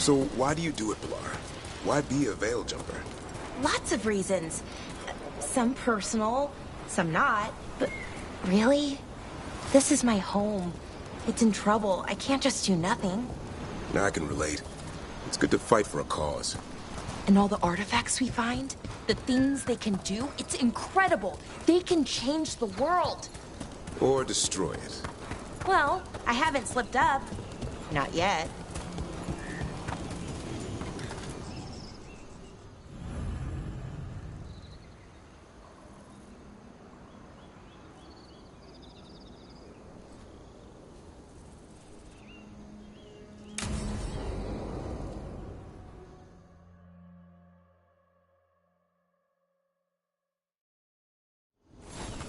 So why do you do it, Pilar? Why be a veil jumper? Lots of reasons. Some personal, some not. But really? This is my home. It's in trouble. I can't just do nothing. Now I can relate. It's good to fight for a cause. And all the artifacts we find, the things they can do, it's incredible. They can change the world. Or destroy it. Well, I haven't slipped up. Not yet.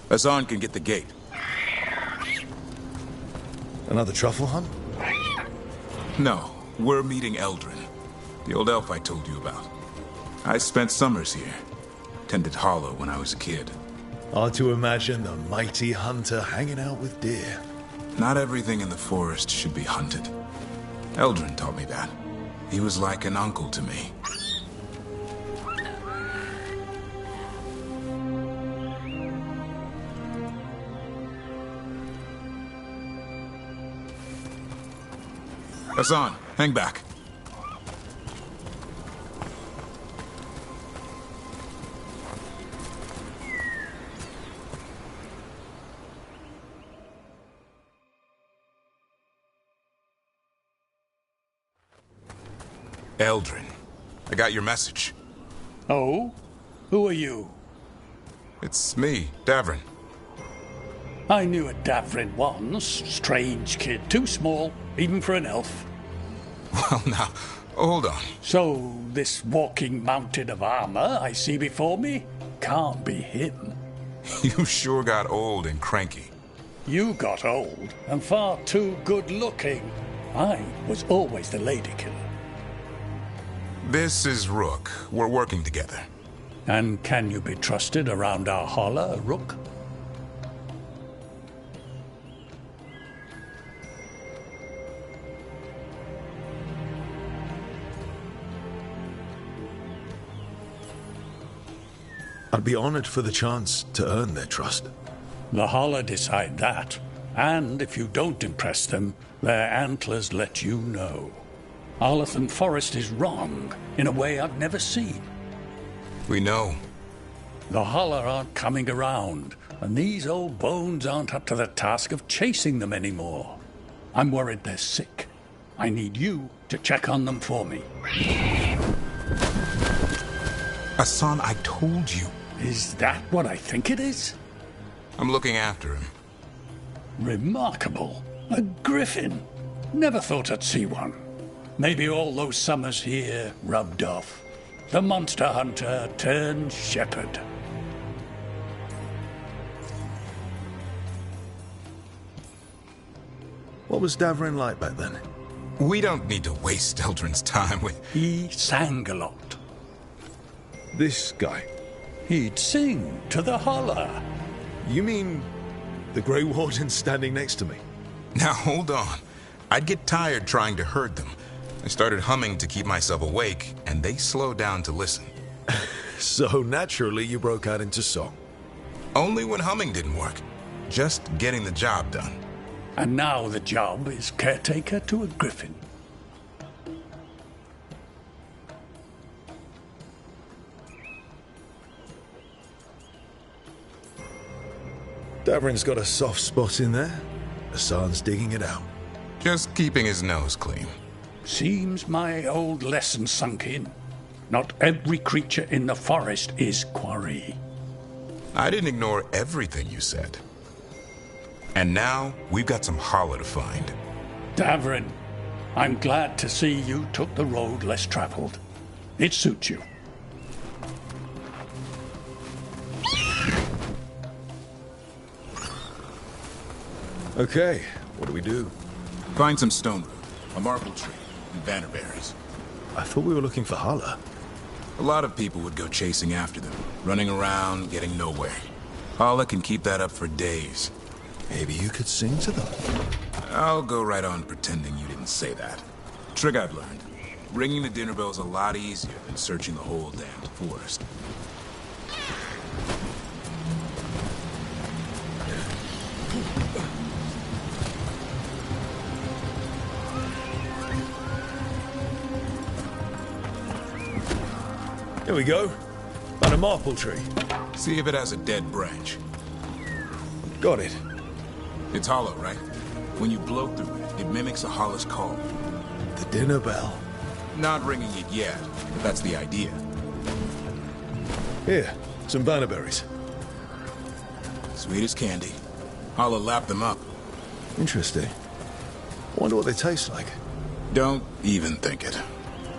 Hassan can get the gate. Another truffle hunt? No, we're meeting Eldrin, the old elf I told you about. I spent summers here. Tended Hollow when I was a kid. Hard to imagine the mighty hunter hanging out with deer. Not everything in the forest should be hunted. Eldrin taught me that. He was like an uncle to me. Hassan, hang back. Eldrin, I got your message. Oh? Who are you? It's me, Davrin. I knew a Davrin once. Strange kid. Too small, even for an elf. Well, now, hold on. So, this walking mountain of armor I see before me can't be him. You sure got old and cranky. You got old and far too good looking. I was always the lady killer. This is Rook. We're working together. And can you be trusted around our holler, Rook? I'd be honored for the chance to earn their trust. The holler decide that. And if you don't impress them, their antlers let you know. Arlathan Forest is wrong, in a way I've never seen. We know. The holler aren't coming around, and these old bones aren't up to the task of chasing them anymore. I'm worried they're sick. I need you to check on them for me. Hassan, I told you. Is that what I think it is? I'm looking after him. Remarkable. A griffin. Never thought I'd see one. Maybe all those summers here rubbed off. The monster hunter turned shepherd. What was Davrin like back then? We don't need to waste Eldrin's time with... He sang a lot. This guy? He'd sing to the holler. You mean the Grey Warden standing next to me? Now, hold on. I'd get tired trying to herd them. I started humming to keep myself awake, and they slowed down to listen. So naturally you broke out into song. Only when humming didn't work. Just getting the job done. And now the job is caretaker to a griffin. Davrin's got a soft spot in there. Hassan's digging it out. Just keeping his nose clean. Seems my old lesson sunk in. Not every creature in the forest is quarry. I didn't ignore everything you said. And now, we've got some holler to find. Davrin, I'm glad to see you took the road less traveled. It suits you. Okay, what do we do? Find some stone root, a marble tree, and bannerberries. I thought we were looking for Hala. A lot of people would go chasing after them, running around, getting nowhere. Hala can keep that up for days. Maybe you could sing to them. I'll go right on pretending you didn't say that. Trick I've learned. Ringing the dinner bell's a lot easier than searching the whole damned forest. Here we go. Found a maple tree. See if it has a dead branch. Got it. It's hollow, right? When you blow through it, it mimics a hollow's call. The dinner bell. Not ringing it yet, but that's the idea. Here, some bannerberries. Sweet as candy. Holla lapped them up. Interesting. Wonder what they taste like. Don't even think it.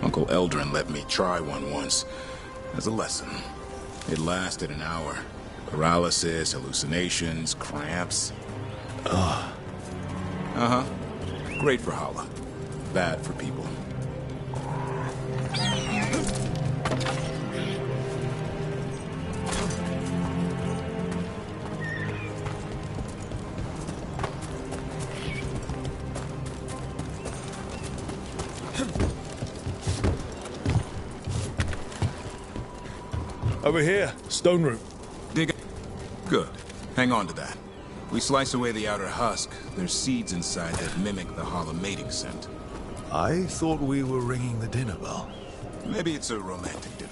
Uncle Eldrin let me try one once. As a lesson. It lasted an hour. Paralysis, hallucinations, cramps. Uh-huh. Great for Holla. Bad for people. Over here, stone root. Dig it. Good. Hang on to that. We slice away the outer husk. There's seeds inside that mimic the Holla mating scent. I thought we were ringing the dinner bell. Maybe it's a romantic dinner.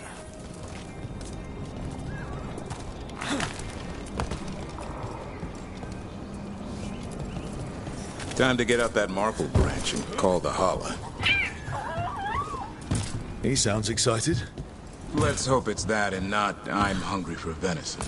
Time to get out that marble branch and call the Holla. He sounds excited. Let's hope it's that and not I'm hungry for venison.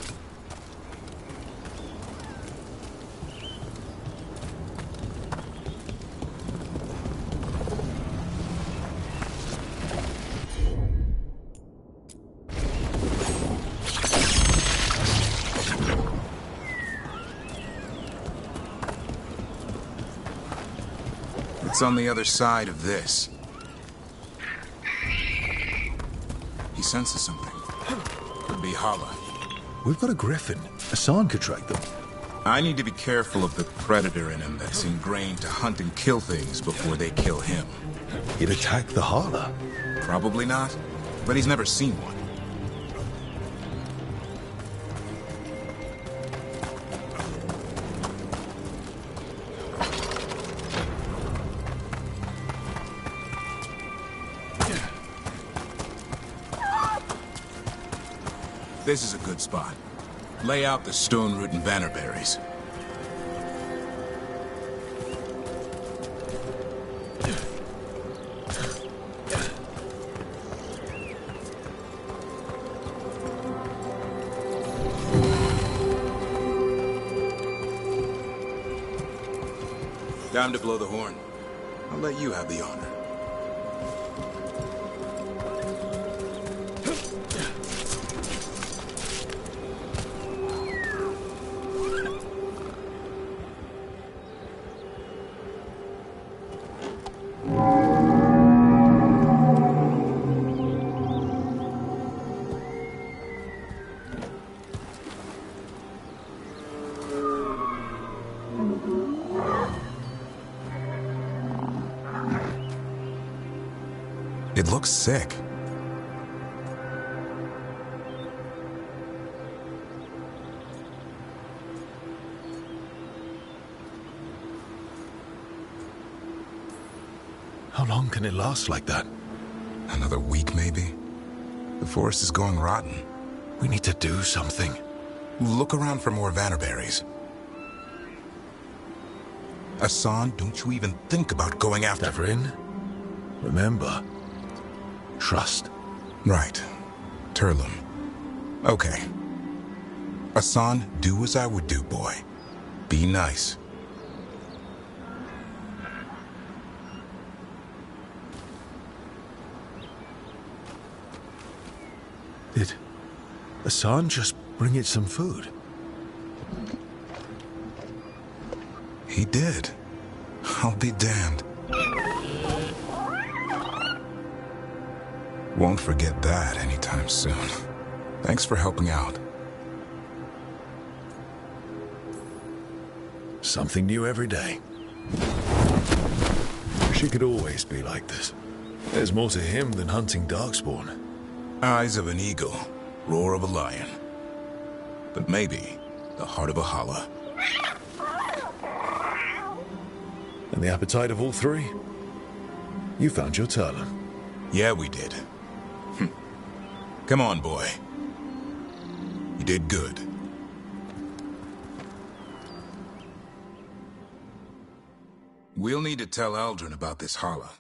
It's on the other side of this. He senses something. Could be Holla. We've got a griffin. Hassan could track them. I need to be careful of the predator in him that's ingrained to hunt and kill things before they kill him. He'd attack the Hala. Probably not, but he's never seen one. This is a good spot. Lay out the stone root and bannerberries. Time to blow the horn. I'll let you have the honor. It looks sick. How long can it last like that? Another week, maybe? The forest is going rotten. We need to do something. Look around for more vannerberries. Hassan, don't you even think about going after... Devrin, remember, trust. Right. Turlum. Okay. Hassan, do as I would do, boy. Be nice. Did Hassan just bring it some food? He did. I'll be damned. Won't forget that anytime soon. Thanks for helping out. Something new every day. She could always be like this. There's more to him than hunting darkspawn. Eyes of an eagle, roar of a lion. But maybe the heart of a holla. And the appetite of all three? You found your Turlum. Yeah, we did. Come on, boy. You did good. We'll need to tell Eldrin about this holla.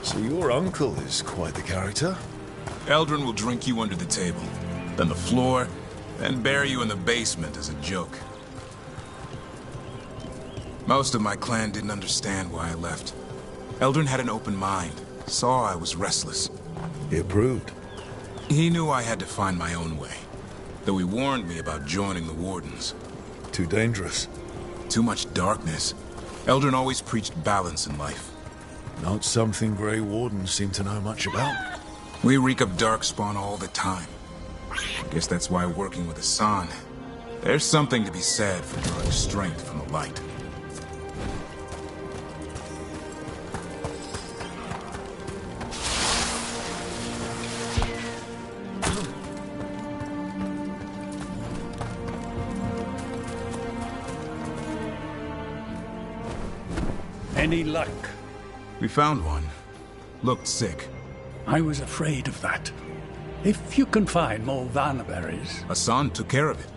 So your uncle is quite the character. Eldrin will drink you under the table, then the floor, then bury you in the basement as a joke. Most of my clan didn't understand why I left. Eldrin had an open mind, saw I was restless. He approved. He knew I had to find my own way, though he warned me about joining the Wardens. Too dangerous. Too much darkness. Eldrin always preached balance in life. Not something Grey Wardens seem to know much about. We reek of darkspawn all the time. I guess that's why working with Hassan, there's something to be said for drawing strength from the light. Any luck? We found one. Looked sick. I was afraid of that. If you can find more Vanaberries. Hassan took care of it.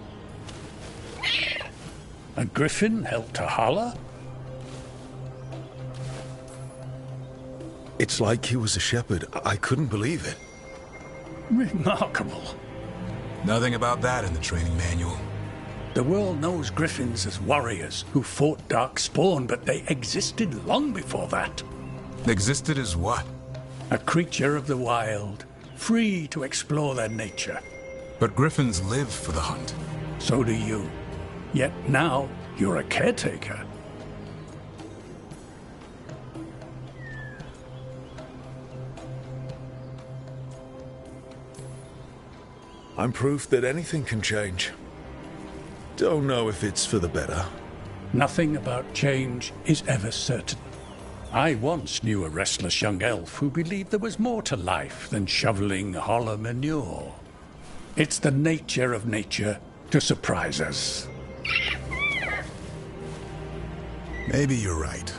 A griffin helped to holler? It's like he was a shepherd. I couldn't believe it. Remarkable. Nothing about that in the training manual. The world knows griffins as warriors who fought darkspawn, but they existed long before that. Existed as what? A creature of the wild, free to explore their nature. But griffins live for the hunt. So do you. Yet now, you're a caretaker. I'm proof that anything can change. Don't know if it's for the better. Nothing about change is ever certain. I once knew a restless young elf who believed there was more to life than shoveling hollow manure. It's the nature of nature to surprise us. Maybe you're right.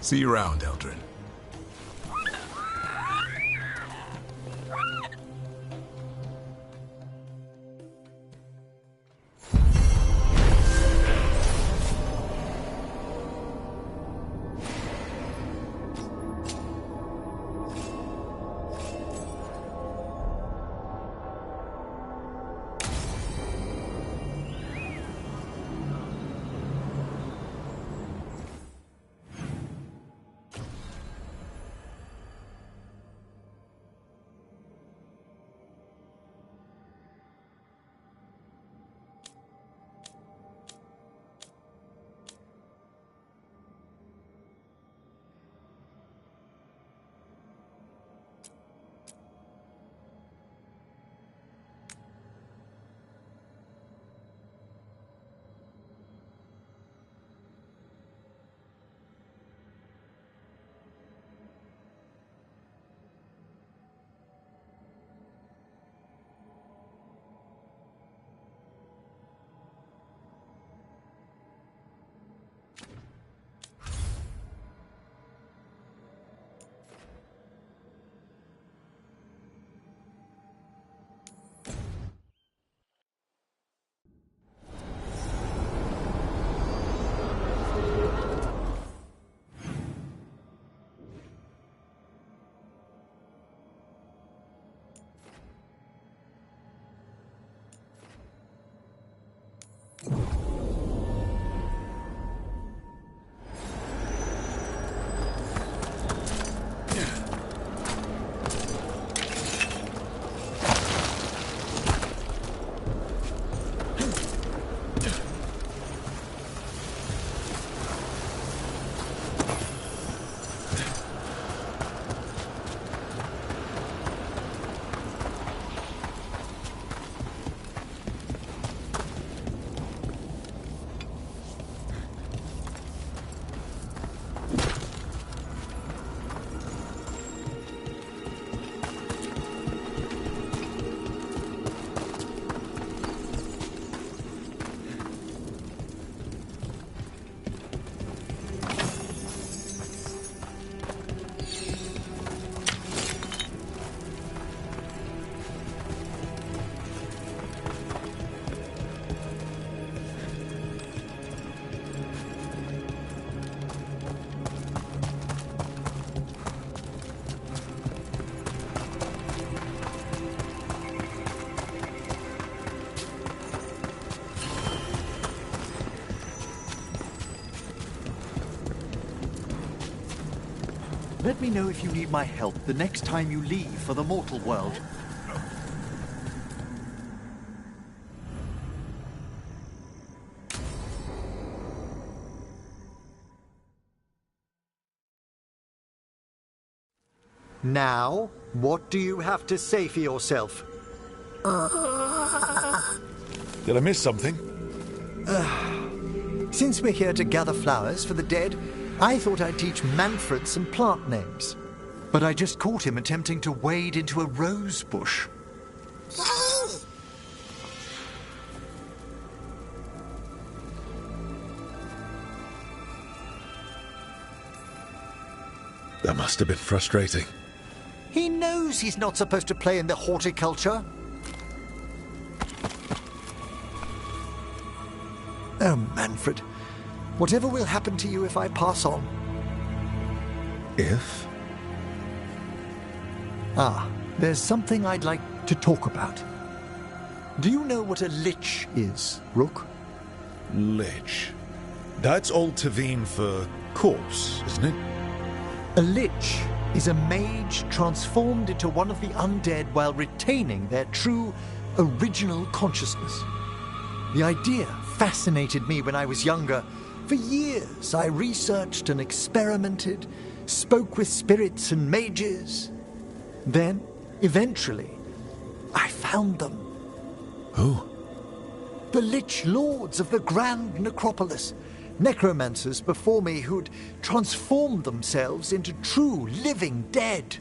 See you around, Eldrin. Let me know if you need my help the next time you leave for the mortal world. Now, what do you have to say for yourself? Did I miss something? Since we're here to gather flowers for the dead, I thought I'd teach Manfred some plant names. But I just caught him attempting to wade into a rose bush. That must have been frustrating. He knows he's not supposed to play in the horticulture. Oh, Manfred. Whatever will happen to you if I pass on? If? There's something I'd like to talk about. Do you know what a lich is, Rook? Lich. That's Old Tavine for corpse, isn't it? A lich is a mage transformed into one of the undead while retaining their true, original consciousness. The idea fascinated me when I was younger. For years, I researched and experimented, spoke with spirits and mages. Then, eventually, I found them. Who? The Lich Lords of the Grand Necropolis. Necromancers before me who'd transformed themselves into true living dead.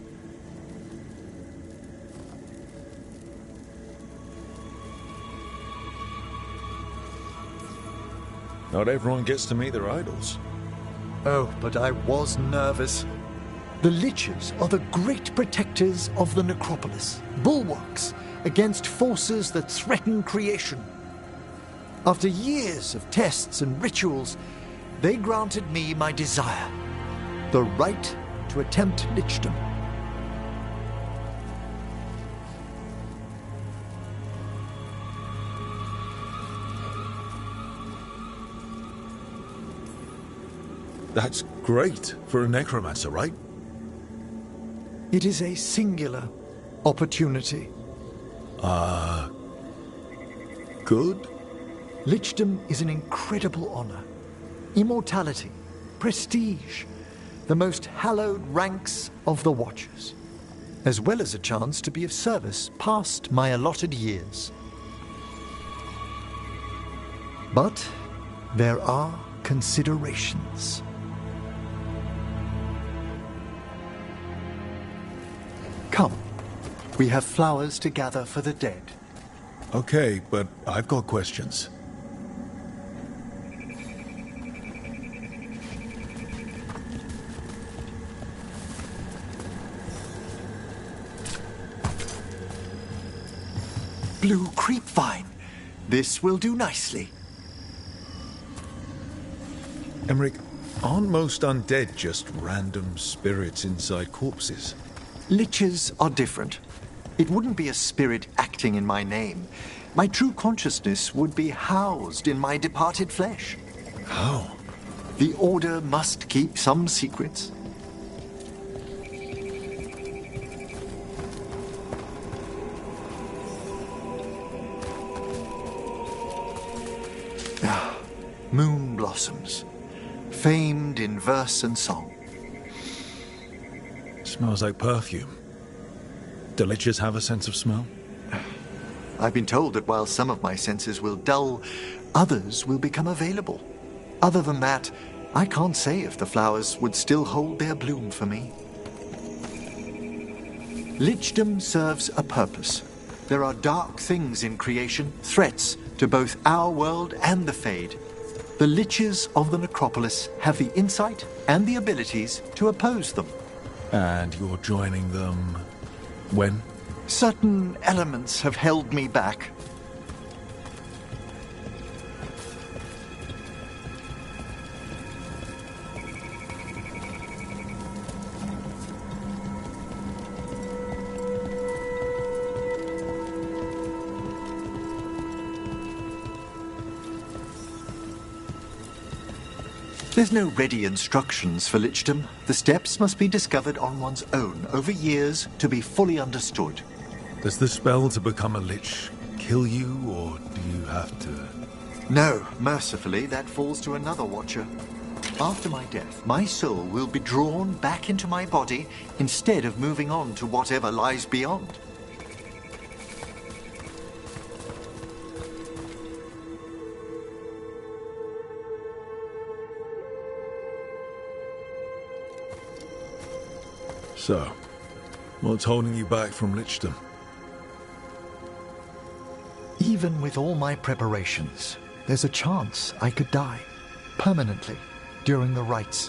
Not everyone gets to meet their idols. Oh, but I was nervous. The Liches are the great protectors of the necropolis, bulwarks against forces that threaten creation. After years of tests and rituals, they granted me my desire, the right to attempt lichdom. That's great for a necromancer, right? It is a singular opportunity. Good? Lichdom is an incredible honor. Immortality, prestige, the most hallowed ranks of the Watchers, as well as a chance to be of service past my allotted years. But there are considerations. Come, we have flowers to gather for the dead. Okay, but I've got questions. Blue creepvine. This will do nicely. Emmerich, aren't most undead just random spirits inside corpses? Liches are different. It wouldn't be a spirit acting in my name. My true consciousness would be housed in my departed flesh. How? The Order must keep some secrets. Moon blossoms, famed in verse and song. Smells like perfume. Do liches have a sense of smell? I've been told that while some of my senses will dull, others will become available. Other than that, I can't say if the flowers would still hold their bloom for me. Lichdom serves a purpose. There are dark things in creation, threats to both our world and the Fade. The Liches of the Necropolis have the insight and the abilities to oppose them. And you're joining them when? Certain elements have held me back. There's no ready instructions for lichdom. The steps must be discovered on one's own over years to be fully understood. Does the spell to become a lich kill you, or do you have to... No, mercifully, that falls to another watcher. After my death, my soul will be drawn back into my body instead of moving on to whatever lies beyond. So, what's holding you back from lichdom? Even with all my preparations, there's a chance I could die permanently during the rites.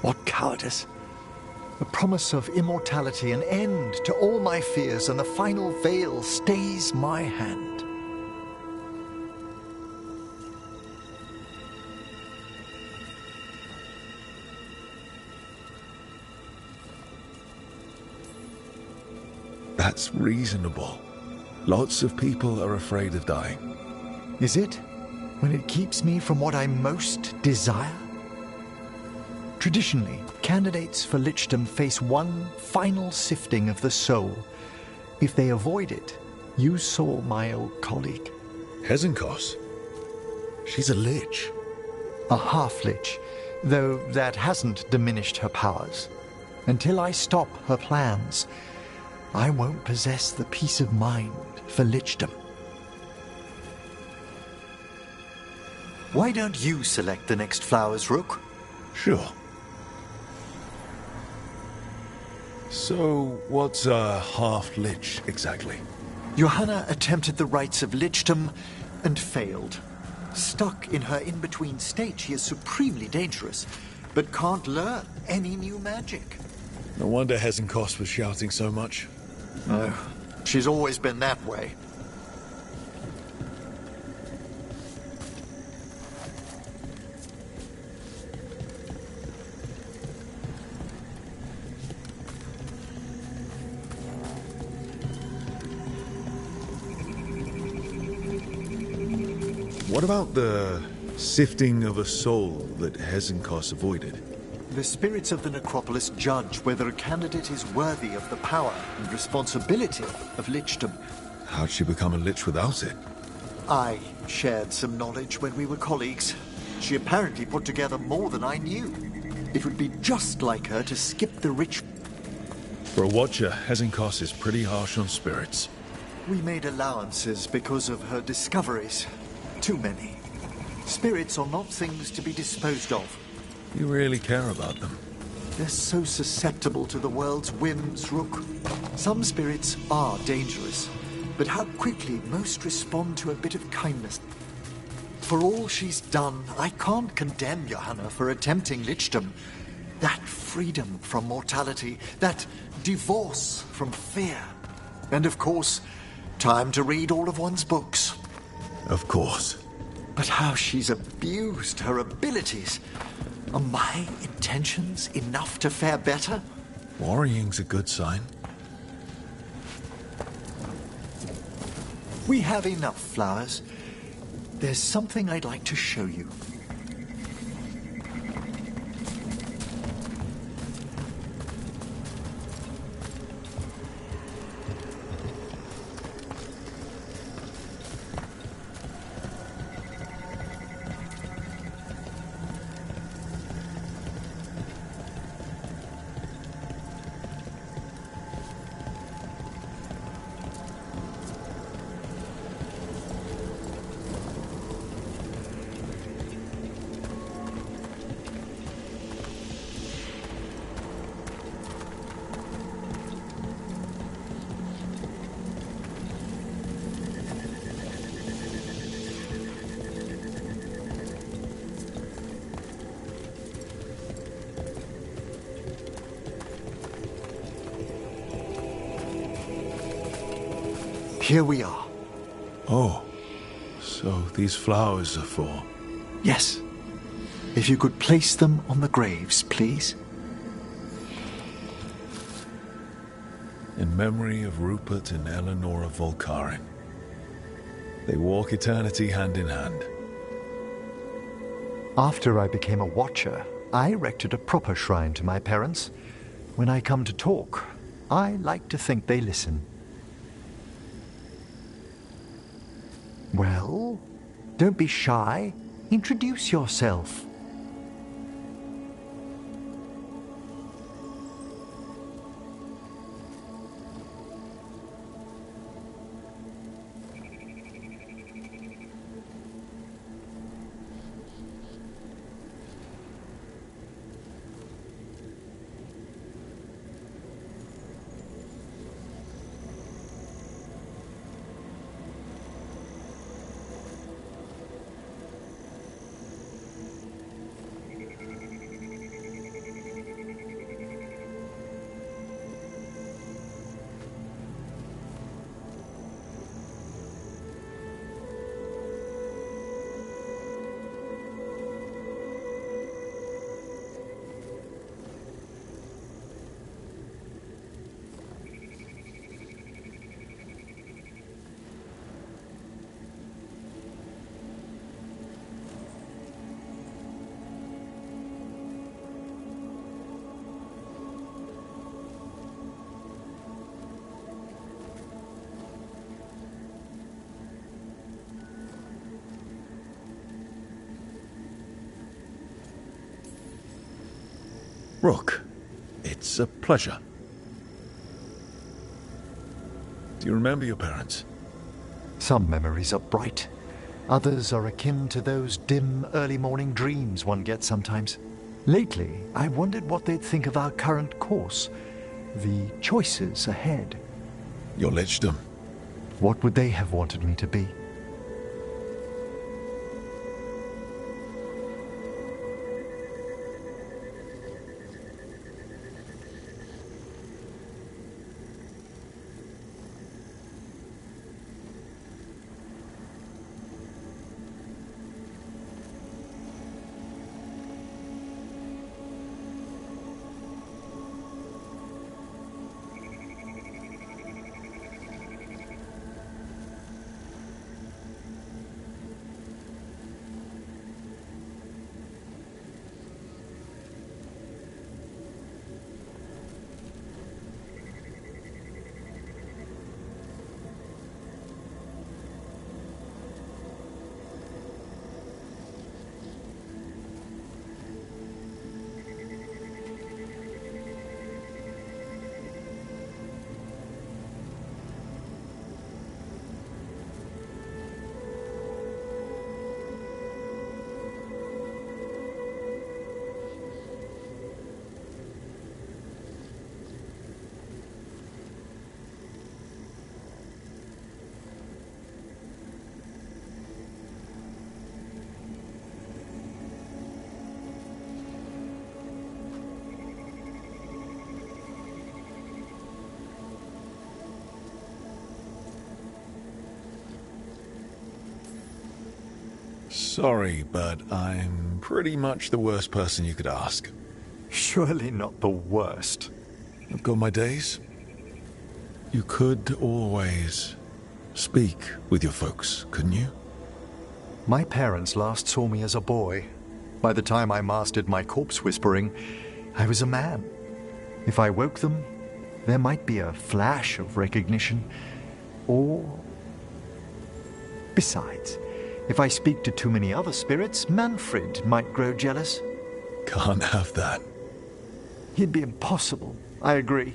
What cowardice! The promise of immortality, an end to all my fears, and the final veil stays my hand. That's reasonable. Lots of people are afraid of dying. Is it? When it keeps me from what I most desire? Traditionally, candidates for lichdom face one final sifting of the soul. If they avoid it, you saw my old colleague. Hezenkos? She's a lich. A half-lich, though that hasn't diminished her powers. Until I stop her plans, I won't possess the peace of mind for lichdom. Why don't you select the next flowers, Rook? Sure. So, what's a half-lich exactly? Johanna attempted the rites of lichdom and failed. Stuck in her in-between state, she is supremely dangerous, but can't learn any new magic. No wonder Hezenkos was shouting so much. No, she's always been that way. What about the sifting of a soul that Hezenkos avoided? The spirits of the necropolis judge whether a candidate is worthy of the power and responsibility of lichdom. How'd she become a lich without it? I shared some knowledge when we were colleagues. She apparently put together more than I knew. It would be just like her to skip the ritual. For a watcher, Hezenkos is pretty harsh on spirits. We made allowances because of her discoveries. Too many. Spirits are not things to be disposed of. You really care about them. They're so susceptible to the world's whims, Rook. Some spirits are dangerous, but how quickly most respond to a bit of kindness. For all she's done, I can't condemn Johanna for attempting lichdom. That freedom from mortality, that divorce from fear. And of course, time to read all of one's books. Of course. But how she's abused her abilities. Are my intentions enough to fare better? Worrying's a good sign. We have enough flowers. There's something I'd like to show you. Here we are. Oh, so these flowers are for... Yes. If you could place them on the graves, please. In memory of Rupert and Eleanor of Volkaren. They walk eternity hand in hand. After I became a watcher, I erected a proper shrine to my parents. When I come to talk, I like to think they listen. Well, don't be shy. Introduce yourself. Rook, it's a pleasure. Do you remember your parents? Some memories are bright. Others are akin to those dim, early morning dreams one gets sometimes. Lately, I wondered what they'd think of our current course, the choices ahead. Your lichdom. What would they have wanted me to be? Sorry, but I'm pretty much the worst person you could ask. Surely not the worst. I've got my days. You could always speak with your folks, couldn't you? My parents last saw me as a boy. By the time I mastered my corpse whispering, I was a man. If I woke them, there might be a flash of recognition, or... Besides, if I speak to too many other spirits, Manfred might grow jealous. Can't have that. It'd be impossible, I agree.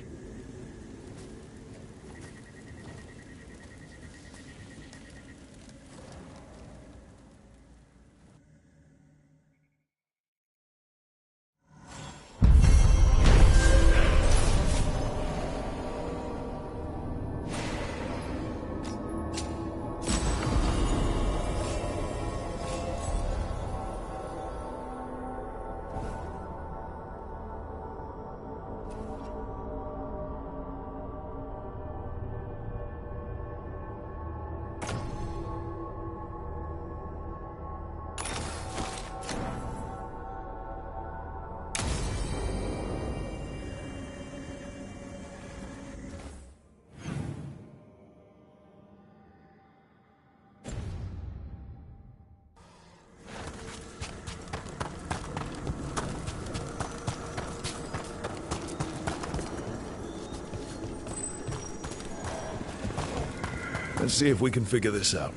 Let's see if we can figure this out.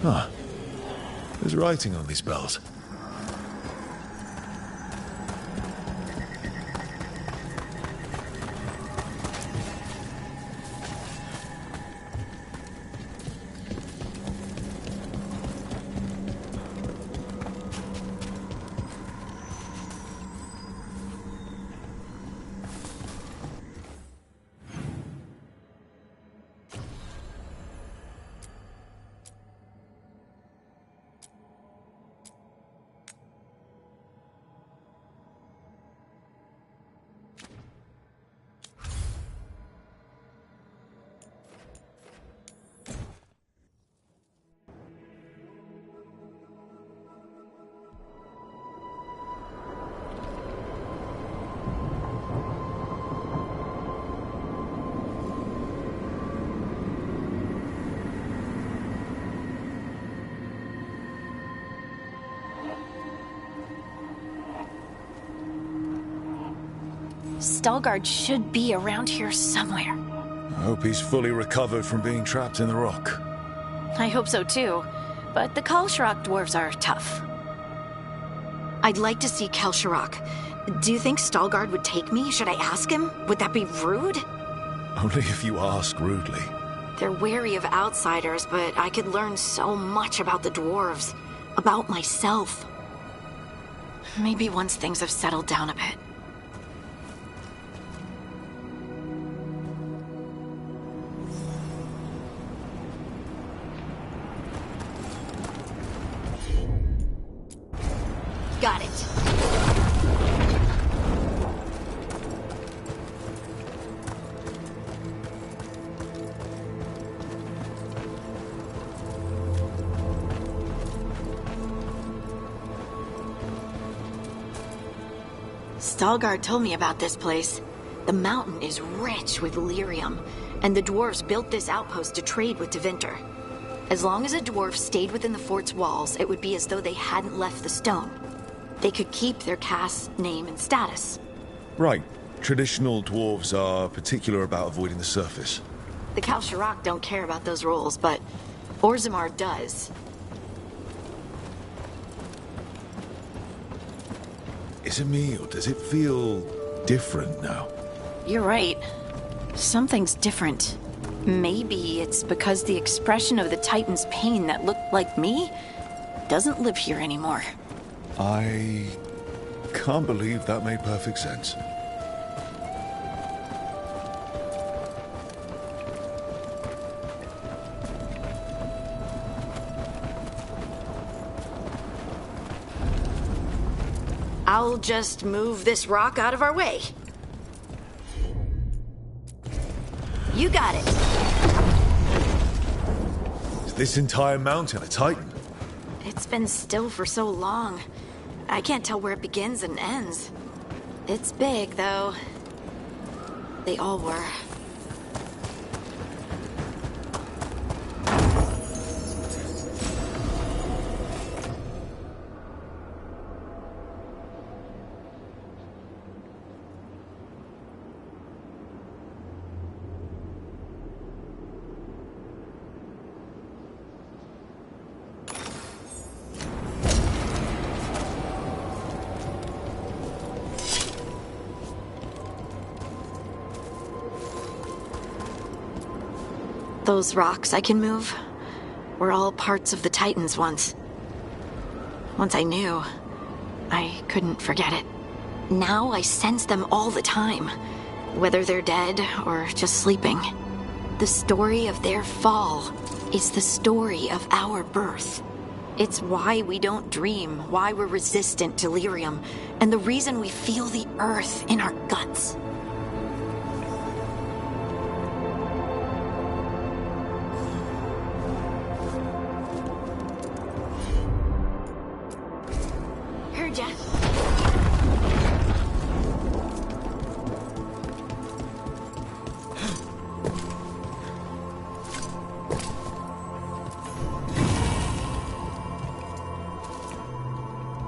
Ah, there's writing on these bells. Stalgard should be around here somewhere. I hope he's fully recovered from being trapped in the rock. I hope so too, but the Kalsharak dwarves are tough. I'd like to see Kalsharak. Do you think Stalgard would take me? Should I ask him? Would that be rude? Only if you ask rudely. They're wary of outsiders, but I could learn so much about the dwarves. About myself. Maybe once things have settled down a bit. Got it. Stalgard told me about this place. The mountain is rich with lyrium, and the dwarves built this outpost to trade with Tevinter. As long as a dwarf stayed within the fort's walls, it would be as though they hadn't left the stone. They could keep their caste, name, and status. Right. Traditional dwarves are particular about avoiding the surface. The Kalsharak don't care about those rules, but Orzammar does. Is it me, or does it feel different now? You're right. Something's different. Maybe it's because the expression of the Titan's pain that looked like me doesn't live here anymore. I can't believe that made perfect sense. I'll just move this rock out of our way. You got it. Is this entire mountain a Titan? It's been still for so long. I can't tell where it begins and ends. It's big, though. They all were. Those rocks I can move were all parts of the Titans once. Once I knew, I couldn't forget it. Now I sense them all the time, whether they're dead or just sleeping. The story of their fall is the story of our birth. It's why we don't dream, why we're resistant to lyrium, and the reason we feel the earth in our guts. Heard ya.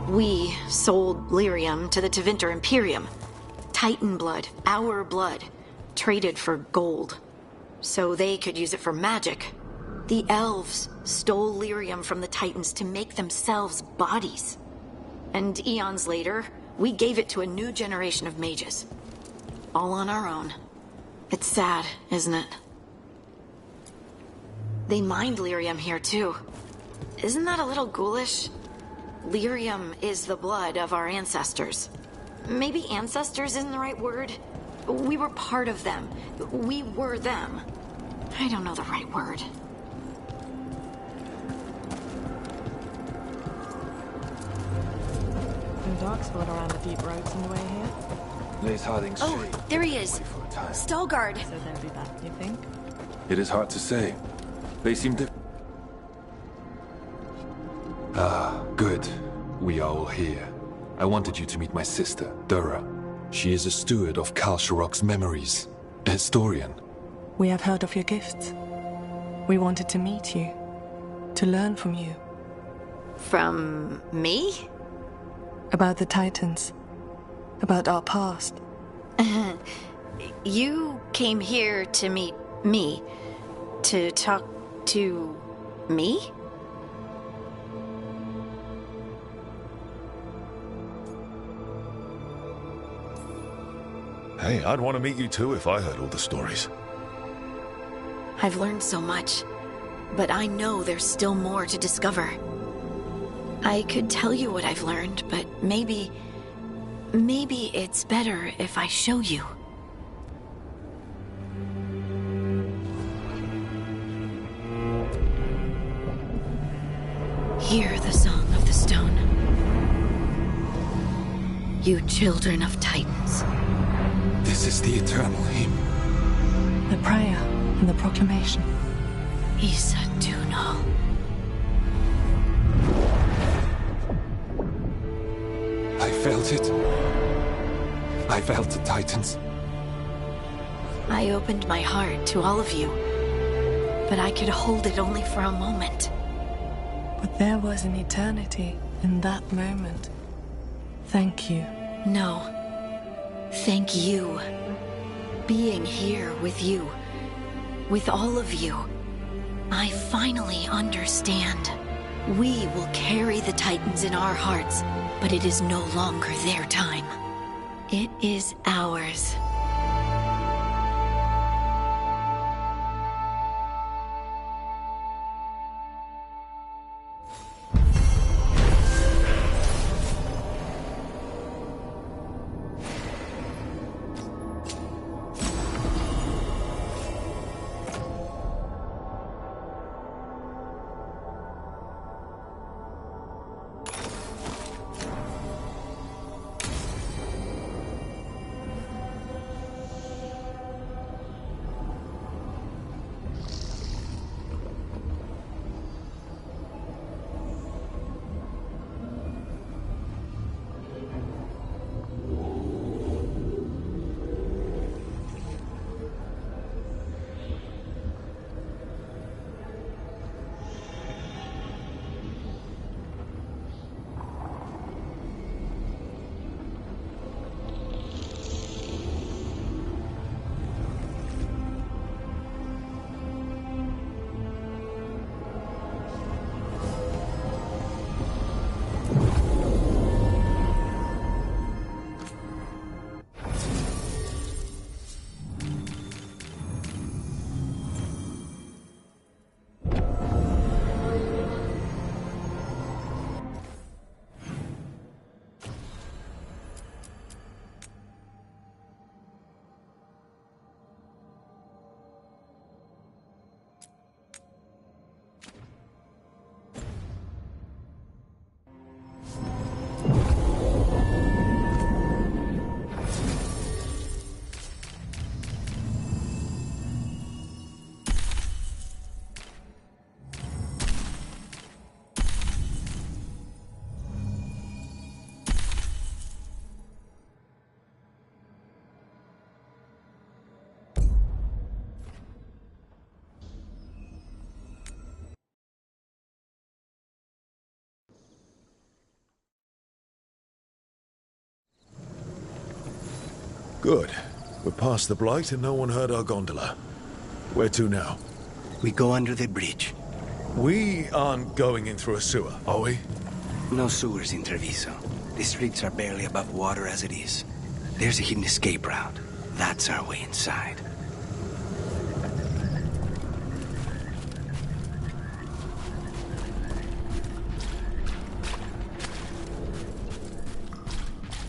We sold lyrium to the Tevinter Imperium. Titan blood, our blood, traded for gold, so they could use it for magic. The elves stole lyrium from the Titans to make themselves bodies. And eons later, we gave it to a new generation of mages. All on our own. It's sad, isn't it? They mined lyrium here, too. Isn't that a little ghoulish? Lyrium is the blood of our ancestors. Maybe ancestors isn't the right word. We were part of them. We were them. I don't know the right word. No dogs float around the deep roads on the way here. Lace Harding's Oh, shade there he away is. for a time. Stalguard. So they'll be back, you think? It is hard to say. They seem to... Ah, good. We are all here. I wanted you to meet my sister, Dura. She is a steward of Kal Sharok's memories. A historian. We have heard of your gifts. We wanted to meet you. To learn from you. From me? About the Titans. About our past. You came here to meet me. To talk to me? Hey, I'd want to meet you too if I heard all the stories. I've learned so much, but I know there's still more to discover. I could tell you what I've learned, but maybe it's better if I show you. Hear the song of the stone. You children of Titans. This is the eternal hymn. The prayer and the proclamation. Isa Dunal. I felt it. I felt the Titans. I opened my heart to all of you, but I could hold it only for a moment. But there was an eternity in that moment. Thank you. No. Thank you. Being here with you, with all of you, I finally understand. We will carry the Titans in our hearts, but it is no longer their time. It is ours. Good. We're past the Blight and no one heard our gondola. Where to now? We go under the bridge. We aren't going in through a sewer, are we? No sewers in Treviso. The streets are barely above water as it is. There's a hidden escape route. That's our way inside.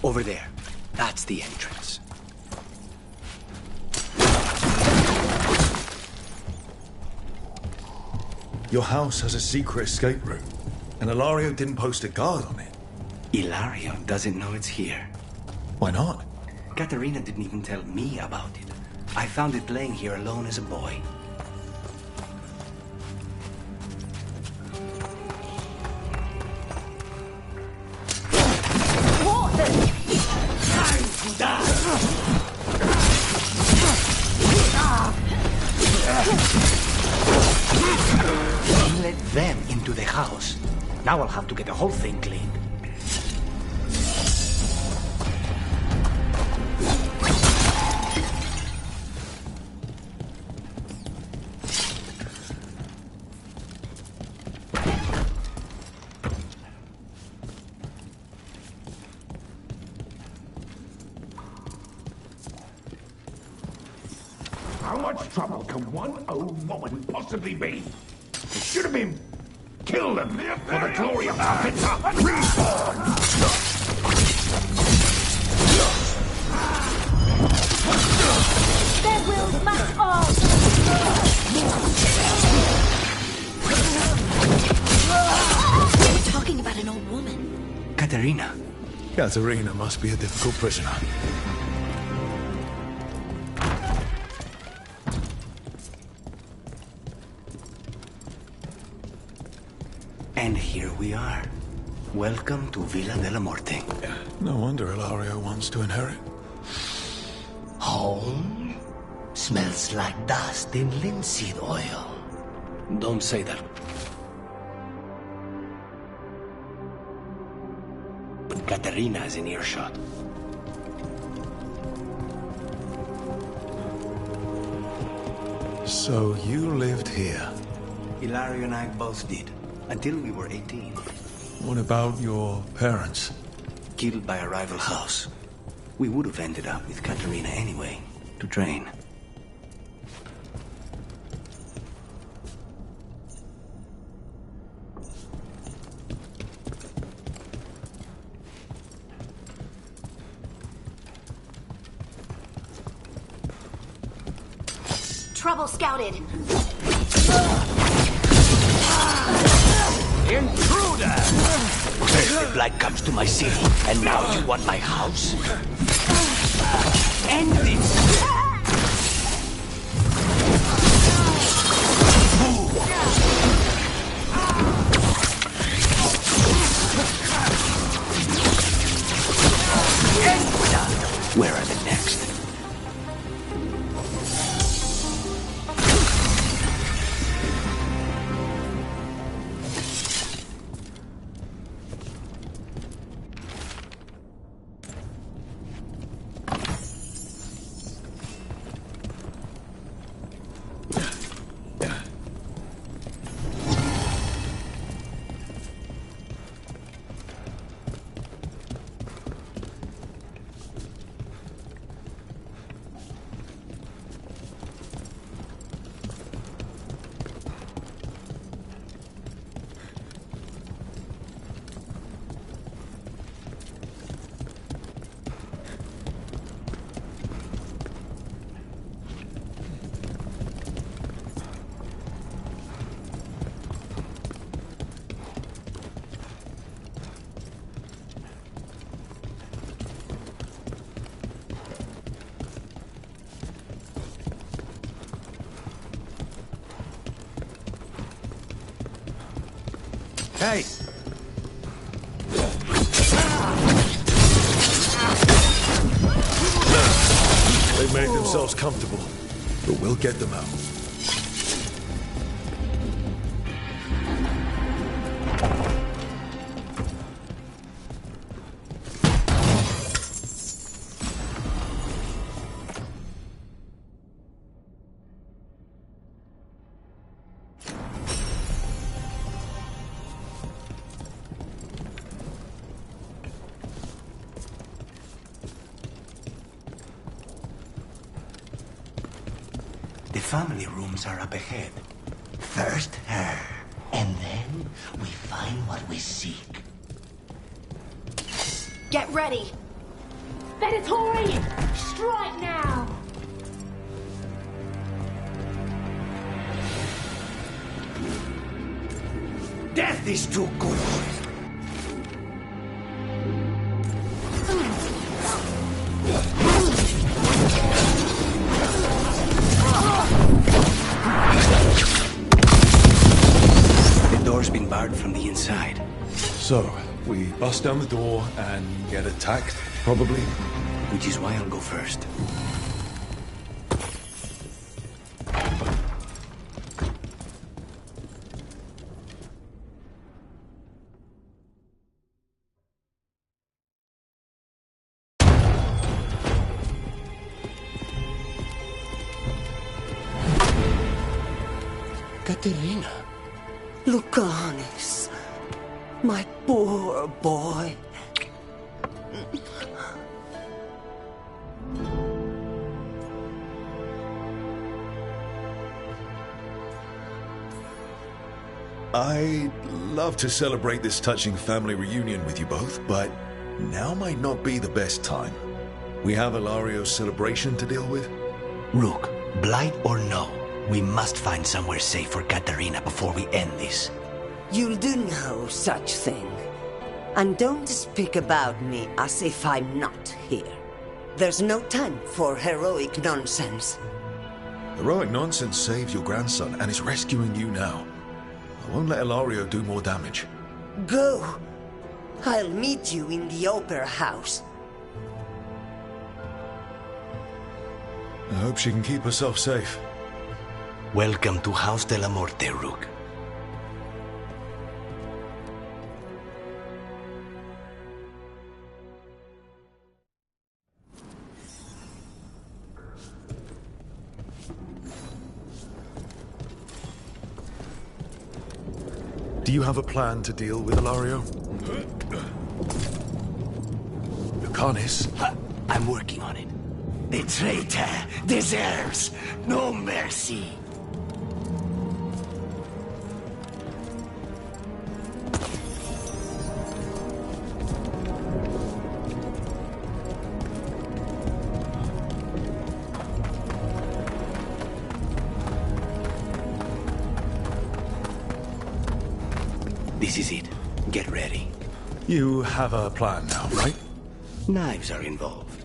Over there. That's the entrance. Your house has a secret escape route, and Ilario didn't post a guard on it. Ilario doesn't know it's here. Why not? Katerina didn't even tell me about it. I found it laying here alone as a boy. Let them into the house. Now I'll have to get the whole thing cleaned. How much trouble can one old woman possibly be? It should have been... Kill them for the glory of Capita Reborn! Their wills must all... We're talking about an old woman. Katerina. Katerina must be a difficult prisoner. And here we are. Welcome to Villa della Morte. No wonder Ilario wants to inherit. Home? Smells like dust and linseed oil. Don't say that. But Katerina is in earshot. So you lived here? Ilario and I both did. Until we were 18. What about your parents? Killed by a rival house. We would have ended up with Katerina anyway, to train. Trouble scouted. Intruder! First the Blight comes to my city, and now you want my house? End this! Where are the next? Hey! They've made themselves comfortable, but we'll get them out. The family rooms are up ahead. First her, and then we find what we seek. Get ready! Venatori! Strike now! Death is too good. The door's been barred from the inside. So, we bust down the door and get attacked, probably? Which is why I'll go first. Katerina. Lucanis. My poor boy. I'd love to celebrate this touching family reunion with you both, but now might not be the best time. We have Ilario's celebration to deal with. Rook, blight or no, we must find somewhere safe for Katerina before we end this. You'll do no such thing. And don't speak about me as if I'm not here. There's no time for heroic nonsense. Heroic nonsense saved your grandson and is rescuing you now. I won't let Ilario do more damage. Go! I'll meet you in the opera house. I hope she can keep herself safe. Welcome to House de la Morte, Rook. Do you have a plan to deal with Ilario? Lucanis? I'm working on it. The traitor deserves no mercy. This is it. Get ready. You have a plan now, right? Knives are involved.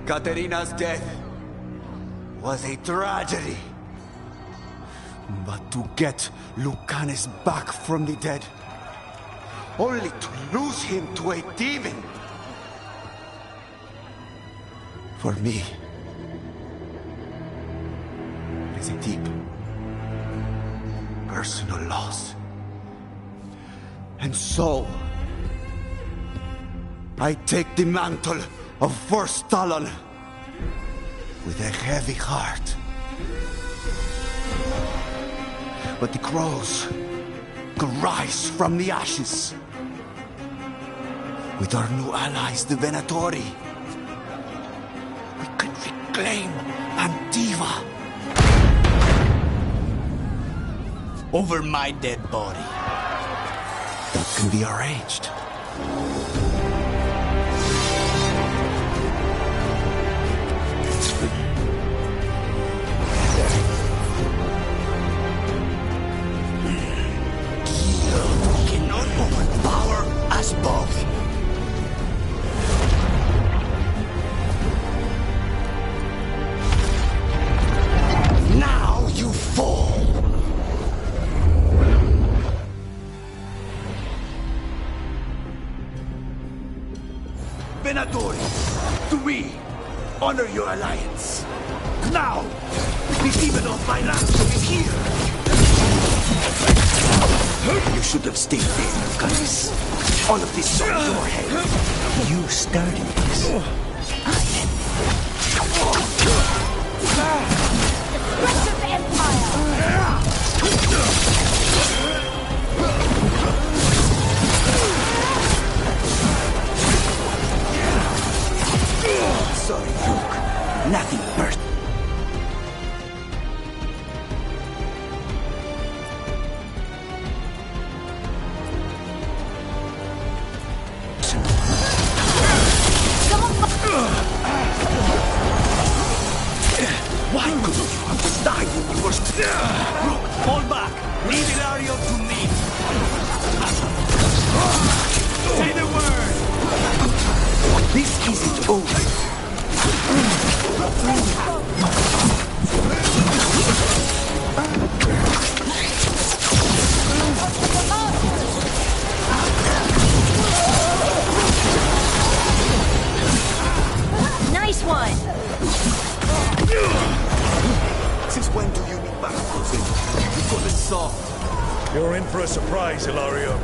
Katerina's death was a tragedy. But to get Lucanis back from the dead, only to lose him to a demon. For me, it is a deep, personal loss. And so, I take the mantle of First Talon with a heavy heart. But the crows could rise from the ashes. With our new allies, the Venatori, we could reclaim Antiva. Over my dead body. That can be arranged. Cannot overpower us both. Now you fall. Venatori, to me, honor your alliance. Now, the demon of my ransom is here. You should have stayed there, Lucanis. All of this on your head. You started this. I end Destruction of the Empire! Why couldn't you have died when you were Look, fall back! Leave Ilario to me! Say the word! This isn't over. Nice one! Since when do you need baptism? You call it soft. You're in for a surprise, Ilario.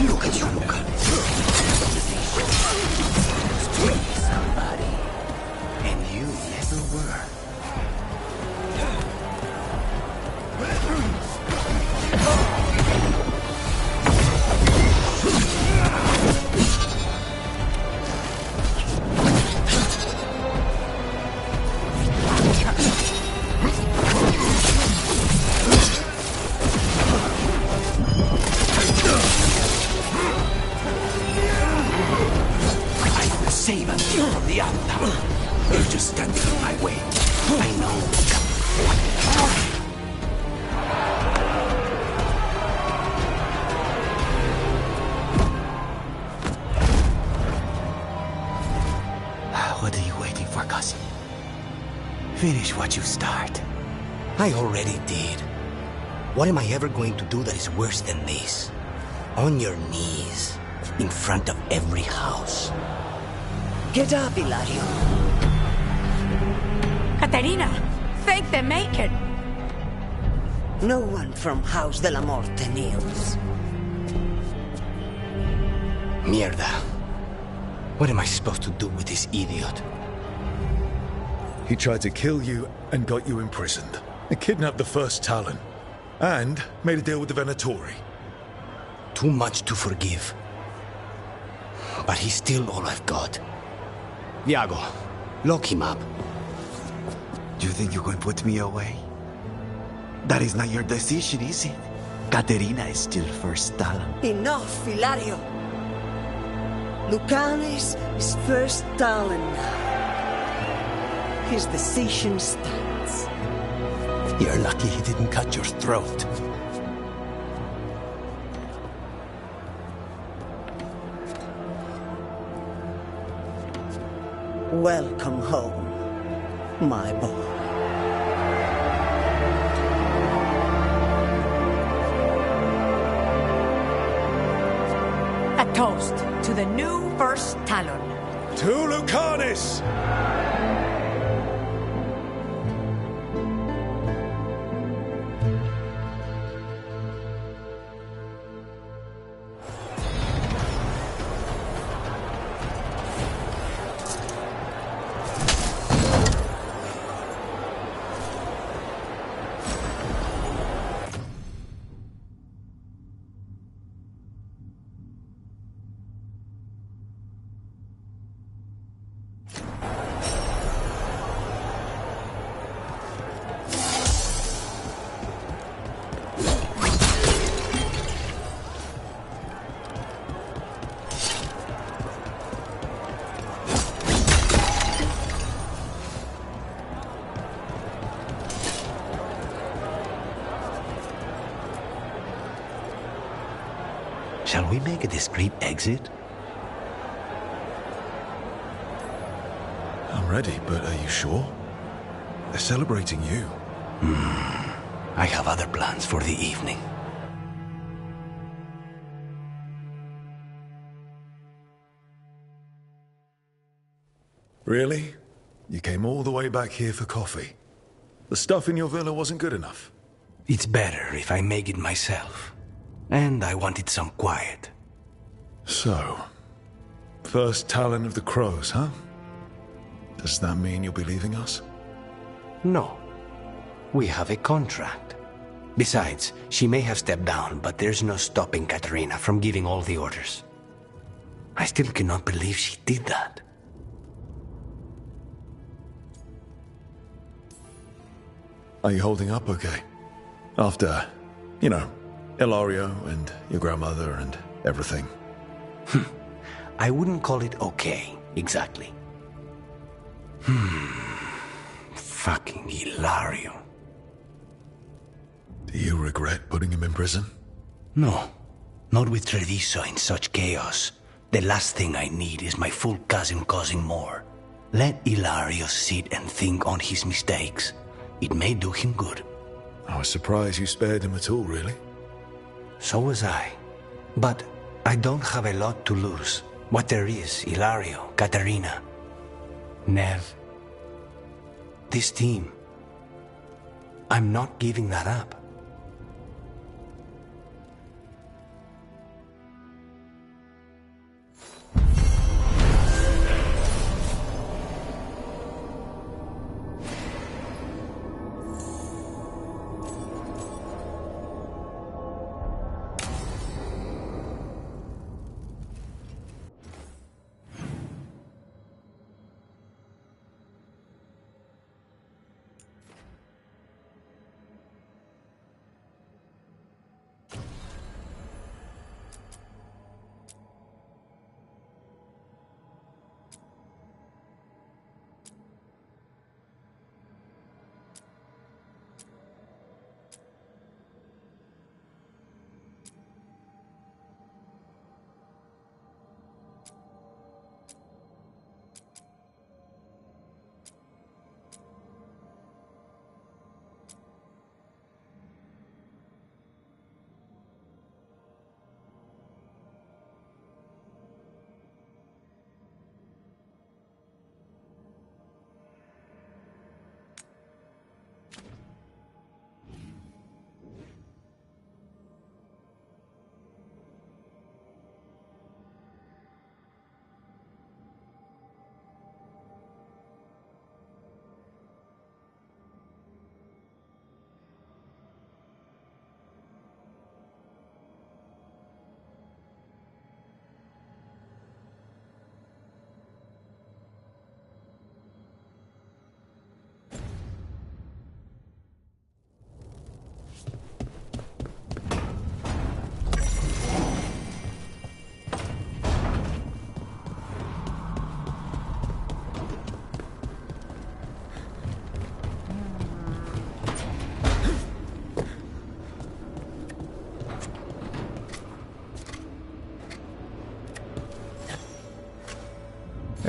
Look at you, Luca. Somebody. And you never were. Save us from the Anta. You're just standing in my way. I know. What are you waiting for, cousin? Finish what you start. I already did. What am I ever going to do that is worse than this? On your knees, in front of every house. Get up, Ilario. Caterina, thank the maker. No one from House de la Morte kneels. Mierda. What am I supposed to do with this idiot? He tried to kill you and got you imprisoned. He kidnapped the first Talon. And made a deal with the Venatori. Too much to forgive. But he's still all I've got. Iago, lock him up. Do you think you can put me away? That is not your decision, is it? Caterina is still first Talon. Enough, Ilario. Lucanes is first Talon now. His decision stands. You're lucky he didn't cut your throat. Welcome home, my boy. A toast to the new first Talon. To Lucanis! Shall we make a discreet exit? I'm ready, but are you sure? They're celebrating you. I have other plans for the evening. Really? You came all the way back here for coffee? The stuff in your villa wasn't good enough? It's better if I make it myself. And I wanted some quiet. So, first Talon of the Crows, huh? Does that mean you'll be leaving us? No. We have a contract. Besides, she may have stepped down, but there's no stopping Katerina from giving all the orders. I still cannot believe she did that. Are you holding up okay? After, you know, Ilario and your grandmother and everything. I wouldn't call it okay, exactly. Fucking Ilario. Do you regret putting him in prison? No, not with Treviso in such chaos. The last thing I need is my full cousin causing more. Let Ilario sit and think on his mistakes. It may do him good. I was surprised you spared him at all, really. So was I. But I don't have a lot to lose. What there is, Ilario, Katerina, Nev, this team. I'm not giving that up.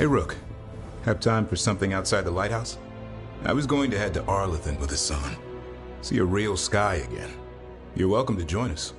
Hey, Rook. Have time for something outside the lighthouse? I was going to head to Arlithan with Hassan. See a real sky again. You're welcome to join us.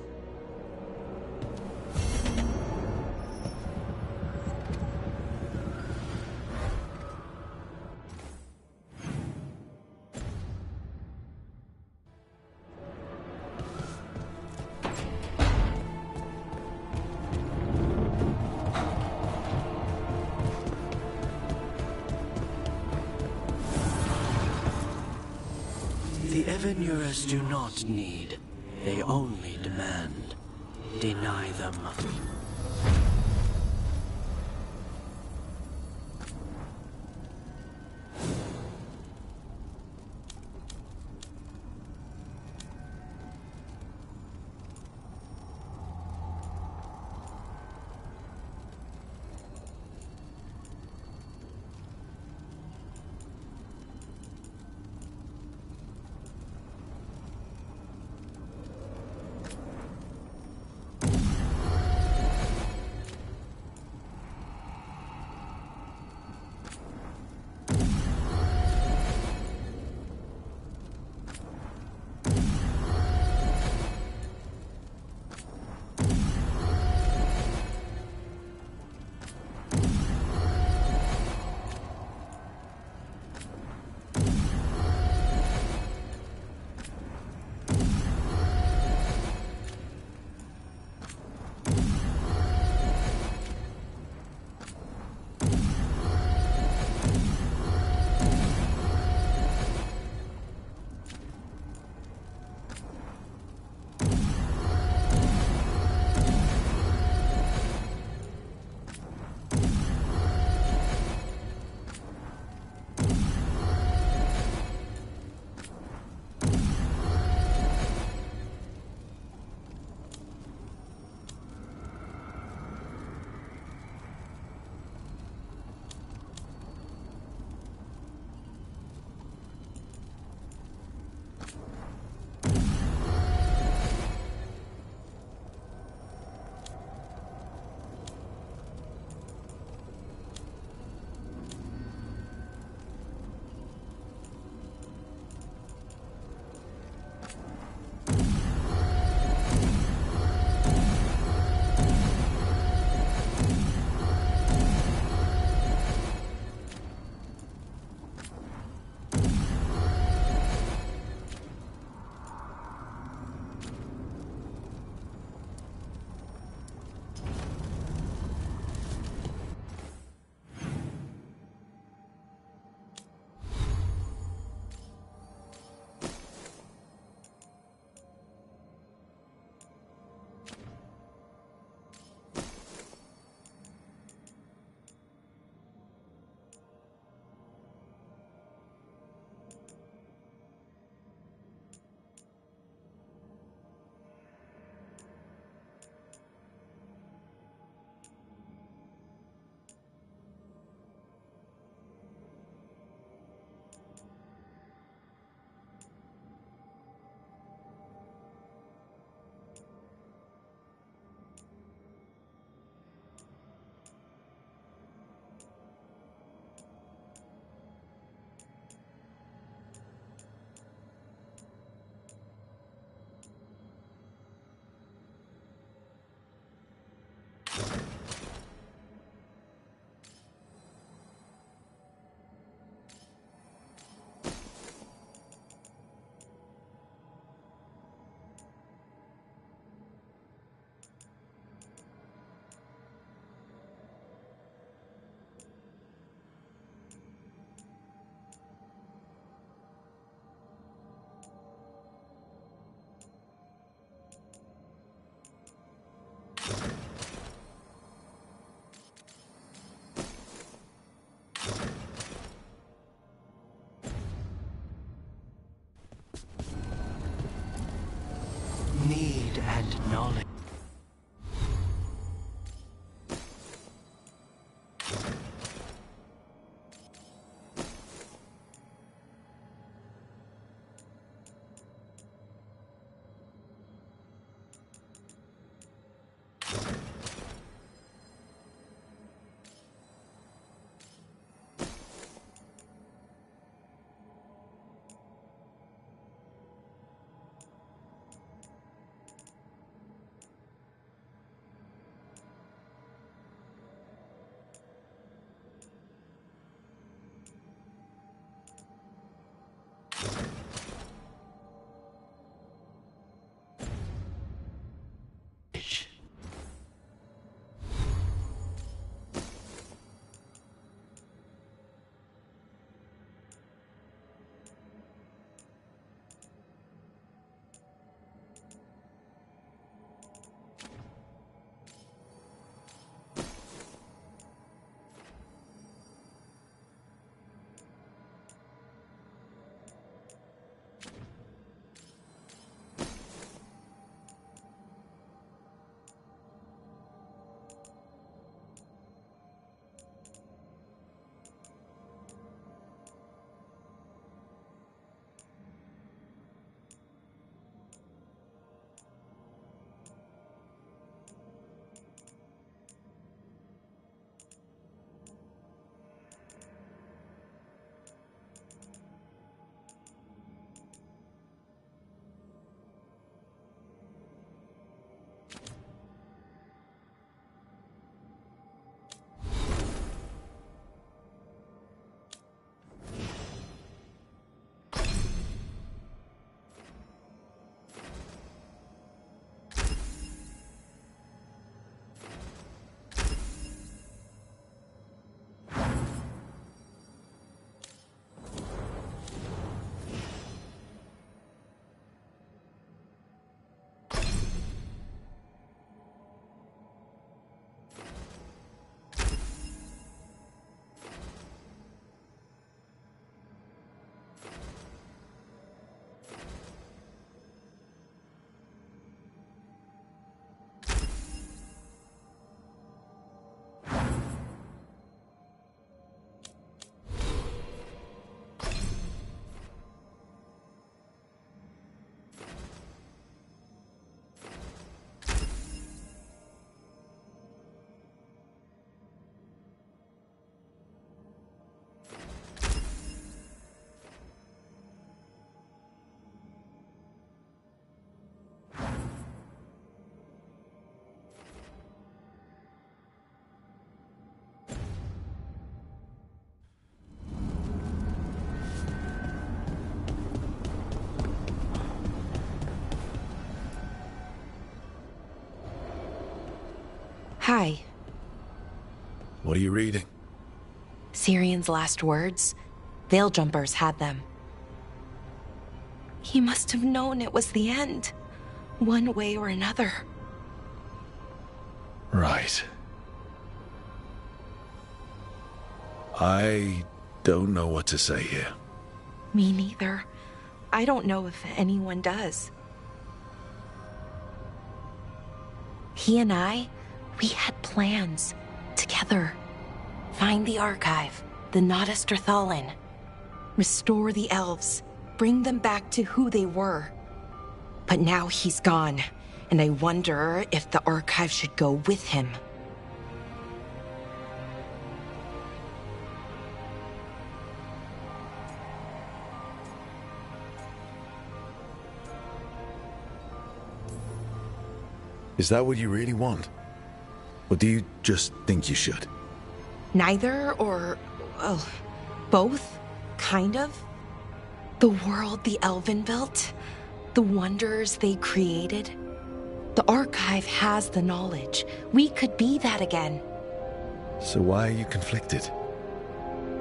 The Evenurers do not need. They only demand. Deny them. and knowledge. Hi. What are you reading? Syrion's last words. Veil jumpers had them. He must have known it was the end, one way or another. Right. I don't know what to say here. Me neither. I don't know if anyone does. He and I, we had plans together. Find the archive, the Nodasterthalin. Restore the elves, bring them back to who they were. But now he's gone, and I wonder if the archive should go with him. Is that what you really want? Or do you just think you should? Neither, or, well, both, kind of. The world the Elven built, the wonders they created. The archive has the knowledge. We could be that again. So why are you conflicted?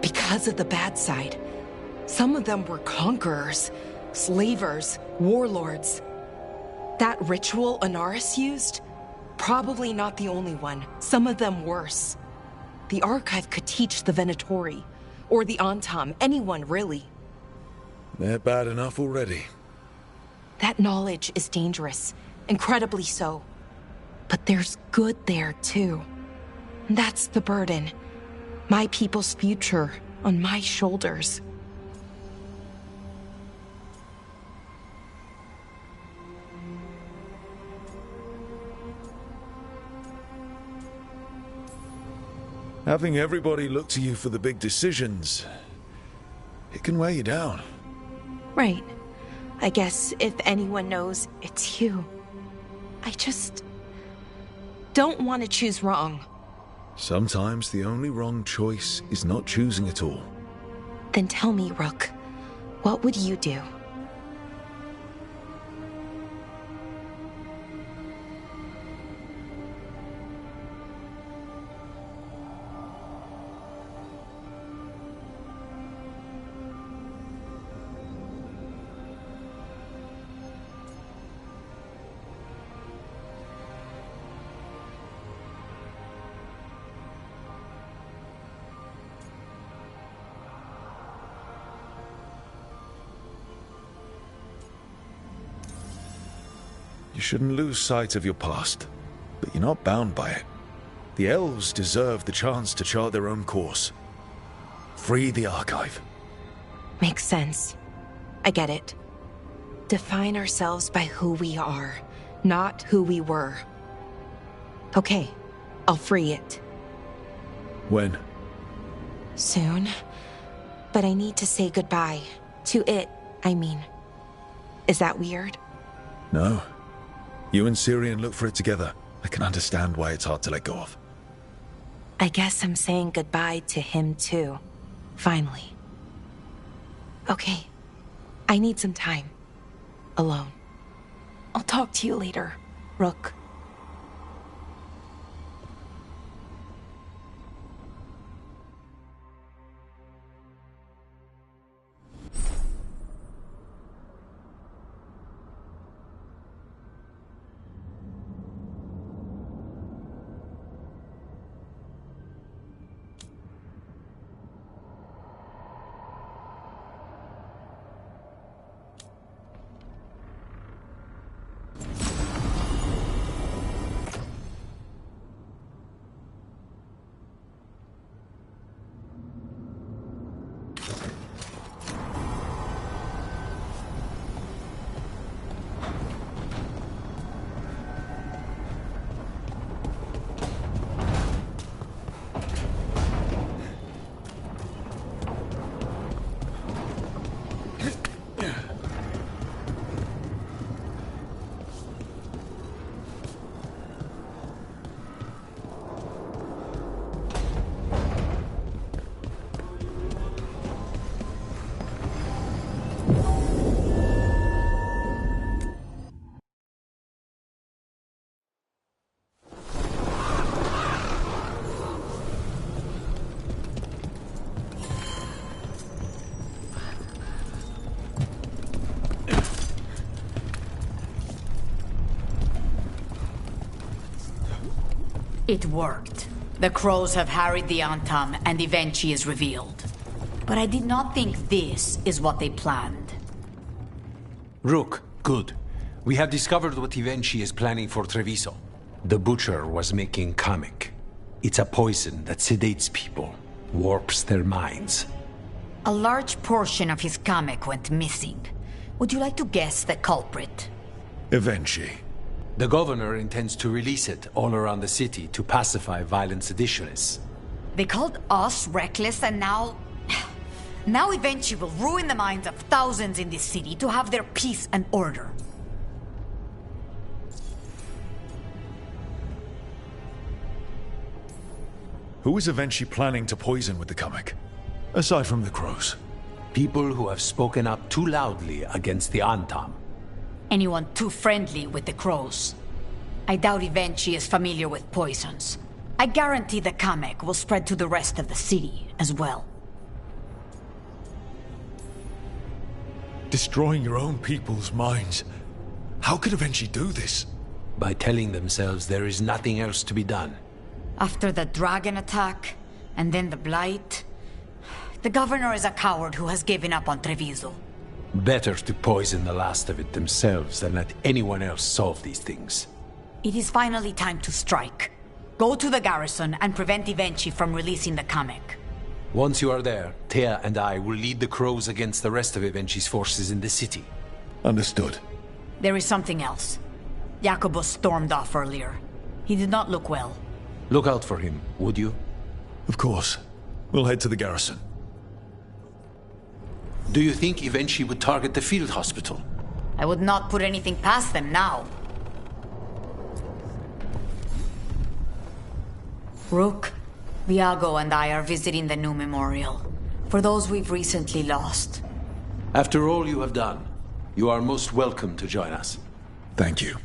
Because of the bad side. Some of them were conquerors, slavers, warlords. That ritual Anaris used? Probably not the only one. Some of them worse. The archive could teach the Venatori, or the Antam, anyone really. They're bad enough already. That knowledge is dangerous, incredibly so. But there's good there, too. That's the burden. My people's future on my shoulders. Having everybody look to you for the big decisions, it can weigh you down. Right. I guess if anyone knows, it's you. I just don't want to choose wrong. Sometimes the only wrong choice is not choosing at all. Then tell me, Rook, what would you do? You shouldn't lose sight of your past, but you're not bound by it. The elves deserve the chance to chart their own course. Free the archive. Makes sense. I get it. Define ourselves by who we are, not who we were. Okay, I'll free it. When? Soon. But I need to say goodbye. To it, I mean. Is that weird? No. You and Syrian look for it together. I can understand why it's hard to let go of. I guess I'm saying goodbye to him too. Finally. Okay. I need some time. Alone. I'll talk to you later, Rook. It worked. The crows have harried the Antam, and Evenchi is revealed. But I did not think this is what they planned. Rook, good. We have discovered what Evenchi is planning for Treviso. The Butcher was making Kamek. It's a poison that sedates people, warps their minds. A large portion of his Kamek went missing. Would you like to guess the culprit? Evenchi. The governor intends to release it all around the city to pacify violent seditionists. They called us reckless, and now... Now Evenchi will ruin the minds of thousands in this city to have their peace and order. Who is Evenchi planning to poison with the Kamek? Aside from the crows. People who have spoken up too loudly against the Antam. Anyone too friendly with the crows. I doubt Evenchi is familiar with poisons. I guarantee the Kamek will spread to the rest of the city as well. Destroying your own people's minds. How could Evenchi do this? By telling themselves there is nothing else to be done. After the dragon attack, and then the blight... The governor is a coward who has given up on Treviso. Better to poison the last of it themselves than let anyone else solve these things. It is finally time to strike. Go to the garrison and prevent Ivenchi from releasing the Kamek. Once you are there, Thea and I will lead the Crows against the rest of Ivenchi's forces in the city. Understood. There is something else. Jacobus stormed off earlier. He did not look well. Look out for him, would you? Of course. We'll head to the garrison. Do you think Ivenchi would target the field hospital? I would not put anything past them now. Rook, Viago and I are visiting the new memorial. For those we've recently lost. After all you have done, you are most welcome to join us. Thank you.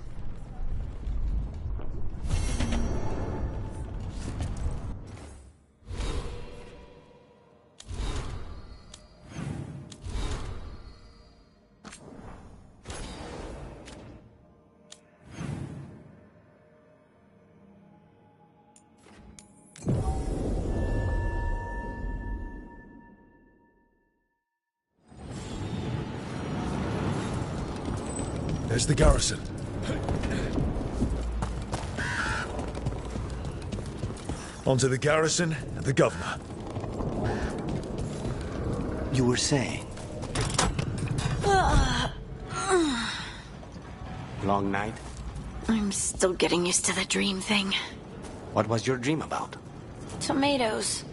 There's the garrison. Onto the garrison and the governor. You were saying? Long night? I'm still getting used to the dream thing. What was your dream about? Tomatoes.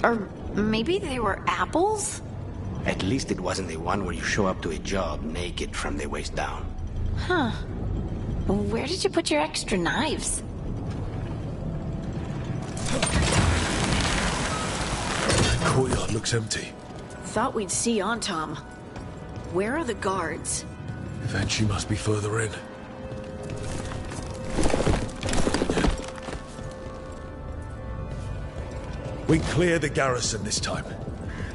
Or maybe they were apples? At least it wasn't the one where you show up to a job naked from the waist down. Huh. Where did you put your extra knives? The courtyard looks empty. Thought we'd see Antom. Where are the guards? Ivenchi must be further in. We clear the garrison this time.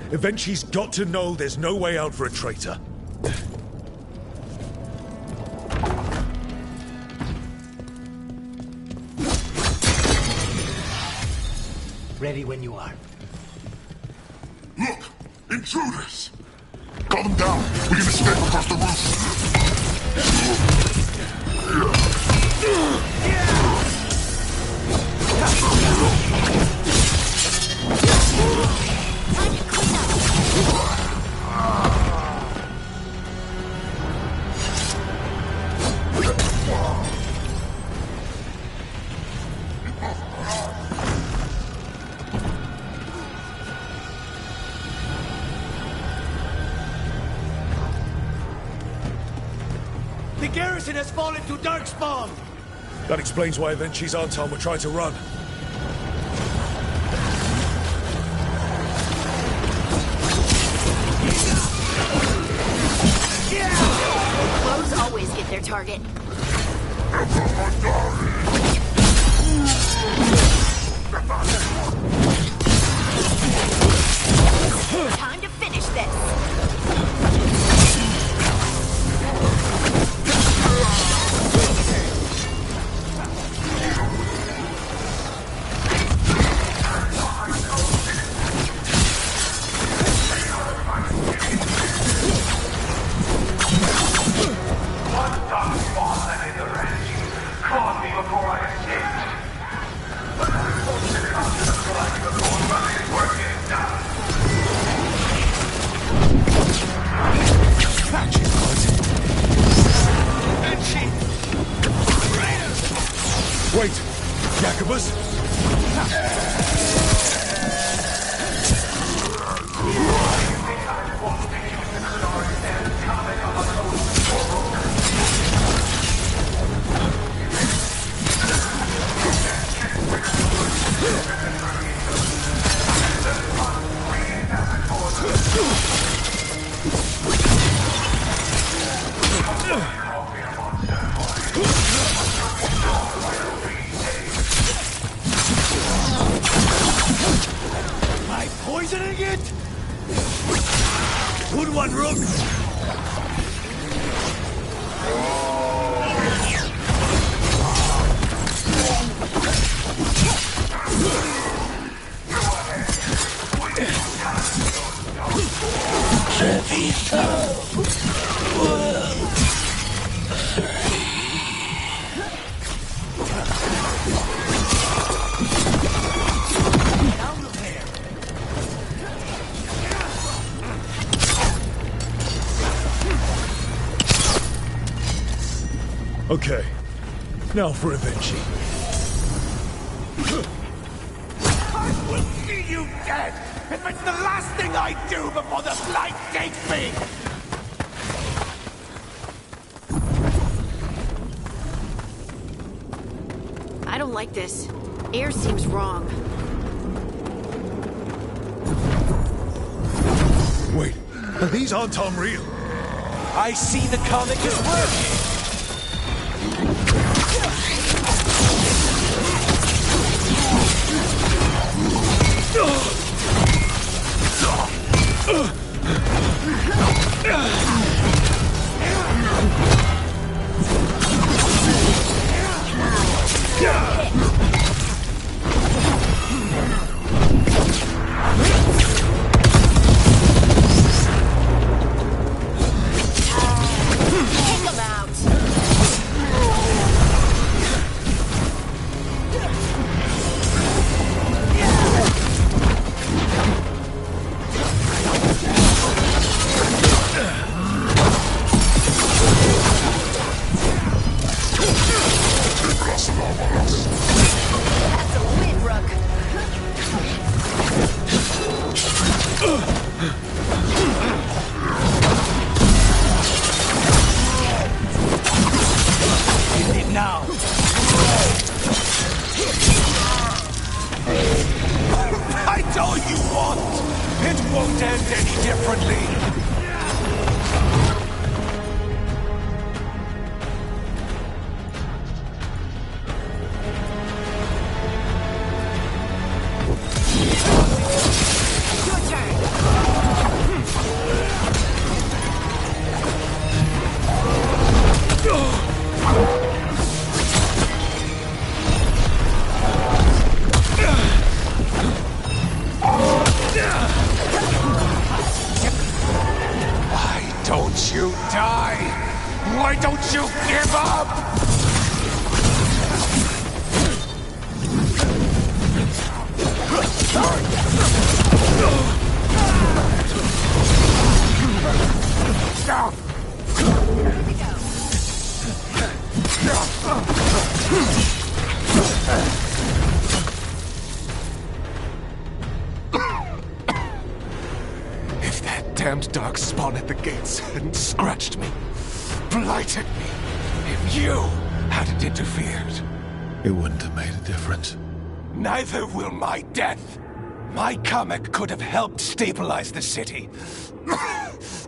Ivenchi's got to know there's no way out for a traitor. Ready when you are. Look! Intruders! Cut them down! We can escape across the roof! Time to clean up! The garrison has fallen to darkspawn! That explains why Ivenchi's Anton were trying to run. Clothes always get their target. Time to finish this! Wait! Jacobus? Am I poisoning it? Good one, Rook! Heavy foe. Okay. Now for Avenchi. I will see you dead if it's the last thing I do before the light takes me! I don't like this. Air seems wrong. Wait, these aren't real. I see the comic is working! Dark spawn at the gates hadn't scratched me, blighted me, if you hadn't interfered. It wouldn't have made a difference. Neither will my death. My comic could have helped stabilize the city.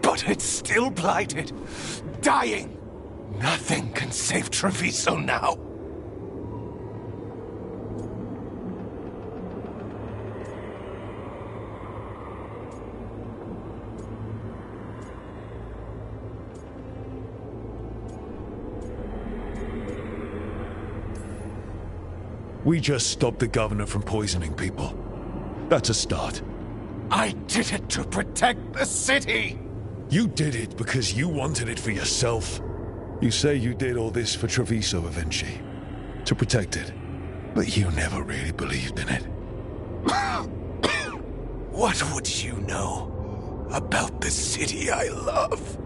But it's still blighted, dying. Nothing can save Treviso now. We just stopped the governor from poisoning people. That's a start. I did it to protect the city! You did it because you wanted it for yourself. You say you did all this for Treviso, Avenchi. To protect it. But you never really believed in it. What would you know about the city I love?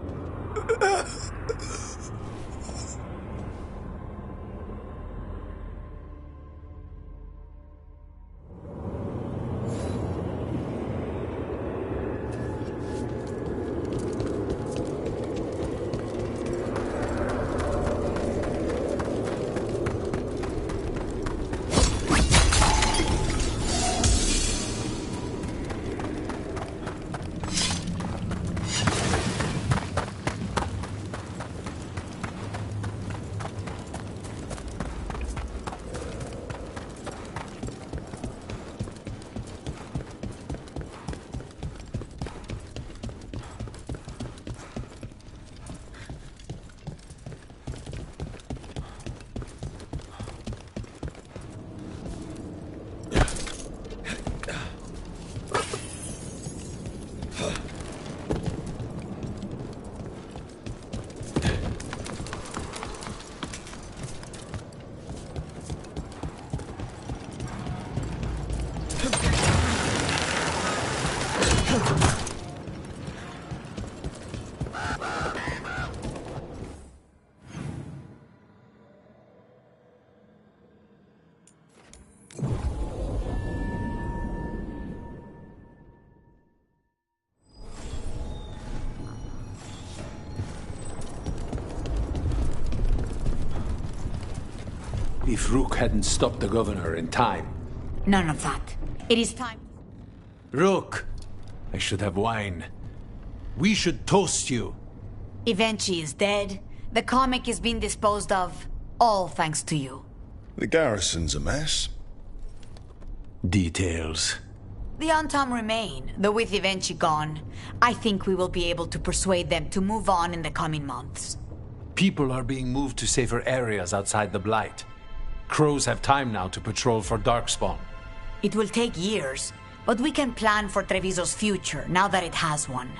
If Rook hadn't stopped the governor in time. None of that. It is time. Rook! I should have wine. We should toast you. Evenchi is dead. The comic is being disposed of. All thanks to you. The garrison's a mess. Details. The Untom remain, though with Evenchi gone, I think we will be able to persuade them to move on in the coming months. People are being moved to safer areas outside the Blight. Crows have time now to patrol for Darkspawn. It will take years, but we can plan for Treviso's future now that it has one.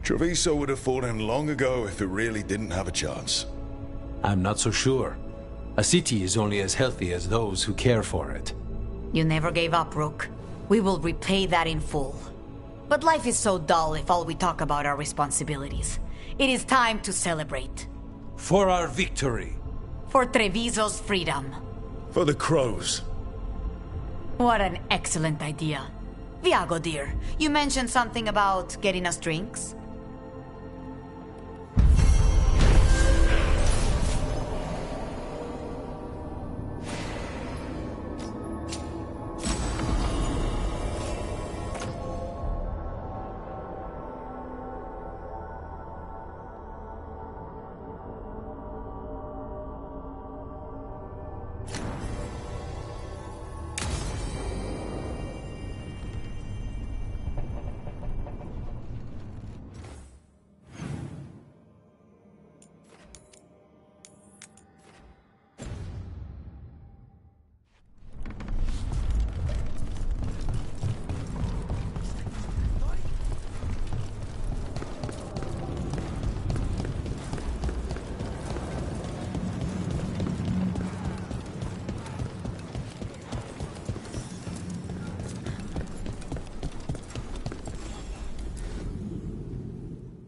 Treviso would have fallen long ago if it really didn't have a chance. I'm not so sure. A city is only as healthy as those who care for it. You never gave up, Rook. We will repay that in full. But life is so dull if all we talk about are responsibilities. It is time to celebrate. For our victory. For Treviso's freedom. For the crows. What an excellent idea. Viago, dear, you mentioned something about getting us drinks?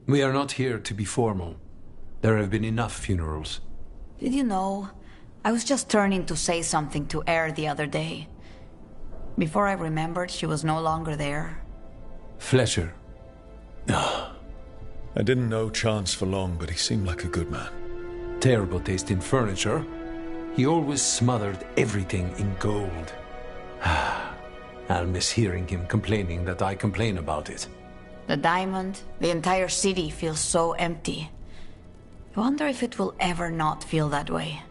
We are not here to be formal. There have been enough funerals. Did you know? I was just turning to say something to Air the other day. Before I remembered, she was no longer there. Fletcher. I didn't know Chance for long, but he seemed like a good man. Terrible taste in furniture. He always smothered everything in gold. I'll miss hearing him complaining that I complain about it. The diamond, the entire city feels so empty. I wonder if it will ever not feel that way.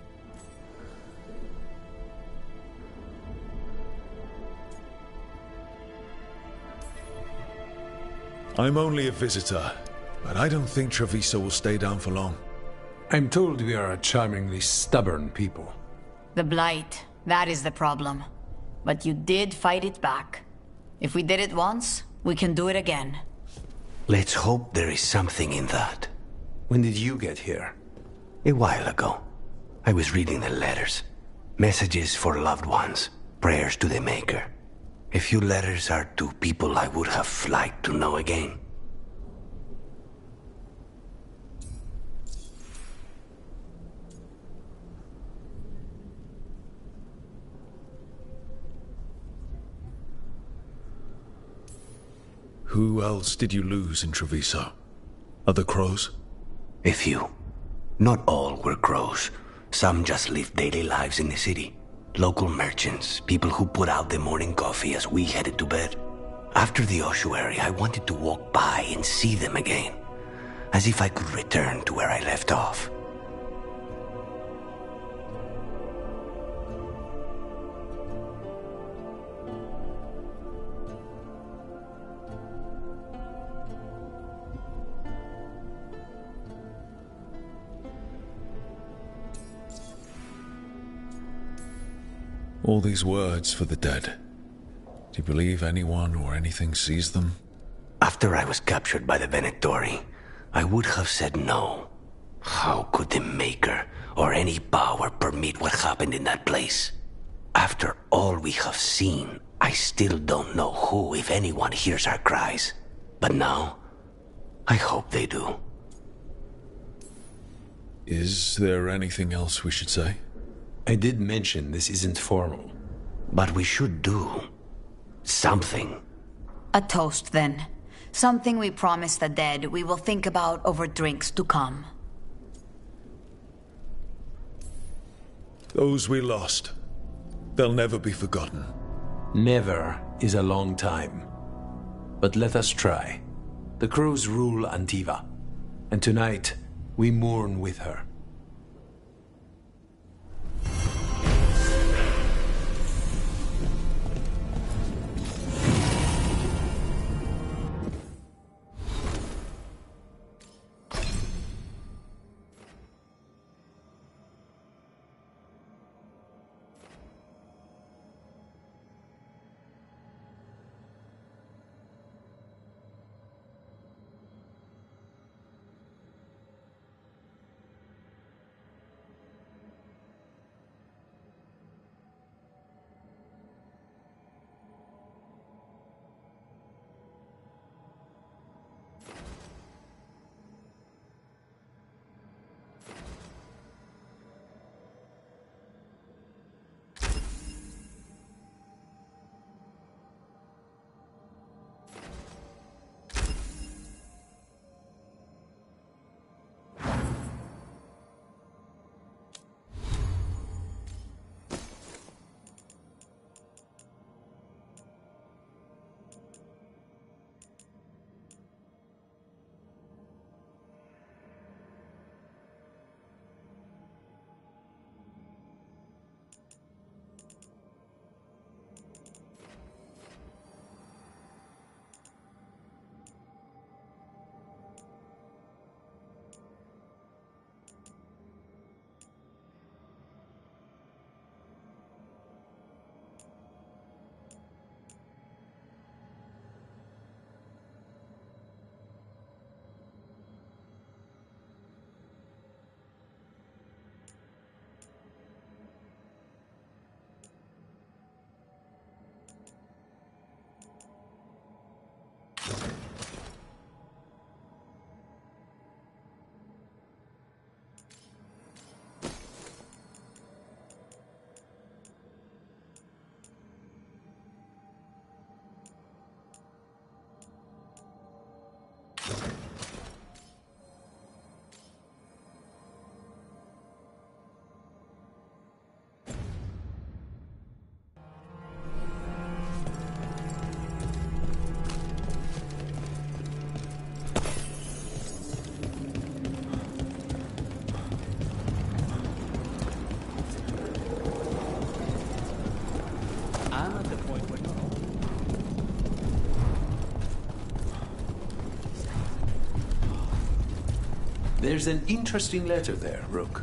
I'm only a visitor, but I don't think Treviso will stay down for long. I'm told we are a charmingly stubborn people. The Blight, that is the problem. But you did fight it back. If we did it once, we can do it again. Let's hope there is something in that. When did you get here? A while ago. I was reading the letters. Messages for loved ones. Prayers to the Maker. A few letters are to people I would have liked to know again. Who else did you lose in Treviso? Other crows? A few. Not all were crows. Some just lived daily lives in the city. Local merchants, people who put out the morning coffee as we headed to bed. After the ossuary, I wanted to walk by and see them again. As if I could return to where I left off. All these words for the dead. Do you believe anyone or anything sees them? After I was captured by the Venatori, I would have said no. How could the Maker or any power permit what happened in that place? After all we have seen, I still don't know who, if anyone, hears our cries. But now, I hope they do. Is there anything else we should say? I did mention this isn't formal. But we should do something. A toast, then. Something we promised the dead we will think about over drinks to come. Those we lost, they'll never be forgotten. Never is a long time. But let us try. The crows rule Antiva, and tonight we mourn with her. There's an interesting letter there, Rook.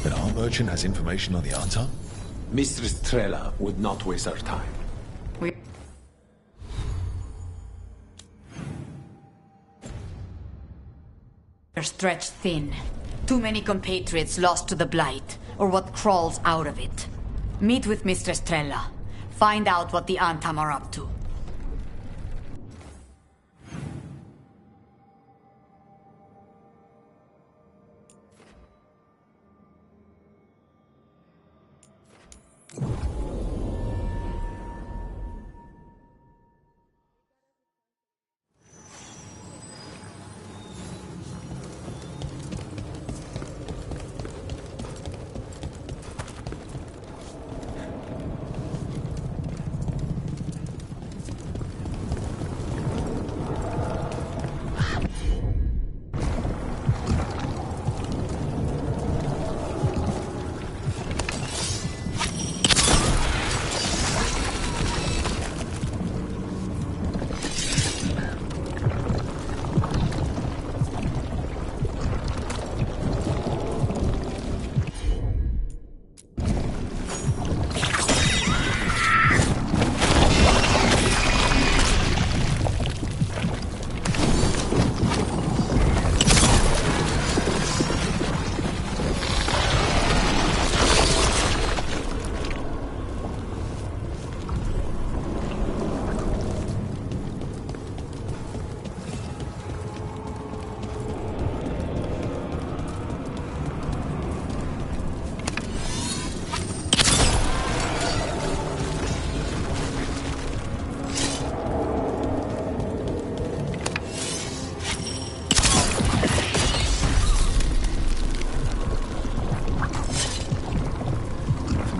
An arm merchant has information on the Anton? Mistress Trella would not waste our time. They're stretched thin. Too many compatriots lost to the Blight, or what crawls out of it. Meet with Mistress Trella. Find out what the Antam are up to.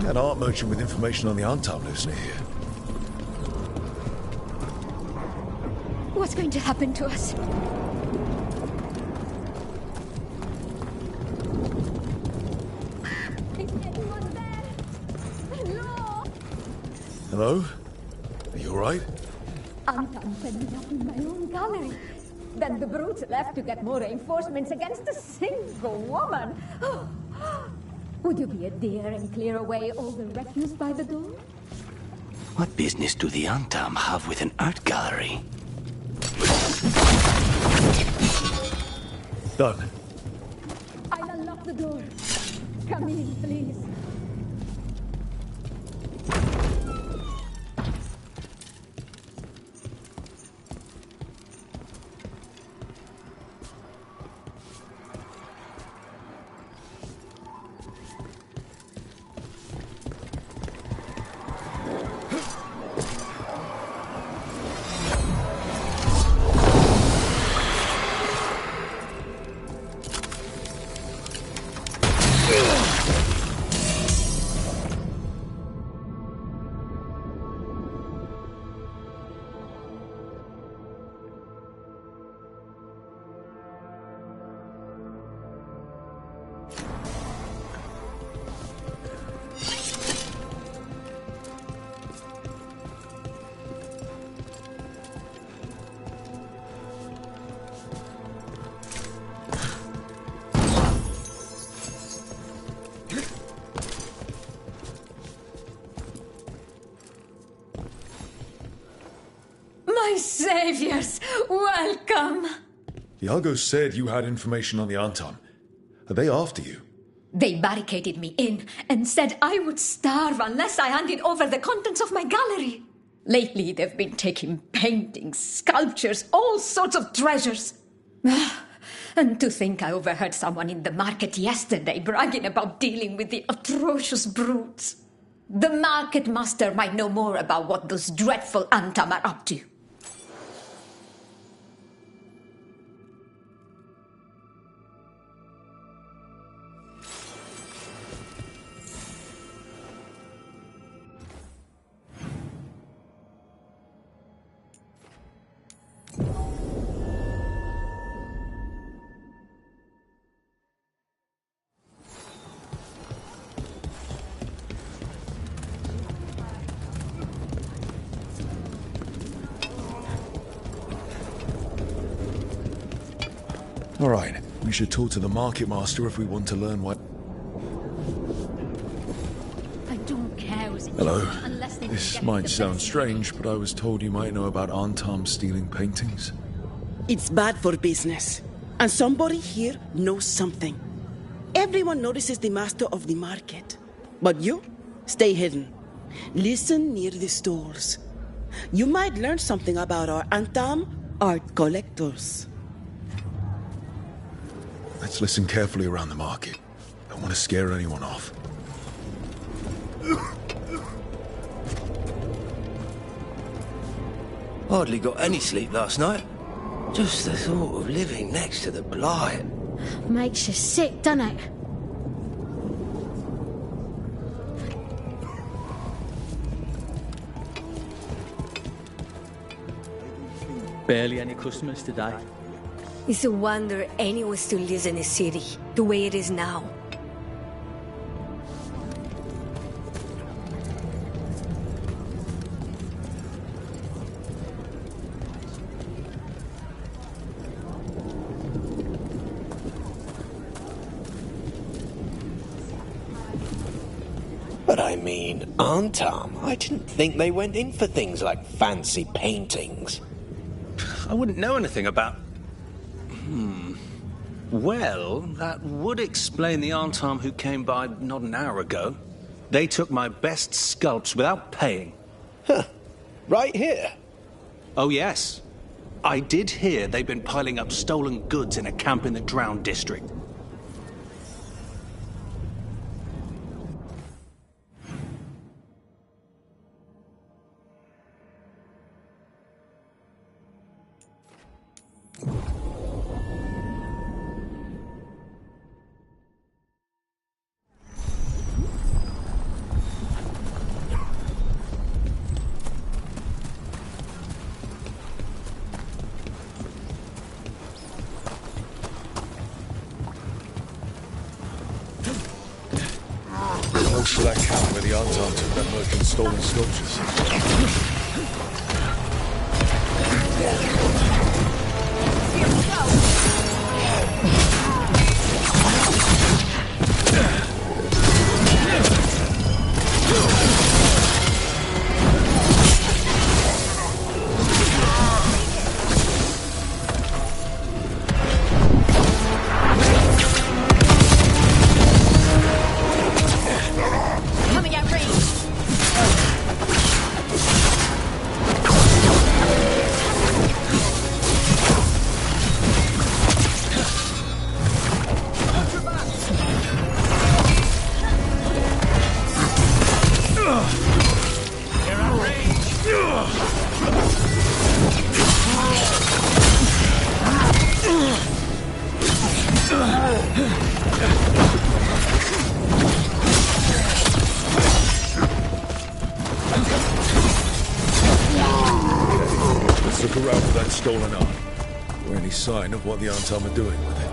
An art merchant with information on the Antam lives near here. What's going to happen to us? Is anyone there? Hello? Hello? Are you alright? Antam set me up in my own gallery. Then the brutes left to get more reinforcements against a single woman. Would you be a dear and clear away all the refuse by the door? What business do the Antam have with an art gallery? Done. I'll unlock the door. Come in, please. My saviors, welcome! Iago said you had information on the Antam. Are they after you? They barricaded me in and said I would starve unless I handed over the contents of my gallery. Lately, they've been taking paintings, sculptures, all sorts of treasures. And to think I overheard someone in the market yesterday bragging about dealing with the atrocious brutes. The market master might know more about what those dreadful Antam are up to. Alright, we should talk to the market master if we want to learn what... I don't care who's in Hello. charge unless they This get might the sound best. strange, but I was told you might know about Antam stealing paintings. It's bad for business. And somebody here knows something. Everyone notices the master of the market. But you, stay hidden. Listen near the stalls. You might learn something about our Antam art collectors. Let's listen carefully around the market. Don't want to scare anyone off. Hardly got any sleep last night. Just the thought of living next to the blight. Makes you sick, doesn't it? Barely any customers today. It's a wonder anyone still lives in the city, the way it is now. But I mean, Antam, I didn't think they went in for things like fancy paintings. I wouldn't know anything about... Well, that would explain the Antam who came by not an hour ago. They took my best sculpts without paying. Huh. Right here? Oh, yes. I did hear they've been piling up stolen goods in a camp in the Drowned district. close to that camp where the Antam took that merchant's stolen sculptures. Stolen art. Or any sign of what the Antam are doing with it.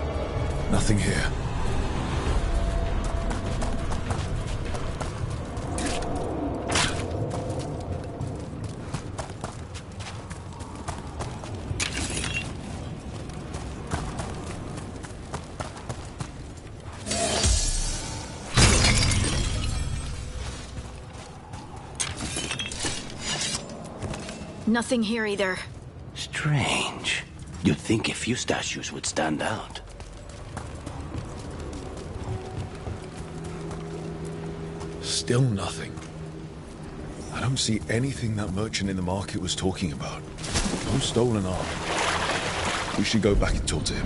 Nothing here. Nothing here either. Strange. You'd think a few statues would stand out. Still nothing. I don't see anything that merchant in the market was talking about. No stolen art. We should go back and talk to him.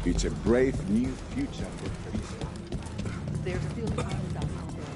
It's a brave new future for peace. There's still time out there.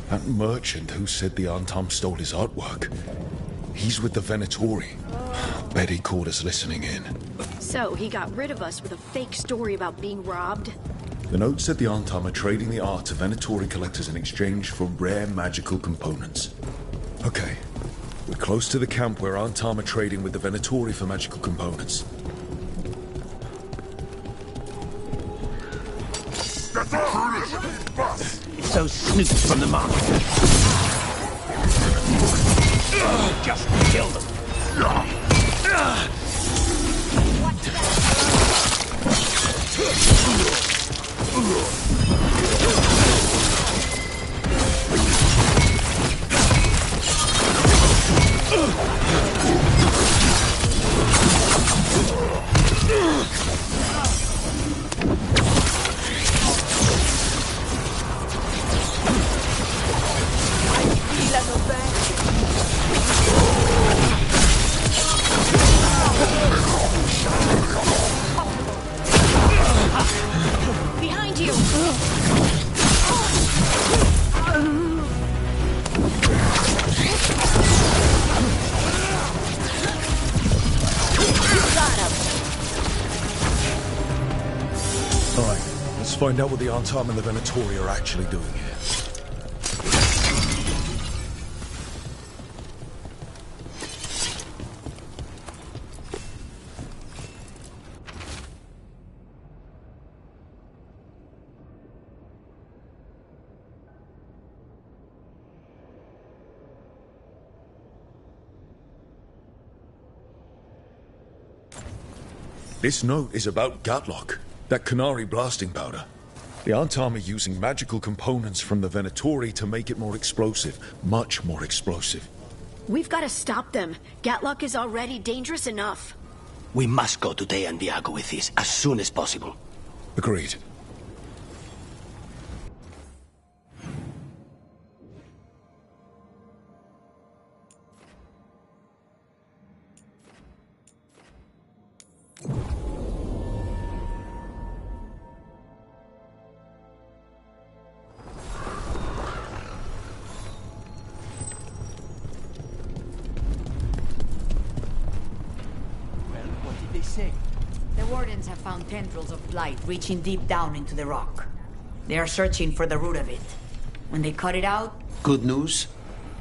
That merchant who said the Antam stole his artwork. He's with the Venatori. Bet he caught us listening in. So, he got rid of us with a fake story about being robbed? The note said the Antam are trading the art to Venatori collectors in exchange for rare magical components. Okay, we're close to the camp where Antam are trading with the Venatori for magical components. It's those snoops from the market. Just kill them. find out what the Antam and the Venatori are actually doing here. This note is about Gatlock, that Canary blasting powder. The Antam are using magical components from the Venatori to make it more explosive. Much more explosive. We've got to stop them. Gatlock is already dangerous enough. We must go to Day and Viago with this as soon as possible. Agreed. The Wardens have found tendrils of blight reaching deep down into the rock. They are searching for the root of it. When they cut it out... Good news?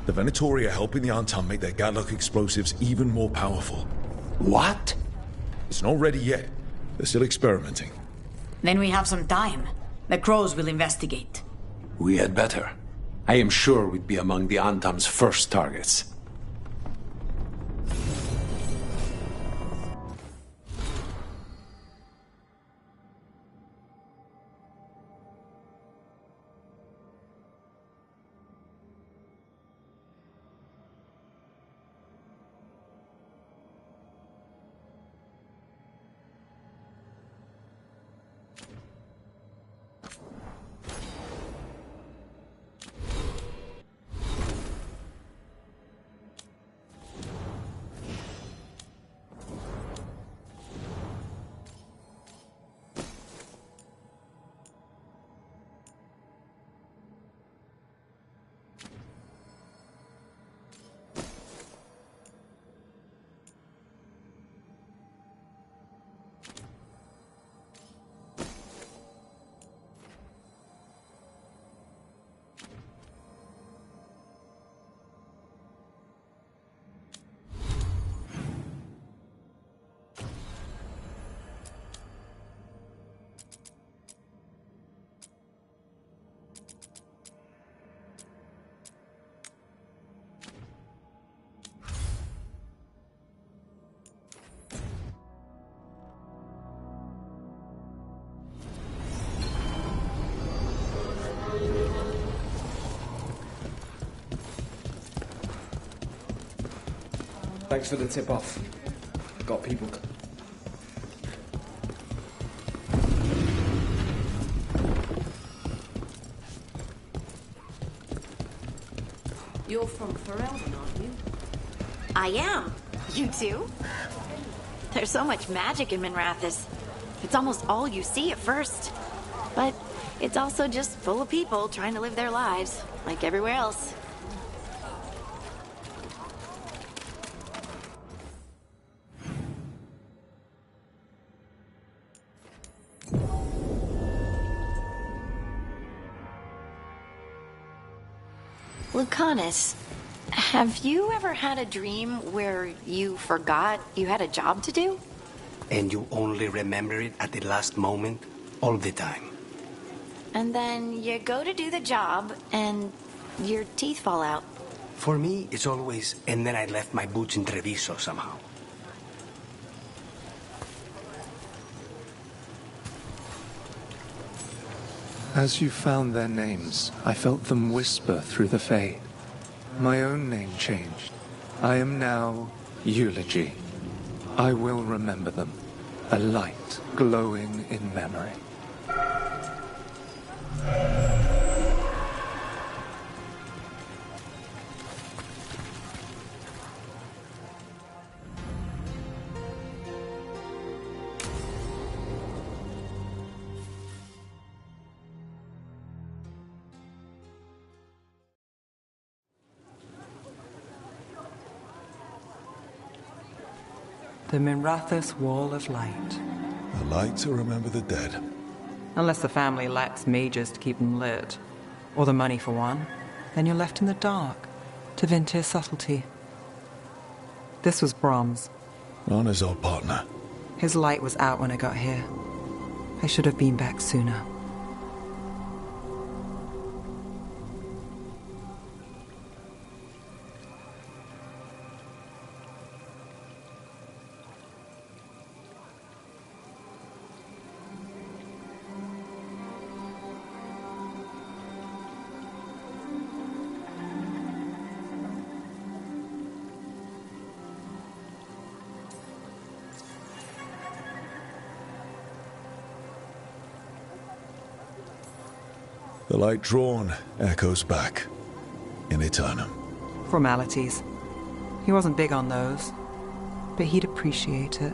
The Venatori are helping the Antam make their Gatlock explosives even more powerful. What? It's not ready yet. They're still experimenting. Then we have some time. The Crows will investigate. We had better. I am sure we'd be among the Antam's first targets. Thanks for the tip-off. Got people... You're from Ferelden, aren't you? I am. You too? There's so much magic in Minrathous. It's almost all you see at first. But it's also just full of people trying to live their lives, like everywhere else. Lucanus, have you ever had a dream where you forgot you had a job to do? And you only remember it at the last moment, all the time. And then you go to do the job, and your teeth fall out. For me, it's always, and then I left my boots in Treviso somehow. As you found their names, I felt them whisper through the fade. My own name changed. I am now Eulogy. I will remember them. A light glowing in memory. The Minrathous Wall of Light. A light to remember the dead. Unless the family lacks mages to keep them lit. Or the money for one. Then you're left in the dark, to Vintir's subtlety. This was Brahms. Rana's old partner. His light was out when I got here. I should have been back sooner. The light drawn echoes back in eternum. Formalities. He wasn't big on those, but he'd appreciate it.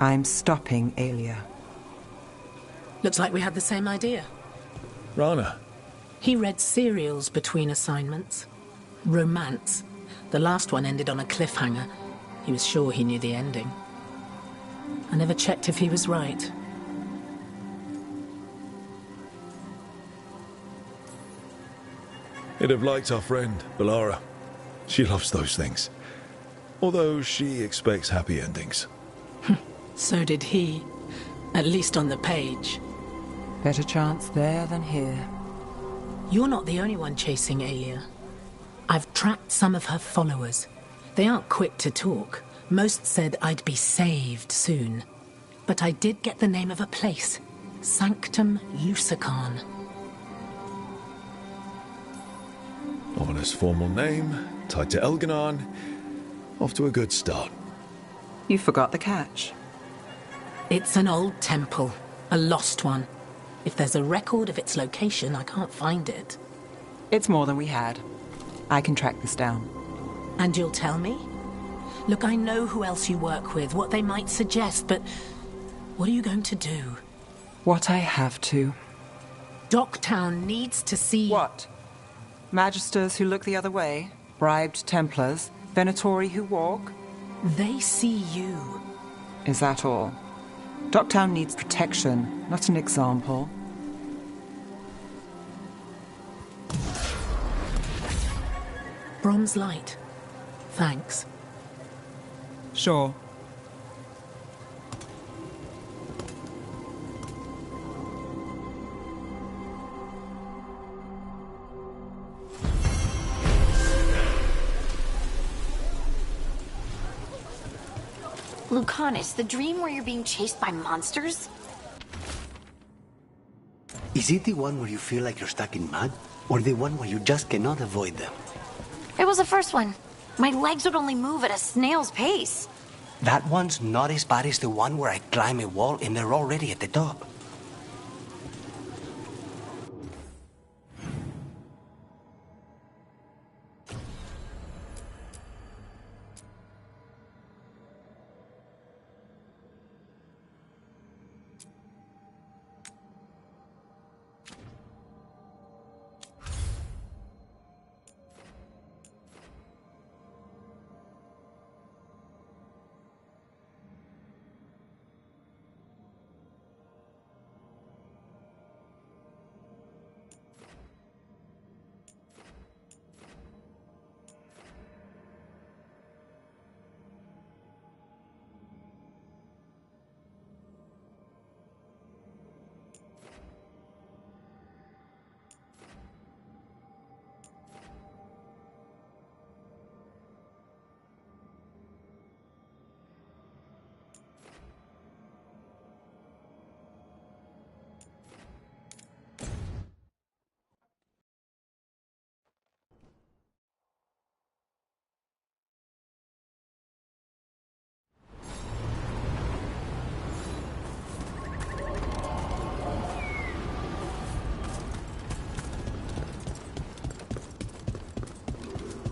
I'm stopping Aelia. Looks like we had the same idea. Rana. He read serials between assignments. Romance. The last one ended on a cliffhanger. He was sure he knew the ending. I never checked if he was right. He'd have liked our friend, Balara. She loves those things. Although she expects happy endings. So did he. At least on the page. Better chance there than here. You're not the only one chasing Aelia. I've tracked some of her followers. They aren't quick to talk. Most said I'd be saved soon. But I did get the name of a place. Sanctum Lucican. Ominous formal name, tied to Elganon. Off to a good start. You forgot the catch. It's an old temple. A lost one. If there's a record of its location, I can't find it. It's more than we had. I can track this down. And you'll tell me? Look, I know who else you work with, what they might suggest, but what are you going to do? What I have to. Docktown needs to see... What? Magisters who look the other way? Bribed Templars? Venatori who walk? They see you. Is that all? Docktown needs protection, not an example. Brom's light. Thanks. Sure. Lucanus, the dream where you're being chased by monsters? Is it the one where you feel like you're stuck in mud? Or the one where you just cannot avoid them? It was the first one. My legs would only move at a snail's pace. That one's not as bad as the one where I climb a wall and they're already at the top.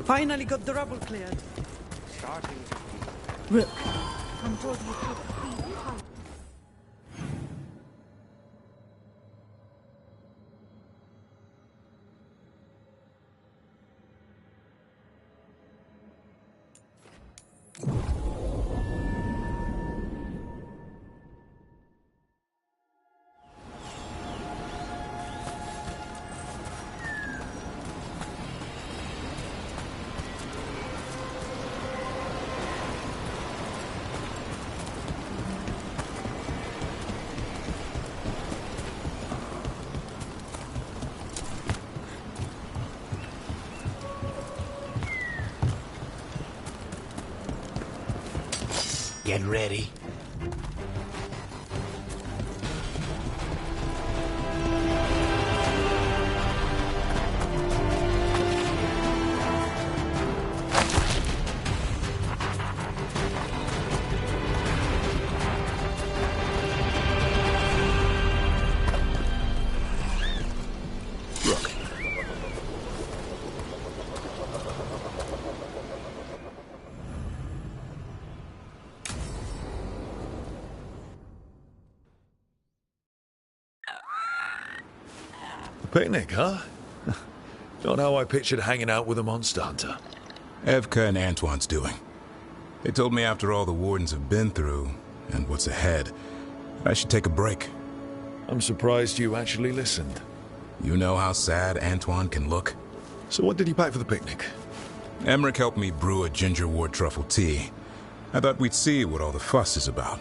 Finally got the rubble cleared. Rook. Get ready. Picnic, huh? Not how I pictured hanging out with a monster hunter. Evka and Antoine's doing. They told me after all the wardens have been through, and what's ahead, I should take a break. I'm surprised you actually listened. You know how sad Antoine can look? So what did you pack for the picnic? Emmerich helped me brew a ginger wort truffle tea. I thought we'd see what all the fuss is about.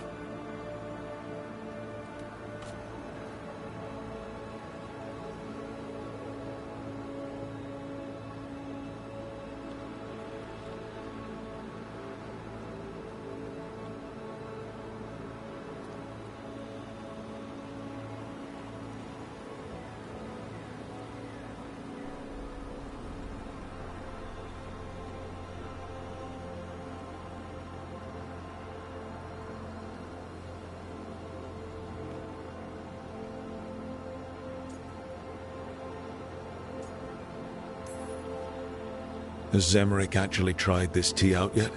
Has Zemric actually tried this tea out yet?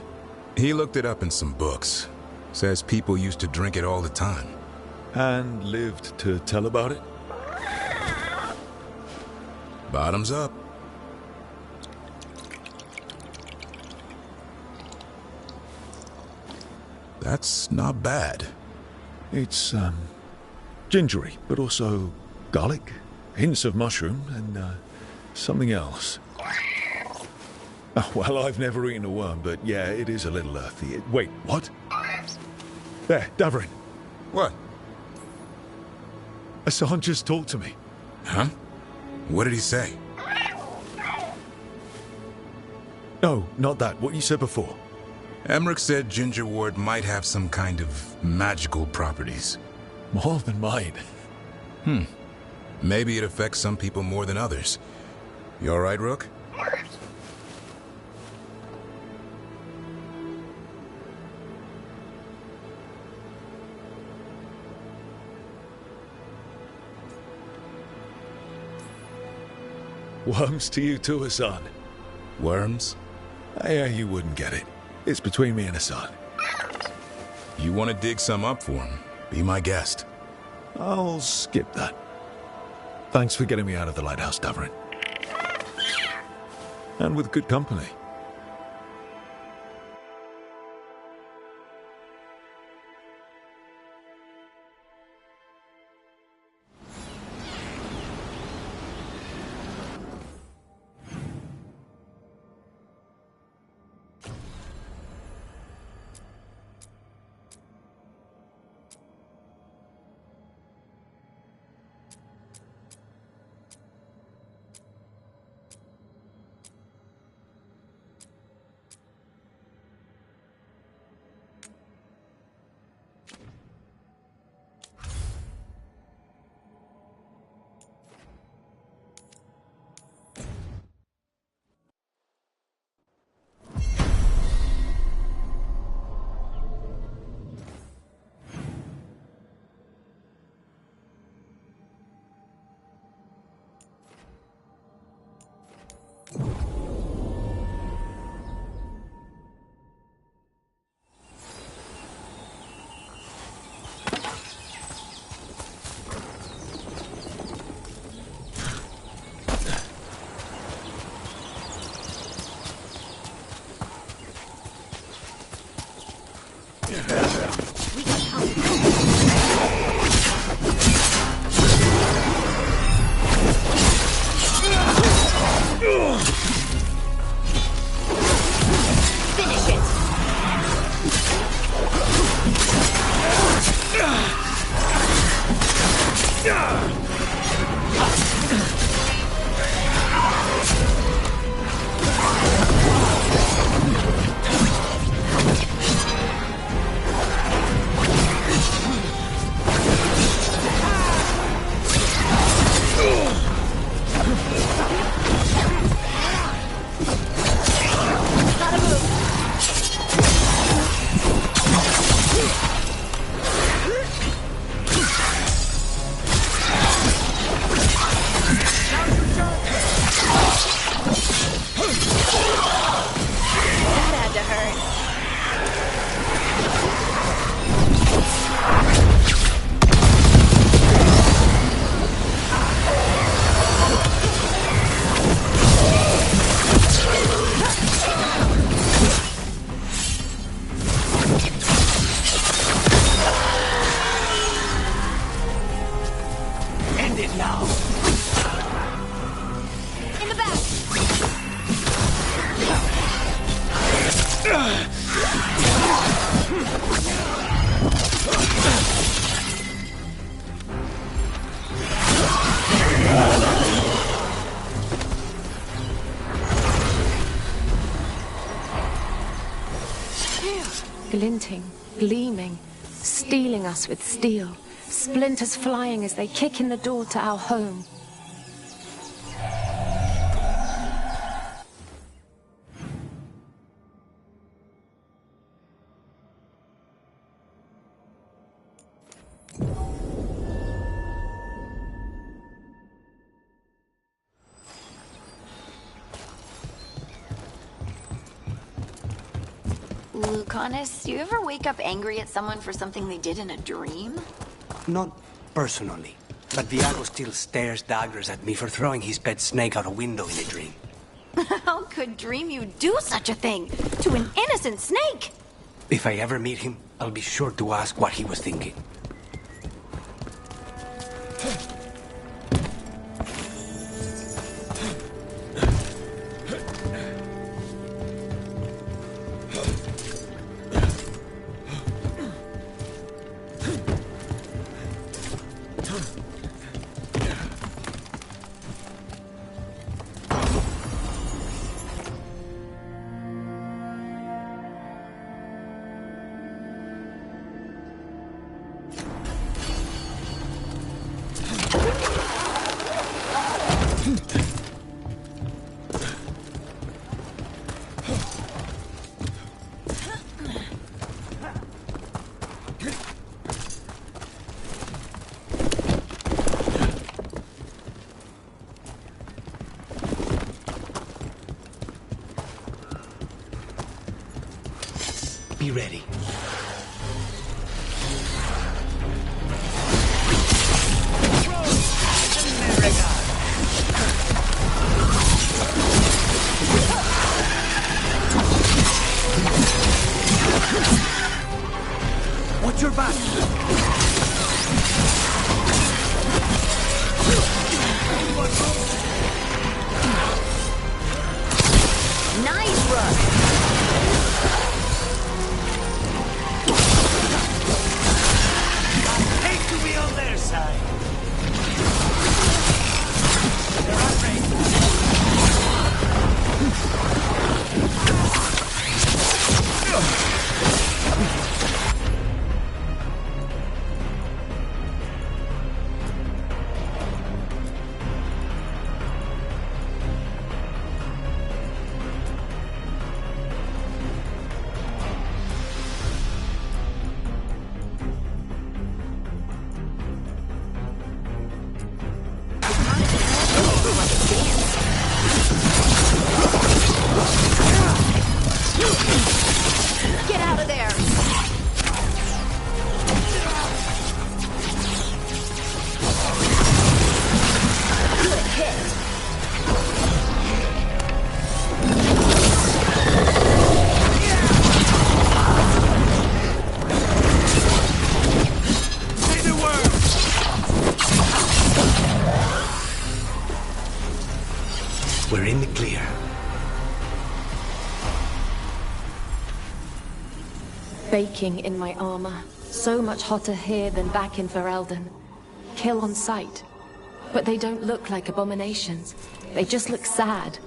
He looked it up in some books. Says people used to drink it all the time. And lived to tell about it? Bottoms up. That's not bad. It's, gingery, but also garlic, hints of mushroom, and, something else. Oh, well, I've never eaten a worm, but yeah, it is a little earthy. Wait, what? There, Davarin. What? Hassan just talked to me. Huh? What did he say? No, not that. What you said before. Emmerich said ginger wort might have some kind of magical properties. More than mine. Maybe it affects some people more than others. You all right, Rook? Worms to you too, Hassan. Worms? Yeah, you wouldn't get it. It's between me and Hassan. You want to dig some up for him? Be my guest. I'll skip that. Thanks for getting me out of the lighthouse, Davarin. And with good company. Glinting, gleaming, stealing us with steel. Splinters flying as they kick in the door to our home. Lucanus, do you ever wake up angry at someone for something they did in a dream? Not personally, but Viago still stares daggers at me for throwing his pet snake out a window in a dream. How could dream you do such a thing to an innocent snake? If I ever meet him, I'll be sure to ask what he was thinking. Be ready. Watch your back! Nice run! Hate to be on their side. They're outraged. Get out of there! Good hit! Say the word! We're in the clear. Baking in my armor. So much hotter here than back in Ferelden. Kill on sight. But they don't look like abominations. They just look sad.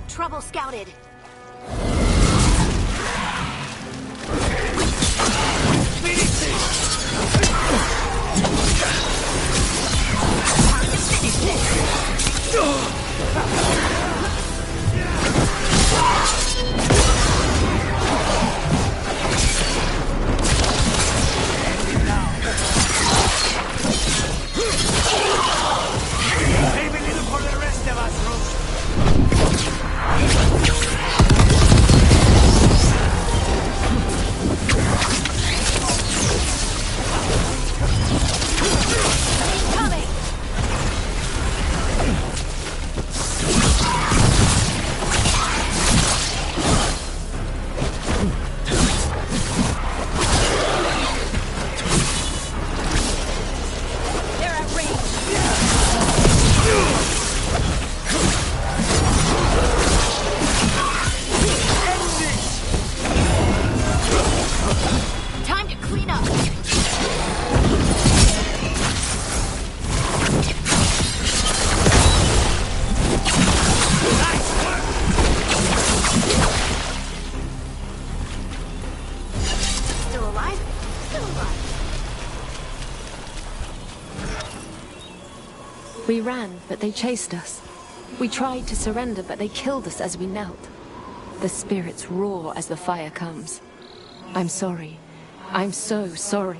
Trouble scouted. Save a little for the rest of us, Rook. We ran, but they chased us. We tried to surrender, but they killed us as we knelt. The spirits roar as the fire comes. I'm sorry. I'm so sorry.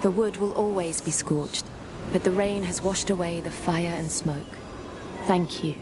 The wood will always be scorched, but the rain has washed away the fire and smoke. Thank you.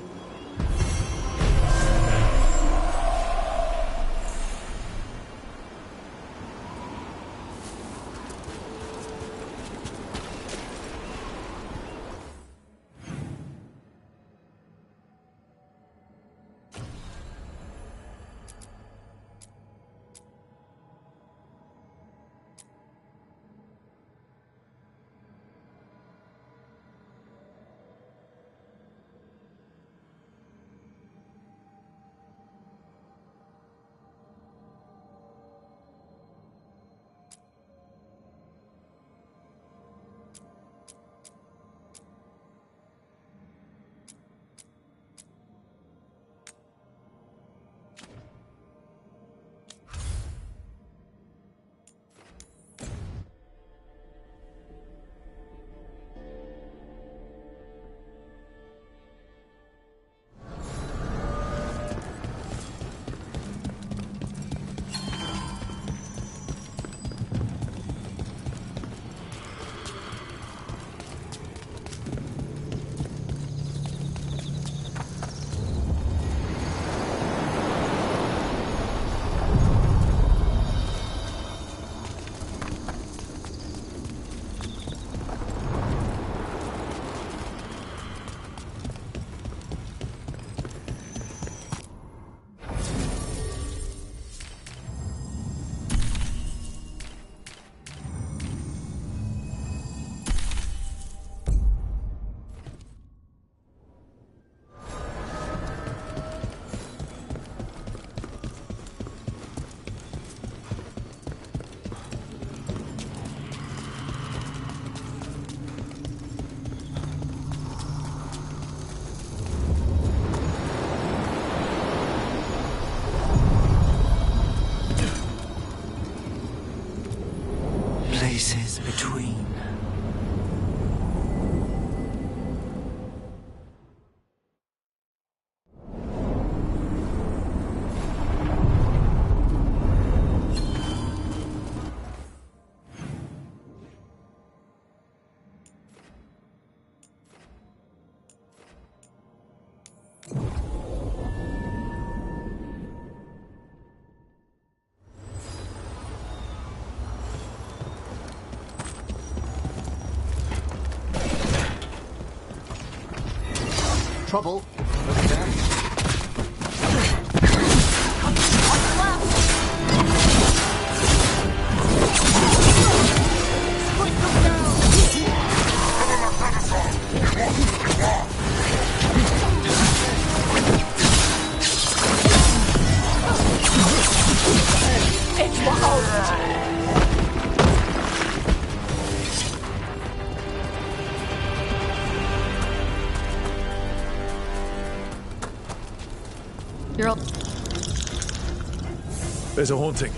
Places between. Trouble. Over there. It's wild! You're all... There's a haunting.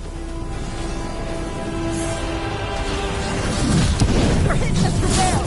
Your hits have prevailed!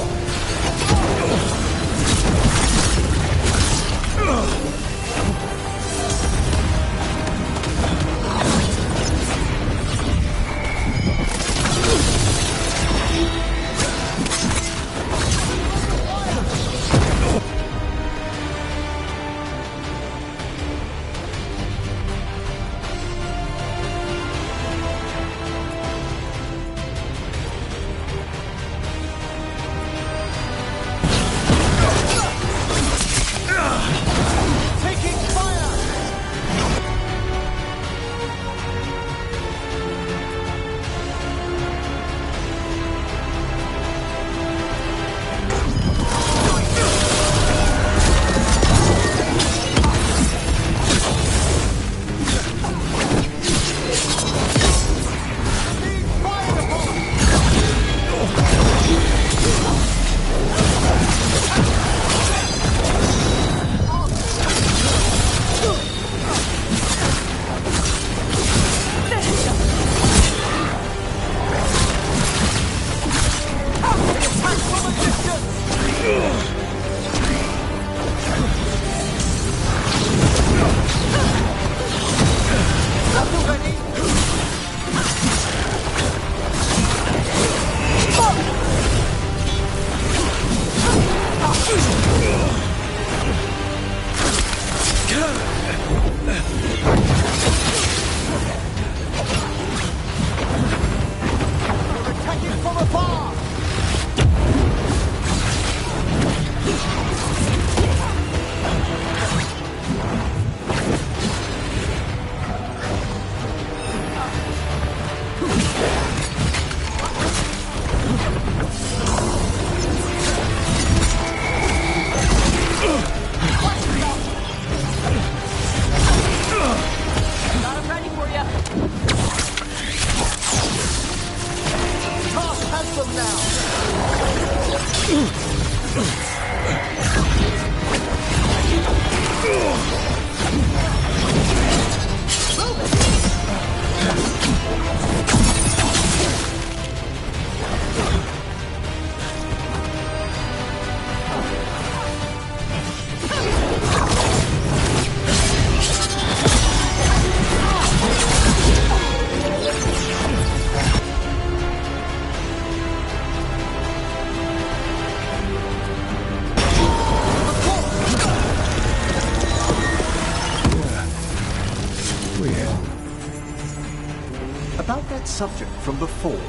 About that subject from before.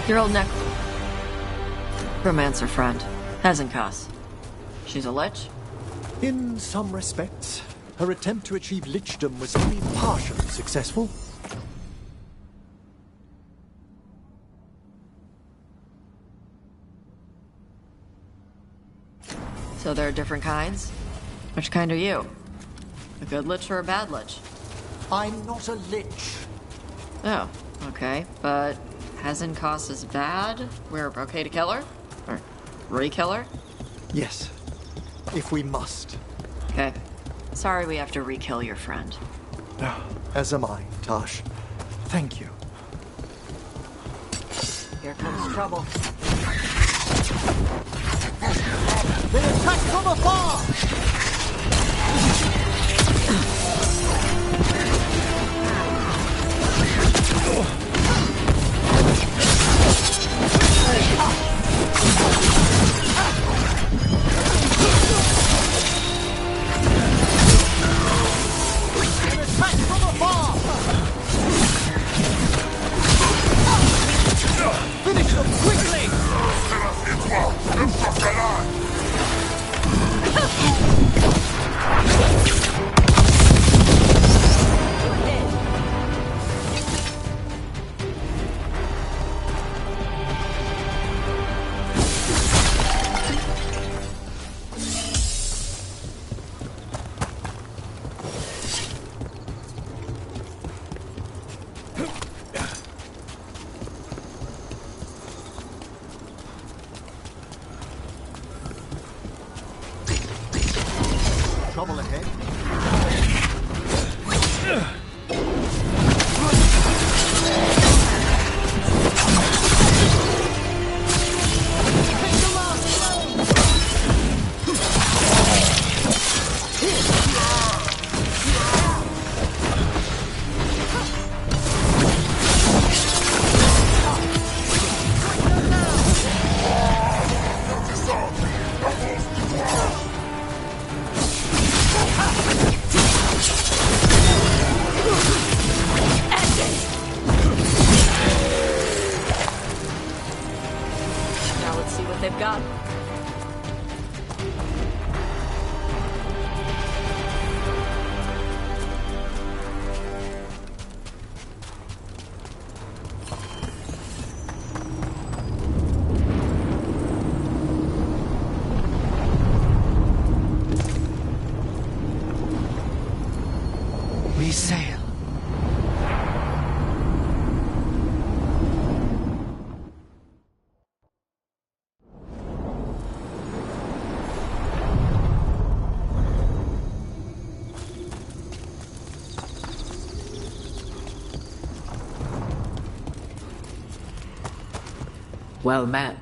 Your old romancer friend, Hezenkas. She's a lich? In some respects, her attempt to achieve lichdom was only partially successful. So there are different kinds? Which kind are you? A good lich or a bad lich? I'm not a lich. Oh, okay. But Hezenkas is bad? We're okay to kill her? Or re-kill her? Yes, if we must. Okay. Sorry we have to re-kill your friend. As am I, Tosh. Thank you. Here comes trouble. They attack from afar! Finish them quickly! Trouble ahead. Now let's see what they've got. We sail. Well met.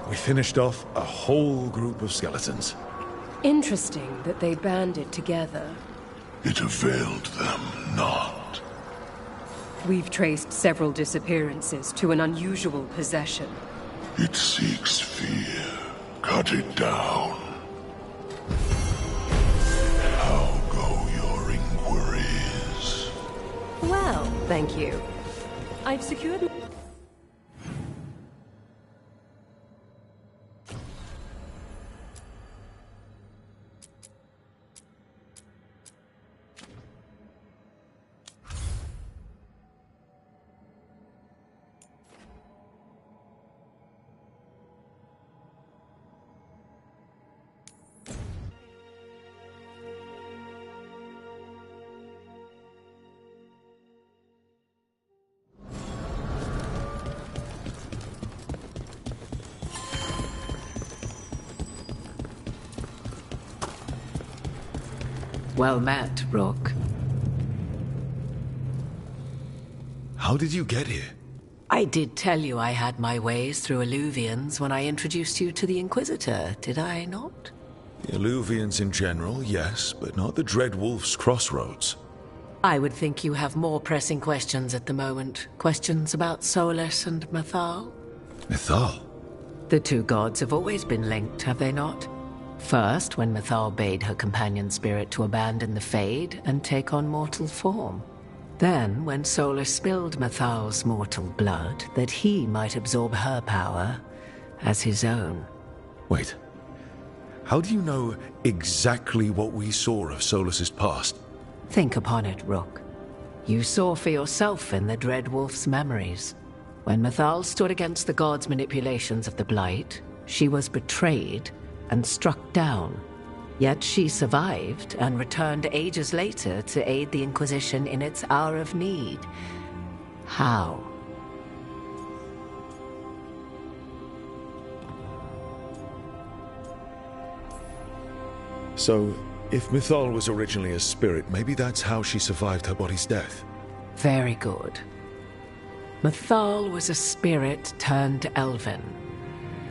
We finished off a whole group of skeletons. Interesting that they banded together. It availed them not. We've traced several disappearances to an unusual possession. It seeks fear. Cut it down. How go your inquiries? Well, thank you. I've secured... Well met, Rook. How did you get here? I did tell you I had my ways through Illuvians when I introduced you to the Inquisitor, did I not? The Illuvians in general, yes, but not the Dread Wolf's crossroads. I would think you have more pressing questions at the moment. Questions about Solus and Mythal? Mythal? The two gods have always been linked, have they not? First, when Mythal bade her companion spirit to abandon the Fade and take on mortal form. Then, when Solus spilled Mythal's mortal blood, that he might absorb her power as his own. Wait. How do you know exactly what we saw of Solus's past? Think upon it, Rook. You saw for yourself in the Dread Wolf's memories. When Mythal stood against the gods' manipulations of the Blight, she was betrayed and struck down. Yet she survived and returned ages later to aid the Inquisition in its hour of need. How? So, if Mythal was originally a spirit, maybe that's how she survived her body's death. Very good. Mythal was a spirit turned elven.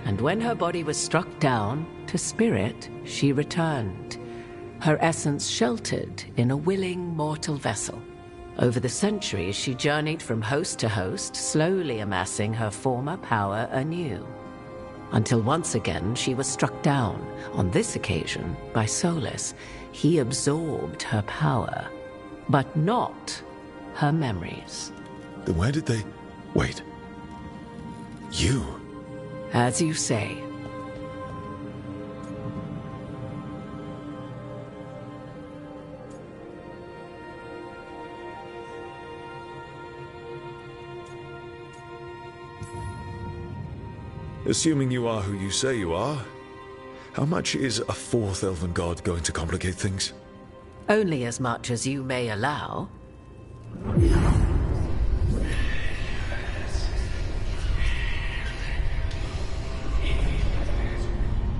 And when her body was struck down, to spirit, she returned. Her essence sheltered in a willing mortal vessel. Over the centuries, she journeyed from host to host, slowly amassing her former power anew. Until once again, she was struck down, on this occasion, by Solus. He absorbed her power, but not her memories. Then where did they... Wait. You? As you say. Assuming you are who you say you are, how much is a fourth elven god going to complicate things? Only as much as you may allow.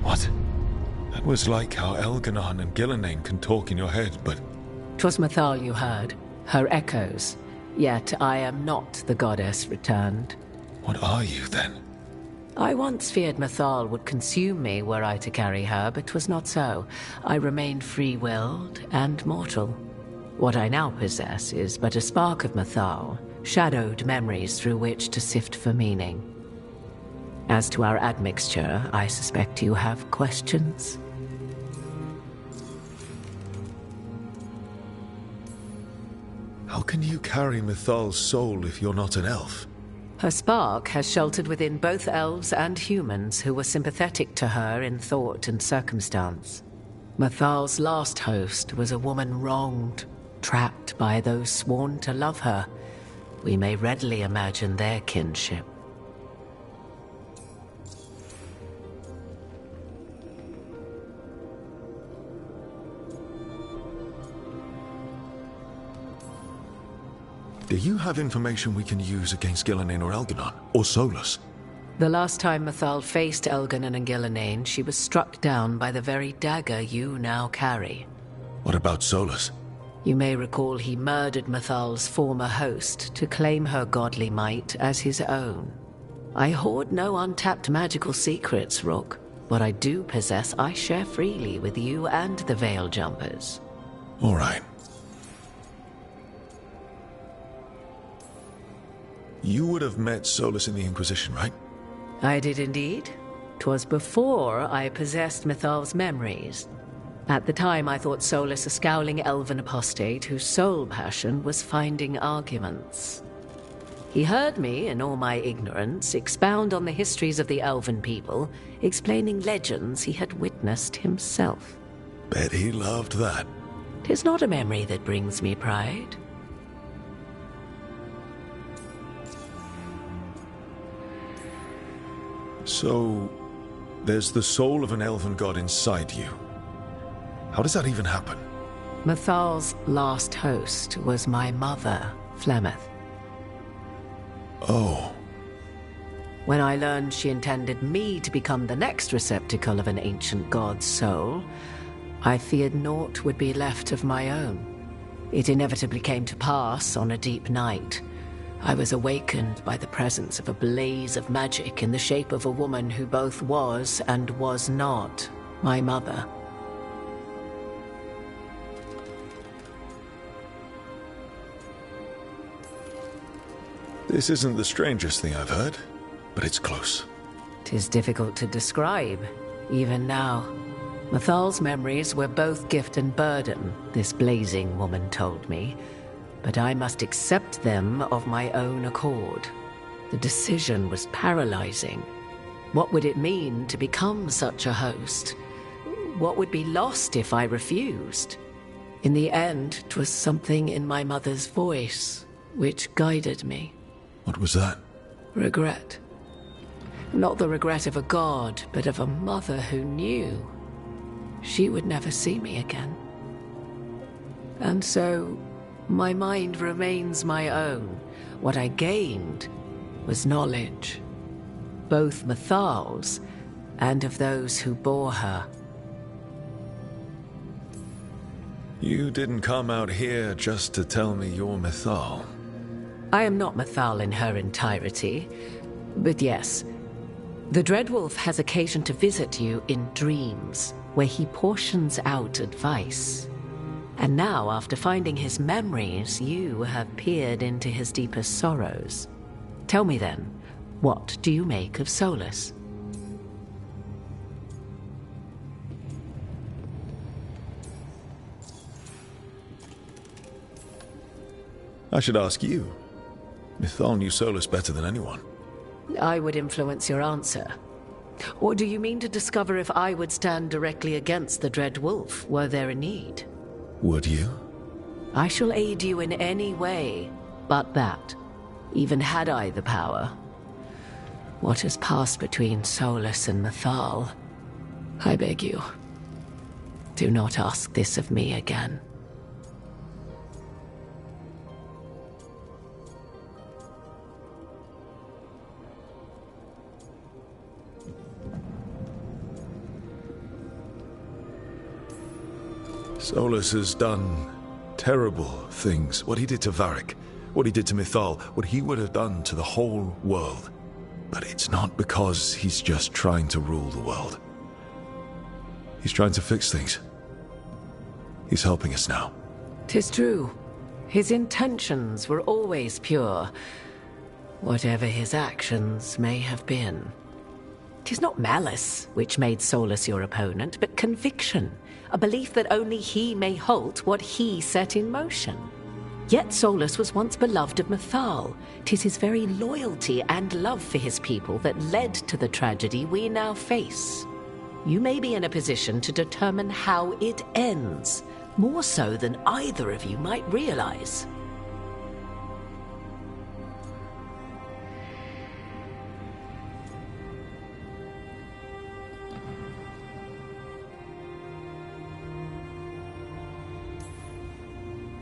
What? That was like how Elganon and Gillenane can talk in your head, but... 'Twas Mythal you heard, her echoes. Yet I am not the goddess returned. What are you, then? I once feared Mythal would consume me were I to carry her, but 'twas not so. I remained free-willed and mortal. What I now possess is but a spark of Mythal, shadowed memories through which to sift for meaning. As to our admixture, I suspect you have questions. How can you carry Mythal's soul if you're not an elf? Her spark has sheltered within both elves and humans who were sympathetic to her in thought and circumstance. Mythal's last host was a woman wronged, trapped by those sworn to love her. We may readily imagine their kinship. Do you have information we can use against Gillenane or Elganon, or Solus? The last time Mythal faced Elganon and Gillenane, she was struck down by the very dagger you now carry. What about Solus? You may recall he murdered Mythal's former host to claim her godly might as his own. I hoard no untapped magical secrets, Rook. What I do possess, I share freely with you and the Veil Jumpers. All right. You would have met Solus in the Inquisition, right? I did indeed. 'Twas before I possessed Mythal's memories. At the time, I thought Solus a scowling elven apostate whose sole passion was finding arguments. He heard me, in all my ignorance, expound on the histories of the elven people, explaining legends he had witnessed himself. Bet he loved that. 'Tis not a memory that brings me pride. So, there's the soul of an elven god inside you. How does that even happen? Mythal's last host was my mother, Flemeth. Oh. When I learned she intended me to become the next receptacle of an ancient god's soul, I feared naught would be left of my own. It inevitably came to pass on a deep night. I was awakened by the presence of a blaze of magic in the shape of a woman who both was and was not my mother. This isn't the strangest thing I've heard, but it's close. 'Tis difficult to describe, even now. Mathal's memories were both gift and burden, this blazing woman told me, but I must accept them of my own accord. The decision was paralyzing. What would it mean to become such a host? What would be lost if I refused? In the end, 'twas something in my mother's voice which guided me. What was that? Regret. Not the regret of a god, but of a mother who knew she would never see me again. And so, my mind remains my own. What I gained was knowledge, both Mathal's and of those who bore her. You didn't come out here just to tell me you're Mathal. I am not Mathal in her entirety, but yes, the Dreadwolf has occasion to visit you in dreams, where he portions out advice. And now, after finding his memories, you have peered into his deepest sorrows. Tell me then, what do you make of Solus? I should ask you. Mythal knew Solus better than anyone. I would influence your answer. Or do you mean to discover if I would stand directly against the Dread Wolf, were there a need? Would you? I shall aid you in any way but that, even had I the power. What has passed between Solus and Mathal, I beg you, do not ask this of me again. Solus has done terrible things. What he did to Varric, what he did to Mythal, what he would have done to the whole world. But it's not because he's just trying to rule the world. He's trying to fix things. He's helping us now. 'Tis true. His intentions were always pure, whatever his actions may have been. 'Tis not malice which made Solus your opponent, but conviction, a belief that only he may halt what he set in motion. Yet Solus was once beloved of Mathal. 'Tis his very loyalty and love for his people that led to the tragedy we now face. You may be in a position to determine how it ends, more so than either of you might realize.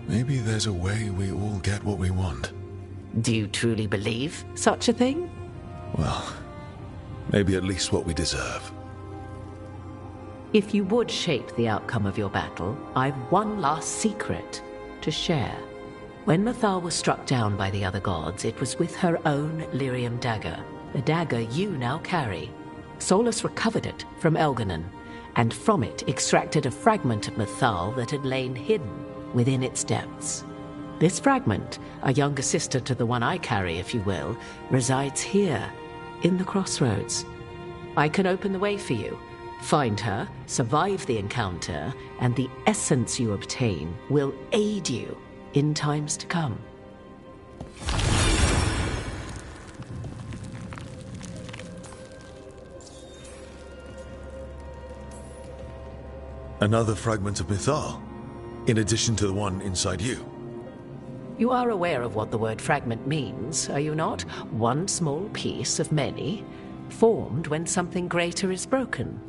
Maybe there's a way we all get what we want. Do you truly believe such a thing? Well, maybe at least what we deserve. If you would shape the outcome of your battle, I've one last secret to share. When Mathal was struck down by the other gods, it was with her own lyrium dagger, the dagger you now carry. Solus recovered it from Elganon, and from it extracted a fragment of Mathal that had lain hidden within its depths. This fragment, a younger sister to the one I carry, if you will, resides here, in the crossroads. I can open the way for you. Find her, survive the encounter, and the essence you obtain will aid you in times to come. Another fragment of Mythal, in addition to the one inside you. You are aware of what the word fragment means, are you not? One small piece of many, formed when something greater is broken.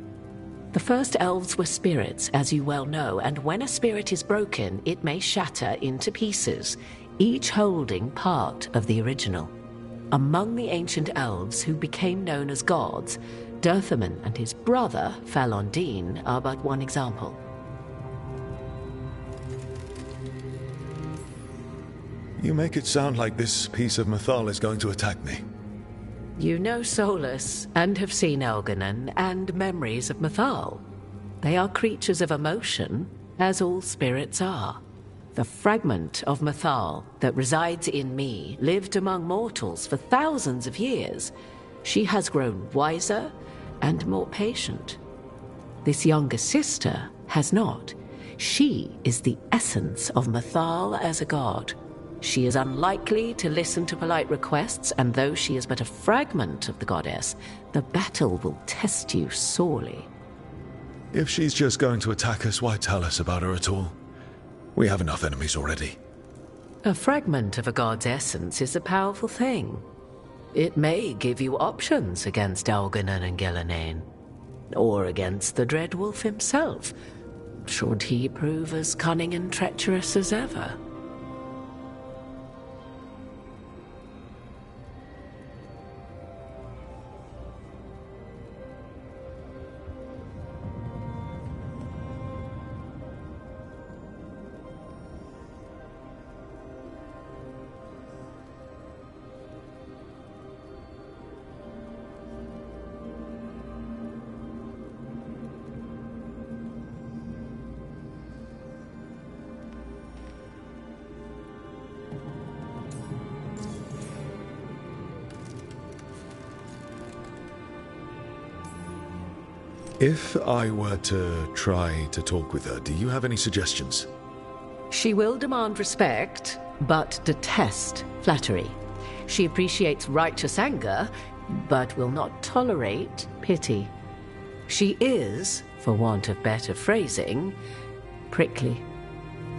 The first elves were spirits, as you well know, and when a spirit is broken, it may shatter into pieces, each holding part of the original. Among the ancient elves who became known as gods, Dirthaman and his brother, Falondine, are but one example. You make it sound like this piece of Mythal is going to attack me. You know Solus, and have seen Elganon, and memories of Mythal. They are creatures of emotion, as all spirits are. The fragment of Mythal that resides in me lived among mortals for thousands of years. She has grown wiser and more patient. This younger sister has not. She is the essence of Mythal as a god. She is unlikely to listen to polite requests, and though she is but a fragment of the goddess, the battle will test you sorely. If she's just going to attack us, why tell us about her at all? We have enough enemies already. A fragment of a god's essence is a powerful thing. It may give you options against Elganon and Gillenane, or against the Dreadwolf himself, should he prove as cunning and treacherous as ever. If I were to try to talk with her, do you have any suggestions? She will demand respect, but detest flattery. She appreciates righteous anger, but will not tolerate pity. She is, for want of better phrasing, prickly.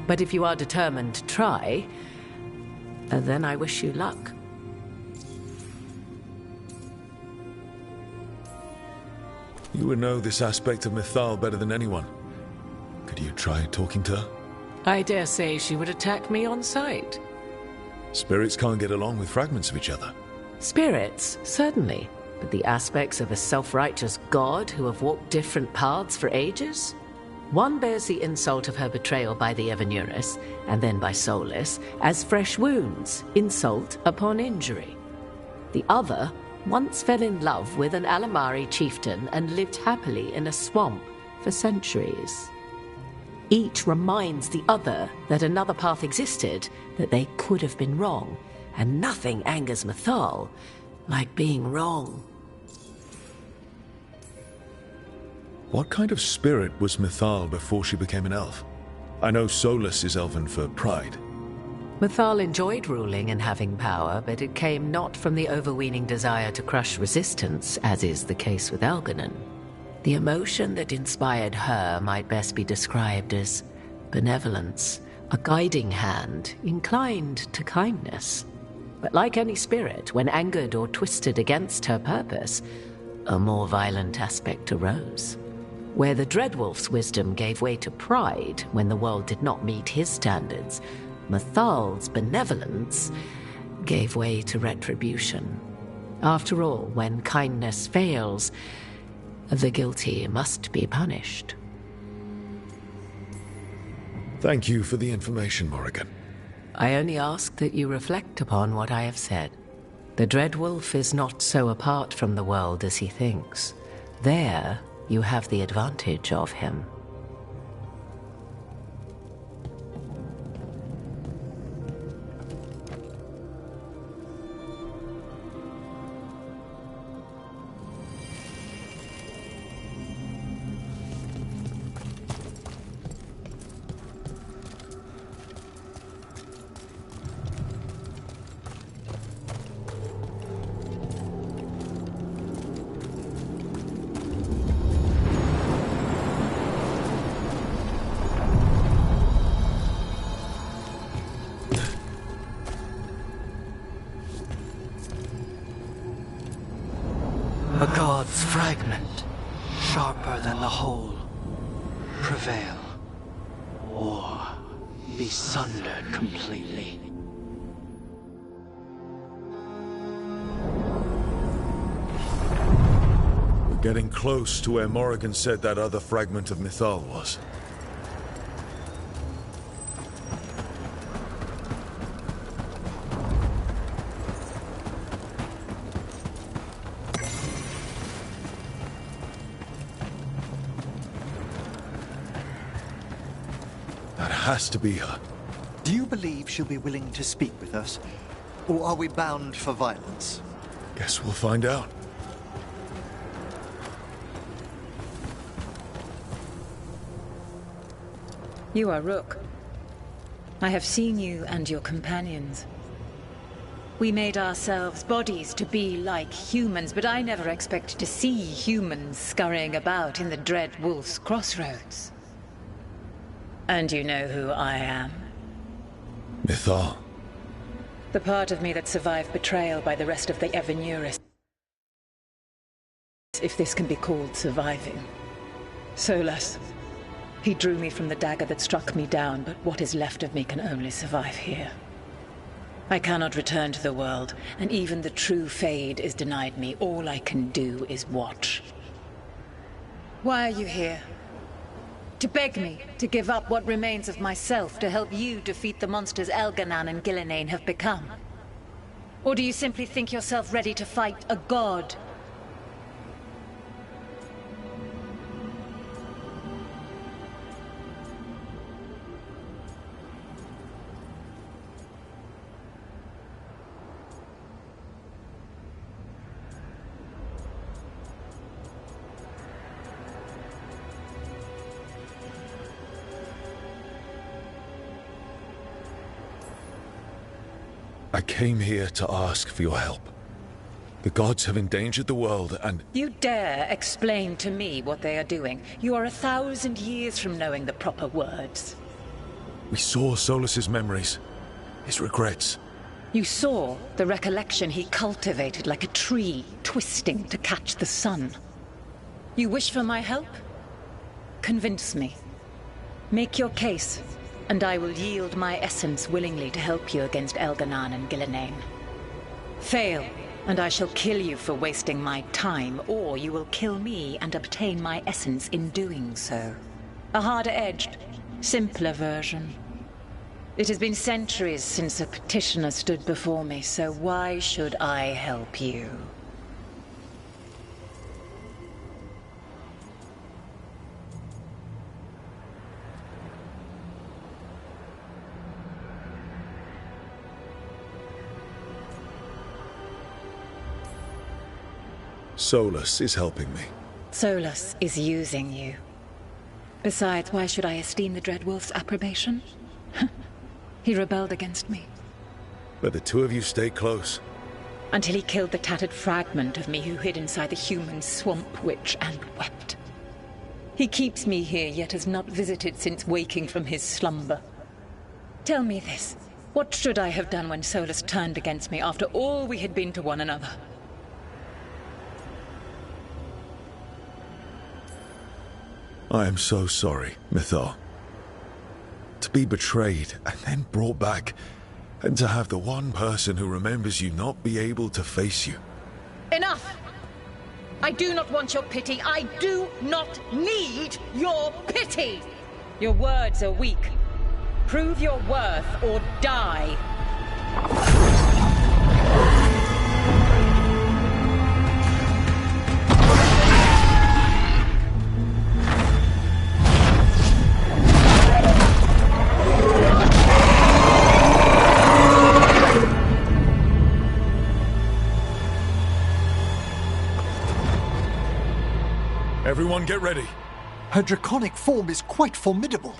But if you are determined to try, then I wish you luck. You would know this aspect of Mythal better than anyone. Could you try talking to her? I dare say she would attack me on sight. Spirits can't get along with fragments of each other. Spirits, certainly. But the aspects of a self-righteous god who have walked different paths for ages? One bears the insult of her betrayal by the Evanurus, and then by Solus, as fresh wounds, insult upon injury. The other once fell in love with an Alamari chieftain and lived happily in a swamp for centuries. Each reminds the other that another path existed, that they could have been wrong, and nothing angers Mythal like being wrong. What kind of spirit was Mythal before she became an elf? I know Solus is elven for pride. Mythal enjoyed ruling and having power, but it came not from the overweening desire to crush resistance, as is the case with Elganon. The emotion that inspired her might best be described as benevolence, a guiding hand inclined to kindness. But like any spirit, when angered or twisted against her purpose, a more violent aspect arose. Where the Dreadwolf's wisdom gave way to pride when the world did not meet his standards, Mythal's benevolence gave way to retribution. After all, when kindness fails, the guilty must be punished. Thank you for the information, Morrigan. I only ask that you reflect upon what I have said. The Dreadwolf is not so apart from the world as he thinks. There, you have the advantage of him. A god's fragment, sharper than the whole, prevail, or be sundered completely. We're getting close to where Morrigan said that other fragment of Mythal was. has to be her. Do you believe she'll be willing to speak with us? Or are we bound for violence? Guess we'll find out. You are Rook. I have seen you and your companions. We made ourselves bodies to be like humans, but I never expected to see humans scurrying about in the Dread Wolf's crossroads. And you know who I am? Mythal. The part of me that survived betrayal by the rest of the Evanurus. If this can be called surviving. Solas. He drew me from the dagger that struck me down, but what is left of me can only survive here. I cannot return to the world, and even the true Fade is denied me. All I can do is watch. Why are you here? To beg me to give up what remains of myself to help you defeat the monsters Elganan and Gillenane have become? Or do you simply think yourself ready to fight a god? I came here to ask for your help. The gods have endangered the world and... You dare explain to me what they are doing? You are 1,000 years from knowing the proper words. We saw Solas's memories, his regrets. You saw the recollection he cultivated like a tree, twisting to catch the sun. You wish for my help? Convince me. Make your case, and I will yield my essence willingly to help you against Elganan and Gillenane. Fail, and I shall kill you for wasting my time, or you will kill me and obtain my essence in doing so. A harder-edged, simpler version. It has been centuries since a petitioner stood before me, so why should I help you? Solas is helping me. Solas is using you. Besides, why should I esteem the Dreadwolf's approbation? He rebelled against me. But the two of you stay close. Until he killed the tattered fragment of me who hid inside the human swamp witch and wept. He keeps me here, yet has not visited since waking from his slumber. Tell me this. What should I have done when Solas turned against me after all we had been to one another? I am so sorry, Mythal. To be betrayed and then brought back, and to have the one person who remembers you not be able to face you. Enough! I do not want your pity. I do not need your pity! Your words are weak. Prove your worth or die. Everyone get ready. Her draconic form is quite formidable.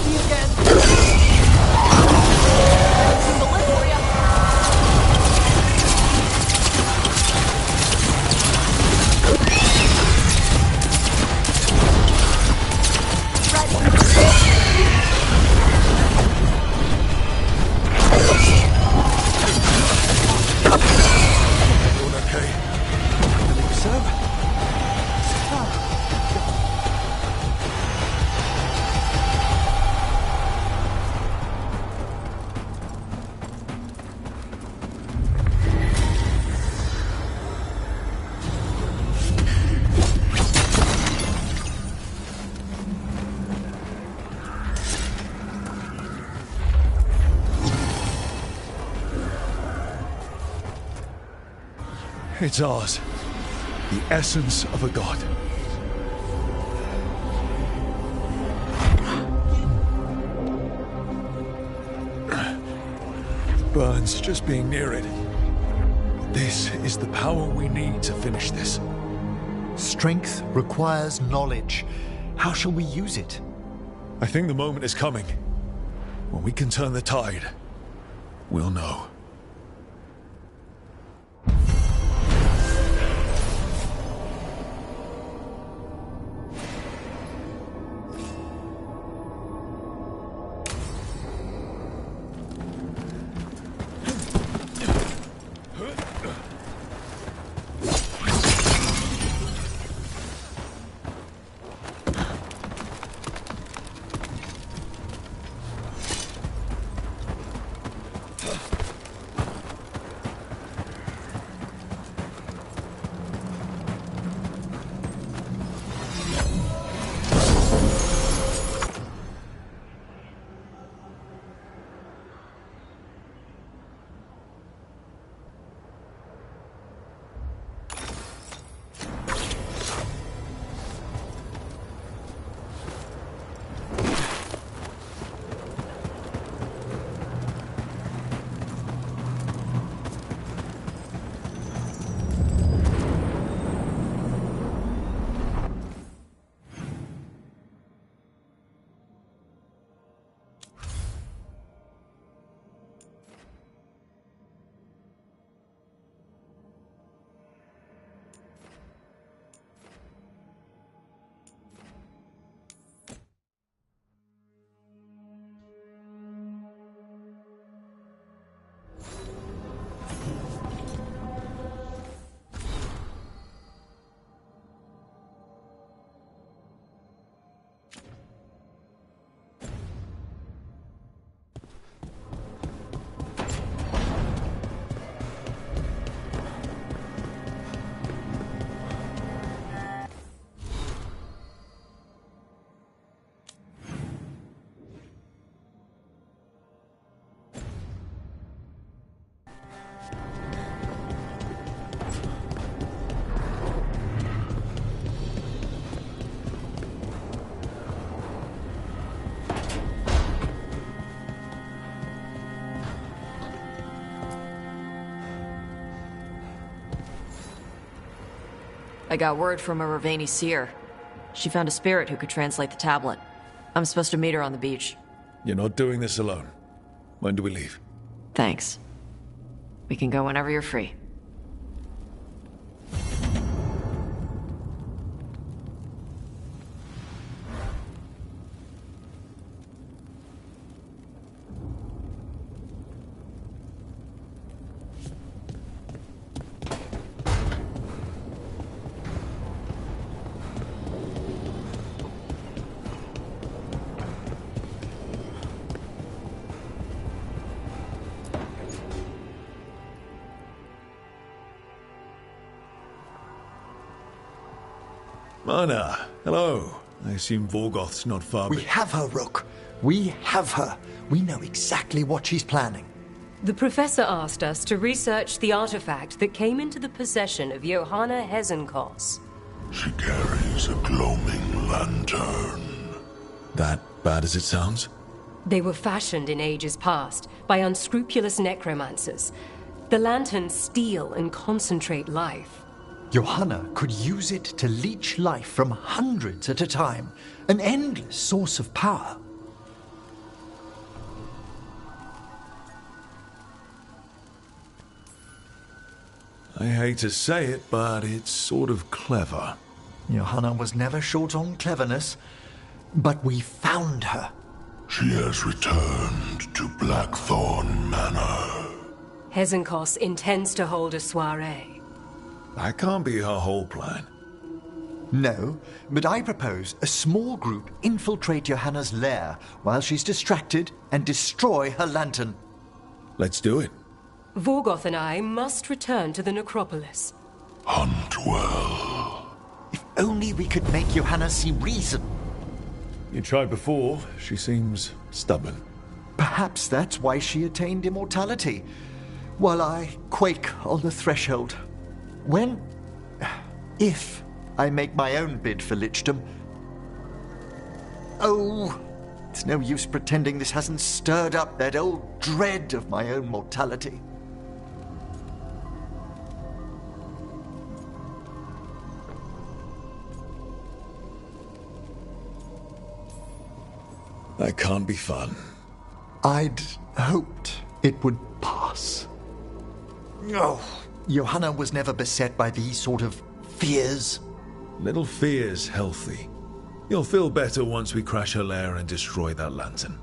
see you again. It's ours. The essence of a god. Burns just being near it. This is the power we need to finish this. Strength requires knowledge. How shall we use it? I think the moment is coming. When we can turn the tide, we'll know. I got word from a Ravani seer. She found a spirit who could translate the tablet. I'm supposed to meet her on the beach. You're not doing this alone. When do we leave? Thanks. We can go whenever you're free. Mana, hello. I assume Vorgoth's not far. We have her, Rook. We have her. We know exactly what she's planning. The Professor asked us to research the artifact that came into the possession of Johanna Hezenkos. She carries a gloaming lantern. That bad as it sounds? They were fashioned in ages past by unscrupulous necromancers. The lanterns steal and concentrate life. Johanna could use it to leech life from hundreds at a time. An endless source of power. I hate to say it, but it's sort of clever. Johanna was never short on cleverness, but we found her. She has returned to Blackthorn Manor. Hezenkos intends to hold a soiree. That can't be her whole plan. No, but I propose a small group infiltrate Johanna's lair while she's distracted and destroy her lantern. Let's do it. Vorgoth and I must return to the necropolis. Hunt well. If only we could make Johanna see reason. You tried before. She seems stubborn. Perhaps that's why she attained immortality, while I quake on the threshold. If I make my own bid for lichdom. Oh, it's no use pretending this hasn't stirred up that old dread of my own mortality. That can't be fun. I'd hoped it would pass. Oh, Johanna was never beset by these sort of fears. Little fear's healthy. You'll feel better once we crash her lair and destroy that lantern.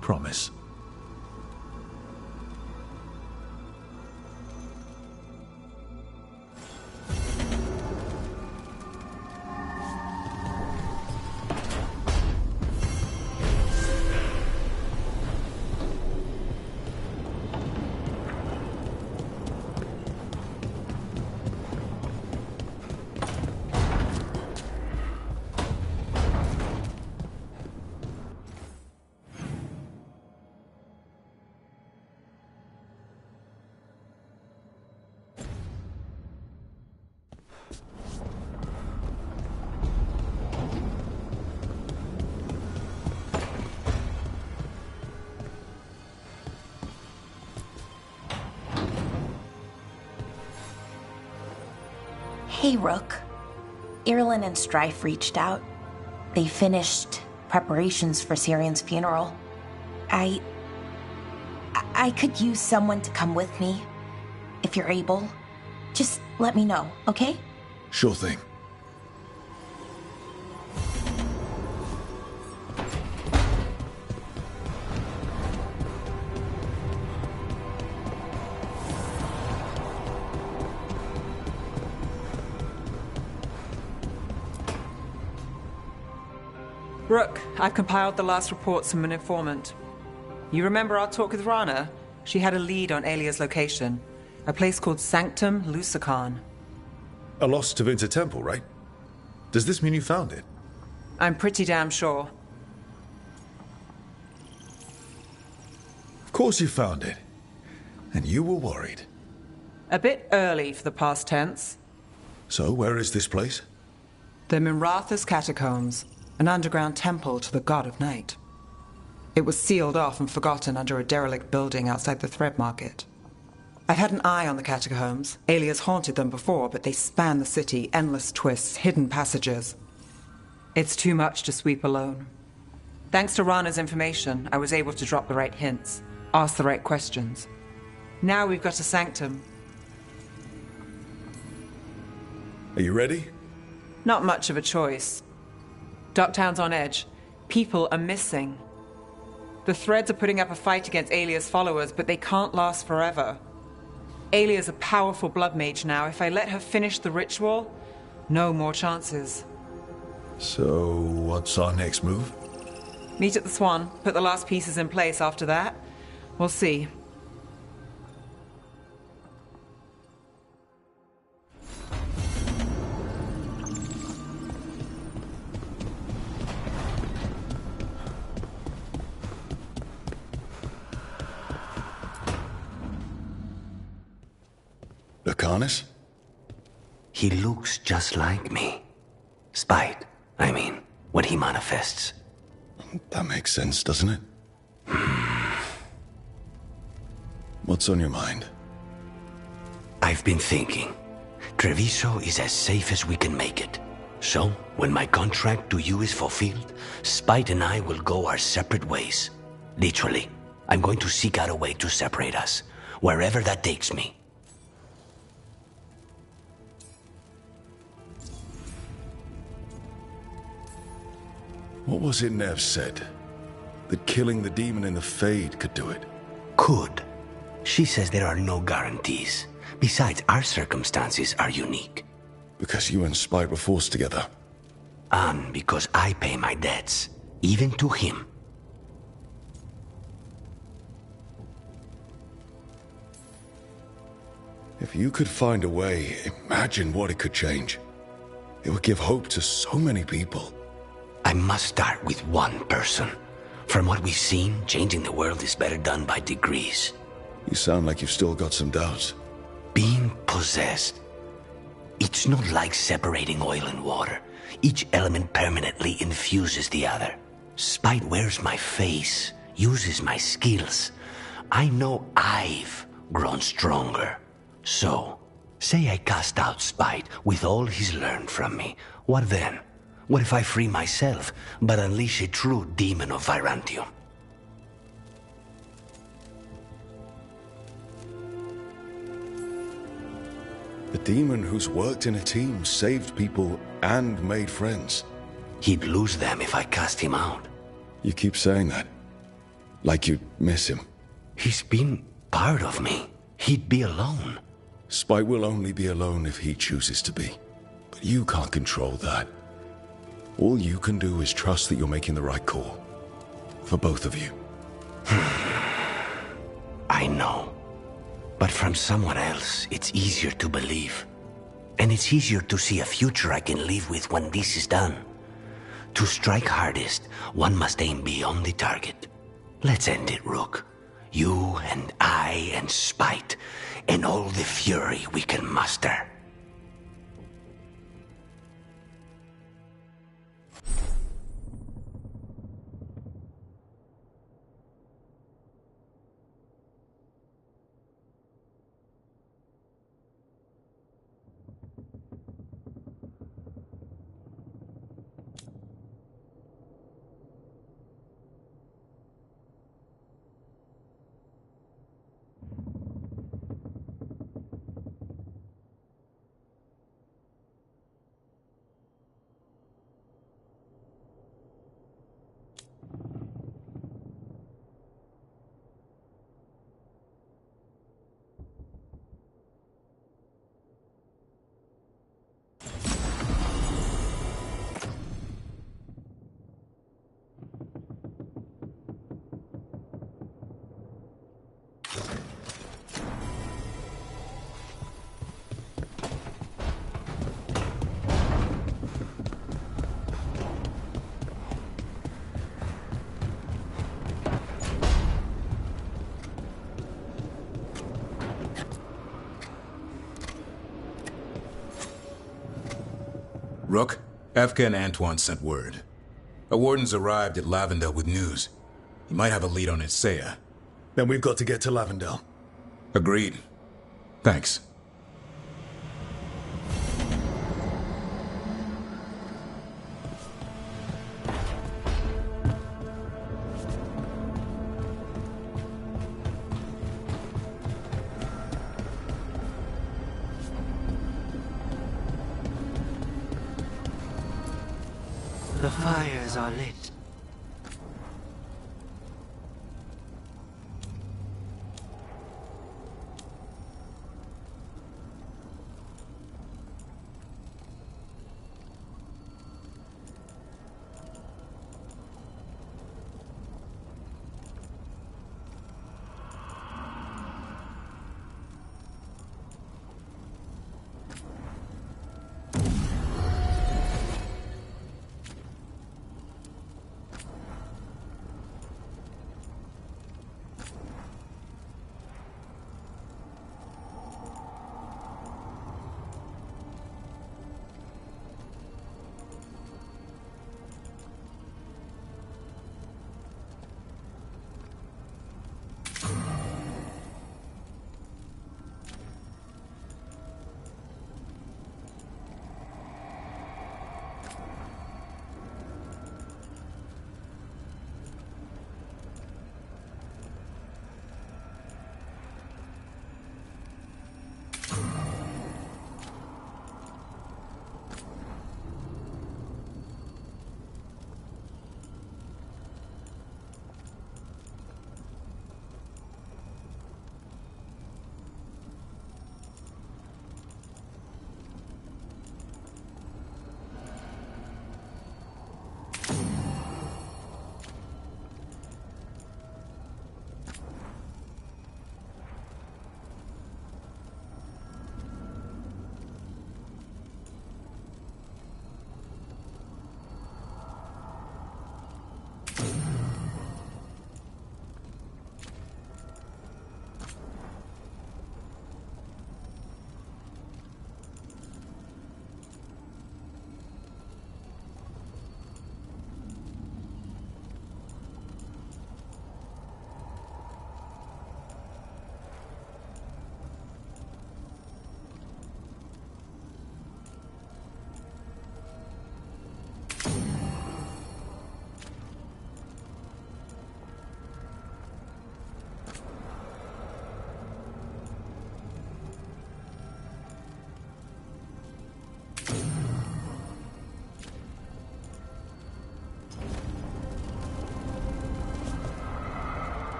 Promise. Hey, Rook. Irlin and Strife reached out. They finished preparations for Syrian's funeral. I could use someone to come with me, if you're able. Just let me know, okay? Sure thing. Rook, I've compiled the last reports from an informant. You remember our talk with Rana? She had a lead on Alia's location. A place called Sanctum Lucican. A lost Tevinter temple, right? Does this mean you found it? I'm pretty damn sure. Of course you found it. And you were worried. A bit early for the past tense. So, where is this place? The Mirathas Catacombs, an underground temple to the god of night. It was sealed off and forgotten under a derelict building outside the Thread Market. I've had an eye on the catacombs. Alias haunted them before, but they span the city, endless twists, hidden passages. It's too much to sweep alone. Thanks to Rana's information, I was able to drop the right hints, ask the right questions. Now we've got a sanctum. Are you ready? Not much of a choice. Docktown's on edge. People are missing. The Threads are putting up a fight against Alia's followers, but they can't last forever. Alia's a powerful blood mage now. If I let her finish the ritual, no more chances. So, what's our next move? Meet at the Swan, put the last pieces in place after that. We'll see. Lucanus? He looks just like me. Spite, I mean, when he manifests. That makes sense, doesn't it? What's on your mind? I've been thinking. Treviso is as safe as we can make it. So, when my contract to you is fulfilled, Spite and I will go our separate ways. Literally, I'm going to seek out a way to separate us, wherever that takes me. What was it Nev said? That killing the demon in the Fade could do it? Could. She says there are no guarantees. Besides, our circumstances are unique. Because you and Spite were forced together. And because I pay my debts, even to him. If you could find a way, imagine what it could change. It would give hope to so many people. I must start with one person. From what we've seen, changing the world is better done by degrees. You sound like you've still got some doubts. Being possessed. It's not like separating oil and water. Each element permanently infuses the other. Spite wears my face, uses my skills. I know I've grown stronger. So, say I cast out Spite with all he's learned from me. What then? What if I free myself, but unleash a true demon of Virantium? A demon who's worked in a team, saved people, and made friends. He'd lose them if I cast him out. You keep saying that. Like you'd miss him. He's been part of me. He'd be alone. Spite will only be alone if he chooses to be. But you can't control that. All you can do is trust that you're making the right call. For both of you. I know. But from someone else, it's easier to believe. And it's easier to see a future I can live with when this is done. To strike hardest, one must aim beyond the target. Let's end it, Rook. You and I and Spite, and all the fury we can muster. Rook, Efka and Antoine sent word. A warden's arrived at Lavendel with news. He might have a lead on Isaiah. Then we've got to get to Lavendel. Agreed. Thanks. The fires are lit.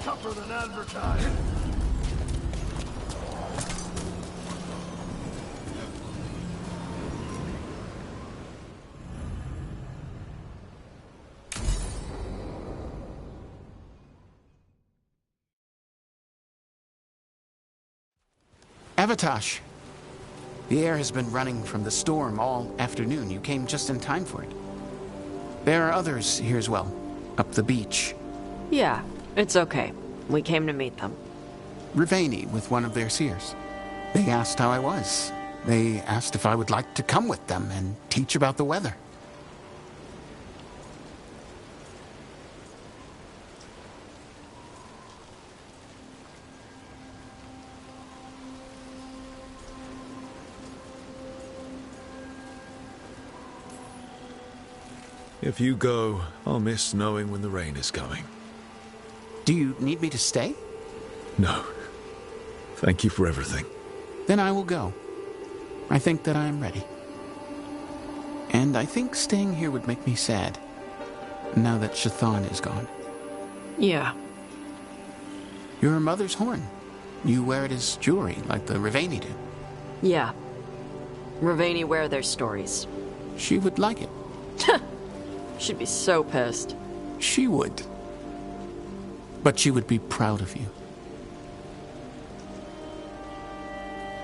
tougher than advertised. Avatosh, the air has been running from the storm all afternoon. You came just in time for it. There are others here as well, up the beach. Yeah, it's okay. We came to meet them. Riveni with one of their seers. They asked how I was. They asked if I would like to come with them and teach about the weather. If you go, I'll miss knowing when the rain is coming. Do you need me to stay? No. Thank you for everything. Then I will go. I think that I am ready. And I think staying here would make me sad, now that Shathan is gone. Yeah. Your mother's horn. You wear it as jewelry, like the Riveni do. Yeah. Riveni wear their stories. She would like it. She'd be so pissed. She would. But she would be proud of you.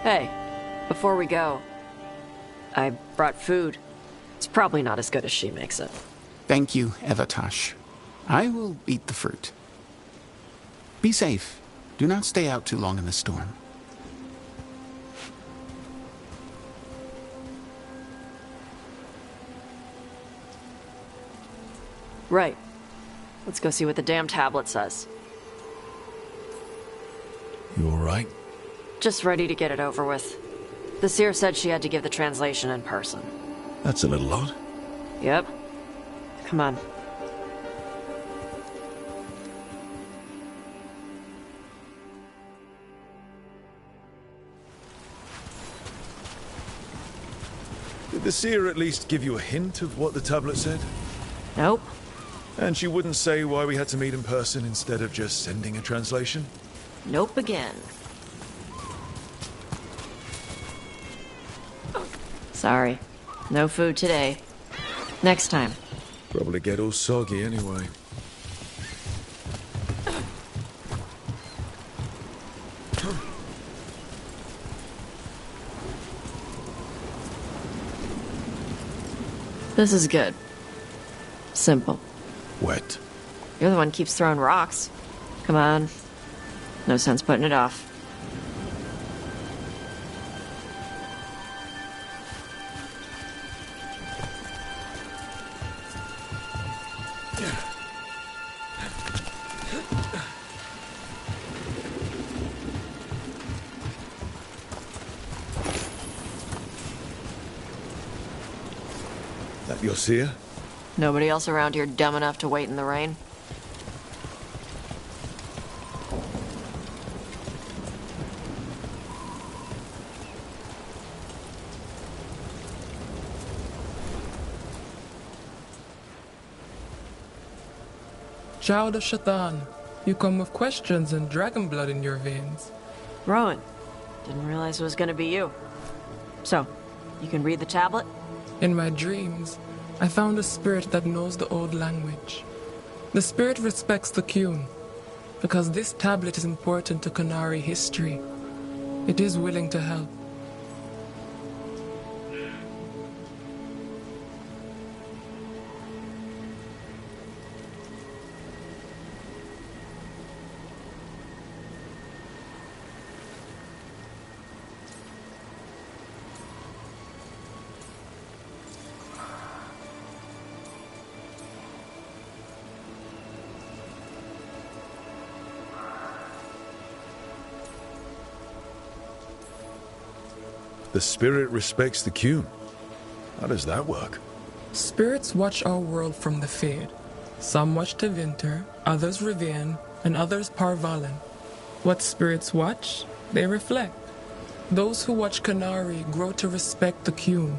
Hey, before we go, I brought food. It's probably not as good as she makes it. Thank you, Avatosh. I will eat the fruit. Be safe. Do not stay out too long in the storm. Right. Let's go see what the damn tablet says. You all right? Just ready to get it over with. The seer said she had to give the translation in person. That's a little odd. Yep. Come on. Did the seer at least give you a hint of what the tablet said? Nope. And she wouldn't say why we had to meet in person instead of just sending a translation? Nope again. Sorry. No food today. Next time. Probably get all soggy anyway. This is good. Simple. Wet. You're the one who keeps throwing rocks. Come on. No sense putting it off. That your seer? Nobody else around here dumb enough to wait in the rain? Child of Shathan, you come with questions and dragon blood in your veins. Rowan, didn't realize it was gonna be you. So, you can read the tablet? In my dreams, I found a spirit that knows the old language. The spirit respects the Qun, because this tablet is important to Qunari history. It is willing to help. The spirit respects the Qun. How does that work? Spirits watch our world from the Fade. Some watch Tevinter, others Rivian, and others Parvalan. What spirits watch, they reflect. Those who watch Qunari grow to respect the Qun.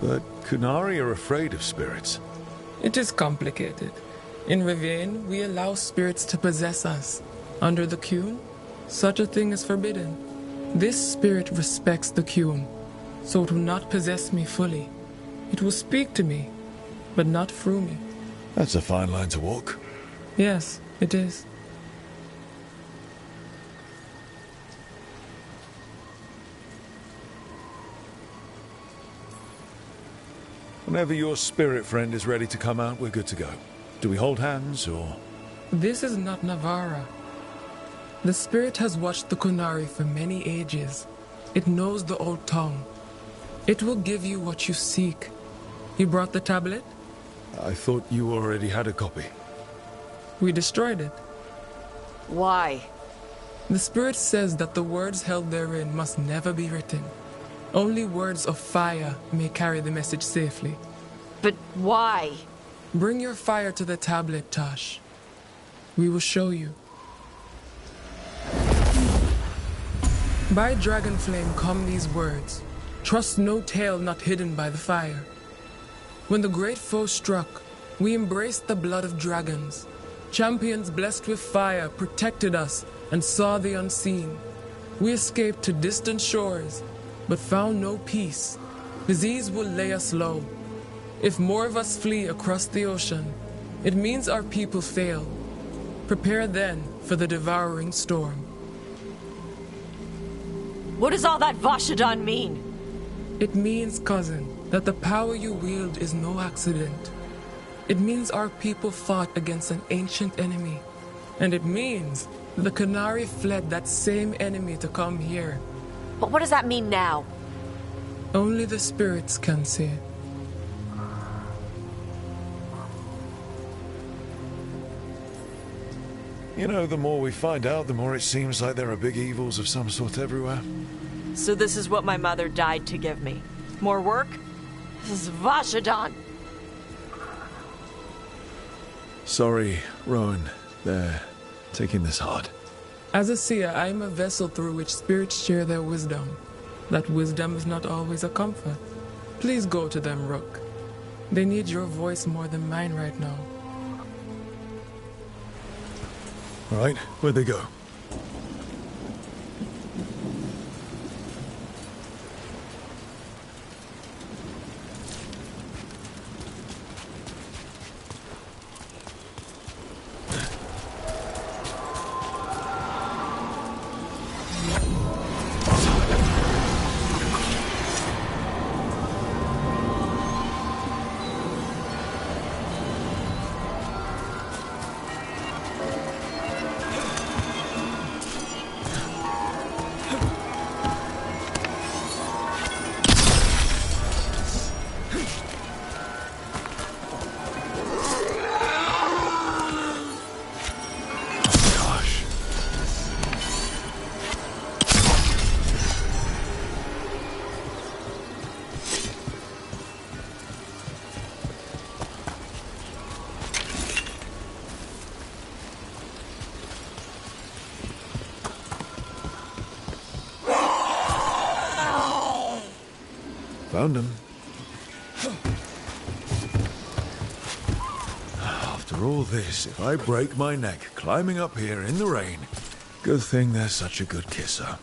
But Qunari are afraid of spirits. It is complicated. In Rivian, we allow spirits to possess us. Under the Qun, such a thing is forbidden. This spirit respects the Qun, so it will not possess me fully. It will speak to me, but not through me. That's a fine line to walk. Yes, it is. Whenever your spirit friend is ready to come out, we're good to go. Do we hold hands, or...? This is not Navara. The spirit has watched the Kunari for many ages. It knows the old tongue. It will give you what you seek. You brought the tablet? I thought you already had a copy. We destroyed it. Why? The spirit says that the words held therein must never be written. Only words of fire may carry the message safely. But why? Bring your fire to the tablet, Tosh. We will show you. By dragon flame come these words. Trust no tale not hidden by the fire. When the great foe struck, we embraced the blood of dragons. Champions blessed with fire protected us and saw the unseen. We escaped to distant shores, but found no peace. Disease will lay us low. If more of us flee across the ocean, it means our people fail. Prepare then for the devouring storm. What does all that Vashadan mean? It means, cousin, that the power you wield is no accident. It means our people fought against an ancient enemy. And it means the Kunari fled that same enemy to come here. But what does that mean now? Only the spirits can say. You know, the more we find out, the more it seems like there are big evils of some sort everywhere. So this is what my mother died to give me. More work? This is Vashadan. Sorry, Rowan. They're taking this hard. As a seer, I am a vessel through which spirits share their wisdom. That wisdom is not always a comfort. Please go to them, Rook. They need your voice more than mine right now. All right, where'd they go? Found him. After all this, if I break my neck climbing up here in the rain, good thing there's such a good kisser.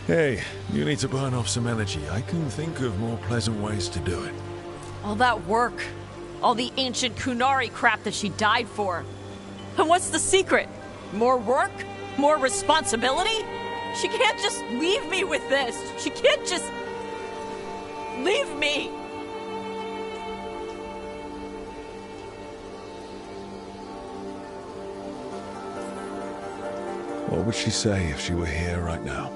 Hey, you need to burn off some energy. I can think of more pleasant ways to do it. All that work. All the ancient Kunari crap that she died for. And what's the secret? More work? More responsibility? She can't just leave me with this. She can't just... leave me. What would she say if she were here right now?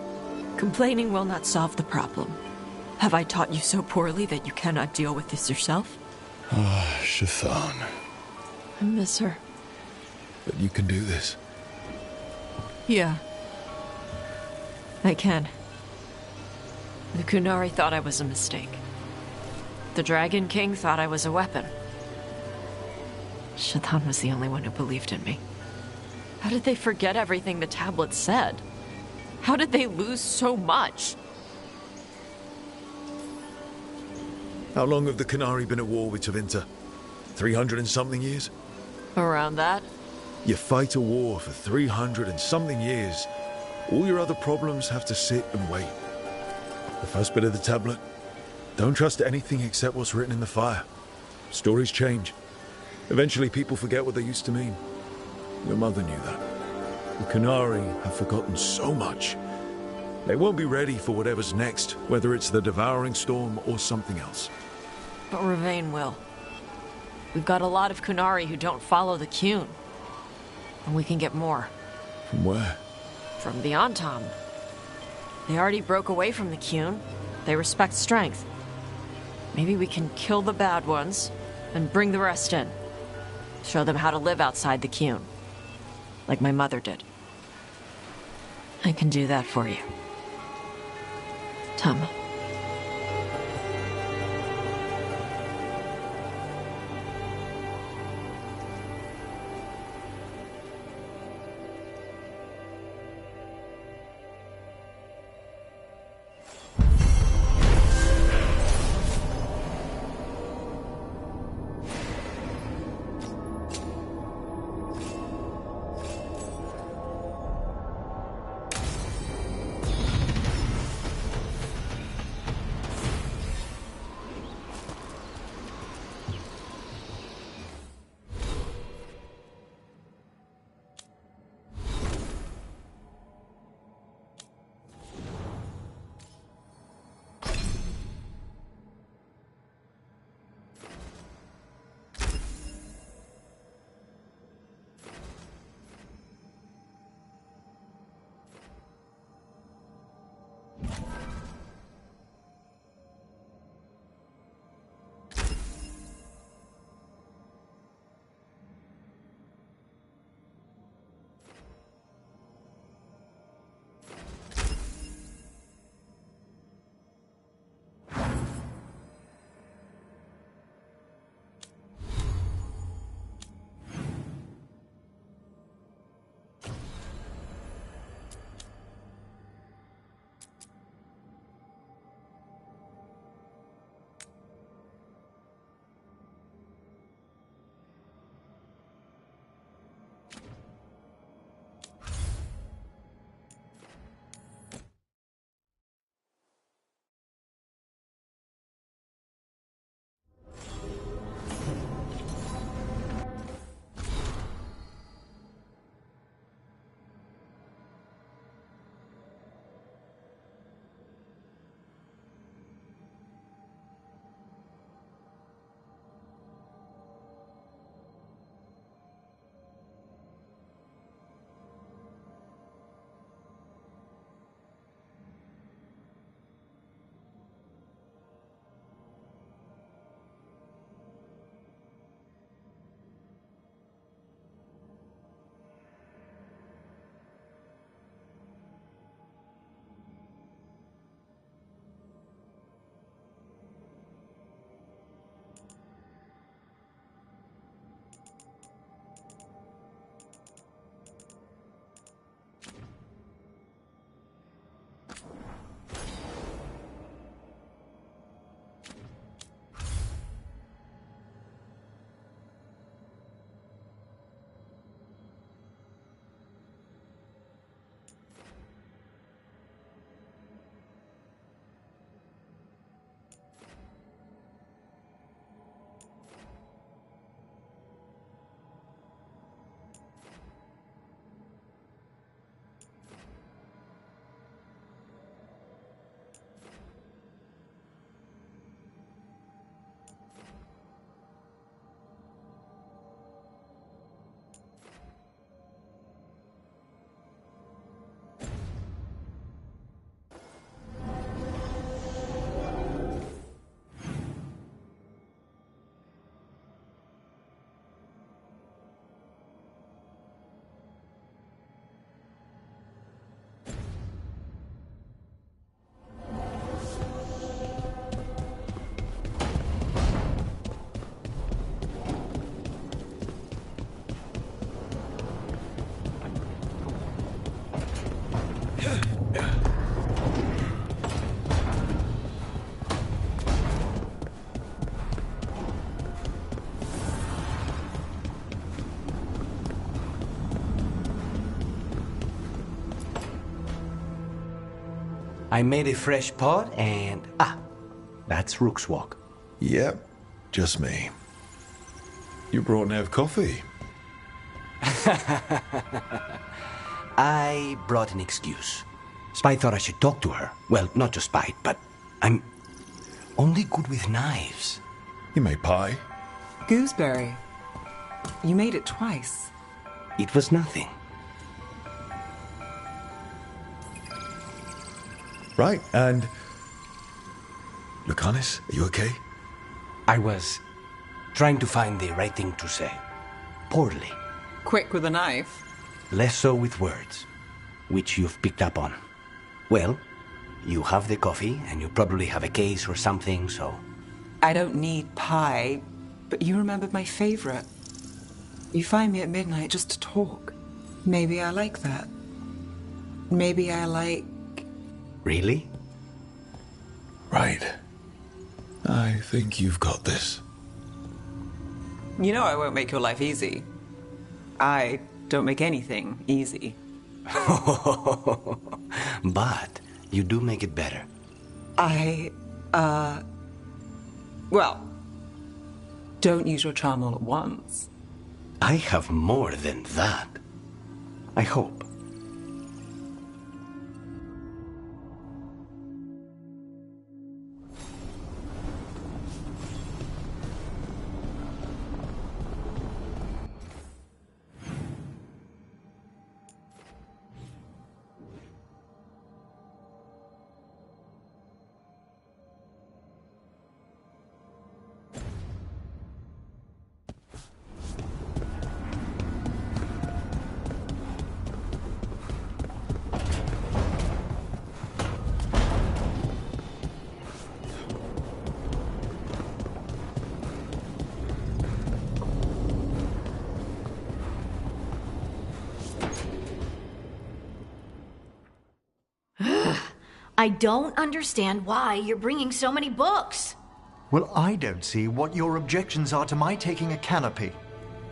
Complaining will not solve the problem. Have I taught you so poorly that you cannot deal with this yourself? Ah, Shathan. I miss her. But you can do this. Yeah. I can. The Kunari thought I was a mistake. The Dragon King thought I was a weapon. Shaitan was the only one who believed in me. How did they forget everything the tablet said? How did they lose so much? How long have the Kunari been at war with Tevinter? 300 and something years? Around that? You fight a war for 300 and something years. All your other problems have to sit and wait. The first bit of the tablet. Don't trust anything except what's written in the fire. Stories change. Eventually people forget what they used to mean. Your mother knew that. The Kunari have forgotten so much. They won't be ready for whatever's next, whether it's the devouring storm or something else. But Ravain will. We've got a lot of Kunari who don't follow the Qun. And we can get more. From where? From the Antam. They already broke away from the Qun. They respect strength. Maybe we can kill the bad ones and bring the rest in. Show them how to live outside the Qun. Like my mother did. I can do that for you. Tama. I made a fresh pot and... that's Rook's Walk. Yep, just me. You brought Nev coffee. I brought an excuse. Spite thought I should talk to her. Well, not just Spite, but I'm only good with knives. You made pie? Gooseberry. You made it twice. It was nothing. Right, and... Lucanus, are you okay? I was trying to find the right thing to say. Poorly. Quick with a knife. Less so with words, which you've picked up on. Well, you have the coffee, and you probably have a case or something, so... I don't need pie, but you remembered my favorite. You find me at midnight just to talk. Maybe I like that. Maybe I like... Really? Right. I think you've got this. You know I won't make your life easy. I don't make anything easy. But you do make it better. Well, don't use your charm all at once. I have more than that. I hope. I don't understand why you're bringing so many books. Well, I don't see what your objections are to my taking a canopy.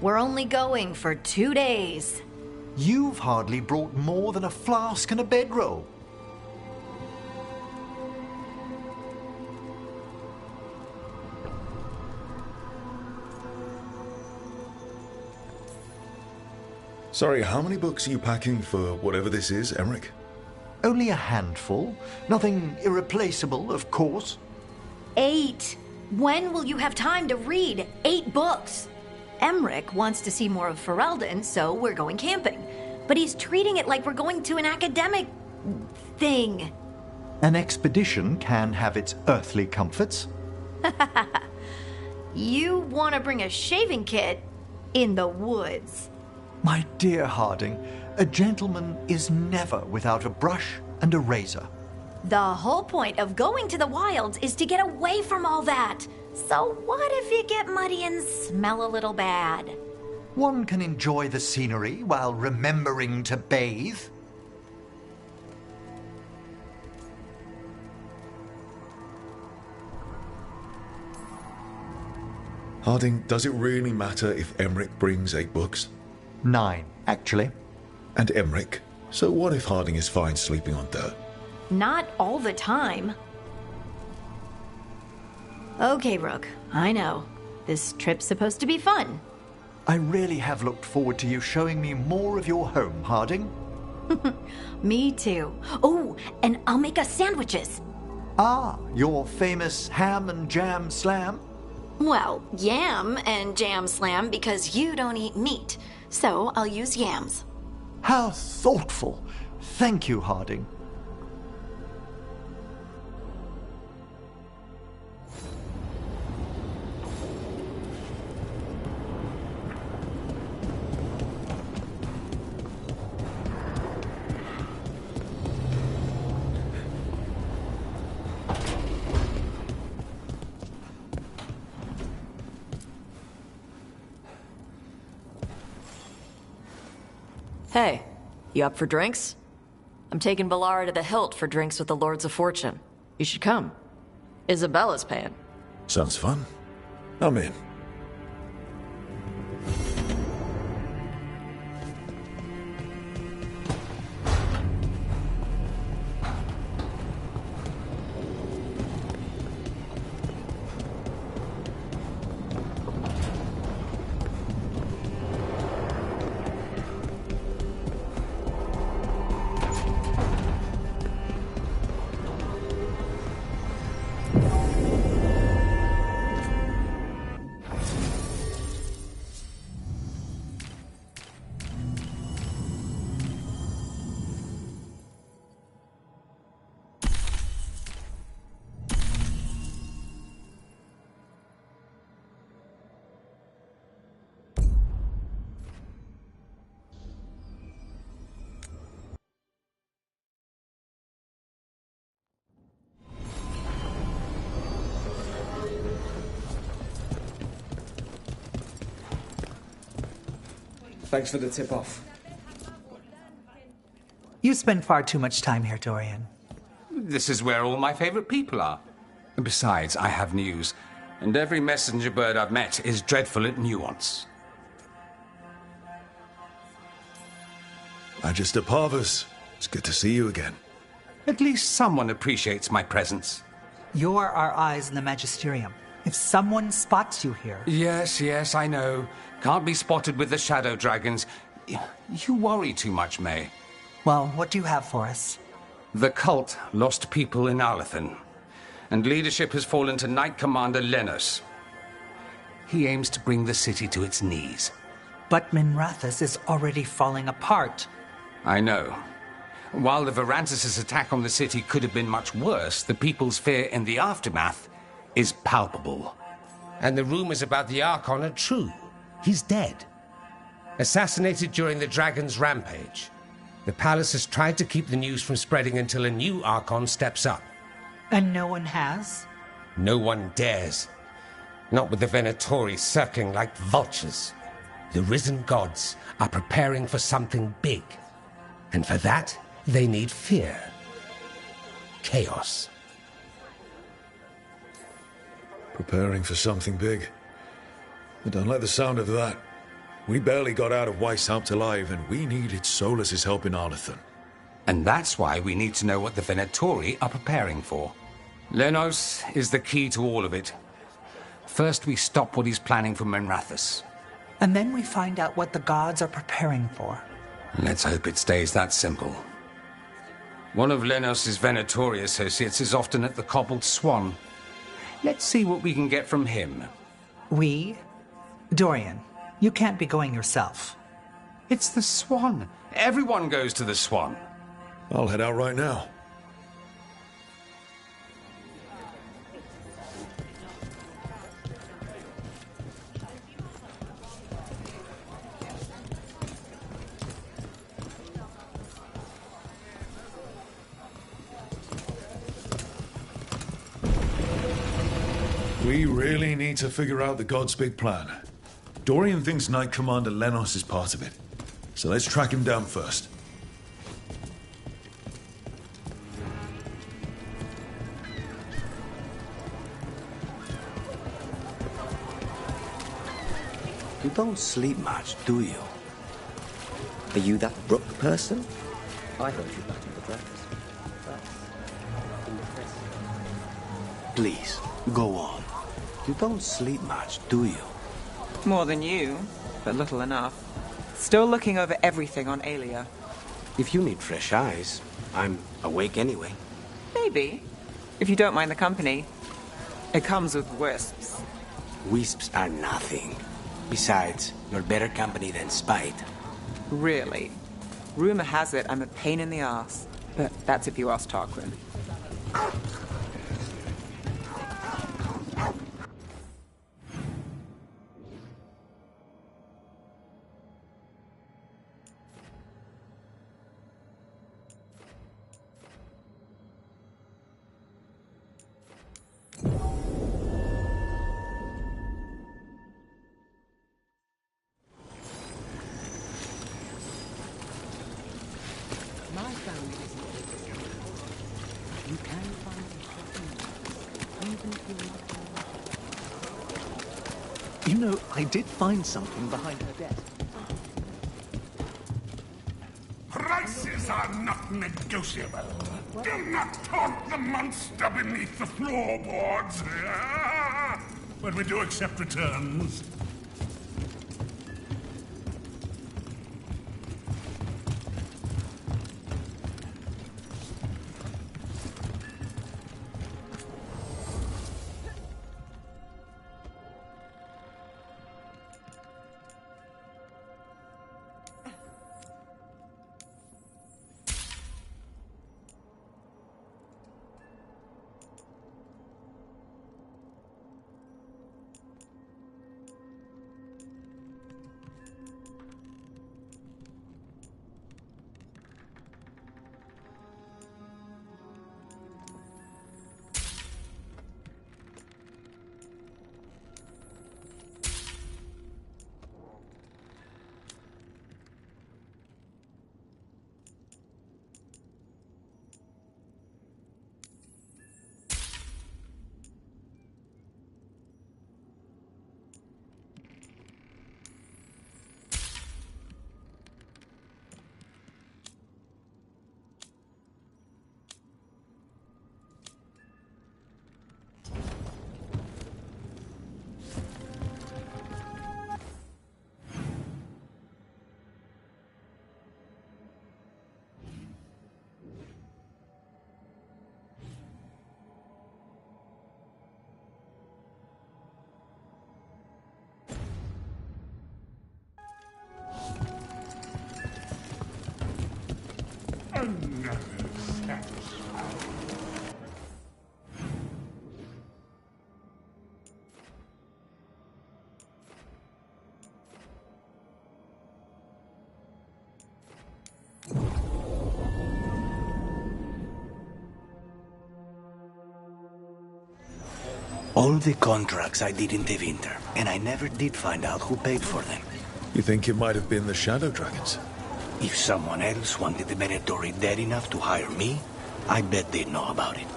We're only going for 2 days. You've hardly brought more than a flask and a bedroll. Sorry, how many books are you packing for whatever this is, Emmerich? Only a handful. Nothing irreplaceable, of course. 8. When will you have time to read 8 books? Emmerich wants to see more of Ferelden, so we're going camping. But he's treating it like we're going to an academic... thing. An expedition can have its earthly comforts. You want to bring a shaving kit in the woods. My dear Harding, a gentleman is never without a brush and a razor. The whole point of going to the wilds is to get away from all that. So what if you get muddy and smell a little bad? One can enjoy the scenery while remembering to bathe. Harding, does it really matter if Emmerich brings 8 books? 9, actually. And Emmerich? So what if Harding is fine sleeping on dirt? Not all the time. Okay, Rook, I know. This trip's supposed to be fun. I really have looked forward to you showing me more of your home, Harding. Me too. Oh, and I'll make us sandwiches. Ah, your famous ham and jam slam? Well, yam and jam slam because you don't eat meat, so I'll use yams. How thoughtful. Thank you, Harding. Hey, you up for drinks? I'm taking Valara to the Hilt for drinks with the Lords of Fortune. You should come. Isabella's paying. Sounds fun. I'm in. Thanks for the tip-off. You spend far too much time here, Dorian. This is where all my favorite people are. Besides, I have news, and every messenger bird I've met is dreadful at nuance. Magister Parvus, it's good to see you again. At least someone appreciates my presence. You're our eyes in the Magisterium. If someone spots you here... Yes, I know. Can't be spotted with the shadow dragons. You worry too much, May. Well, what do you have for us? The cult lost people in Arlethan, and leadership has fallen to Knight Commander Lenos. He aims to bring the city to its knees. But Minrathous is already falling apart. I know. While the Varantis' attack on the city could have been much worse, the people's fear in the aftermath is palpable. And the rumors about the Archon are true. He's dead. Assassinated during the Dragon's rampage. The palace has tried to keep the news from spreading until a new Archon steps up. And no one has? No one dares. Not with the Venatori circling like vultures. The risen gods are preparing for something big. And for that, they need fear. Chaos. Preparing for something big. I don't like the sound of that. We barely got out of Weishaupt alive, and we needed Solas's help in Arlethan. And that's why we need to know what the Venatori are preparing for. Lenos is the key to all of it. First, we stop what he's planning for Minrathous. And then we find out what the gods are preparing for. Let's hope it stays that simple. One of Lenos' Venatori associates is often at the Cobbled Swan. Let's see what we can get from him. We? Dorian, you can't be going yourself. It's the Swan. Everyone goes to the Swan. I'll head out right now. We really need to figure out the God's big plan. Dorian thinks Knight Commander Lenos is part of it. So let's track him down first. You don't sleep much, do you? Are you that Brook person? I heard you back in the breakfast. Please, go on. You don't sleep much, do you? More than you, but little enough. Still looking over everything on Aelia. If you need fresh eyes, I'm awake anyway. Maybe. If you don't mind the company. It comes with wisps. Wisps are nothing. Besides, you're better company than Spite. Really? Rumor has it I'm a pain in the ass. But that's if you ask Tarquin. You know, I did find something behind her desk. Prices are not negotiable. Do not taunt the monster beneath the floorboards. But we do accept returns. Another satisfied. All the contracts I did in Tevinter, and I never did find out who paid for them. You think it might have been the Shadow Dragons? If someone else wanted the Venatori dead enough to hire me, I bet they'd know about it.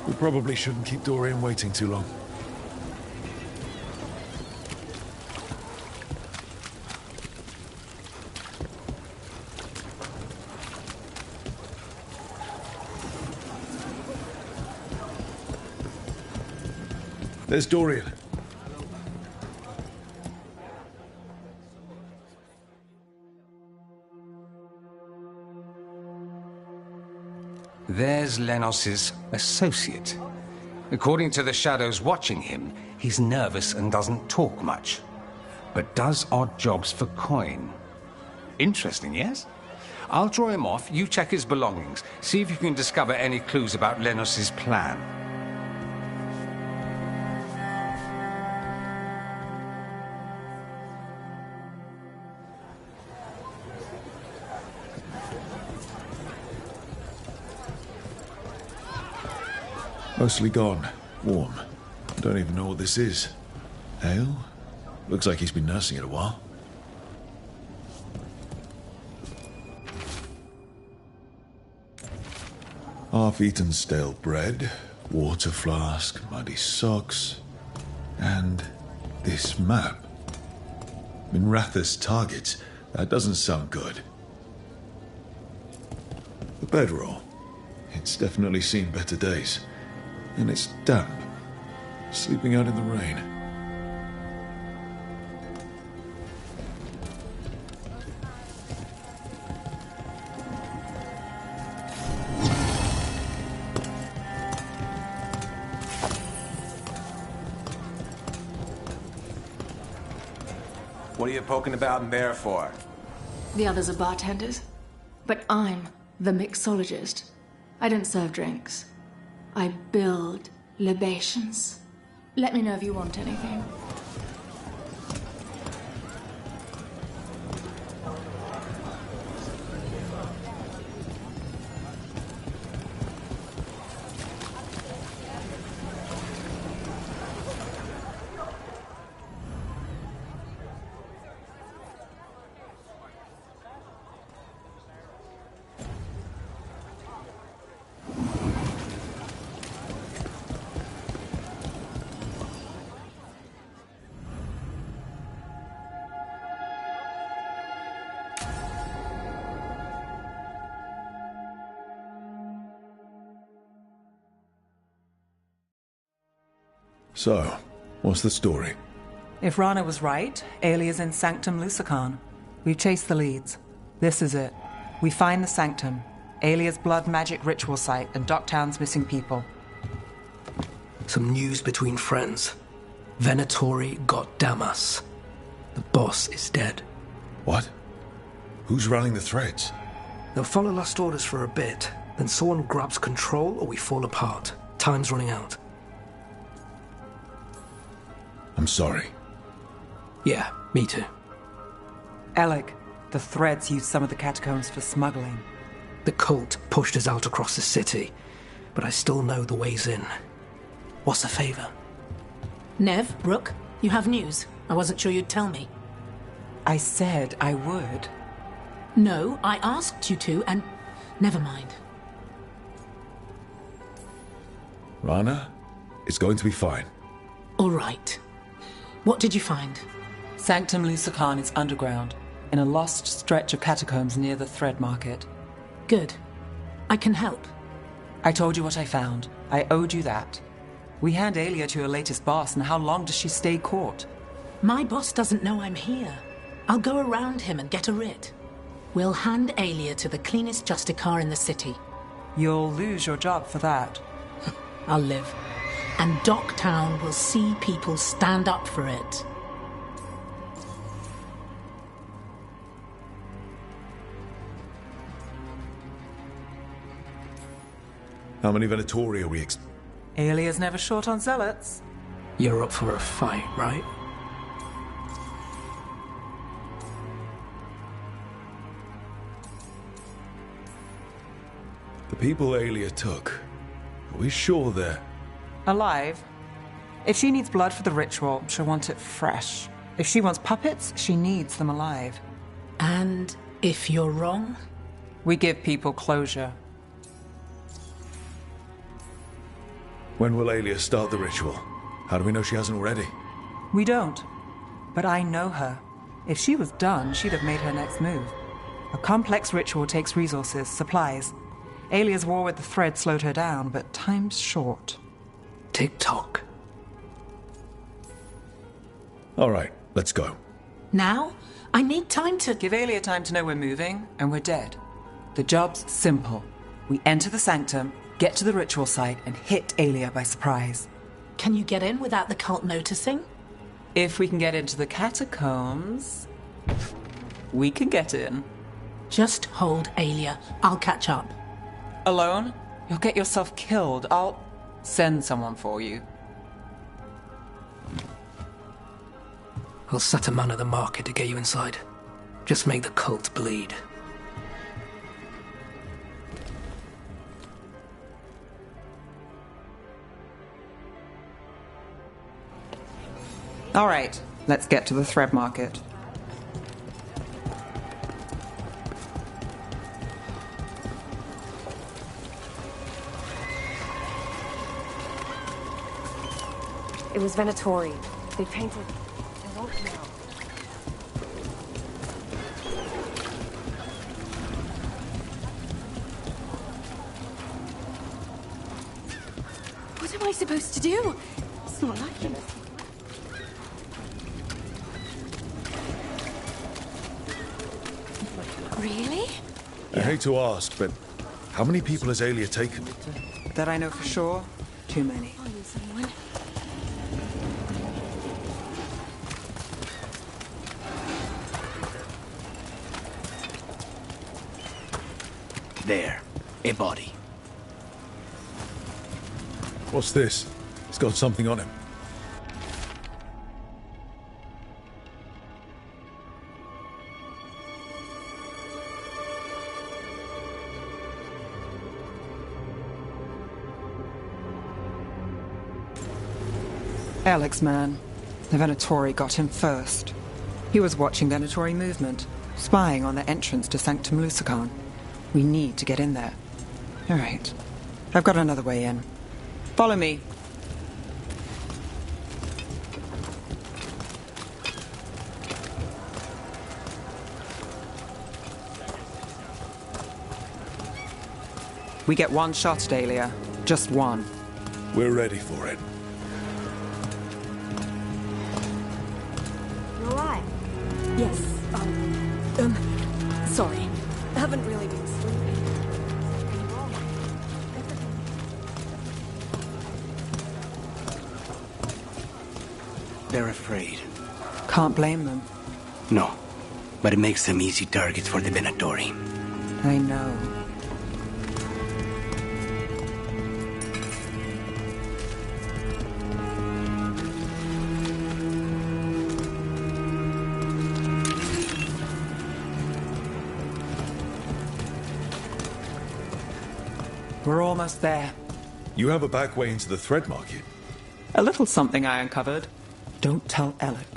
We probably shouldn't keep Dorian waiting too long. There's Dorian. There's Lenos's associate. According to the shadows watching him, he's nervous and doesn't talk much, but does odd jobs for coin. Interesting, yes? I'll draw him off, you check his belongings, see if you can discover any clues about Lenos's plan. Mostly gone. Warm. Don't even know what this is. Ale? Looks like he's been nursing it a while. Half-eaten stale bread, water flask, muddy socks, and this map. Minratha's targets. That doesn't sound good. The bedroll. It's definitely seen better days. And it's damp. Sleeping out in the rain. What are you poking about in there for? The others are bartenders, but I'm the mixologist. I don't serve drinks. I build libations. Let me know if you want anything. So, what's the story? If Rana was right, Aelia's in Sanctum Lucican. We've chased the leads. This is it. We find the Sanctum, Aelia's blood magic ritual site, and Docktown's missing people. Some news between friends. Venatori got Damas. The boss is dead. What? Who's running the threads? They'll follow last orders for a bit, then someone grabs control or we fall apart. Time's running out. I'm sorry. Yeah, me too. Alec, the threads used some of the catacombs for smuggling. The cult pushed us out across the city, but I still know the ways in. What's the favor? Nev, Rook, you have news. I wasn't sure you'd tell me. I said I would. No, I asked you to, and never mind. Rana, it's going to be fine. All right. What did you find? Sanctum Lucican is underground, in a lost stretch of catacombs near the Thread Market. Good. I can help. I told you what I found. I owed you that. We hand Aelia to your latest boss, and how long does she stay caught? My boss doesn't know I'm here. I'll go around him and get a writ. We'll hand Aelia to the cleanest Justicar in the city. You'll lose your job for that. I'll live. And Docktown will see people stand up for it. How many Venatori are we Alia's never short on zealots. You're up for a fight, right? The people Alia took, are we sure they're... Alive? If she needs blood for the ritual, she'll want it fresh. If she wants puppets, she needs them alive. And if you're wrong? We give people closure. When will Alia start the ritual? How do we know she hasn't already? We don't. But I know her. If she was done, she'd have made her next move. A complex ritual takes resources, supplies. Alia's war with the thread slowed her down, but time's short. Tick-tock. All right, let's go. Now? I need time to... Give Alia time to know we're moving, and we're dead. The job's simple. We enter the sanctum, get to the ritual site, and hit Alia by surprise. Can you get in without the cult noticing? If we can get into the catacombs, we can get in. Just hold Alia. I'll catch up. Alone? You'll get yourself killed. I'll send someone for you. I'll set a man at the market to get you inside. Just make the cult bleed. All right, let's get to the thread market. It was Venatori. They painted... I won't know. What am I supposed to do? It's not like it. Really? I hate to ask, but how many people has Alia taken? That I know for sure, too many. Someone. There. A body. What's this? It's got something on him. Alex, man. The Venatori got him first. He was watching Venatori movement, spying on the entrance to Sanctum Lusican. We need to get in there. All right. I've got another way in. Follow me. We get one shot at Alia. Just one. We're ready for it. You alright? Yes. Sorry. Haven't really been sleeping. They're afraid. Can't blame them. No. But it makes them easy targets for the Venatori. I know. We're almost there. You have a back way into the thread market? A little something I uncovered. Don't tell Alec.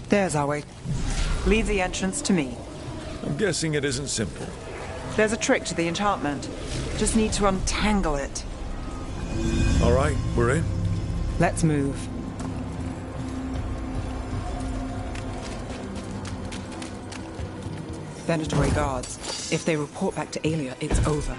There's our way. Leave the entrance to me. I'm guessing it isn't simple. There's a trick to the enchantment. Just need to untangle it. All right, we're in. Let's move. Venatori guards. If they report back to Alia, it's over.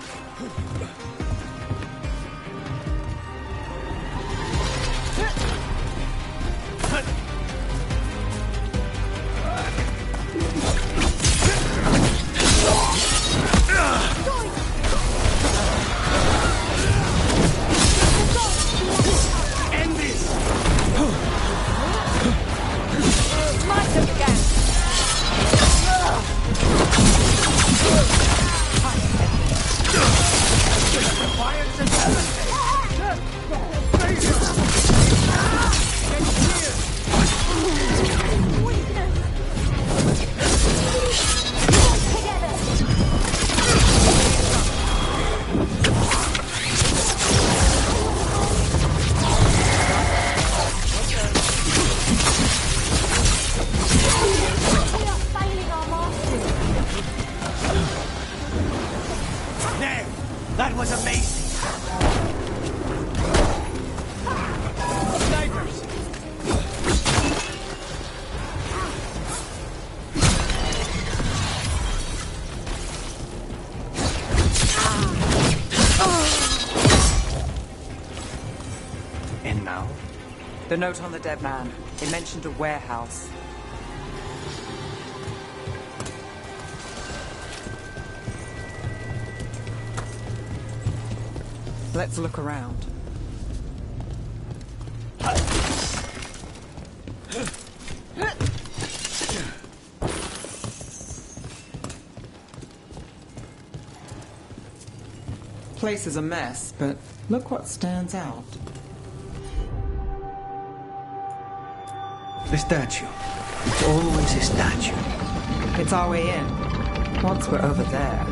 was amazing. Snipers! And now? The note on the dead man. It mentioned a warehouse. Let's look around. Place is a mess, but look what stands out. The statue. It's always a statue. It's our way in. Once we're over there.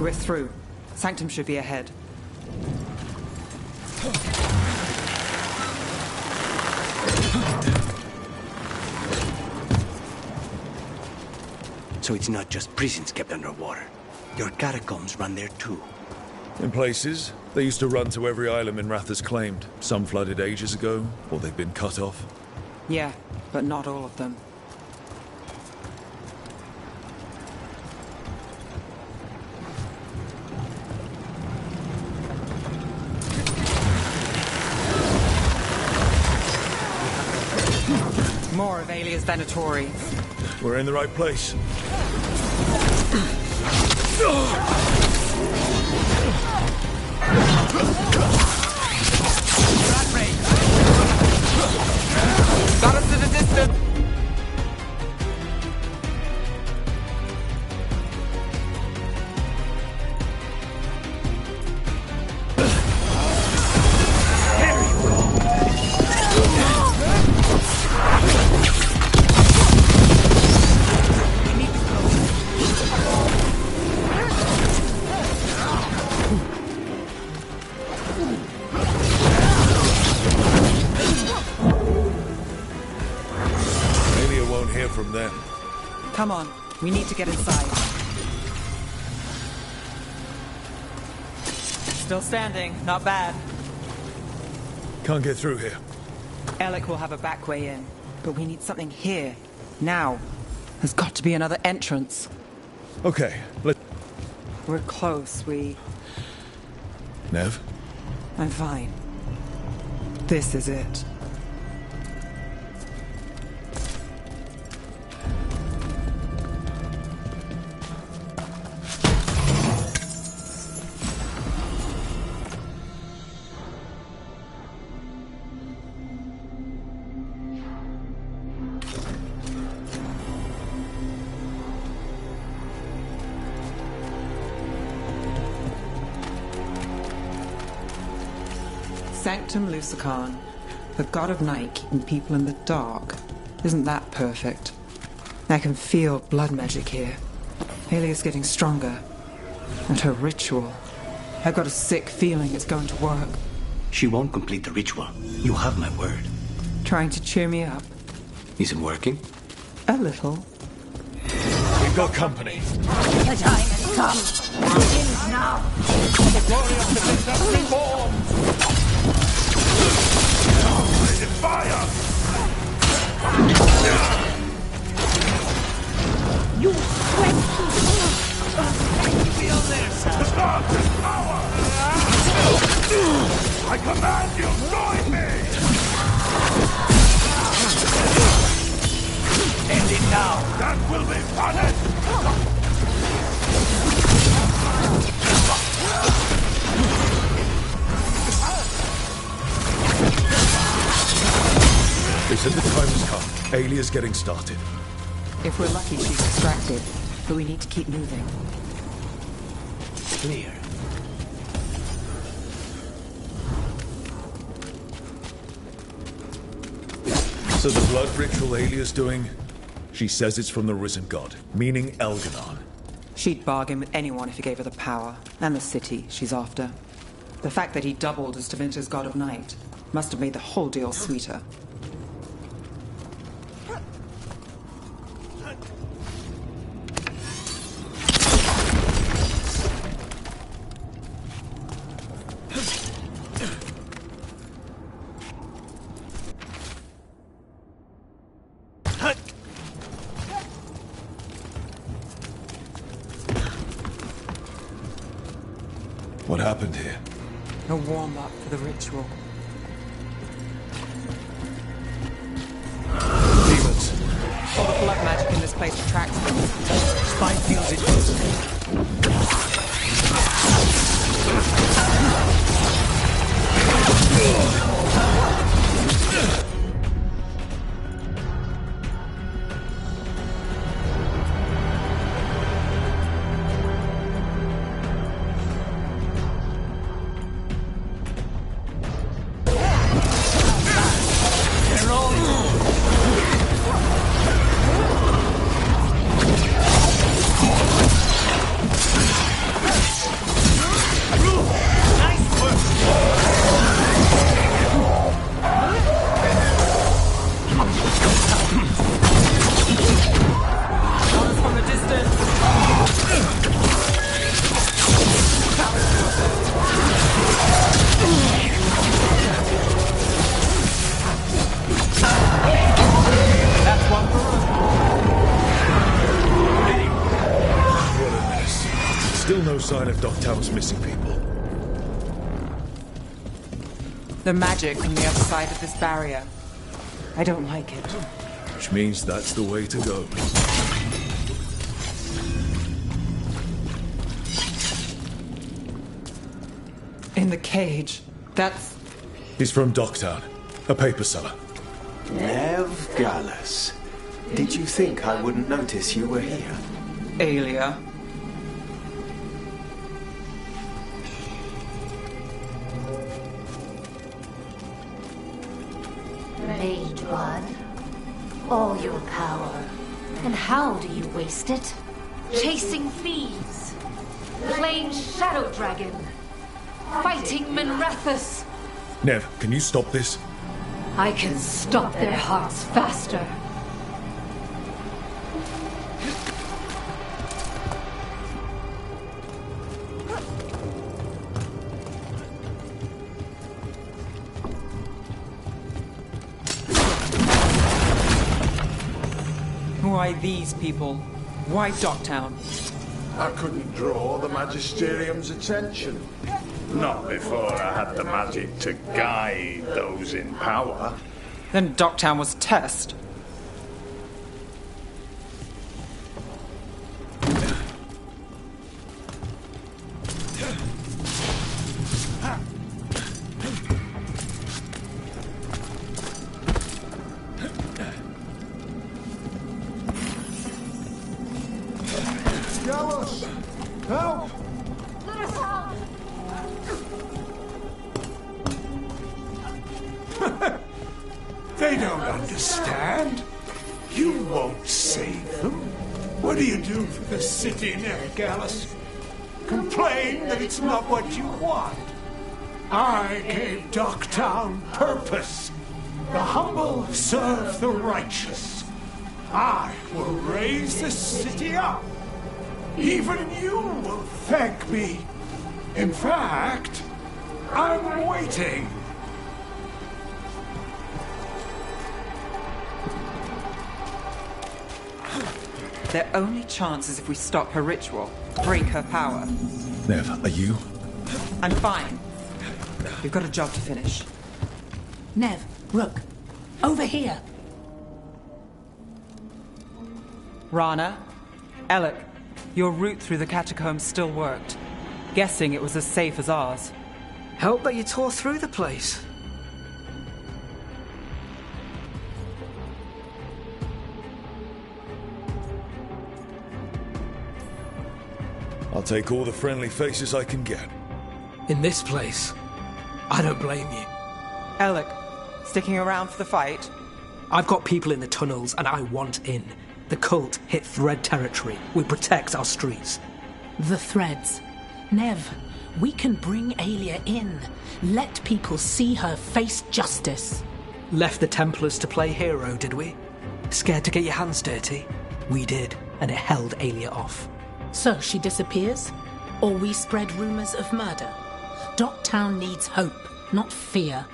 We're through. Sanctum should be ahead. So it's not just prisons kept underwater. Your catacombs run there too. In places, they used to run to every island Minrath has claimed. Some flooded ages ago, or they've been cut off. Yeah, but not all of them. More of Alia's Venatori. We're in the right place. Got us in the distance! From them. Come on, we need to get inside. Still standing, not bad. Can't get through here. Alec will have a back way in, but we need something here, now. There's got to be another entrance. Okay, We're close, Nev? I'm fine. This is it. Sanctum Lucican, the god of night keeping people in the dark. Isn't that perfect? I can feel blood magic here. Alia's getting stronger. And her ritual. I've got a sick feeling it's going to work. She won't complete the ritual. You have my word. Trying to cheer me up. Is it working? A little. We've got company. The time has come. It begins now. The glory of the Vincent reborn! Fire! You sweat! Feel this! The I command you, join me! End it now! That will be punished! They said the time has come. Alia's getting started. If we're lucky, she's distracted. But we need to keep moving. Clear. So the blood ritual Alia's doing, she says it's from the risen god, meaning Elganon. She'd bargain with anyone if he gave her the power, and the city she's after. The fact that he doubled as Tevinter's god of night must have made the whole deal sweeter. What happened here? A warm-up for the ritual. Demons. All the blood magic in this place attracts them. Spine feels it too. Sign of Dogtown's missing people. The magic from the other side of this barrier. I don't like it. Which means that's the way to go. In the cage. That's... He's from Dogtown. A paper seller. Nev Gallus. Did you think I wouldn't notice you were here? Alia. Blood, all your power. And how do you waste it? Chasing thieves, playing Shadow Dragon, fighting Minrethus. Nev, can you stop this? I can stop their hearts faster. Why these people? Why Dogtown? I couldn't draw the Magisterium's attention. Not before I had the magic to guide those in power. Then Dogtown was a test. Gallus! Help! Let us out! They don't understand. You won't save them. What do you do for the city now, Gallus? Complain that it's not what you want. I gave Dogtown purpose. The humble serve the righteous. I will raise the city up. Even you will thank me. In fact, I'm waiting. Their only chance is if we stop her ritual, break her power. Nev, are you? I'm fine. We've got a job to finish. Nev, Rook, over here. Rana, Alec, your route through the catacombs still worked. Guessing it was as safe as ours. Help that you tore through the place. I'll take all the friendly faces I can get. In this place, I don't blame you. Alec, sticking around for the fight? I've got people in the tunnels and I want in. The cult hit Thread territory. We protect our streets. The Threads. Nev, we can bring Aelia in. Let people see her face justice. Left the Templars to play hero, did we? Scared to get your hands dirty? We did, and it held Aelia off. So she disappears? Or we spread rumors of murder? Docktown needs hope, not fear.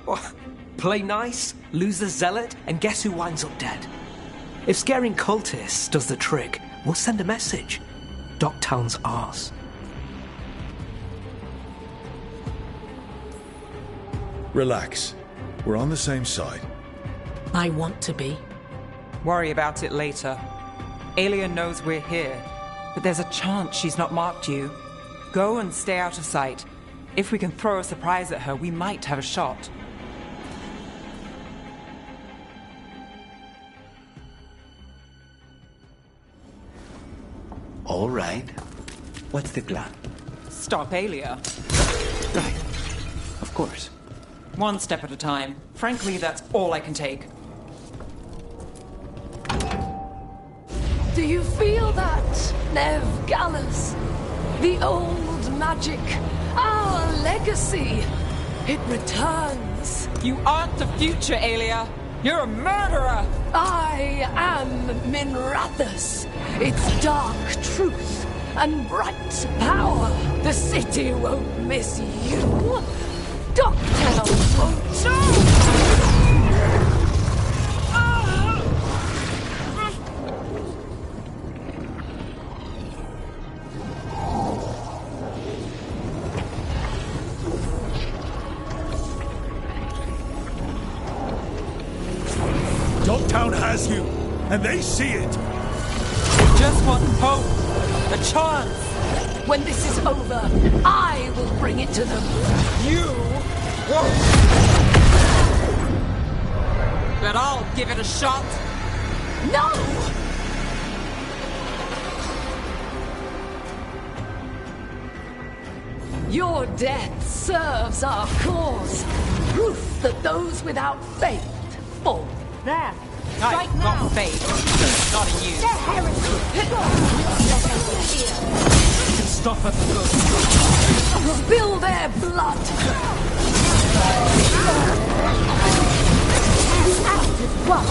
What? Play nice, lose the zealot, and guess who winds up dead? If scaring cultists does the trick, we'll send a message. Docktown's ours. Relax. We're on the same side. I want to be. Worry about it later. Aelia knows we're here, but there's a chance she's not marked you. Go and stay out of sight. If we can throw a surprise at her, we might have a shot. All right. What's the plan? Stop Aelia. Right. Of course. One step at a time. Frankly, that's all I can take. Do you feel that, Nev Gallus? The old magic, our legacy. It returns. You aren't the future, Aelia. You're a murderer. I am Minrathus. Its dark truth and bright power. The city won't miss you. Docktown won't too. Docktown has you, and they see it. Just want hope, a chance. When this is over, I will bring it to them. You won't. But I'll give it a shot. No! Your death serves our cause. Proof that those without faith fall. There. I've got faith, not in you. They're heresy. Stop at the good. Spill their blood. The act is one.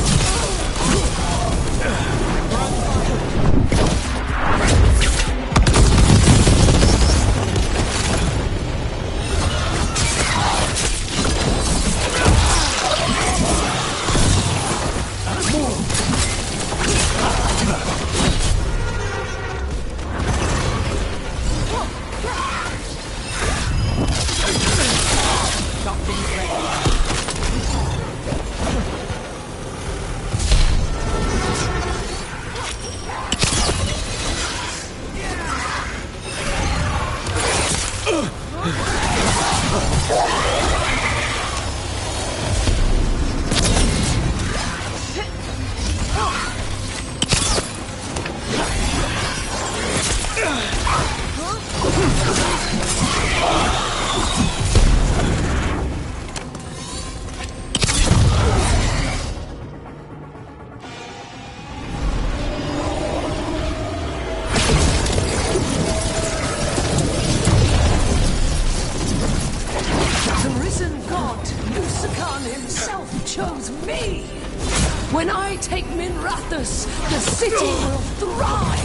When I take Minrathus, the city will thrive!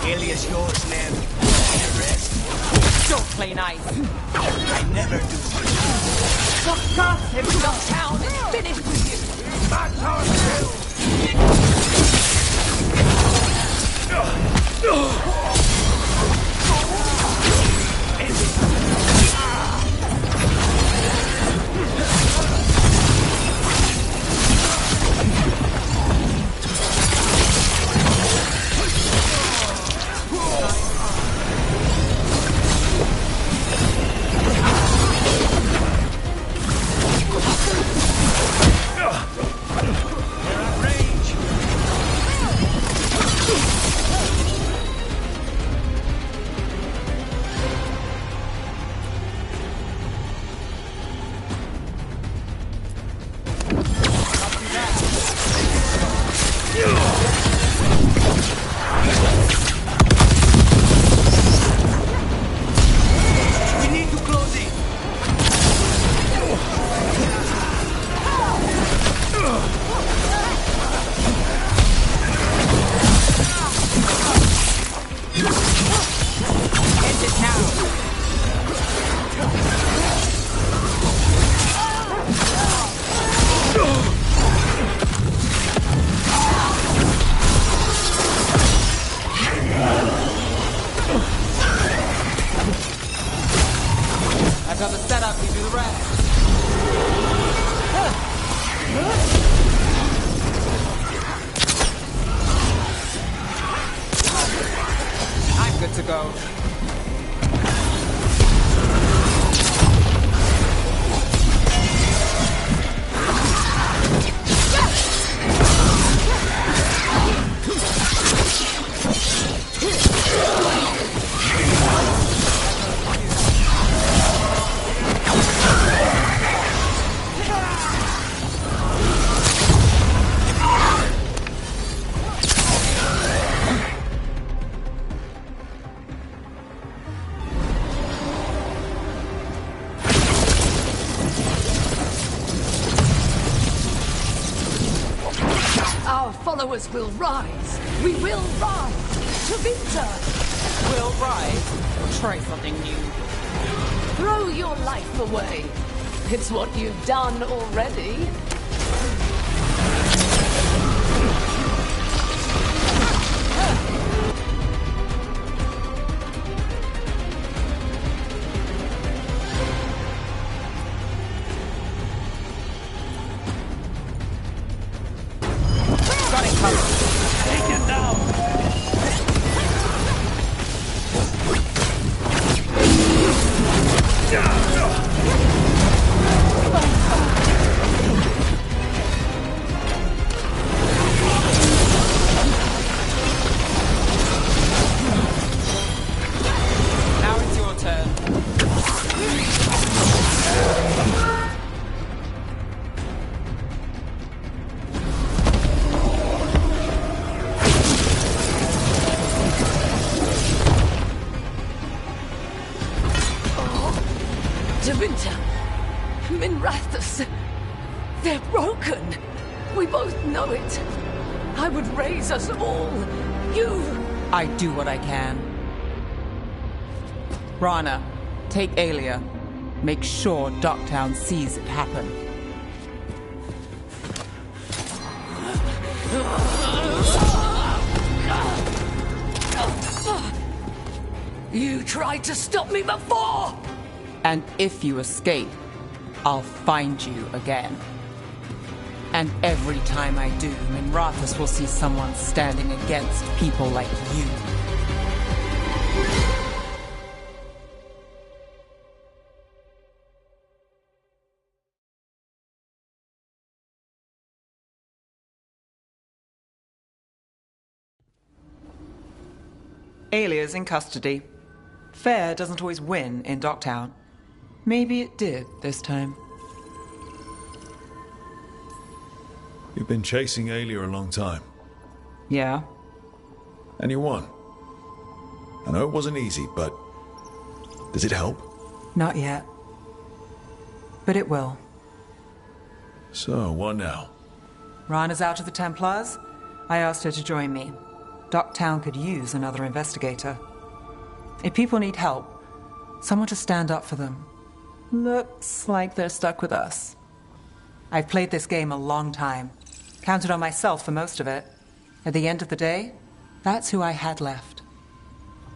Aelia's yours, Nev. The rest. Don't play nice. I never do. Docktown is finished with you! That's our kill! good to go. Our followers will rise. We will rise. To Vinter. We'll rise. Try something new. Throw your life away. It's what you've done already. Minrathus. They're broken. We both know it. I would raise us all. You... I do what I can. Rana, take Aelia. Make sure Docktown sees it happen. You tried to stop me before! And if you escape, I'll find you again. And every time I do, Minrathus will see someone standing against people like you. Aelia's in custody. Fair doesn't always win in Docktown. Maybe it did this time. You've been chasing Aelia a long time. Yeah. And you won. I know it wasn't easy, but... does it help? Not yet. But it will. So, what now? Rana's out of the Templars. I asked her to join me. Docktown could use another investigator. If people need help, someone to stand up for them. Looks like they're stuck with us. I've played this game a long time. Counted on myself for most of it. At the end of the day, that's who I had left.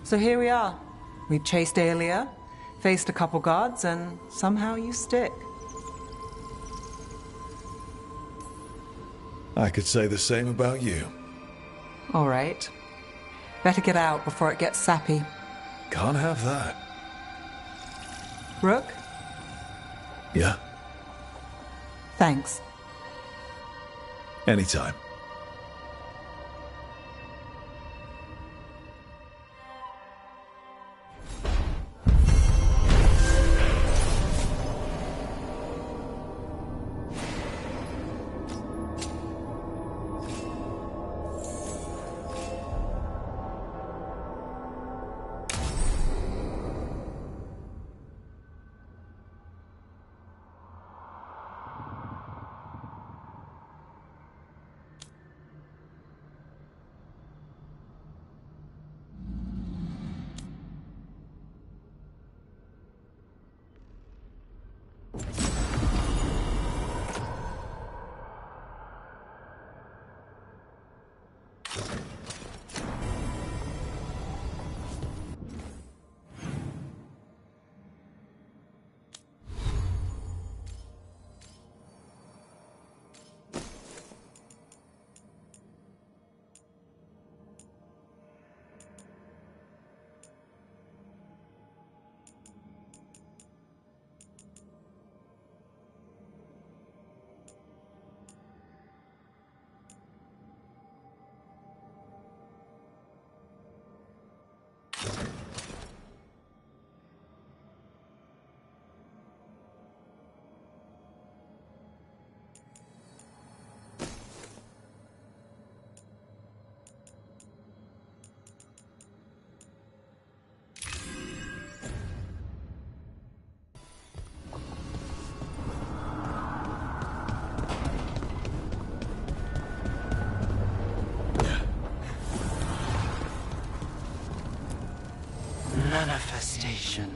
So here we are. We've chased Aelia, faced a couple gods, and somehow you stick. I could say the same about you. All right. Better get out before it gets sappy. Can't have that. Rook? Yeah? Thanks. Anytime. manifestation.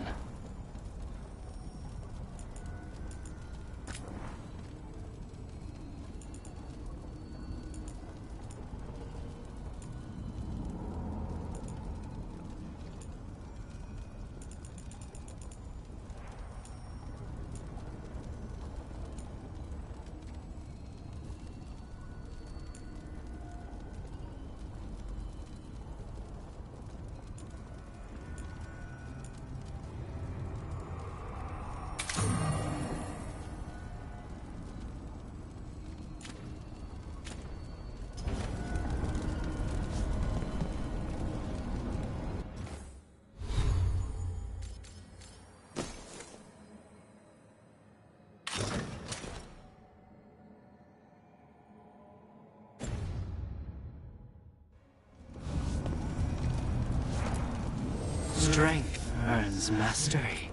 Strength earns mastery.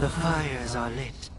The fires are lit.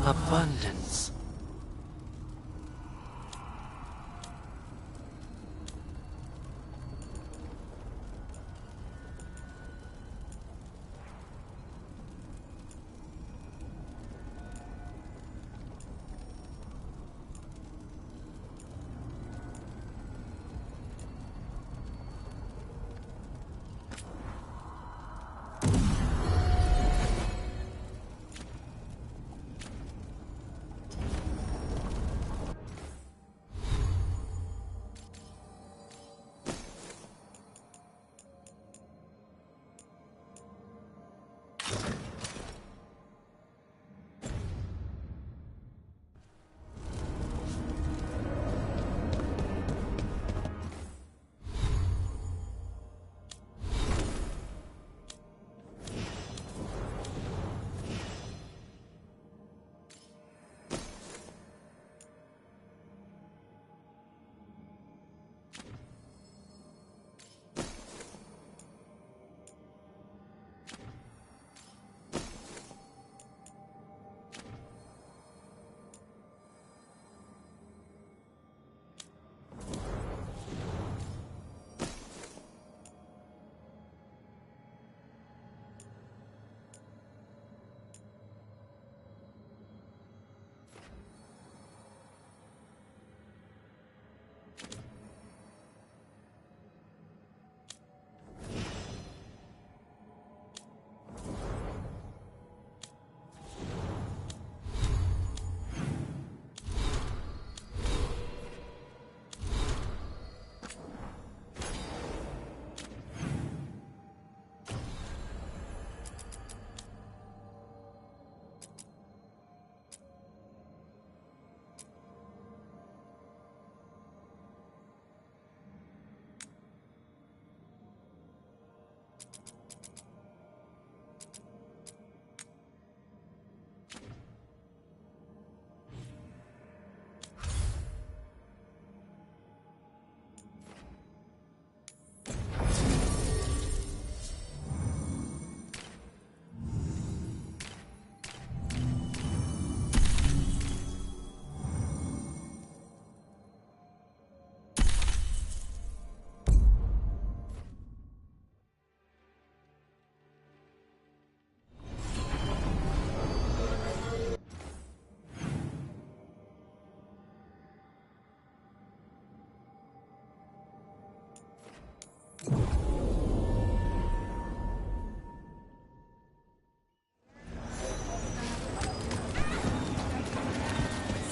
Abundance.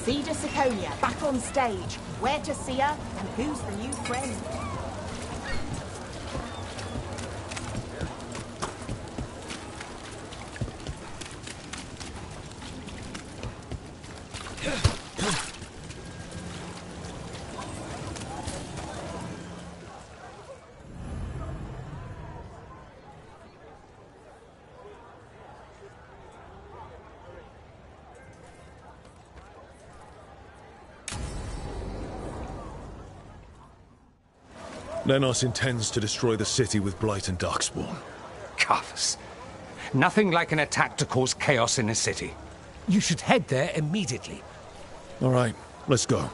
Cedar Siconia, back on stage. Where to see her, and who's the new friend? Lenos intends to destroy the city with Blight and Darkspawn. Carthus. Nothing like an attack to cause chaos in a city. You should head there immediately. All right, let's go.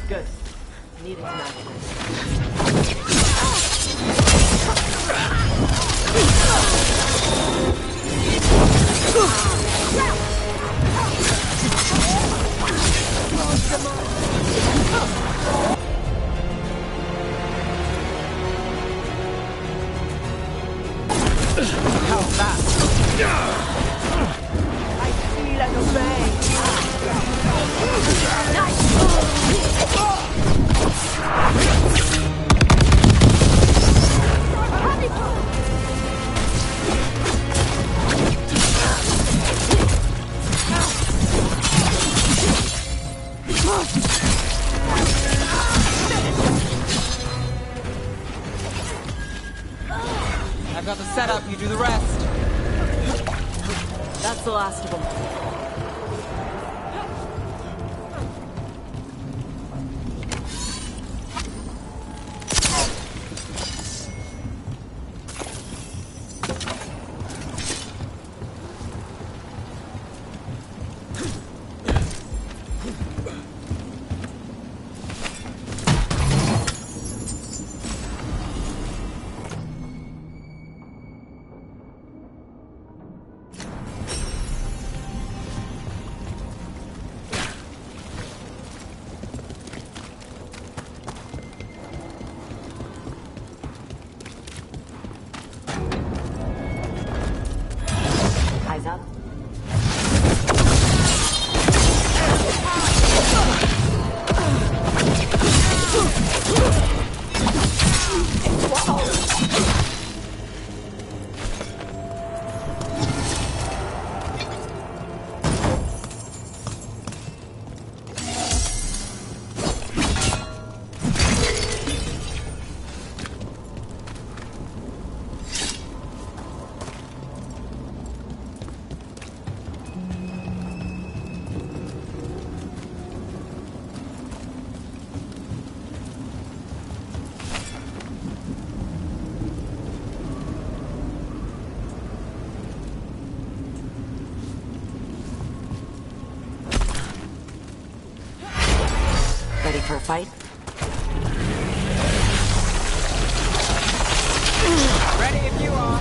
Good. Needed to know. How's that? I feel and obey. I've got the setup, you do the rest. That's the last of them. Eyes up. Ready for a fight? Ready if you are.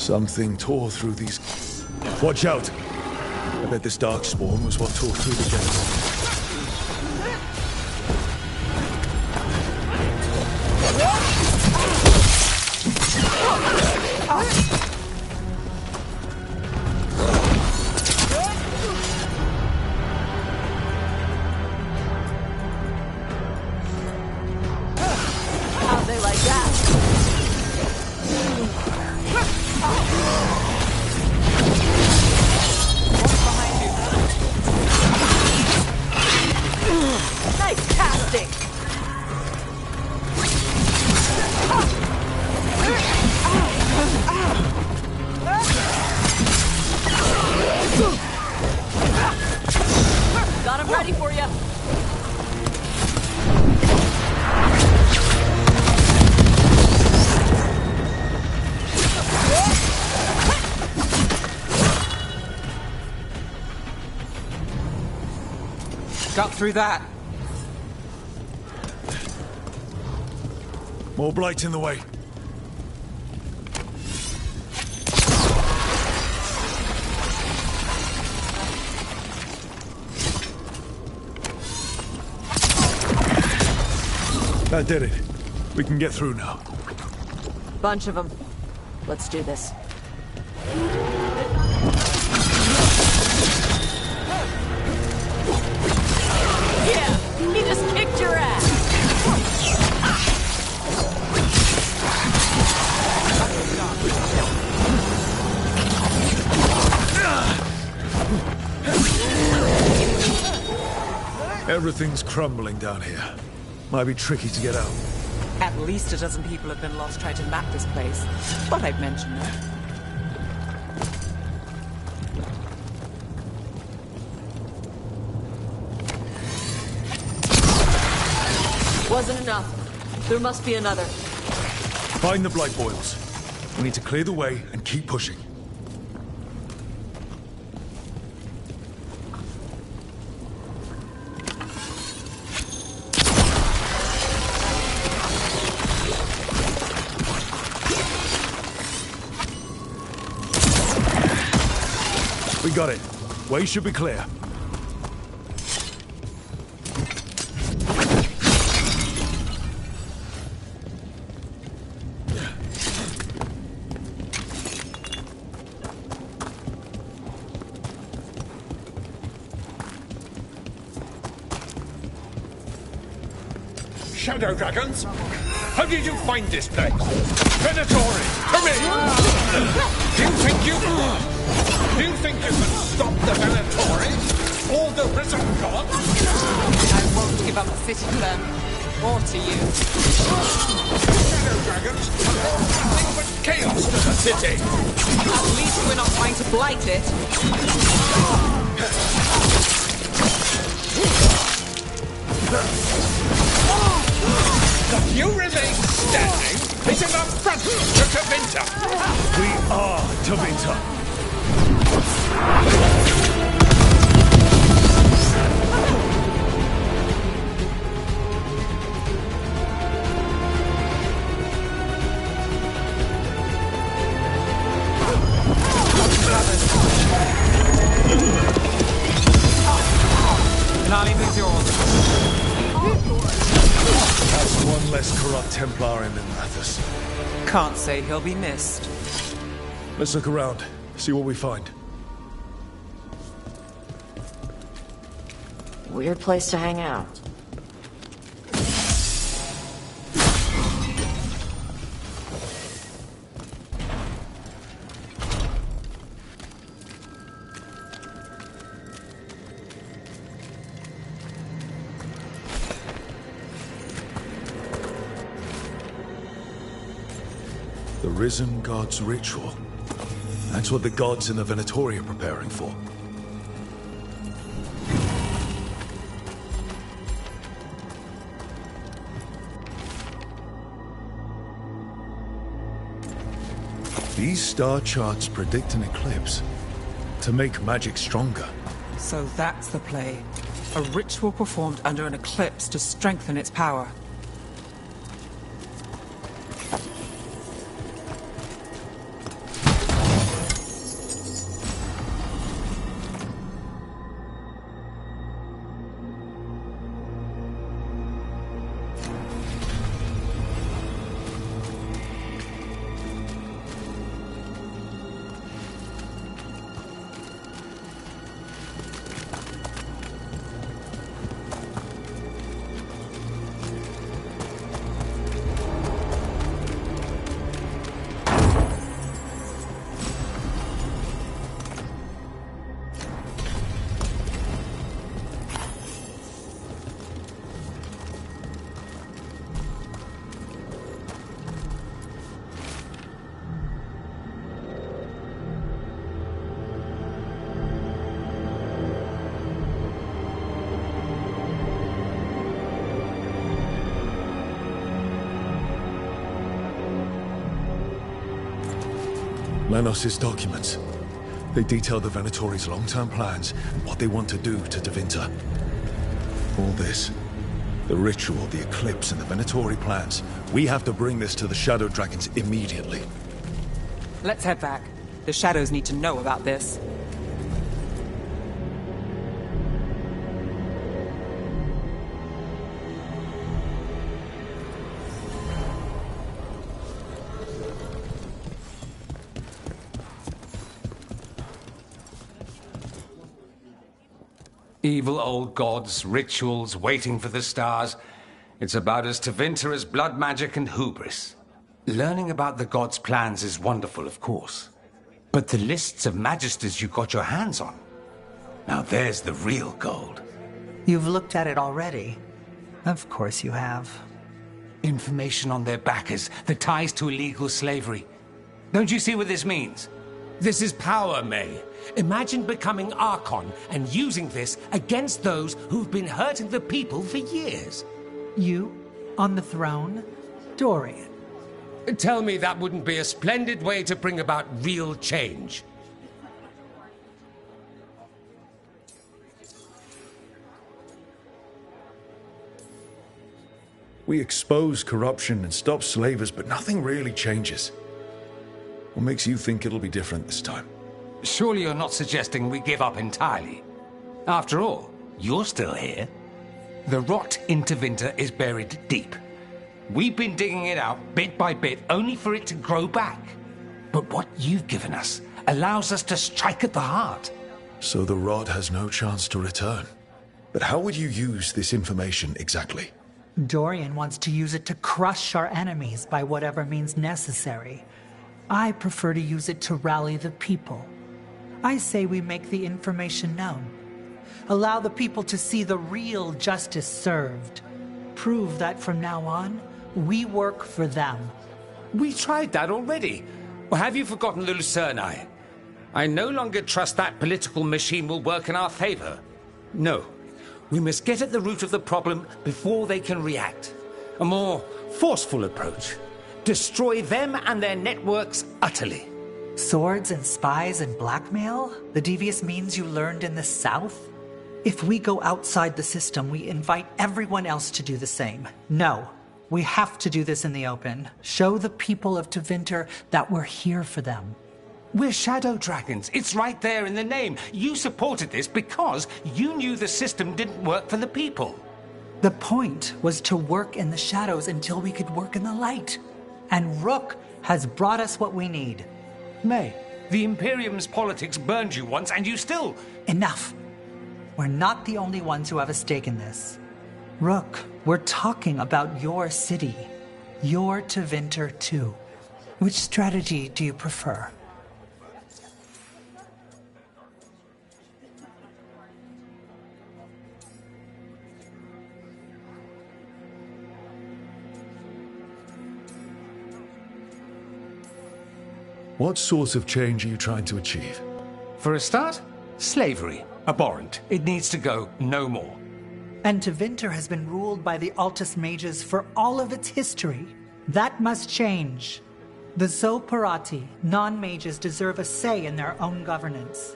Something tore through these... Watch out! I bet this dark spawn was what tore through the gates. How'd they like that? Nice casting! Got him ready for you. Got through that. More blight in the way. That did it. We can get through now. Bunch of them. Let's do this. Yeah, he just kicked your ass. Everything's crumbling down here. Might be tricky to get out. At least a dozen people have been lost trying to map this place. Thought I'd mention that. Wasn't enough. There must be another. Find the blight boils. We need to clear the way and keep pushing. We got it. Way should be clear. Shadow dragons? How did you find this place? Venatori, come in! Do you think you can stop the Venatori? Or the risen god? I won't give up the city to them. Or to you. Shadow dragons are nothing but chaos to the city! At least we're not trying to blight it. That you remain standing is an affront to Tavinta! We are Tavinta. Not even yours. That's one less corrupt Templar in Minrathous. Can't say he'll be missed. Let's look around, see what we find. Weird place to hang out. The Risen God's ritual. That's what the gods in the Venatori are preparing for. These star charts predict an eclipse to make magic stronger. So that's the play. A ritual performed under an eclipse to strengthen its power. Menos' documents. They detail the Venatori's long-term plans and what they want to do to Tevinter. All this, the ritual, the eclipse, and the Venatori plans, we have to bring this to the Shadow Dragons immediately. Let's head back. The Shadows need to know about this. Evil old gods, rituals, waiting for the stars. It's about as Tevinter as blood magic and hubris. Learning about the gods' plans is wonderful, of course. But the lists of magisters you got your hands on, now there's the real gold. You've looked at it already. Of course you have. Information on their backers, the ties to illegal slavery. Don't you see what this means? This is power, May. Imagine becoming Archon and using this against those who've been hurting the people for years. You? On the throne? Dorian. Tell me that wouldn't be a splendid way to bring about real change. We expose corruption and stop slavers, but nothing really changes. What makes you think it'll be different this time? Surely you're not suggesting we give up entirely. After all, you're still here. The rot in Tevinter is buried deep. We've been digging it out bit by bit, only for it to grow back. But what you've given us allows us to strike at the heart. So the rod has no chance to return. But how would you use this information exactly? Dorian wants to use it to crush our enemies by whatever means necessary. I prefer to use it to rally the people. I say we make the information known. Allow the people to see the real justice served. Prove that from now on, we work for them. We tried that already. Or have you forgotten the Lucerni? I no longer trust that political machine will work in our favor. No, we must get at the root of the problem before they can react. A more forceful approach. Destroy them and their networks utterly. Swords and spies and blackmail? The devious means you learned in the South? If we go outside the system, we invite everyone else to do the same. No, we have to do this in the open. Show the people of Tevinter that we're here for them. We're Shadow Dragons. It's right there in the name. You supported this because you knew the system didn't work for the people. The point was to work in the shadows until we could work in the light. And Rook has brought us what we need. May, the Imperium's politics burned you once and you still... Enough. We're not the only ones who have a stake in this. Rook, we're talking about your city. Your Tevinter too. Which strategy do you prefer? What sort of change are you trying to achieve? For a start, slavery. Abhorrent. It needs to go no more. And Tevinter has been ruled by the Altus Mages for all of its history. That must change. The Zoparati, non-mages, deserve a say in their own governance.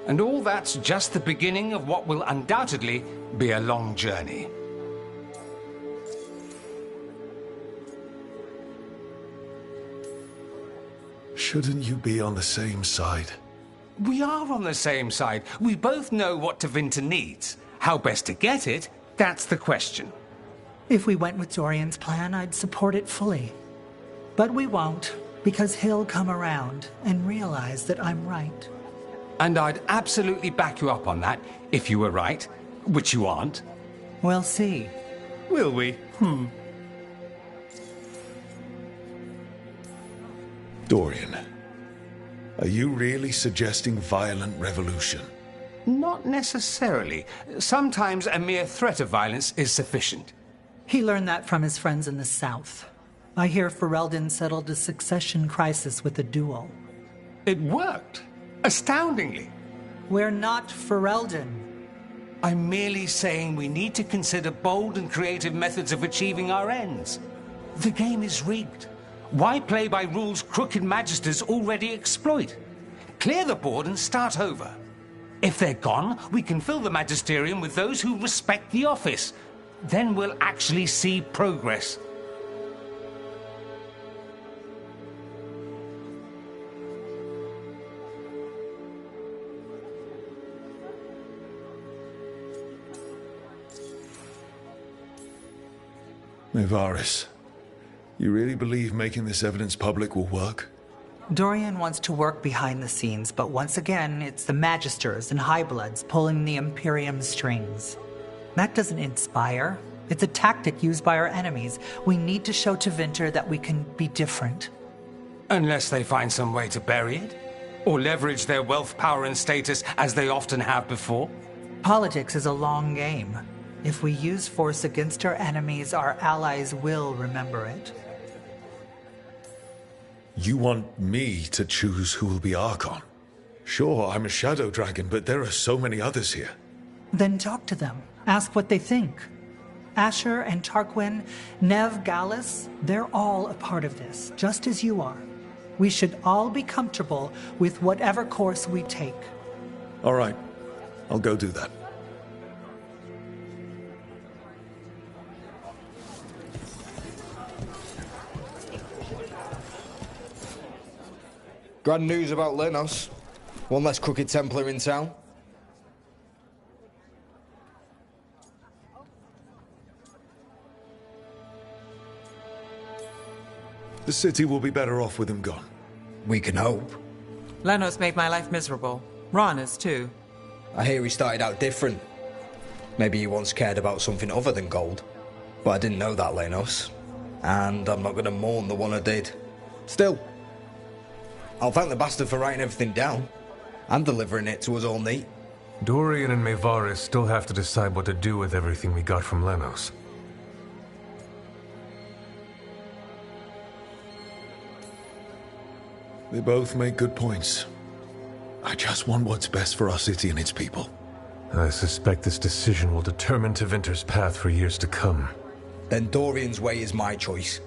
And all that's just the beginning of what will undoubtedly be a long journey. Shouldn't you be on the same side? We are on the same side. We both know what Tevinter needs. How best to get it, that's the question. If we went with Dorian's plan, I'd support it fully. But we won't, because he'll come around and realize that I'm right. And I'd absolutely back you up on that, if you were right, which you aren't. We'll see. Will we? Dorian, are you really suggesting violent revolution? Not necessarily. Sometimes a mere threat of violence is sufficient. He learned that from his friends in the South. I hear Ferelden settled a succession crisis with a duel. It worked. Astoundingly. We're not Ferelden. I'm merely saying we need to consider bold and creative methods of achieving our ends. The game is rigged. Why play by rules crooked magisters already exploit? Clear the board and start over. If they're gone, we can fill the magisterium with those who respect the office. Then we'll actually see progress. Mevaris, you really believe making this evidence public will work? Dorian wants to work behind the scenes, but once again, it's the Magisters and Highbloods pulling the Imperium's strings. That doesn't inspire. It's a tactic used by our enemies. We need to show to Winter that we can be different. Unless they find some way to bury it? Or leverage their wealth, power, and status as they often have before? Politics is a long game. If we use force against our enemies, our allies will remember it. You want me to choose who will be Archon? Sure, I'm a Shadow Dragon, but there are so many others here. Then talk to them. Ask what they think. Asher and Tarquin, Nev, Gallus, they're all a part of this, just as you are. We should all be comfortable with whatever course we take. All right, I'll go do that. Grand news about Lenos. One less crooked Templar in town. The city will be better off with him gone. We can hope. Lenos made my life miserable. Rana's too. I hear he started out different. Maybe he once cared about something other than gold. But I didn't know that, Lenos. And I'm not going to mourn the one I did. Still, I'll thank the bastard for writing everything down. And delivering it to us all neat. Dorian and Mevaris still have to decide what to do with everything we got from Lenos. They both make good points. I just want what's best for our city and its people. I suspect this decision will determine Tevinter's path for years to come. Then Dorian's way is my choice.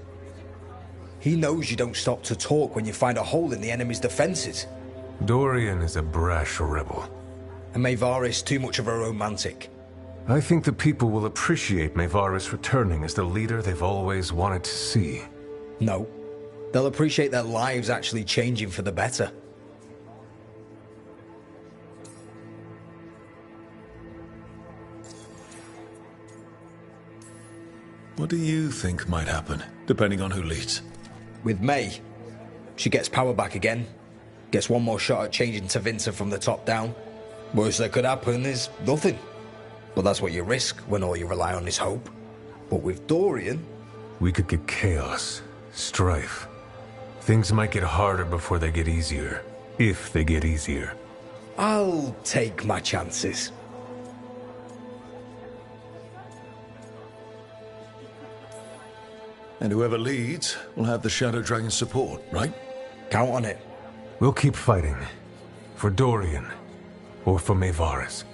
He knows you don't stop to talk when you find a hole in the enemy's defenses. Dorian is a brash rebel. And Mevaris too much of a romantic. I think the people will appreciate Mevaris returning as the leader they've always wanted to see. No. They'll appreciate their lives actually changing for the better. What do you think might happen, depending on who leads? With May, she gets power back again. Gets one more shot at changing Tevinter from the top down. Worst that could happen is nothing. But that's what you risk when all you rely on is hope. But with Dorian... We could get chaos, strife. Things might get harder before they get easier. If they get easier. I'll take my chances. And whoever leads will have the Shadow Dragon's support, right? Count on it. We'll keep fighting. For Dorian. Or for Mevaris.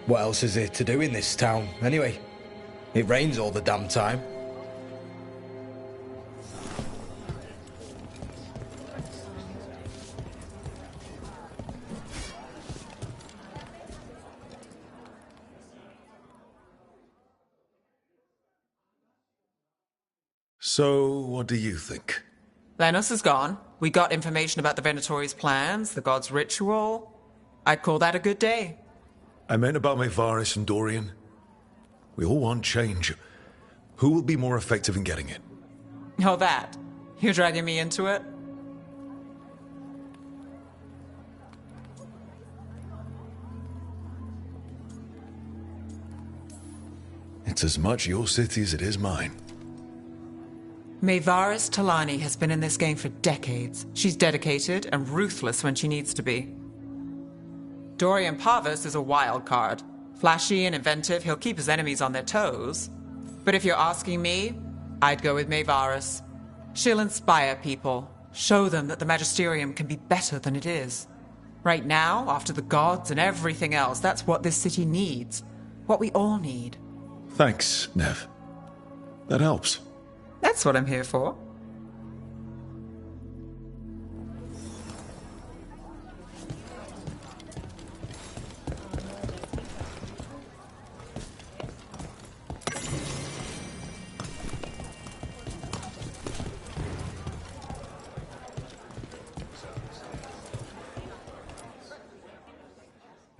What else is there to do in this town, anyway? It rains all the damn time. So, what do you think? Lenos is gone. We got information about the Venatori's plans, the god's ritual. I'd call that a good day. I meant about Mevaris and Dorian. We all want change. Who will be more effective in getting it? Oh, that. You're dragging me into it? It's as much your city as it is mine. Mevaris Talani has been in this game for decades. She's dedicated and ruthless when she needs to be. Dorian Parvis is a wild card. Flashy and inventive, he'll keep his enemies on their toes. But if you're asking me, I'd go with Mevaris. She'll inspire people, show them that the Magisterium can be better than it is. Right now, after the gods and everything else, that's what this city needs. What we all need. Thanks, Nev. That helps. That's what I'm here for.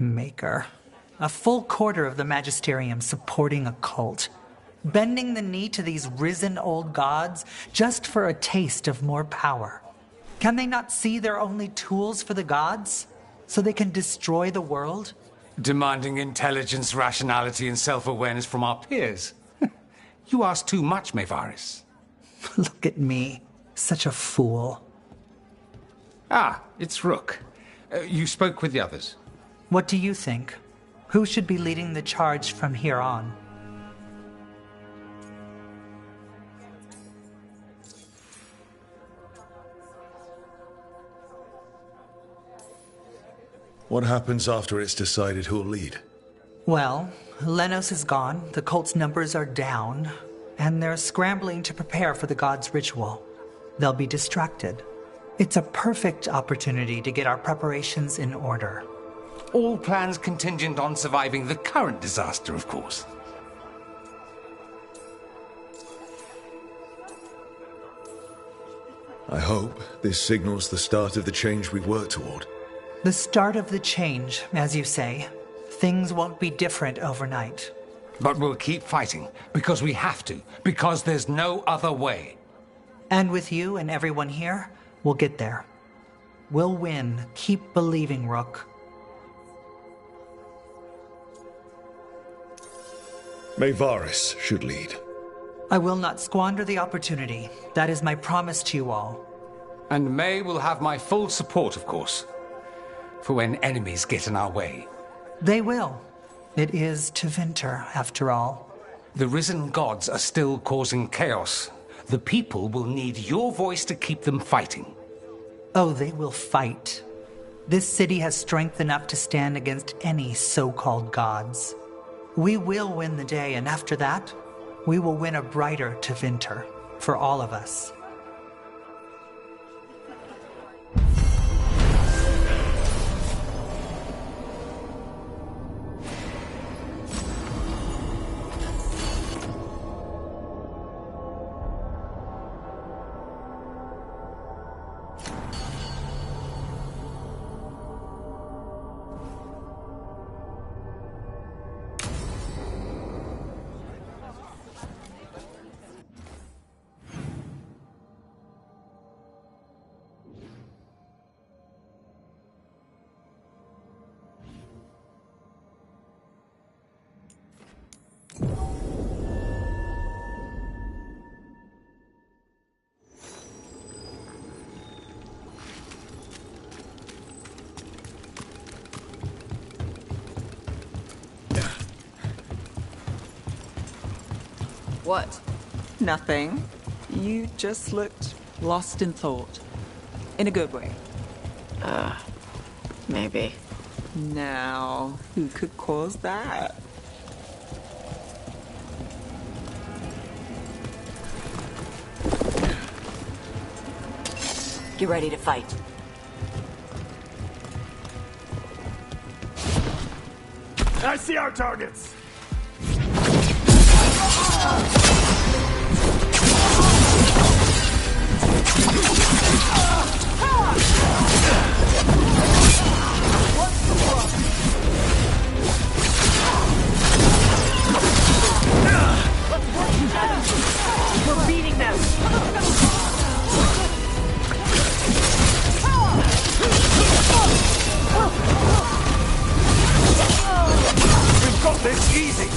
Maker. A full quarter of the Magisterium supporting a cult. Bending the knee to these risen old gods just for a taste of more power. Can they not see they're only tools for the gods? So they can destroy the world? Demanding intelligence, rationality, and self-awareness from our peers. You ask too much, Mevaris. Look at me. Such a fool. Ah, it's Rook. You spoke with the others. What do you think? Who should be leading the charge from here on? What happens after it's decided who'll lead? Well, Lenos is gone, the cult's numbers are down, and they're scrambling to prepare for the god's ritual. They'll be distracted. It's a perfect opportunity to get our preparations in order. All plans contingent on surviving the current disaster, of course. I hope this signals the start of the change we've worked toward. The start of the change, as you say. Things won't be different overnight. But we'll keep fighting, because we have to, because there's no other way. And with you and everyone here, we'll get there. We'll win. Keep believing, Rook. Mevaris should lead. I will not squander the opportunity. That is my promise to you all. And May will have my full support, of course. For when enemies get in our way. They will. It is Tevinter, after all. The risen gods are still causing chaos. The people will need your voice to keep them fighting. Oh, they will fight. This city has strength enough to stand against any so-called gods. We will win the day, and after that, we will win a brighter Tevinter for all of us. What? Nothing. You just looked lost in thought. In a good way. Maybe. Now, who could cause that? Get ready to fight. I see our targets! We're beating them! We've got this easy!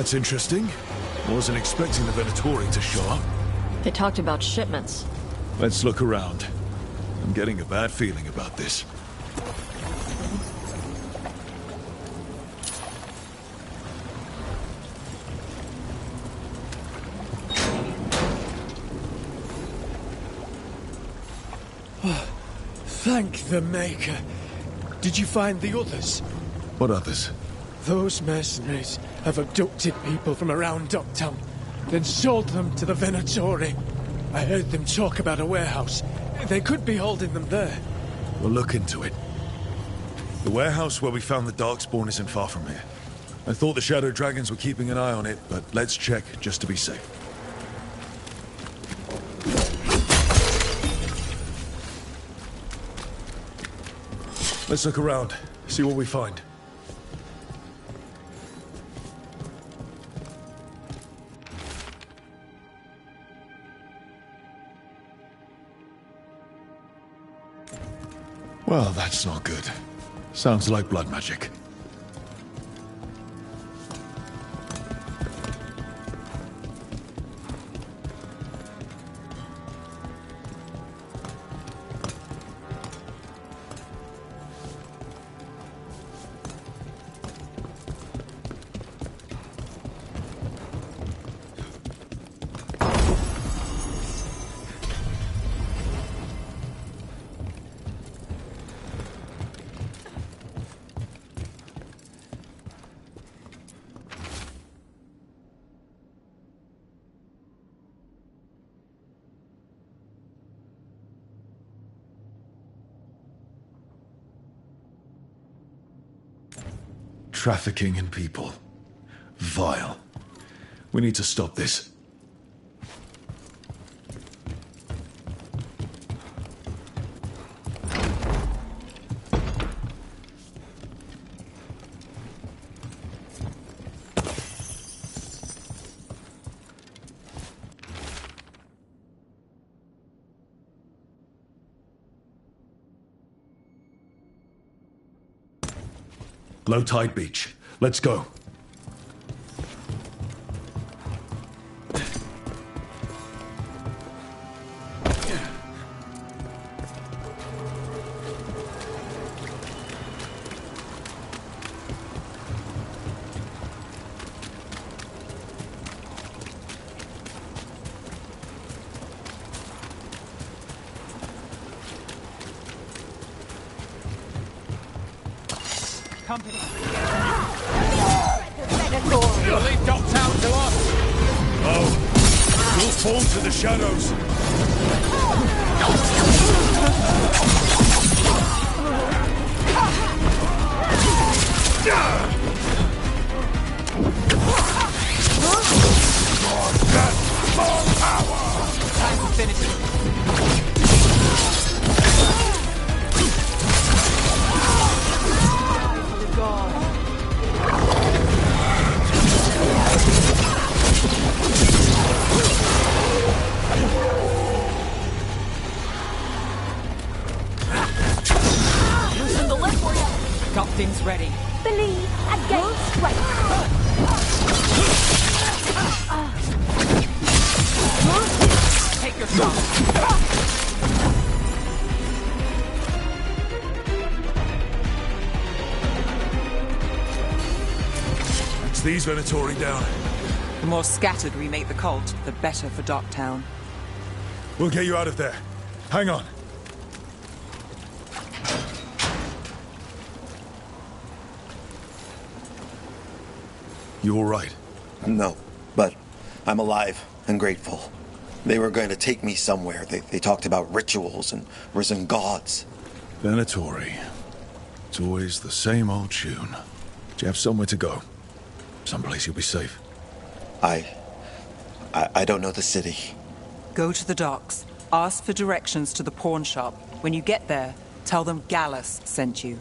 That's interesting. Wasn't expecting the Venatori to show up. They talked about shipments. Let's look around. I'm getting a bad feeling about this. Thank the Maker. Did you find the others? What others? Those mercenaries have abducted people from around Docktown, then sold them to the Venatori. I heard them talk about a warehouse. They could be holding them there. We'll look into it. The warehouse where we found the Darkspawn isn't far from here. I thought the Shadow Dragons were keeping an eye on it, but let's check just to be safe. Let's look around, see what we find. Well, that's not good. Sounds like blood magic. Trafficking in people. Vile. We need to stop this. Low tide beach. Let's go. Company. You'll leave Docktown to us. Oh, we'll fall to the shadows. More power! Time to finish it. Loosen the lift for you. Got things ready. Believe against strength. Take your shot. It's these Venatori down. The more scattered we make the cult, the better for Docktown. We'll get you out of there. Hang on. You all right? No, but I'm alive and grateful. They were going to take me somewhere. They talked about rituals and risen gods. Venatori. It's always the same old tune. Do you have somewhere to go? Someplace you'll be safe. I don't know the city. Go to the docks. Ask for directions to the pawn shop. When you get there, tell them Gallus sent you.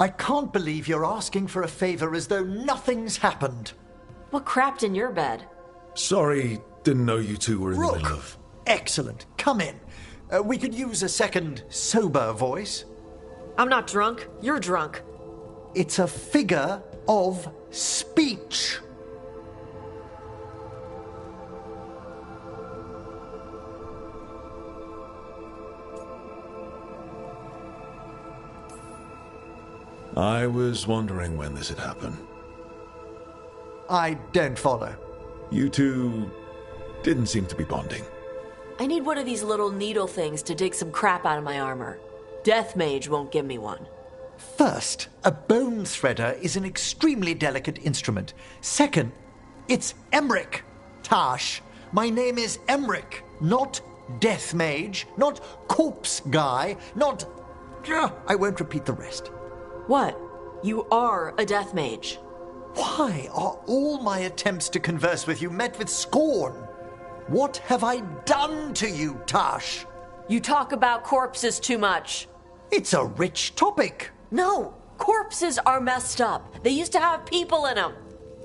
I can't believe you're asking for a favor as though nothing's happened. What crapped in your bed? Sorry, didn't know you two were in the middle of... Excellent. Come in. We could use a second sober voice. I'm not drunk. You're drunk. It's a figure of speech. I was wondering when this had happened. I don't follow. You two didn't seem to be bonding. I need one of these little needle things to dig some crap out of my armor. Death Mage won't give me one. First, a bone threader is an extremely delicate instrument. Second, it's Emmerich. Tash, my name is Emmerich, not Death Mage, not Corpse Guy, not... I won't repeat the rest. What? You are a Death Mage. Why are all my attempts to converse with you met with scorn? What have I done to you, Tash? You talk about corpses too much. It's a rich topic. No, corpses are messed up. They used to have people in them.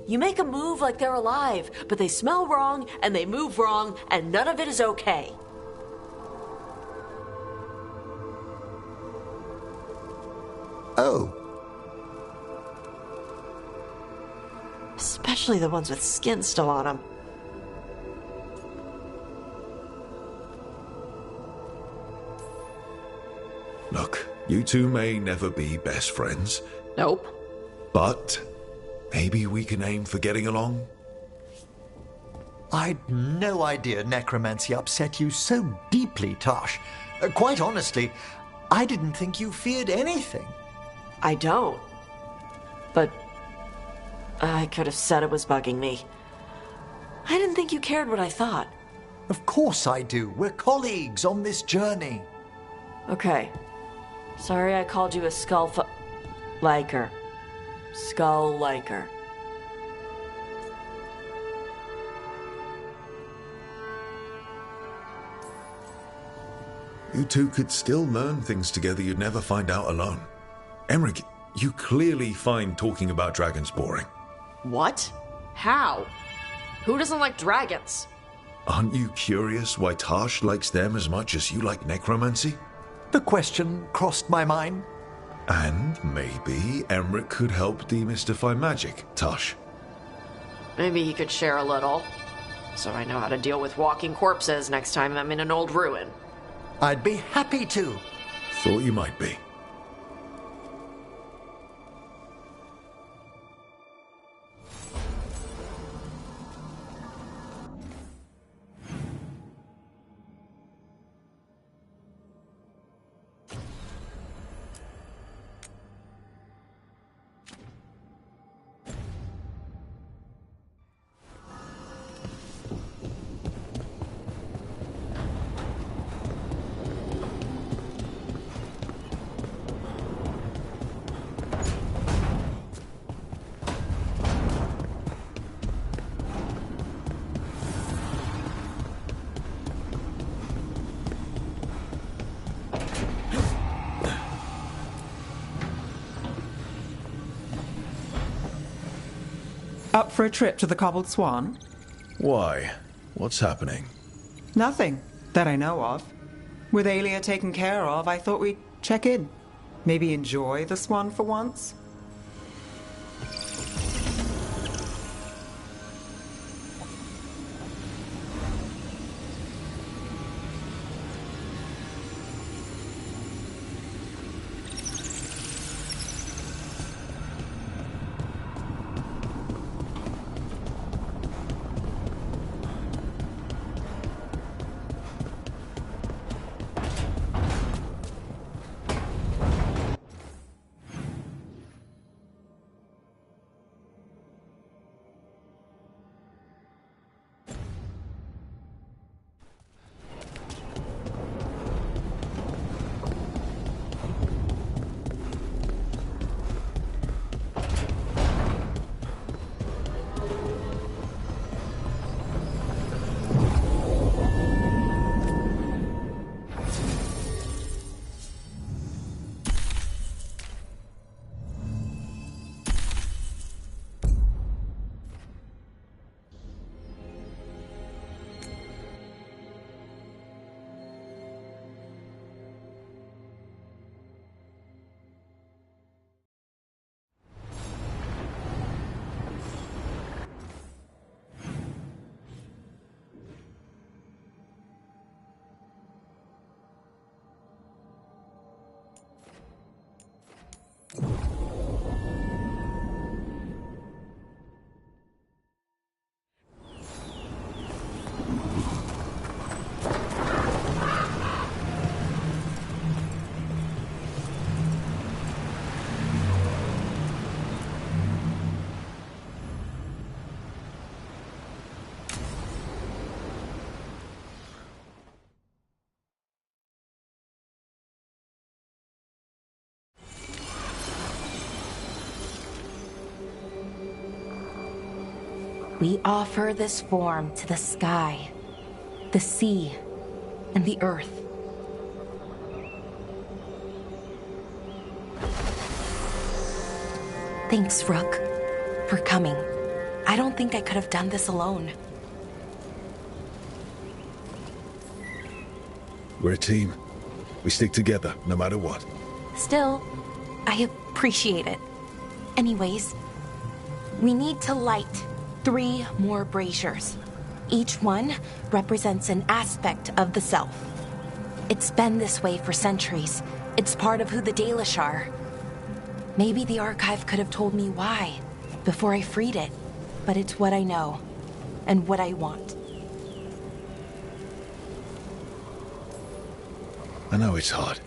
You make a move like they're alive, but they smell wrong and they move wrong, and none of it is okay. Oh. Especially the ones with skin still on them. Look, you two may never be best friends. Nope. But maybe we can aim for getting along? I'd no idea necromancy upset you so deeply, Tash. Quite honestly, I didn't think you feared anything. I don't. But I could have said it was bugging me. I didn't think you cared what I thought. Of course I do. We're colleagues on this journey. Okay. Sorry I called you a liker. Skull liker. You two could still learn things together you'd never find out alone. Emmerich, you clearly find talking about dragons boring. What? How? Who doesn't like dragons? Aren't you curious why Tash likes them as much as you like necromancy? The question crossed my mind. And maybe Emmerich could help demystify magic, Tash. Maybe he could share a little, so I know how to deal with walking corpses next time I'm in an old ruin. I'd be happy to. Thought you might be. Up for a trip to the Cobbled Swan? Why? What's happening? Nothing that I know of. With Aelia taken care of, I thought we'd check in. Maybe enjoy the Swan for once? We offer this form to the sky, the sea, and the earth. Thanks, Rook, for coming. I don't think I could have done this alone. We're a team. We stick together, no matter what. Still, I appreciate it. Anyways, we need to light 3 more braziers. Each one represents an aspect of the self. It's been this way for centuries. It's part of who the Dalish are. Maybe the archive could have told me why before I freed it, but it's what I know and what I want. I know it's hard,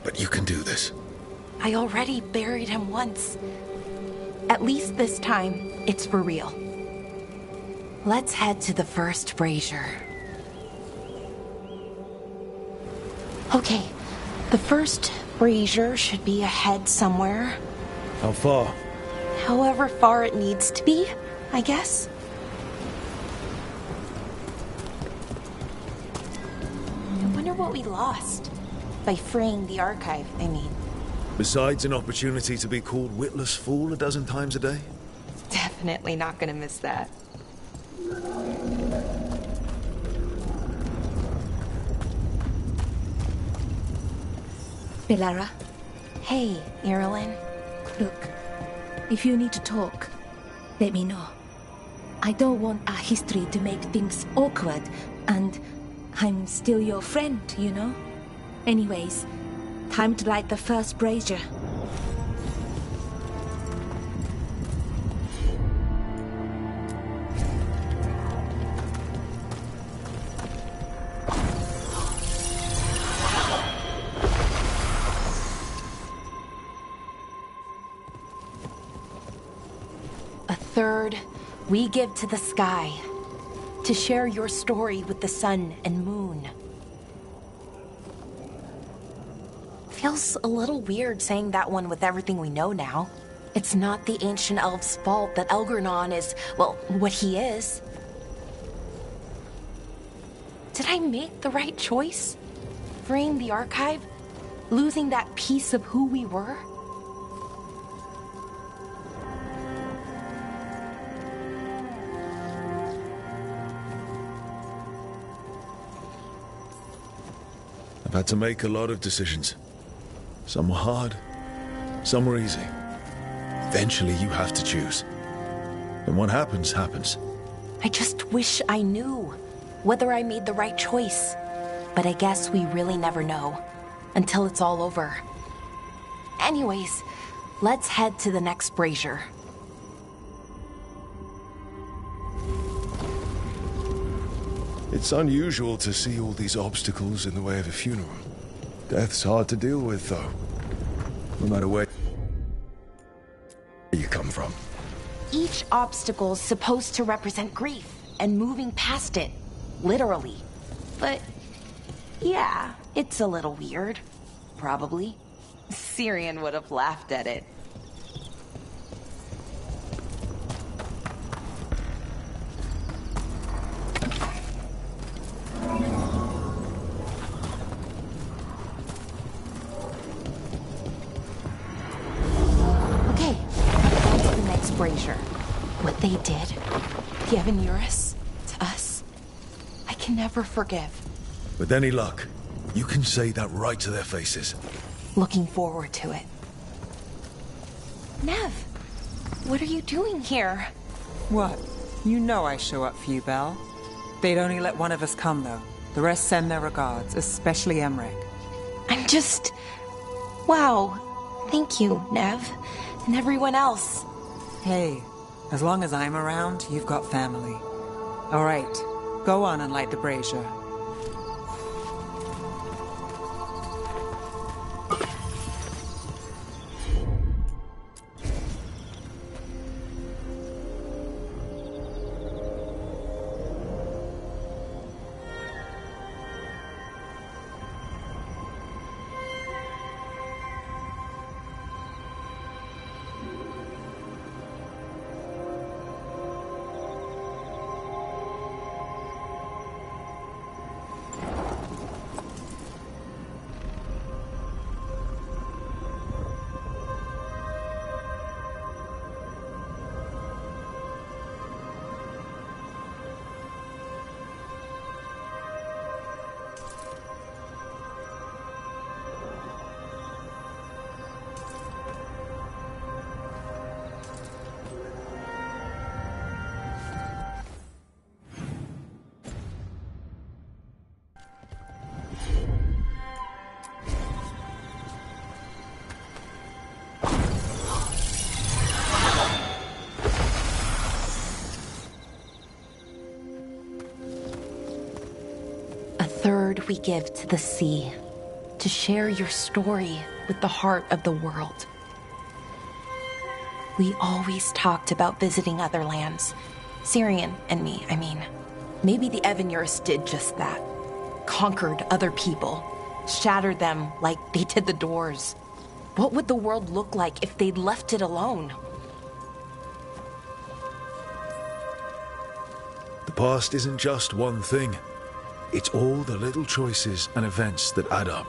but you can do this. I already buried him once. At least this time, it's for real. Let's head to the first brazier. Okay, the first brazier should be ahead somewhere. How far? However far it needs to be, I guess. I wonder what we lost by freeing the archive, I mean. Besides an opportunity to be called witless fool a dozen times a day? Definitely not gonna miss that. Belara. Hey, Irilyn. Look, if you need to talk, let me know. I don't want our history to make things awkward, and I'm still your friend, you know? Anyways, time to light the first brazier. A third we give to the sky, to share your story with the sun and moon. Feels a little weird saying that one with everything we know now. It's not the ancient elves' fault that Elgurnon is, well, what he is. Did I make the right choice? Freeing the archive? Losing that piece of who we were? I've had to make a lot of decisions. Some were hard, some were easy. Eventually you have to choose. And what happens, happens. I just wish I knew whether I made the right choice. But I guess we really never know until it's all over. Anyways, let's head to the next brazier. It's unusual to see all these obstacles in the way of a funeral. Death's hard to deal with, though. No matter where you come from. Each obstacle's supposed to represent grief and moving past it, literally. But yeah, it's a little weird. Probably. Syrian would have laughed at it. Okay, on to the next brazier. What they did, the Evanurus, to us, I can never forgive. With any luck, you can say that right to their faces. Looking forward to it. Nev, what are you doing here? What? You know I show up for you, Belle. They'd only let one of us come, though. The rest send their regards, especially Emmerich. I'm just... Wow. Thank you, Nev. And everyone else. Hey, as long as I'm around, you've got family. All right, go on and light the brazier. we give to the sea, to share your story with the heart of the world. We always talked about visiting other lands. Syrian and me, I mean. Maybe the Evanurus did just that. Conquered other people. Shattered them like they did the doors. What would the world look like if they'd left it alone? The past isn't just one thing. It's all the little choices and events that add up.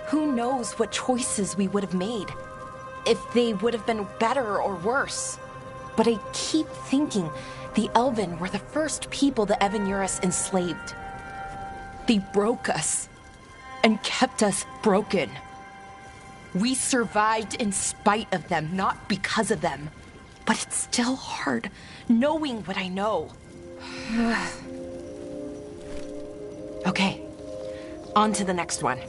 Who knows what choices we would have made? If they would have been better or worse. But I keep thinking the Elven were the first people the Evanurus enslaved. They broke us and kept us broken. We survived in spite of them, not because of them. But it's still hard, knowing what I know. Okay, on to the next one.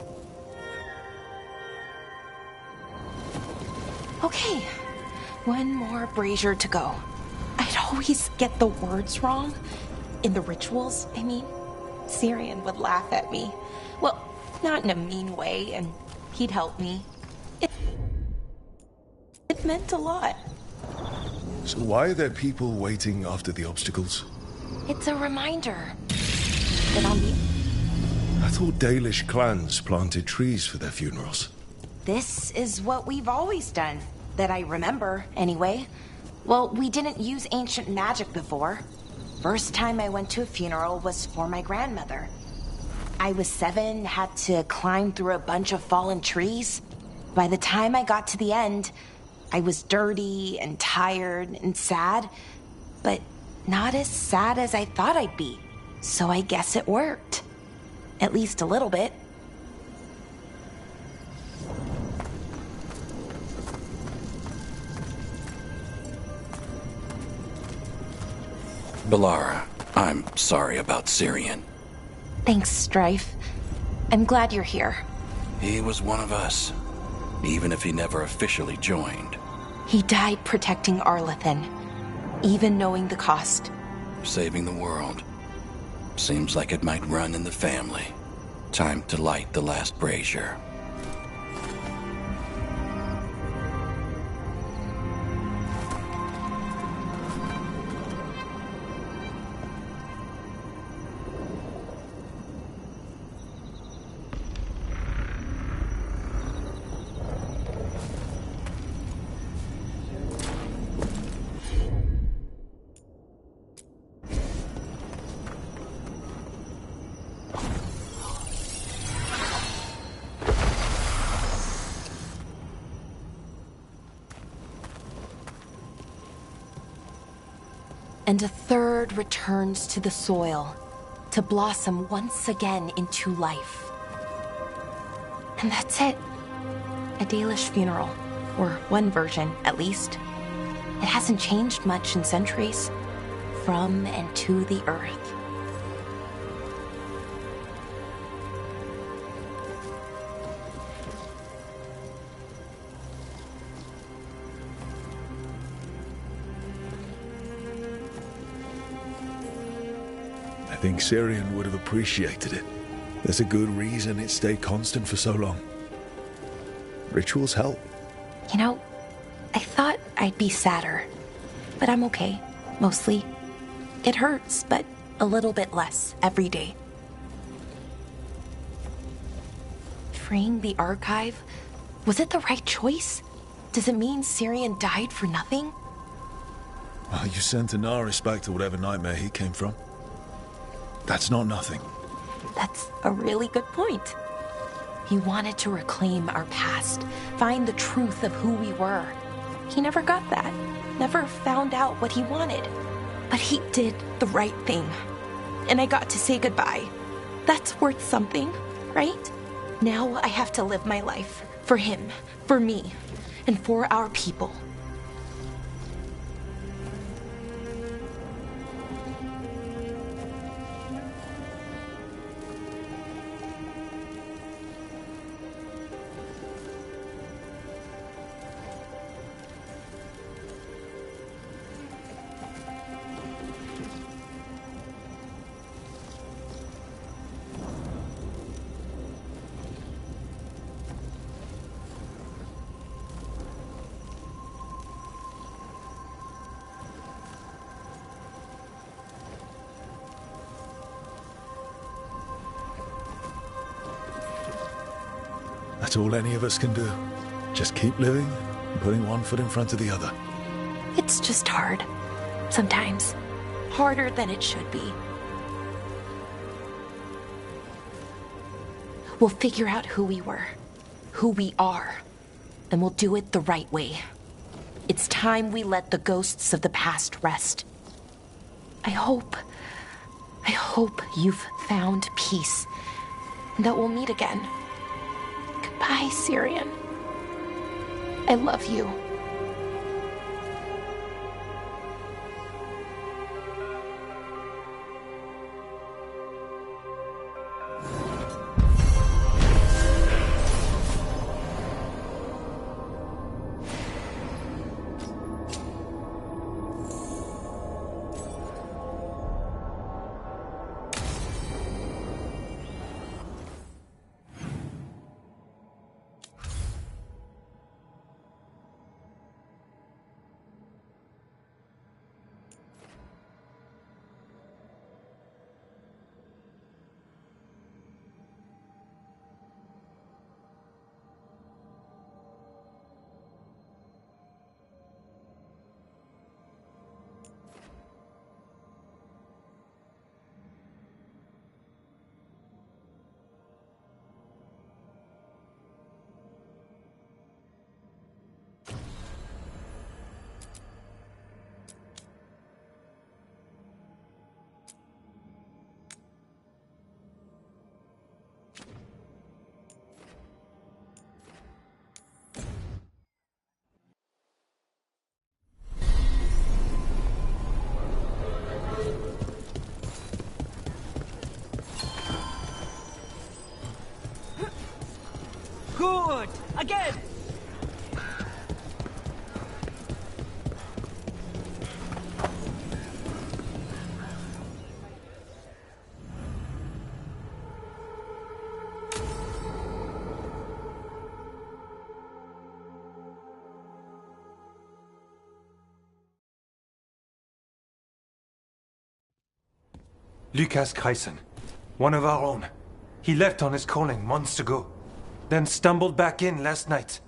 Okay, one more brazier to go. I'd always get the words wrong. In the rituals, I mean. Syrian would laugh at me. Well, not in a mean way, and he'd help me. It meant a lot. So why are there people waiting after the obstacles? It's a reminder that on the... I thought Dalish clans planted trees for their funerals. This is what we've always done. That I remember, anyway. Well, we didn't use ancient magic before. First time I went to a funeral was for my grandmother. I was 7, had to climb through a bunch of fallen trees. By the time I got to the end, I was dirty and tired and sad, but not as sad as I thought I'd be. So I guess it worked. At least a little bit. Balara, I'm sorry about Syrian. Thanks, Strife. I'm glad you're here. He was one of us, even if he never officially joined. He died protecting Arlathan, even knowing the cost. Saving the world. Seems like it might run in the family. Time to light the last brazier. And a third returns to the soil, to blossom once again into life. And that's it. A Dalish funeral, or one version, at least. It hasn't changed much in centuries. From and to the earth. I think Syrian would have appreciated it. There's a good reason it stayed constant for so long. Rituals help. You know, I thought I'd be sadder, but I'm okay, mostly. It hurts, but a little bit less every day. Freeing the archive, was it the right choice? Does it mean Syrian died for nothing? Well, you sent Anaris back to whatever nightmare he came from. That's not nothing. That's a really good point. He wanted to reclaim our past, find the truth of who we were. He never got that, never found out what he wanted. But he did the right thing. And I got to say goodbye. That's worth something, right? Now I have to live my life for him, for me, and for our people. all any of us can do. Just keep living and putting one foot in front of the other. It's just hard. Sometimes. Harder than it should be. We'll figure out who we were, who we are, and we'll do it the right way. It's time we let the ghosts of the past rest. I hope you've found peace, and that we'll meet again. Goodbye, Syrian. I love you. Good! Again! Lucas Kreisen, one of our own. He left on his calling months ago, then stumbled back in last night.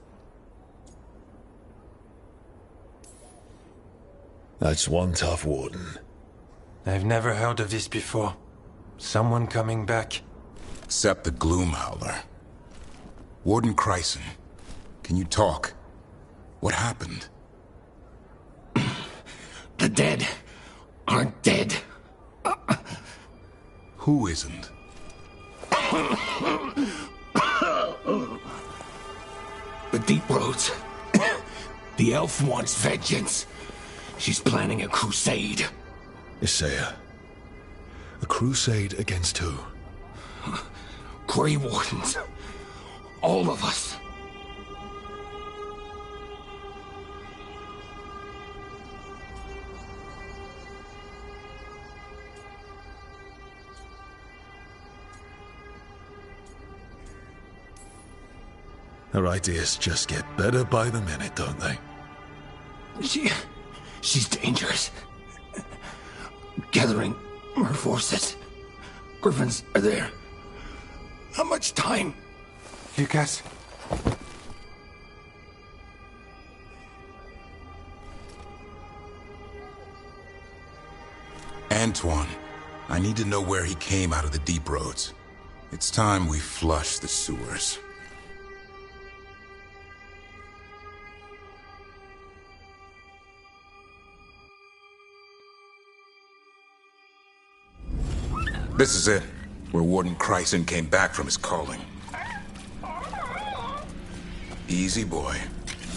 That's one tough warden. I've never heard of this before. Someone coming back. Except the Gloom Howler. Warden Kreisen, can you talk? What happened? The dead aren't dead. Who isn't? The Deep Roads. The elf wants vengeance. She's planning a crusade. Isaiah. A crusade against who? Grey Wardens. All of us. Her ideas just get better by the minute, don't they? She's dangerous. Gathering her forces. Griffins are there. How much time? Lucas. Antoine, I need to know where he came out of the Deep Roads. It's time we flush the sewers. This is it, where Warden Kreisen came back from his calling. Easy, boy.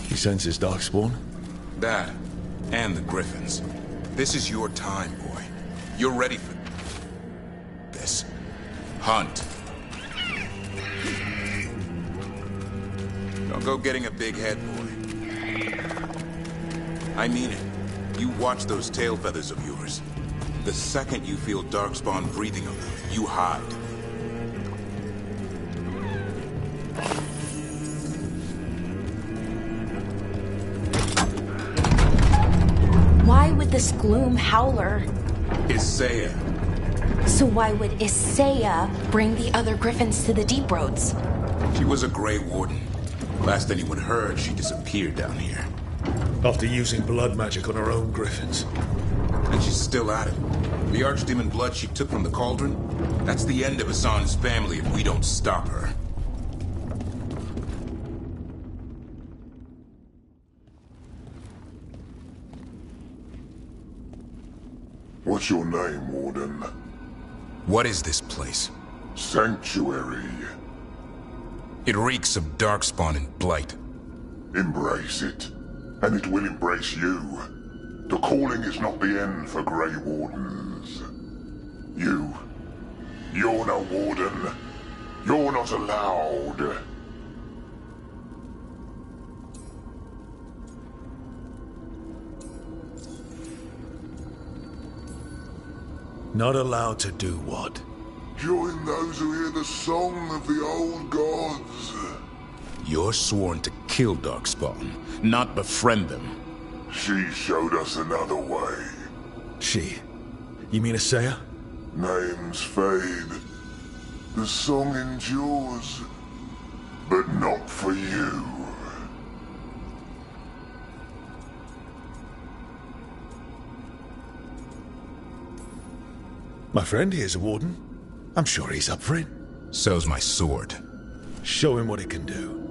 He sends his Darkspawn? That, and the Griffins. This is your time, boy. You're ready for this. Hunt. Don't go getting a big head, boy. I mean it. You watch those tail feathers of yours. The second you feel Darkspawn breathing on them, you hide. Why would this Gloom Howler... Isaiah. So why would Isaiah bring the other Griffins to the Deep Roads? She was a Grey Warden. Last anyone heard, she disappeared down here. After using blood magic on her own griffins. And she's still at it. The archdemon blood she took from the cauldron, that's the end of Hassan's family if we don't stop her. What's your name, Warden? What is this place? Sanctuary. It reeks of darkspawn and blight. Embrace it, and it will embrace you. The calling is not the end for Grey Wardens. You're no Warden. You're not allowed. Not allowed to do what? Join those who hear the song of the old gods. You're sworn to kill Darkspawn, not befriend them. She showed us another way. She? You mean Asaya? Names fade. The song endures. But not for you. My friend here's a warden. I'm sure he's up for it. So's my sword. Show him what it can do.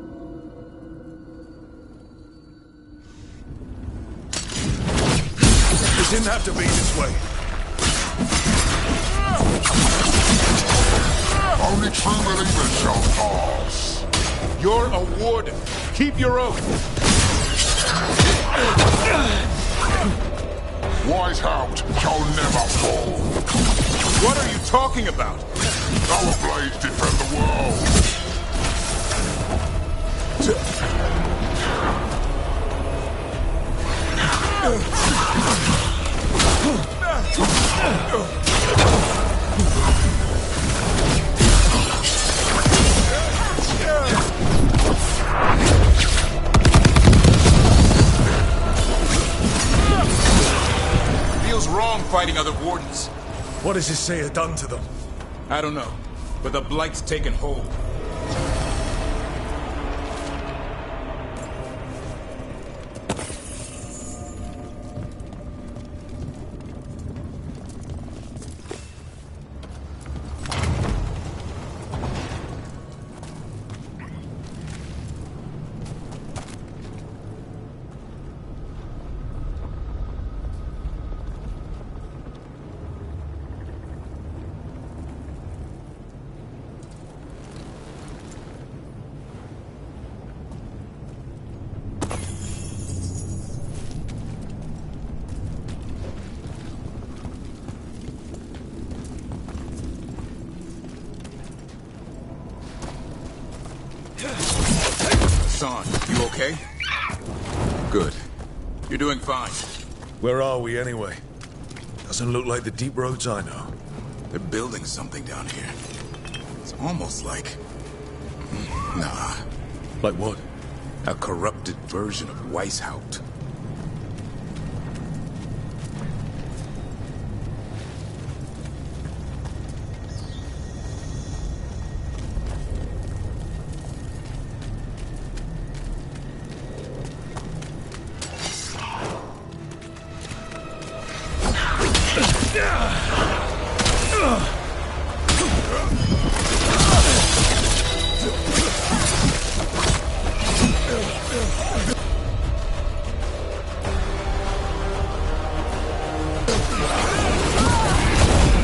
It didn't have to be this way. Only true believers shall pass. You're a warden. Keep your oath. Wise Hound shall never fall. What are you talking about? Our blades defend the world. Feels wrong fighting other wardens. What does Isaiah done to them? I don't know, but the blight's taken hold. Hassan, you okay? Good. You're doing fine. Where are we anyway? Doesn't look like the deep roads I know. They're building something down here. It's almost like... Nah. Like what? A corrupted version of Weishaupt.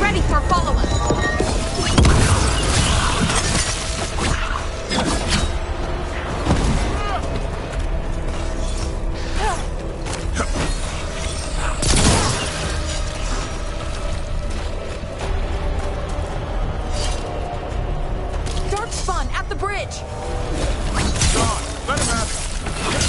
Ready for follow-up. Darkspawn at the bridge! John, let him have it.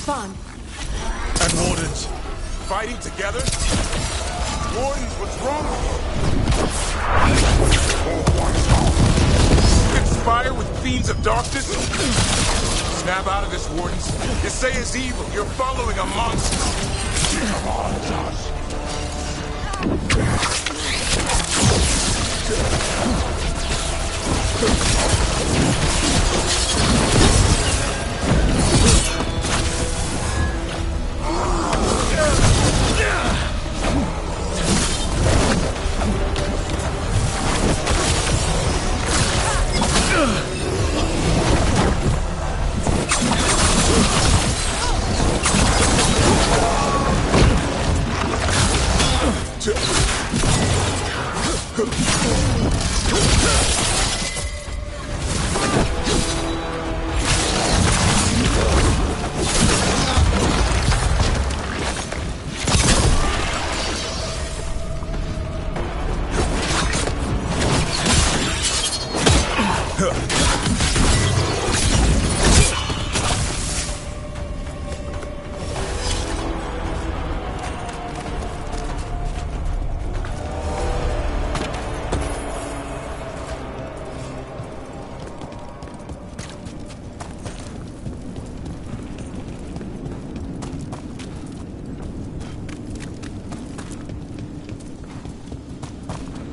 Spawn. And Wardens. Fighting together? Wardens, what's wrong with you? Conspire with fiends of darkness? Snap out of this, Wardens. Isaiah's evil. You're following a monster. Come on, Josh.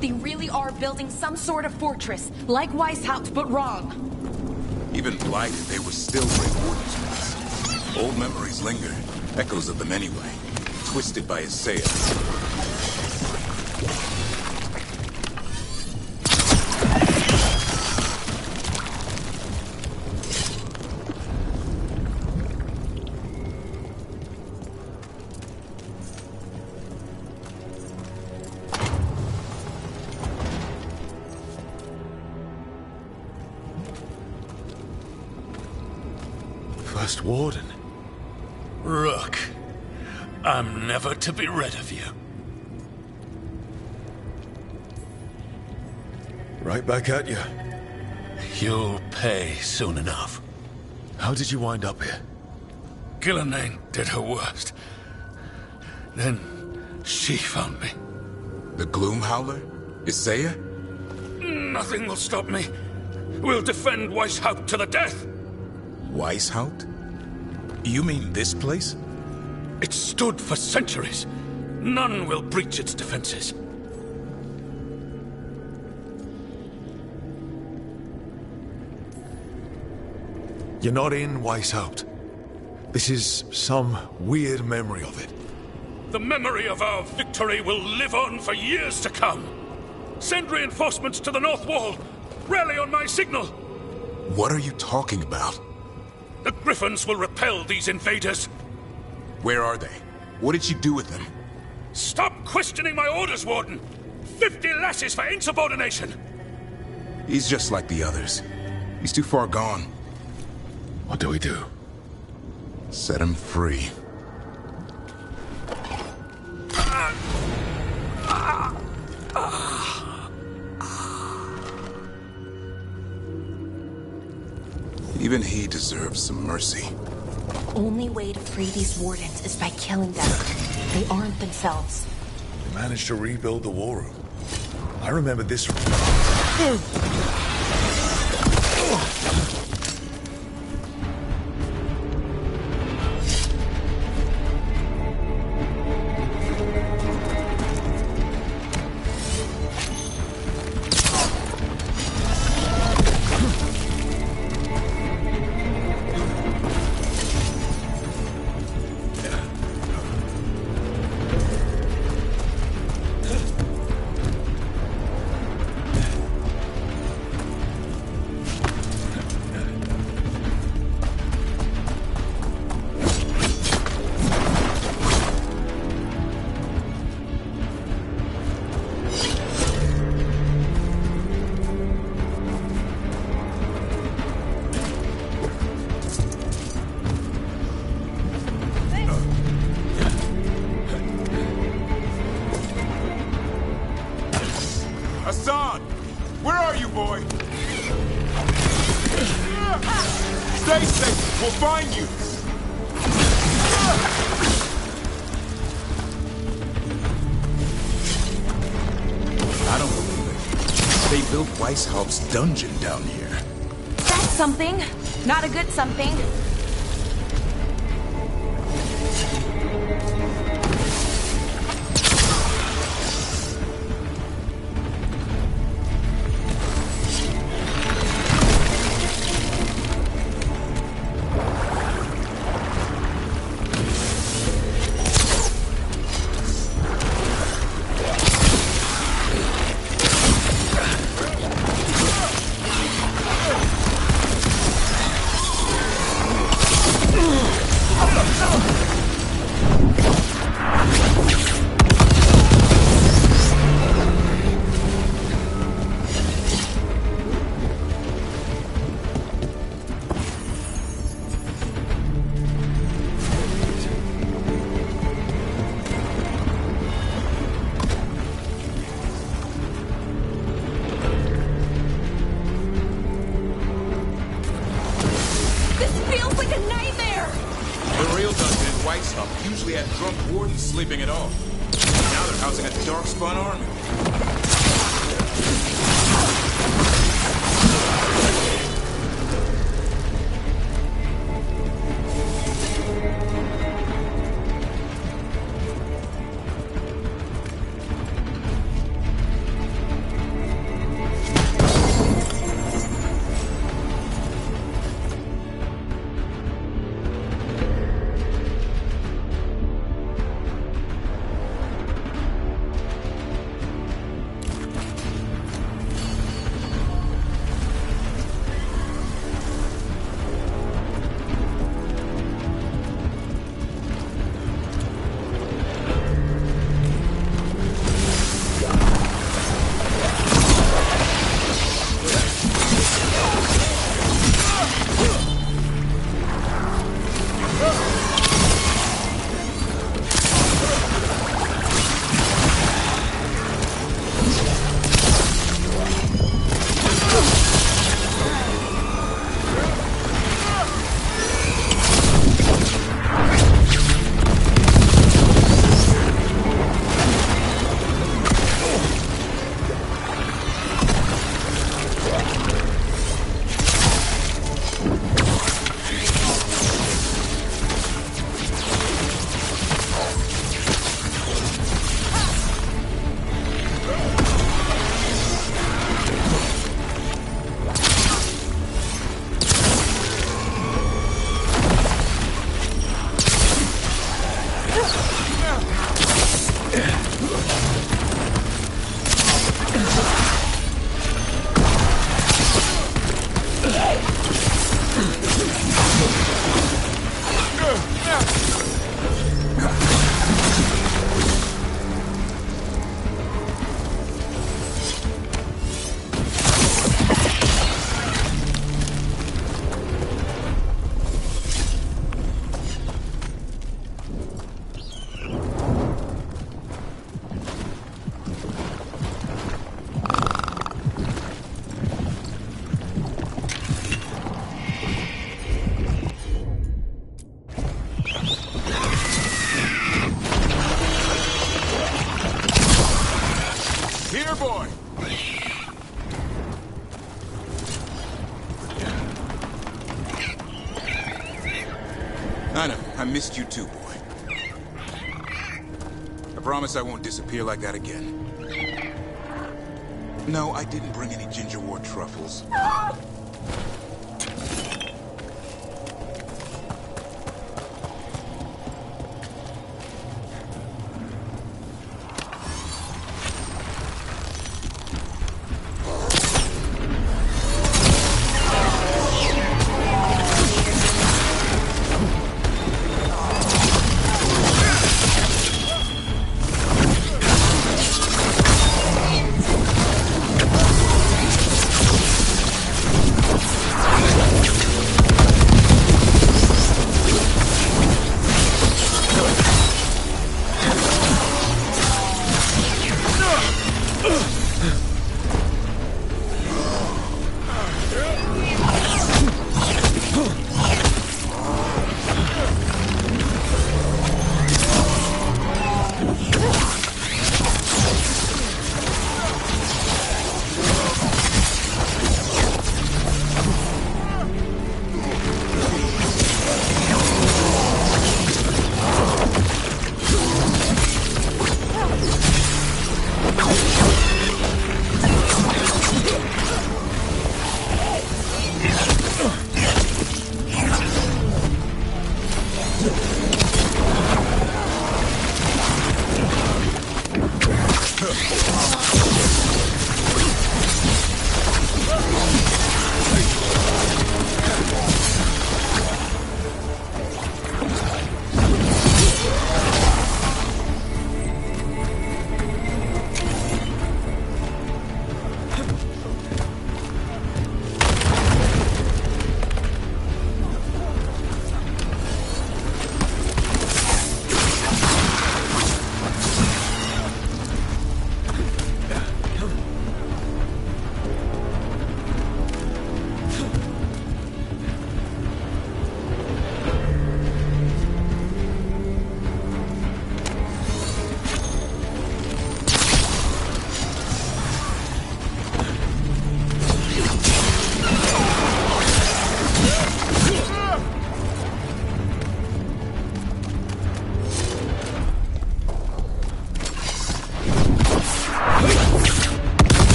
They really are building some sort of fortress, like Weishaupt, but wrong. Even blighted, they were still Grey Wardens once. Old memories linger, echoes of them anyway, twisted by Isaiah. First Warden. Rook, I'm never to be rid of you. Right back at you. You'll pay soon enough. How did you wind up here? Gillenane did her worst. Then she found me. The Gloom Howler? Isaiah? Nothing will stop me. We'll defend Weishaupt to the death. Weishaupt? You mean this place? It stood for centuries. None will breach its defenses. You're not in Weishaupt. This is some weird memory of it. The memory of our victory will live on for years to come. Send reinforcements to the North Wall. Rally on my signal. What are you talking about? The Griffins will repel these invaders. Where are they? What did you do with them? Stop questioning my orders, Warden! 50 lashes for insubordination! He's just like the others. He's too far gone. What do we do? Set him free. Even he deserves some mercy. Only way to free these wardens is by killing them. They armed themselves. They managed to rebuild the war room. I remember this room. Hassan! Where are you, boy? Stay safe! We'll find you! built Weishaupt's dungeon down here. That's something. Not a good something. Usually had drunk wardens sleeping it off. Now they're housing a darkspawn army. I missed you too, boy. I promise I won't disappear like that again. No, I didn't bring any ginger wort truffles.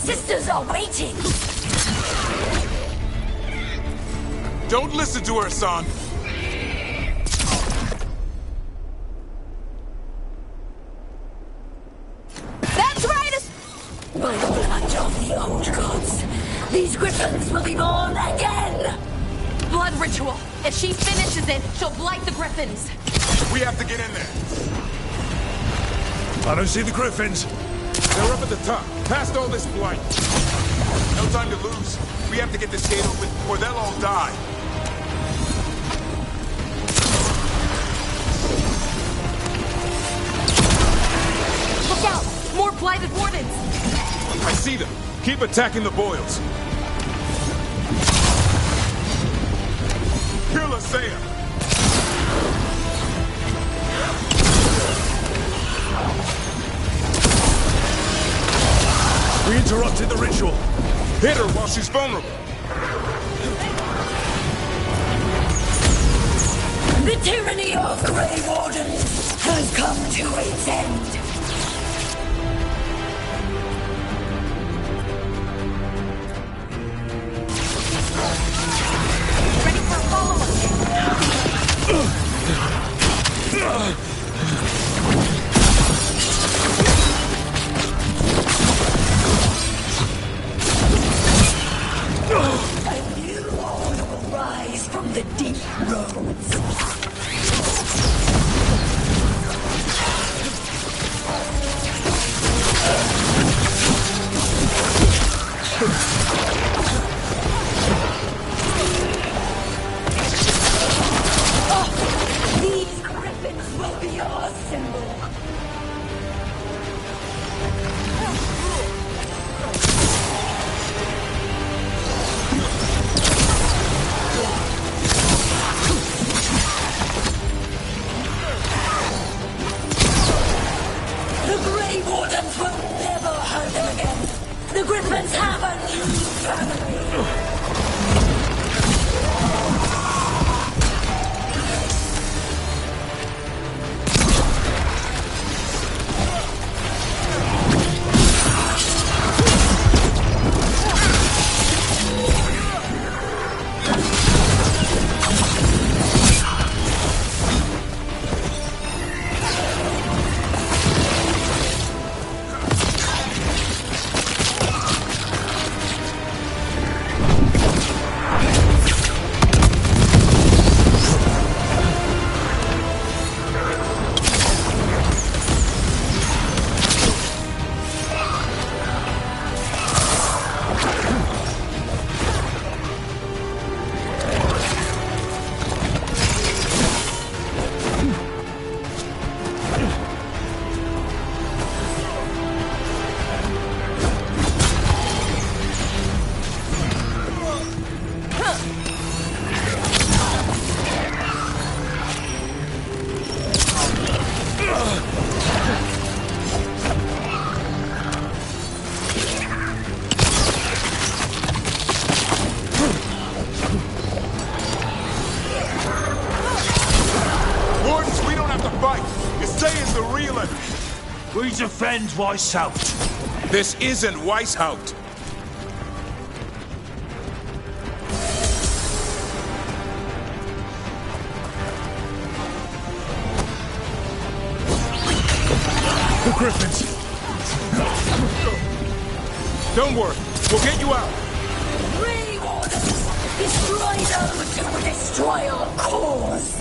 sisters are waiting! Don't listen to her, son! That's right! By the blood of the old gods, these griffins will be born again! Blood ritual. If she finishes it, she'll blight the griffins. We have to get in there. I don't see the griffins. They're up at the top, past all this blight. No time to lose. We have to get this gate open, or they'll all die. Look out! More blighted wardens! I see them. Keep attacking the boils. Kill Asaya! We interrupted the ritual. Hit her while she's vulnerable. The tyranny of Grey Wardens has come to its end. Ready for a follow-up? A new horde will rise from the deep roads. These griffins will be our symbol. The Grey Wardens will never hurt them again. The Griffins have a new family. Wardens, we don't have to fight. Asaya's the real enemy. We defend Weishaupt. This isn't Weishaupt. The griffins. Don't worry. We'll get you out. Grey Wardens, destroy those who destroy our cause.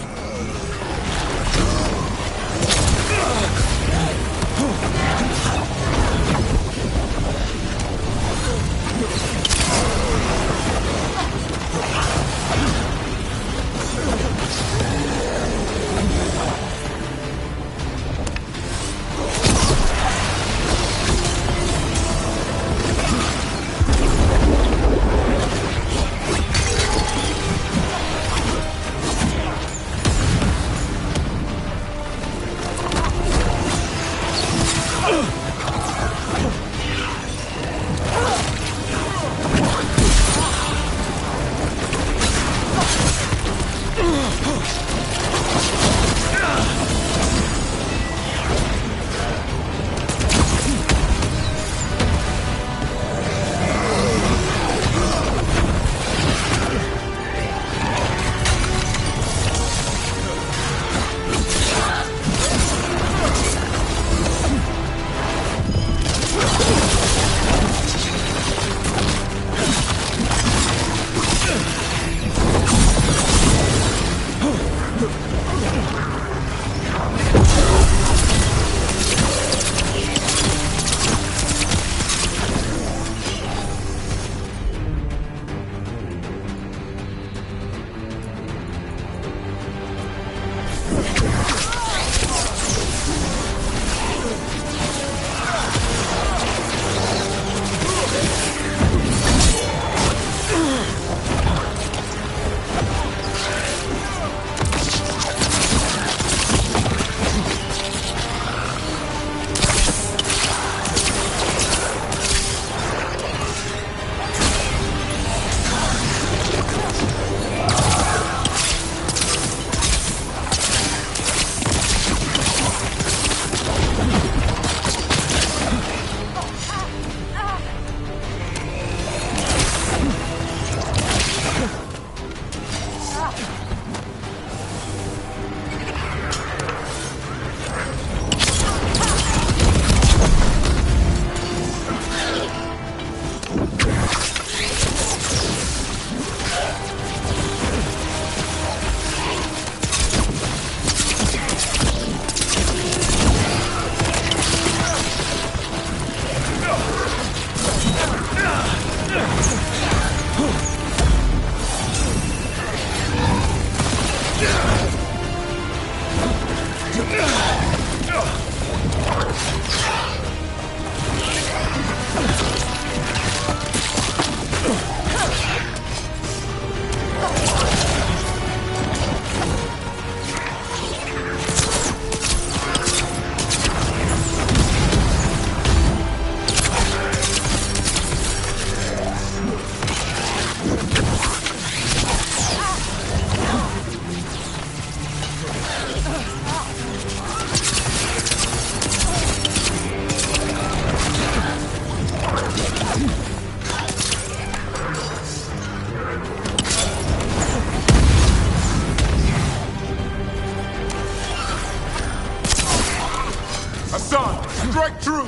Hassan, strike true!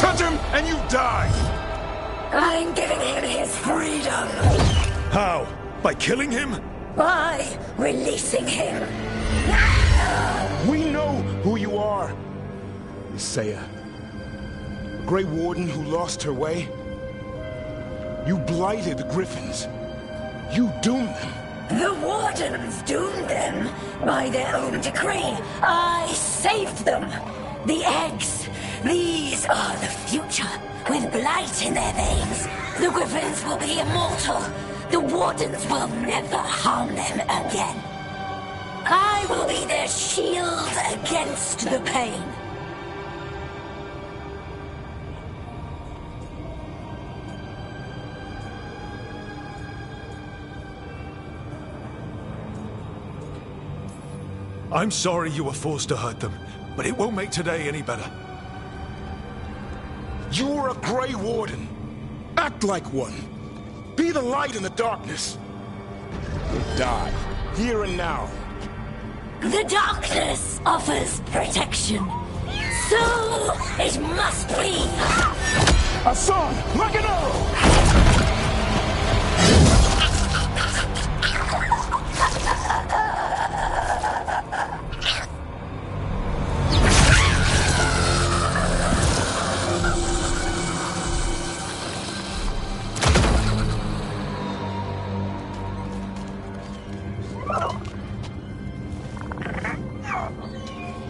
Touch him and you die! I'm giving him his freedom How? By killing him? by releasing him. We know who you are. Isaiah. Grey Warden who lost her way. You blighted the Griffins. You doomed them. The Wardens doomed them by their own decree. I saved them. The eggs. These are the future. With blight in their veins, the Griffins will be immortal. The Wardens will never harm them again. I will be their shield against the pain. I'm sorry you were forced to hurt them, but it won't make today any better. You're a Grey Warden. Act like one. Be the light in the darkness. Or die, here and now. The darkness offers protection. So it must be. Hassan, like an arrow!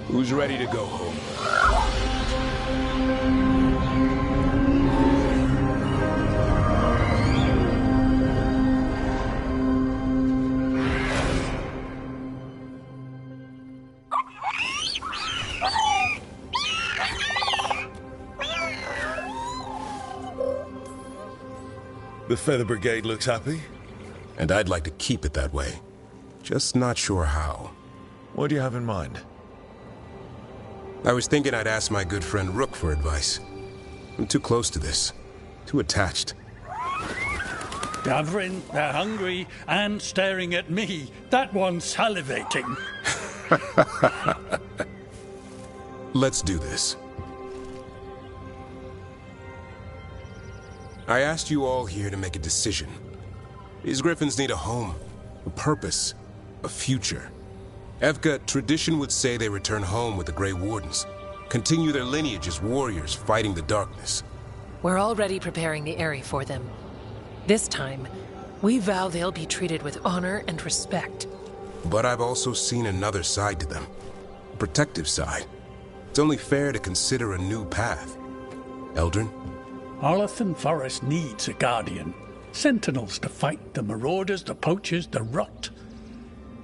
Who's ready to go home? The Feather Brigade looks happy. And I'd like to keep it that way. Just not sure how. What do you have in mind? I was thinking I'd ask my good friend Rook for advice. I'm too close to this. Too attached. Gavrin, they're hungry and staring at me. That one's salivating. Let's do this. I asked you all here to make a decision. These Griffins need a home, a purpose, a future. Evka, tradition would say they return home with the Grey Wardens. Continue their lineage as warriors fighting the darkness. We're already preparing the Eyrie for them. This time, we vow they'll be treated with honor and respect. But I've also seen another side to them. A protective side. It's only fair to consider a new path. Eldrin? Arlathan Forest needs a guardian. Sentinels to fight the marauders, the poachers, the rot.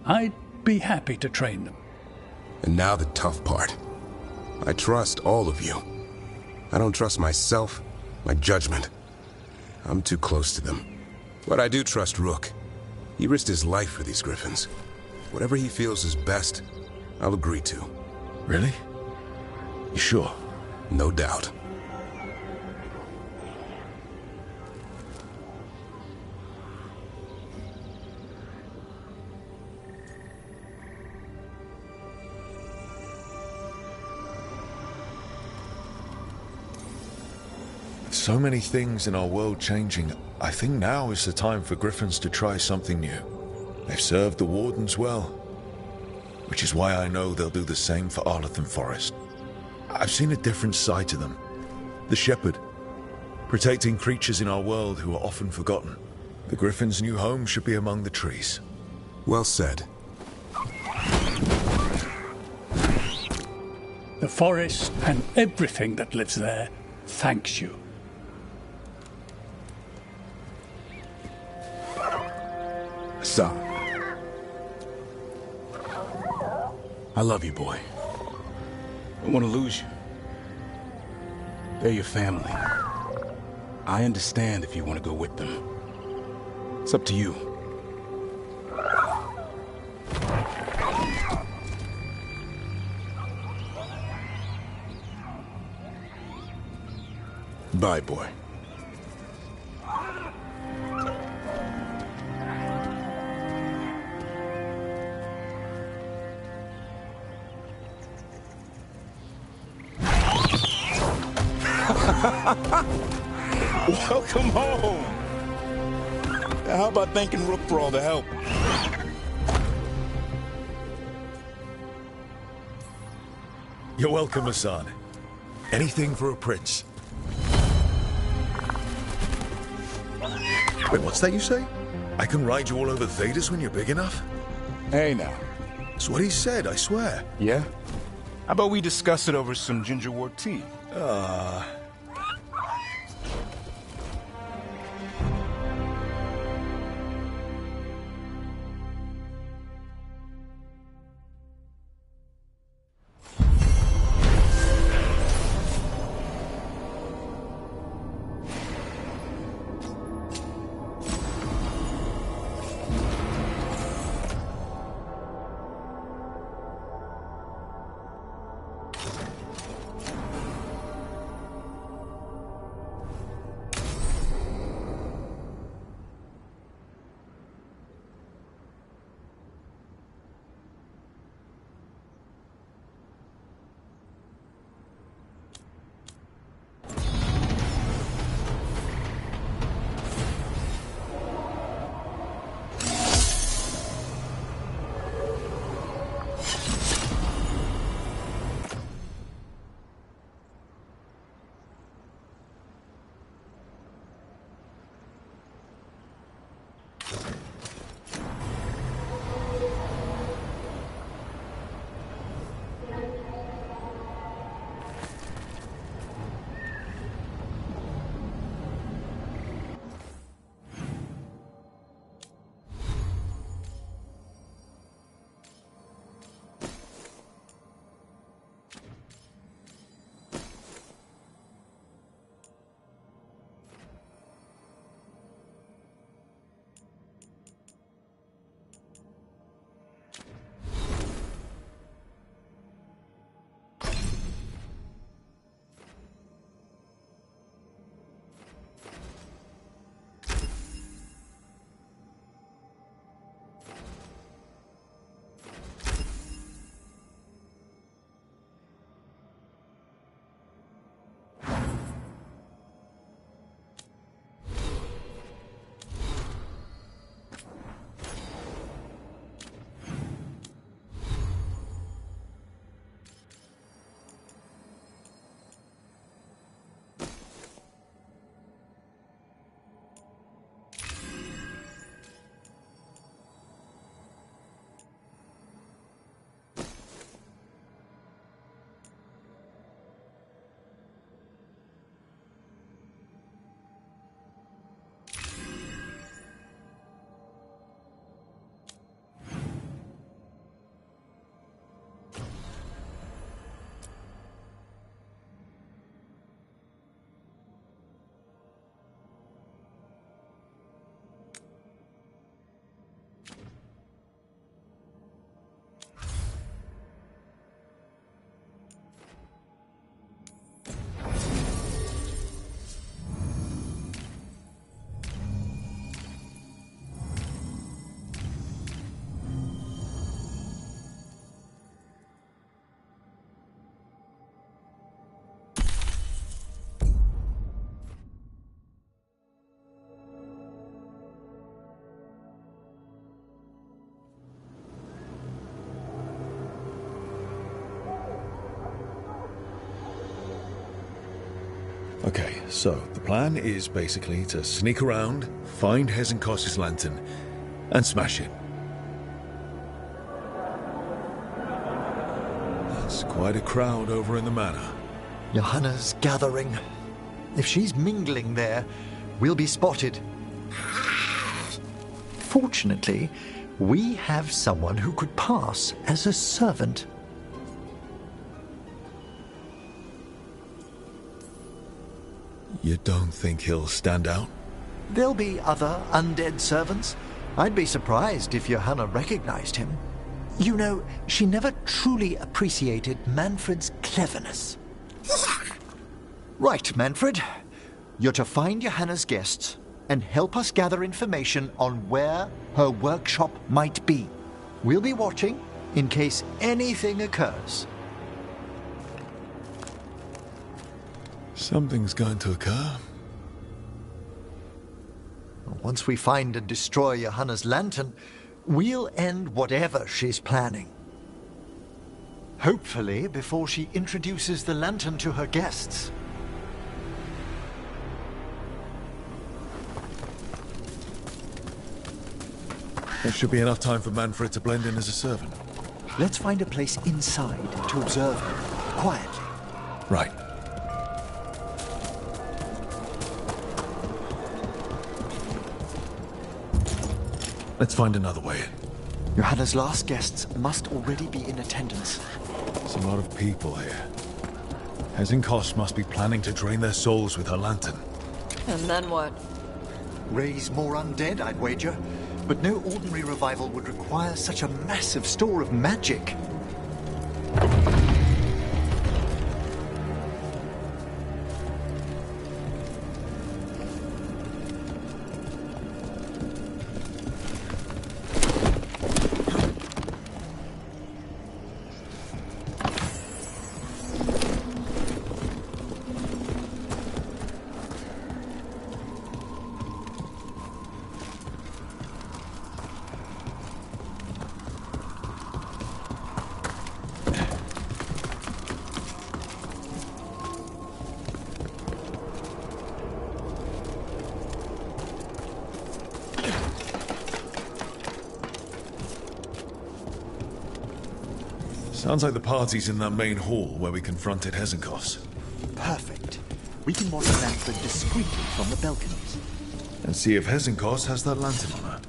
I'd be happy to train them. And now the tough part. I trust all of you. I don't trust myself, my judgment. I'm too close to them. But I do trust Rook. He risked his life for these Griffins. Whatever he feels is best, I'll agree to. Really? You sure? No doubt. So many things in our world changing. I think now is the time for Griffins to try something new. They've served the Wardens well, which is why I know they'll do the same for Arlathan Forest. I've seen a different side to them. The Shepherd, protecting creatures in our world who are often forgotten. The Griffin's new home should be among the trees. Well said. The forest and everything that lives there thanks you. Hassan. I love you, boy. I don't want to lose you. They're your family. I understand if you want to go with them. It's up to you. Goodbye, boy. Welcome home! How about thanking Rook for all the help? You're welcome, Hassan. Anything for a prince. Wait, what's that you say? I can ride you all over Thedas when you're big enough? Hey, now. That's what he said, I swear. Yeah? How about we discuss it over some gingerwort tea? Okay, so the plan is basically to sneak around, find Hezenkos's lantern, and smash it. That's quite a crowd over in the manor. Johanna's gathering. If she's mingling there, we'll be spotted. Fortunately, we have someone who could pass as a servant. You don't think he'll stand out? There'll be other undead servants. I'd be surprised if Johanna recognized him. You know, she never truly appreciated Manfred's cleverness. Right, Manfred. You're to find Johanna's guests and help us gather information on where her workshop might be. We'll be watching in case anything occurs. Something's going to occur. Once we find and destroy Johanna's lantern, we'll end whatever she's planning. Hopefully before she introduces the lantern to her guests. There should be enough time for Manfred to blend in as a servant. Let's find a place inside to observe her, quietly. Right. Let's find another way in. Johanna's last guests must already be in attendance. There's a lot of people here. Hesenkos must be planning to drain their souls with her lantern. And then what? Raise more undead, I'd wager. But no ordinary revival would require such a massive store of magic. Sounds like the party's in that main hall where we confronted Hesenkos. Perfect. We can watch Manfred discreetly from the balconies. And see if Hesenkos has that lantern on her.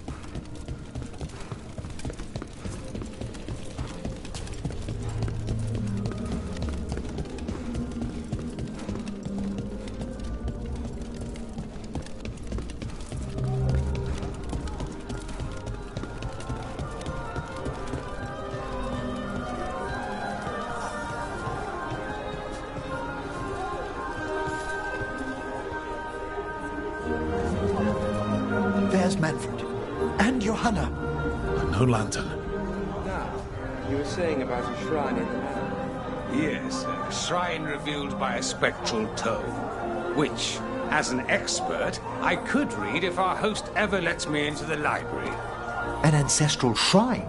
There's Manfred. And Johanna. But no lantern. Now, you were saying about a shrine in the manor. Yes, a shrine revealed by a spectral tome, which, as an expert, I could read if our host ever lets me into the library. An ancestral shrine?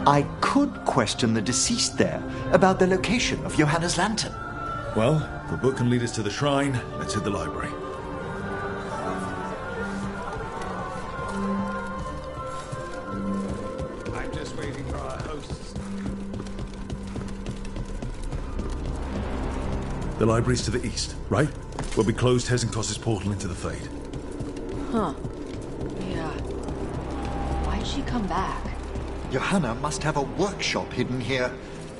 I could question the deceased there about the location of Johanna's lantern. Well, if the book can lead us to the shrine, let's hit the library. I'm just waiting for our hosts. The library's to the east, right? Where we closed Hesenkos' portal into the Fade. Huh. Yeah. Why'd she come back? Johanna must have a workshop hidden here.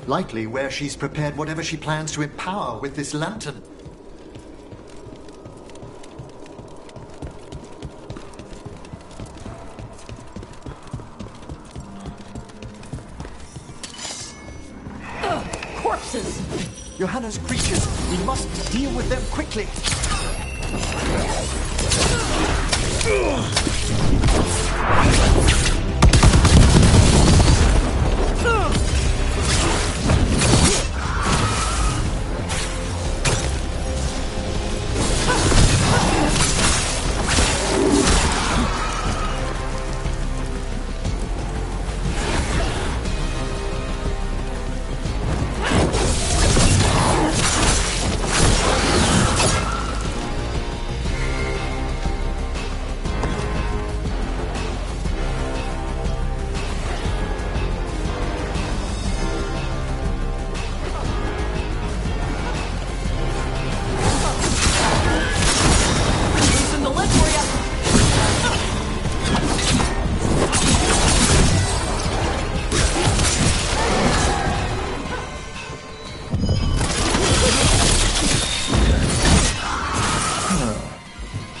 Likely where she's prepared whatever she plans to empower with this lantern. Corpses! Johanna's creatures. We must deal with them quickly.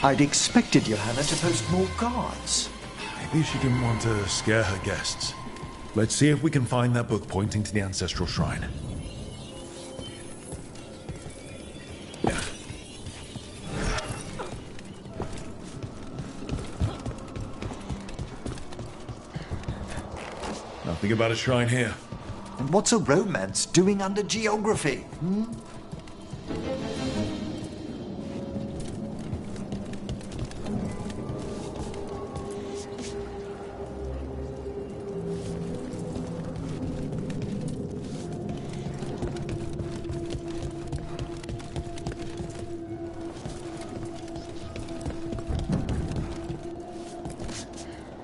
I'd expected Johanna to post more guards. Maybe she didn't want to scare her guests. Let's see if we can find that book pointing to the ancestral shrine. Nothing about a shrine here. And what's a romance doing under geography?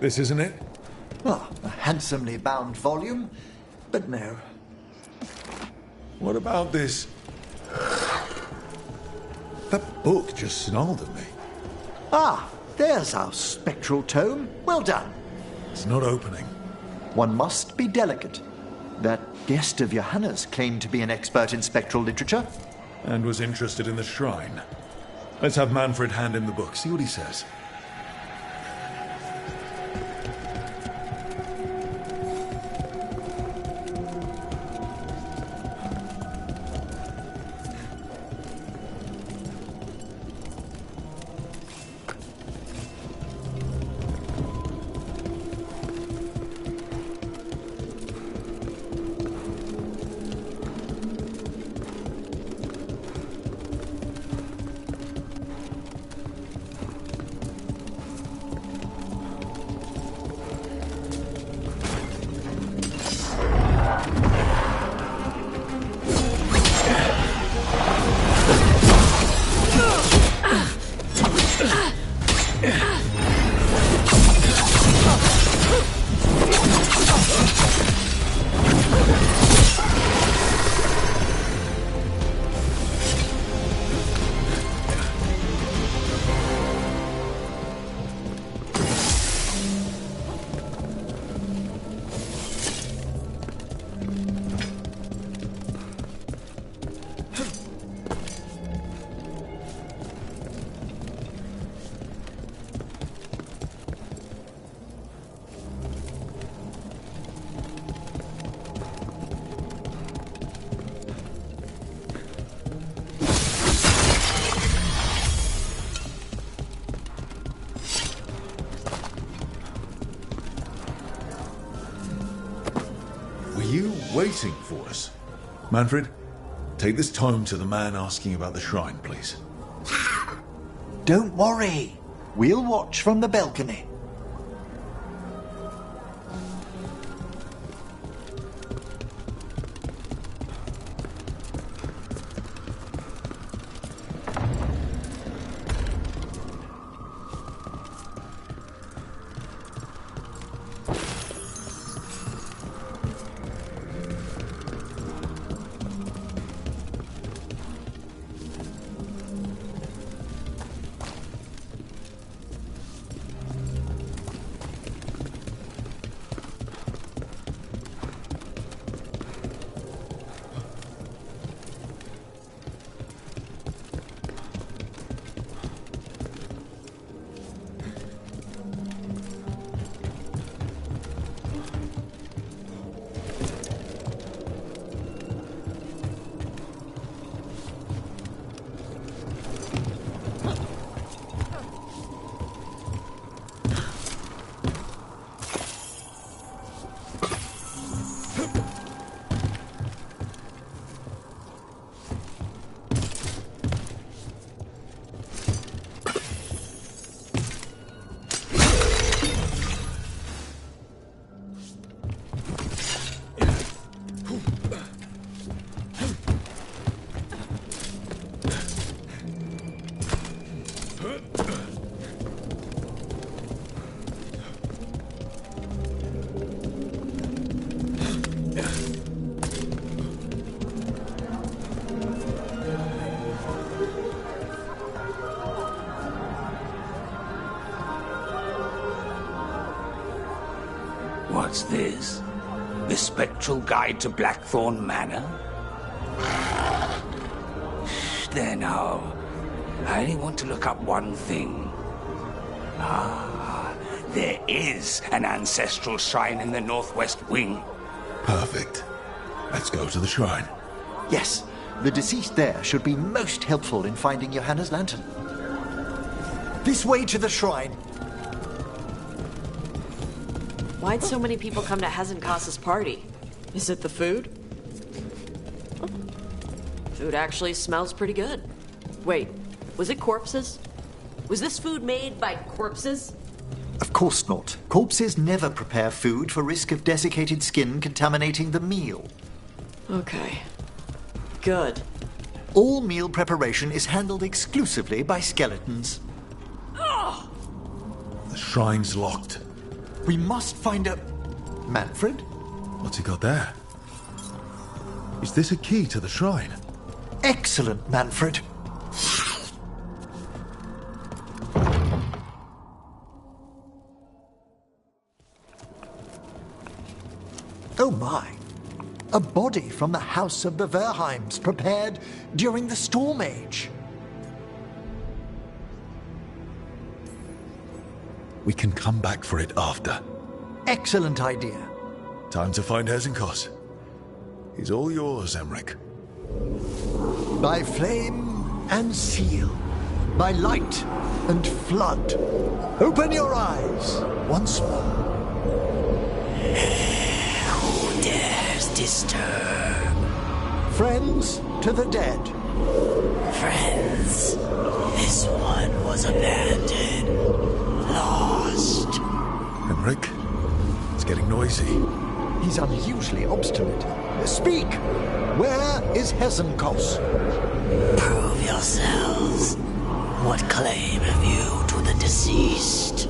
This isn't it? Ah, a handsomely bound volume, but no. What about this? That book just snarled at me. Ah, there's our spectral tome. Well done. It's not opening. One must be delicate. That guest of Johanna's claimed to be an expert in spectral literature. And was interested in the shrine. Let's have Manfred hand him the book, see what he says. Waiting for us. Manfred, take this tome to the man asking about the shrine, please. Don't worry. We'll watch from the balcony. What's this? The Spectral Guide to Blackthorn Manor? There now. I only want to look up one thing. Ah, there is an ancestral shrine in the northwest wing. Perfect. Let's go to the shrine. Yes, the deceased there should be most helpful in finding Johanna's lantern. This way to the shrine. Why'd so many people come to Hezenkas's party? Is it the food? Food actually smells pretty good. Wait, was it corpses? Was this food made by corpses? Of course not. Corpses never prepare food for risk of desiccated skin contaminating the meal. Okay. Good. All meal preparation is handled exclusively by skeletons. The shrine's locked. We must find a... Manfred? What's he got there? Is this a key to the shrine? Excellent, Manfred. Oh my. A body from the house of the Verheims, prepared during the Storm Age. We can come back for it after. Excellent idea. Time to find Hezenkas. He's all yours, Emmerich. By flame and seal, by light and flood, open your eyes once more. Who dares disturb? Friends to the dead. Friends, this one was abandoned, lost. Emmerich, it's getting noisy. He's unusually obstinate. Speak! Where is Hezenkos? Prove yourselves. What claim have you to the deceased?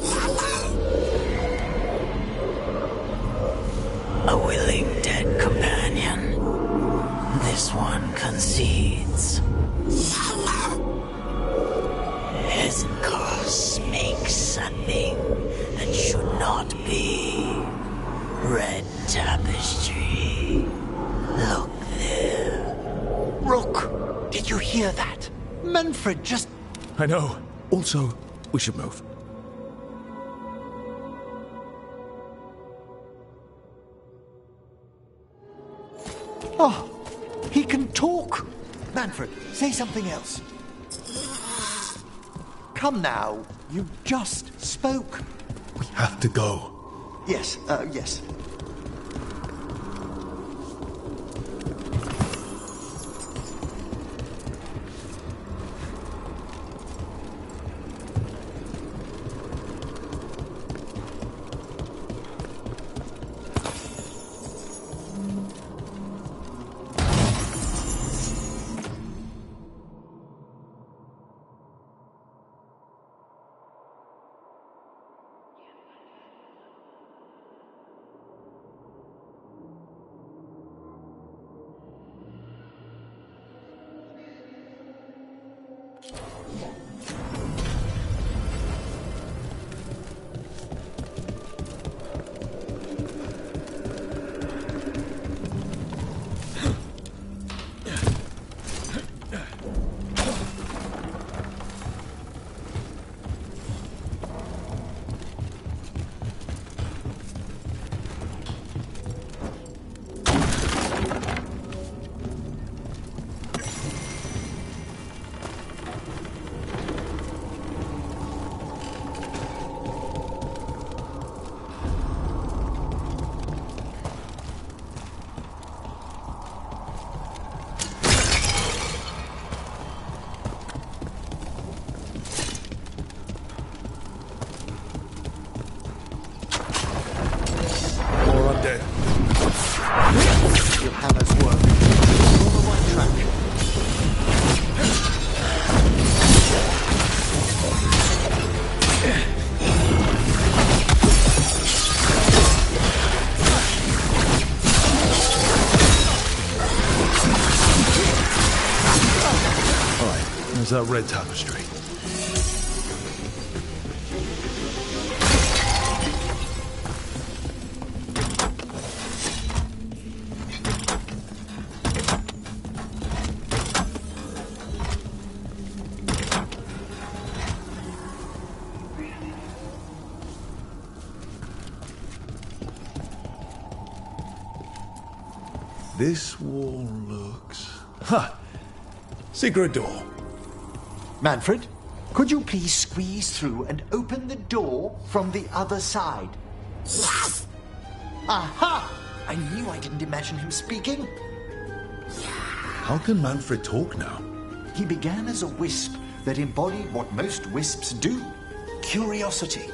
A willing dead companion. This one concedes. Hezenkos makes a thing that should not be. Red tapestry. Look there. Rook, did you hear that? Manfred just... I know. Also, we should move. Oh, he can talk. Manfred, say something else. Come now, you just spoke. We have to go. Yes, yes. That red tapestry. This wall looks... Ha! Secret door. Manfred, could you please squeeze through and open the door from the other side? Aha! I knew I didn't imagine him speaking. How can Manfred talk now? He began as a wisp that embodied what most wisps do: curiosity.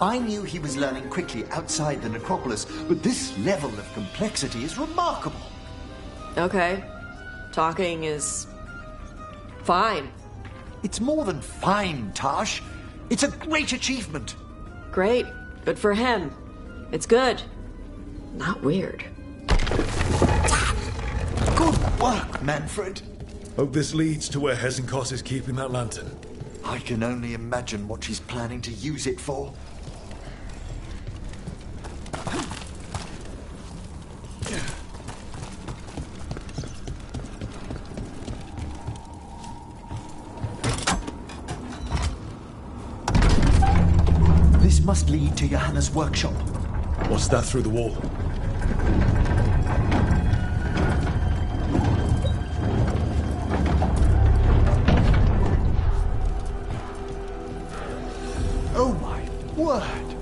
I knew he was learning quickly outside the necropolis, but this level of complexity is remarkable. Okay. Talking is fine. It's more than fine, Tash. It's a great achievement. Great. Good for him. It's good. Not weird. Good work, Manfred. Hope this leads to where Hezenkos is keeping that lantern. I can only imagine what she's planning to use it for. This must lead to Johanna's workshop. What's that through the wall? Oh my word!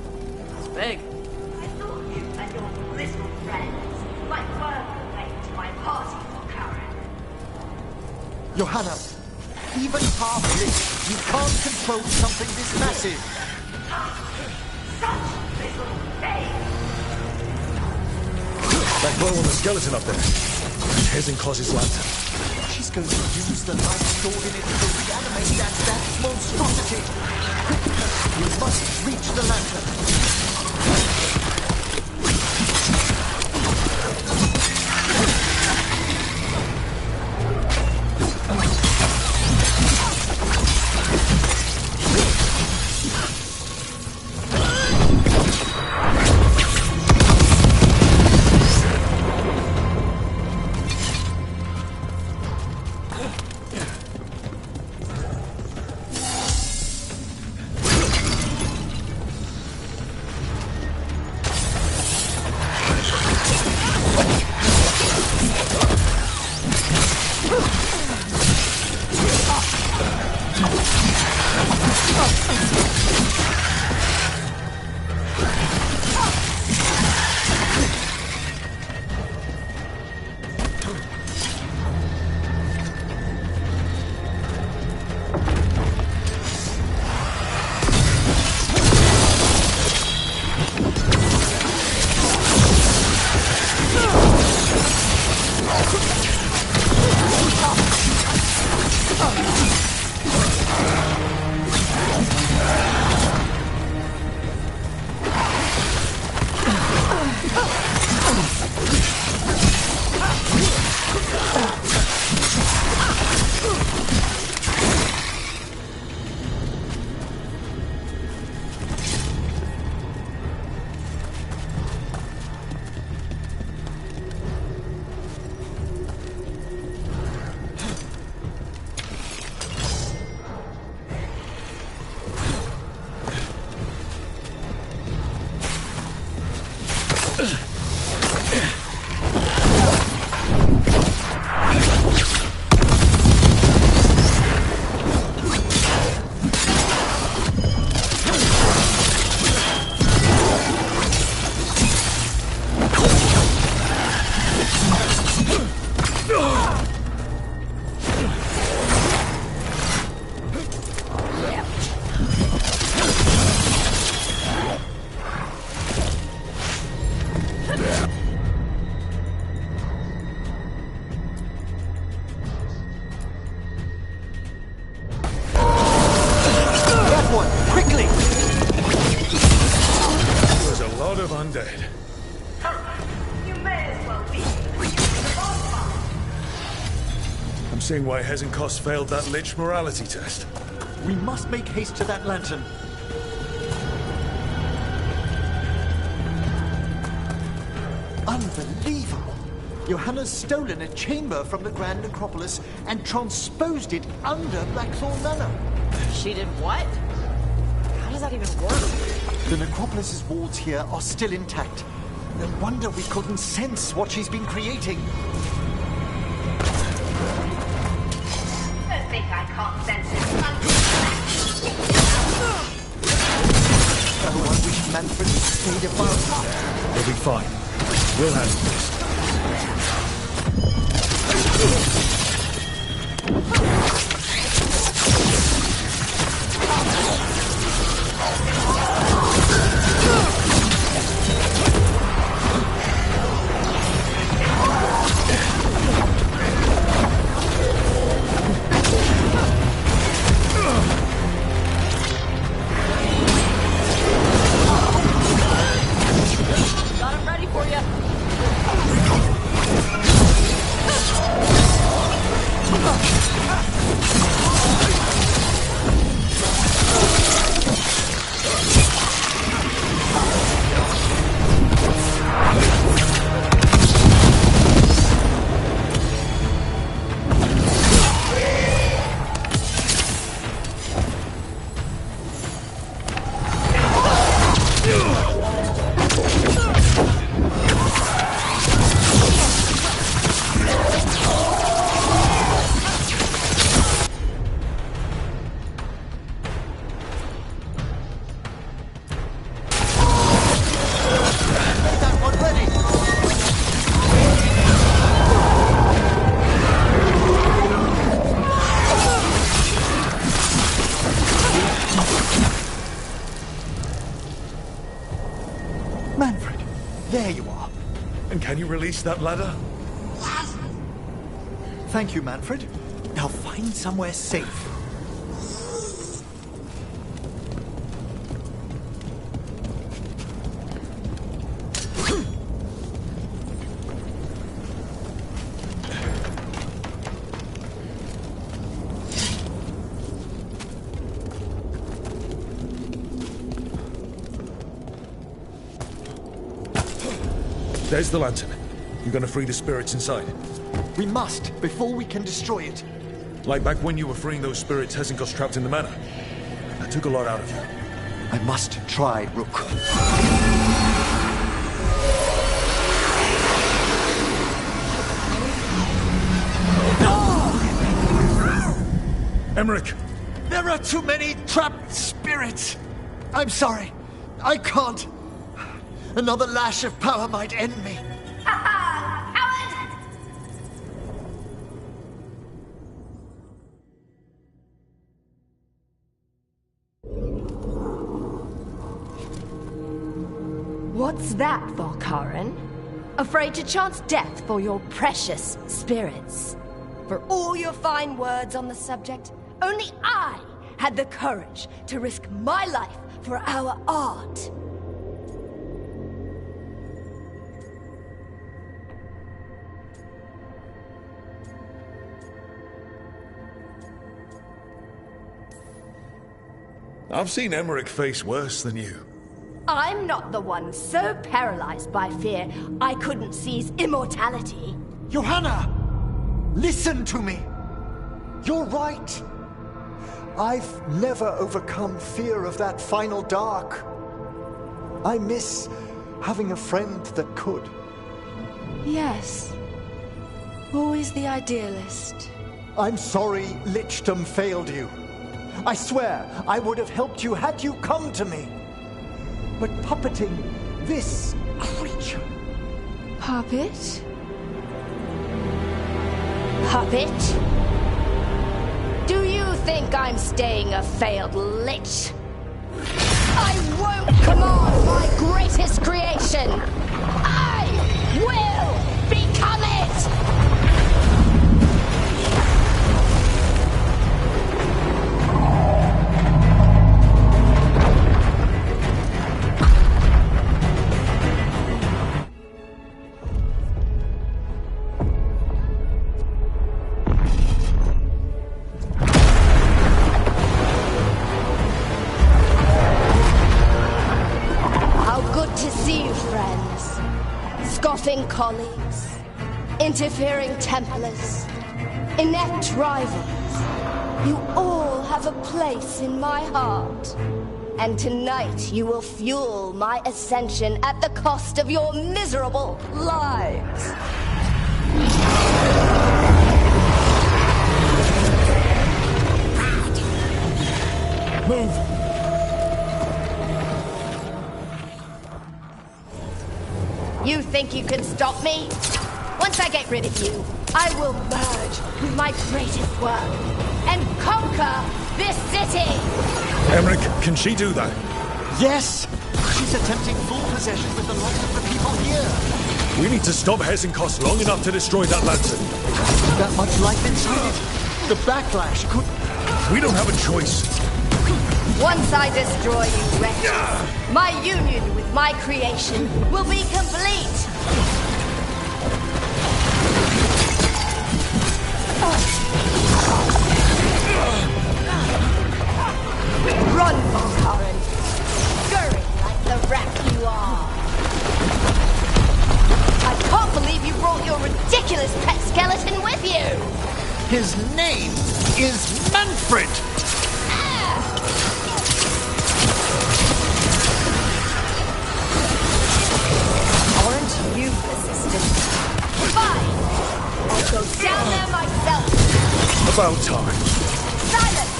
It's big. I thought you and your little friends might work your way to my party for Karen. Johanna, even half-lit, you can't control something this massive. Such little babe. That glow on the skeleton up there. Hezenkos' lantern. She's going to use the light stored in it to reanimate that monstrosity. We must reach the lantern. undead. You may as well be. I'm seeing why Hezenkos failed that Lich morality test. We must make haste to that lantern. Unbelievable! Johanna's stolen a chamber from the Grand Necropolis and transposed it under Blackthorn Manor. She did what? How does that even work? The Necropolis's walls here are still intact. No wonder we couldn't sense what she's been creating. Don't think I can't sense it. Oh, I wish Manfred had stayed above. We'll be fine. We'll handle this. Got him ready for you. Manfred, there you are. And can you release that ladder? Thank you, Manfred. Now find somewhere safe. There's the lantern. You gonna free the spirits inside? We must, before we can destroy it. Like back when you were freeing those spirits Hesenko's trapped in the manor. That took a lot out of you. I must try, Rook. Emmerich! There are too many trapped spirits. I'm sorry. I can't. Another lash of power might end me. What's that, Volkaren? Afraid to chance death for your precious spirits? For all your fine words on the subject, only I had the courage to risk my life for our art. I've seen Emmerich face worse than you. I'm not the one so paralyzed by fear I couldn't seize immortality. Johanna! Listen to me! You're right. I've never overcome fear of that final dark. I miss having a friend that could. Yes. Always the idealist. I'm sorry Lichdom failed you. I swear I would have helped you had you come to me. But puppeting this creature... Puppet? Puppet? Do you think I'm staying a failed lich? I won't command my greatest creation! I will become it! Scoffing colleagues, interfering Templars, inept rivals, you all have a place in my heart. And tonight you will fuel my ascension at the cost of your miserable lives. Move! You think you can stop me? Once I get rid of you, I will merge with my greatest work and conquer this city! Emmerich, can she do that? Yes! She's attempting full possession with the loss of the people here. We need to stop Hesenkos long enough to destroy that lantern. That much life inside it. The backlash could... We don't have a choice. Once I destroy you, wretches, my union with my creation will be complete! Run, Volkaren! Scurry like the rat you are! I can't believe you brought your ridiculous pet skeleton with you! His name is Manfred! Aren't you persistent? Fine! I'll go down there myself! About time. Silence!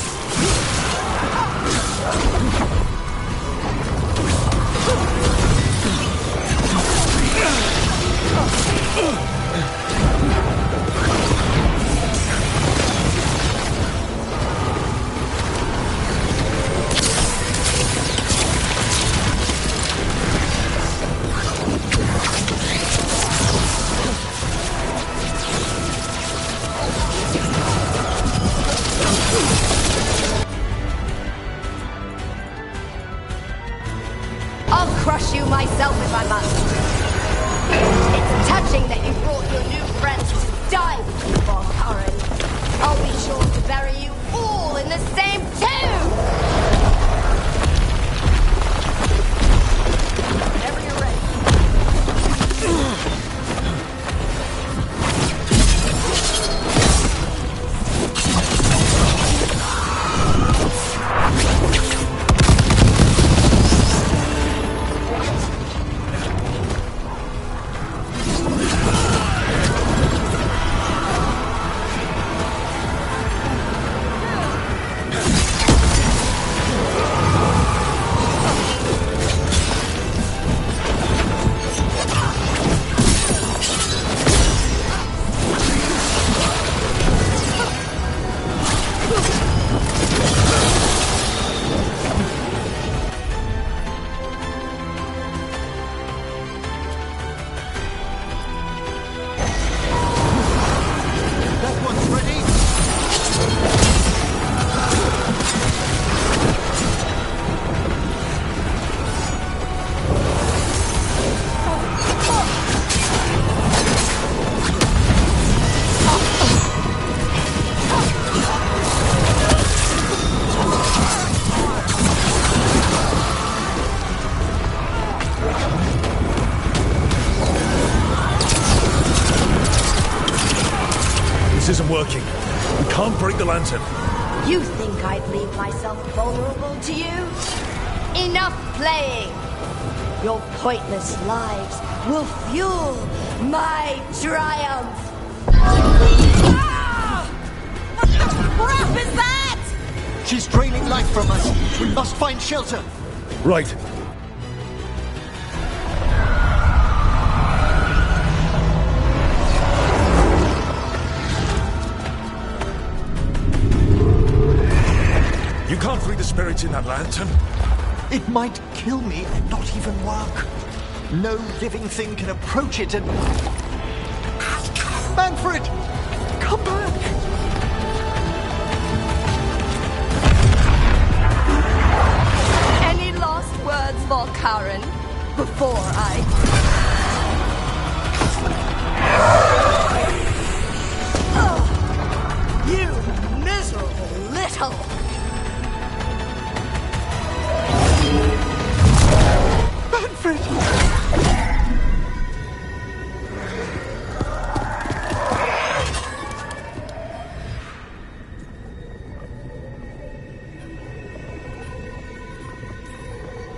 I'll crush you myself if I must. It's touching that you brought your new friends to die with you, Volkaren. I'll be sure to bury you all in the same tomb! Whenever you're ready. This isn't working. We can't break the lantern. You think I'd leave myself vulnerable to you? Enough playing! Your pointless lives will fuel my triumph! What the crap is that? She's draining life from us. We must find shelter. Right. You can't free the spirits in that lantern. It might kill me and not even work. No living thing can approach it and... Manfred! Come back! Any last words, Volkaren, before I... Oh, you miserable little... Manfred!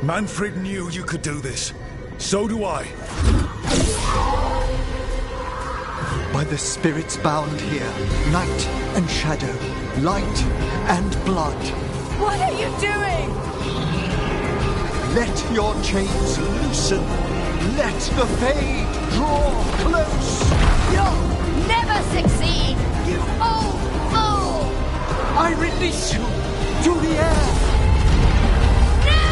Manfred knew you could do this. So do I. By the spirits bound here, night and shadow, light and blood. What are you doing? Let your chains loosen. Let the fade draw close! You'll never succeed, you old fool! I release you to the air! No!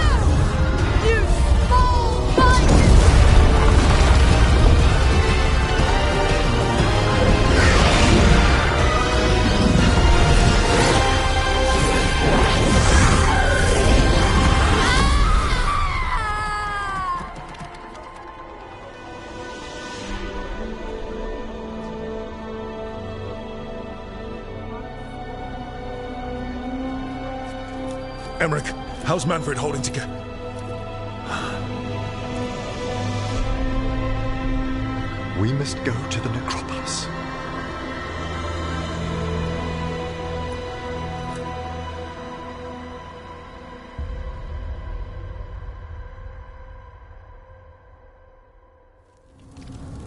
You small bite! Emmerich, how's Manfred holding together? We must go to the necropolis.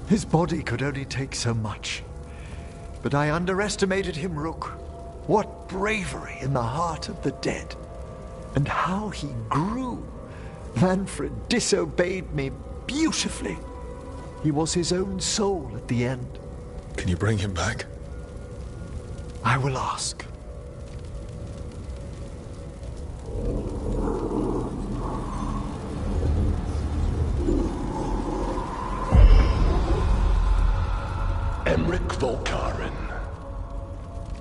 His body could only take so much. But I underestimated him, Rook. What bravery in the heart of the dead. And how he grew. Manfred disobeyed me beautifully. He was his own soul at the end. Can you bring him back? I will ask. Emmerich Volkaren.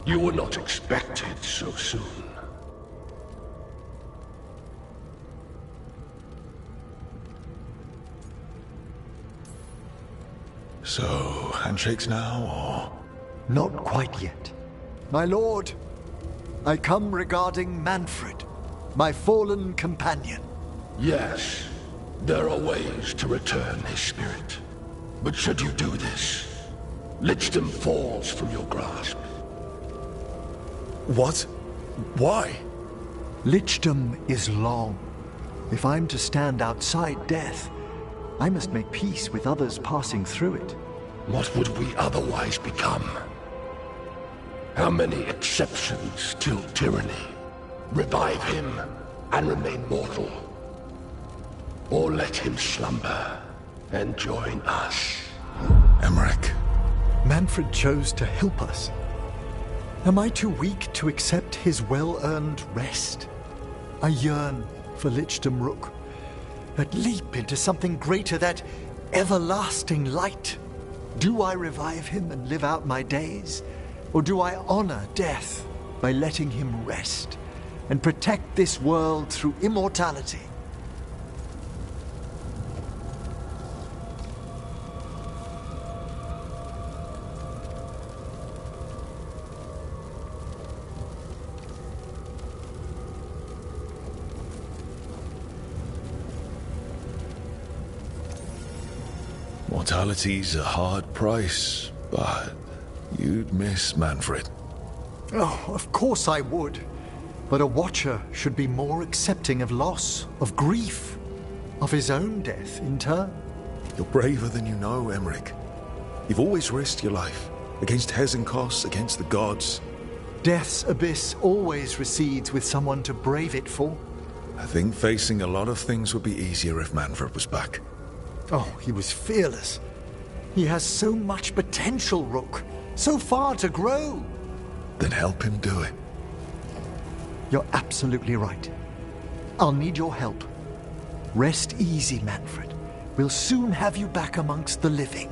You were not expected so soon. So, handshakes now, or? Not quite yet. My lord, I come regarding Manfred, my fallen companion. Yes, there are ways to return his spirit. But should you do this, Lichdom falls from your grasp. What? Why? Lichdom is long. If I'm to stand outside death, I must make peace with others passing through it. What would we otherwise become? How many exceptions till tyranny? Revive him and remain mortal. Or let him slumber and join us. Emmerich. Manfred chose to help us. Am I too weak to accept his well-earned rest? I yearn for Lichdom Rook. That leap into something greater, that everlasting light. Do I revive him and live out my days? Or do I honor death by letting him rest and protect this world through immortality? Mortality's a hard price, but you'd miss Manfred. Oh, of course I would. But a Watcher should be more accepting of loss, of grief, of his own death in turn. You're braver than you know, Emmerich. You've always risked your life, against Hezenkos, against the gods. Death's abyss always recedes with someone to brave it for. I think facing a lot of things would be easier if Manfred was back. Oh, he was fearless. He has so much potential, Rook. So far to grow. Then help him do it. You're absolutely right. I'll need your help. Rest easy, Manfred. We'll soon have you back amongst the living.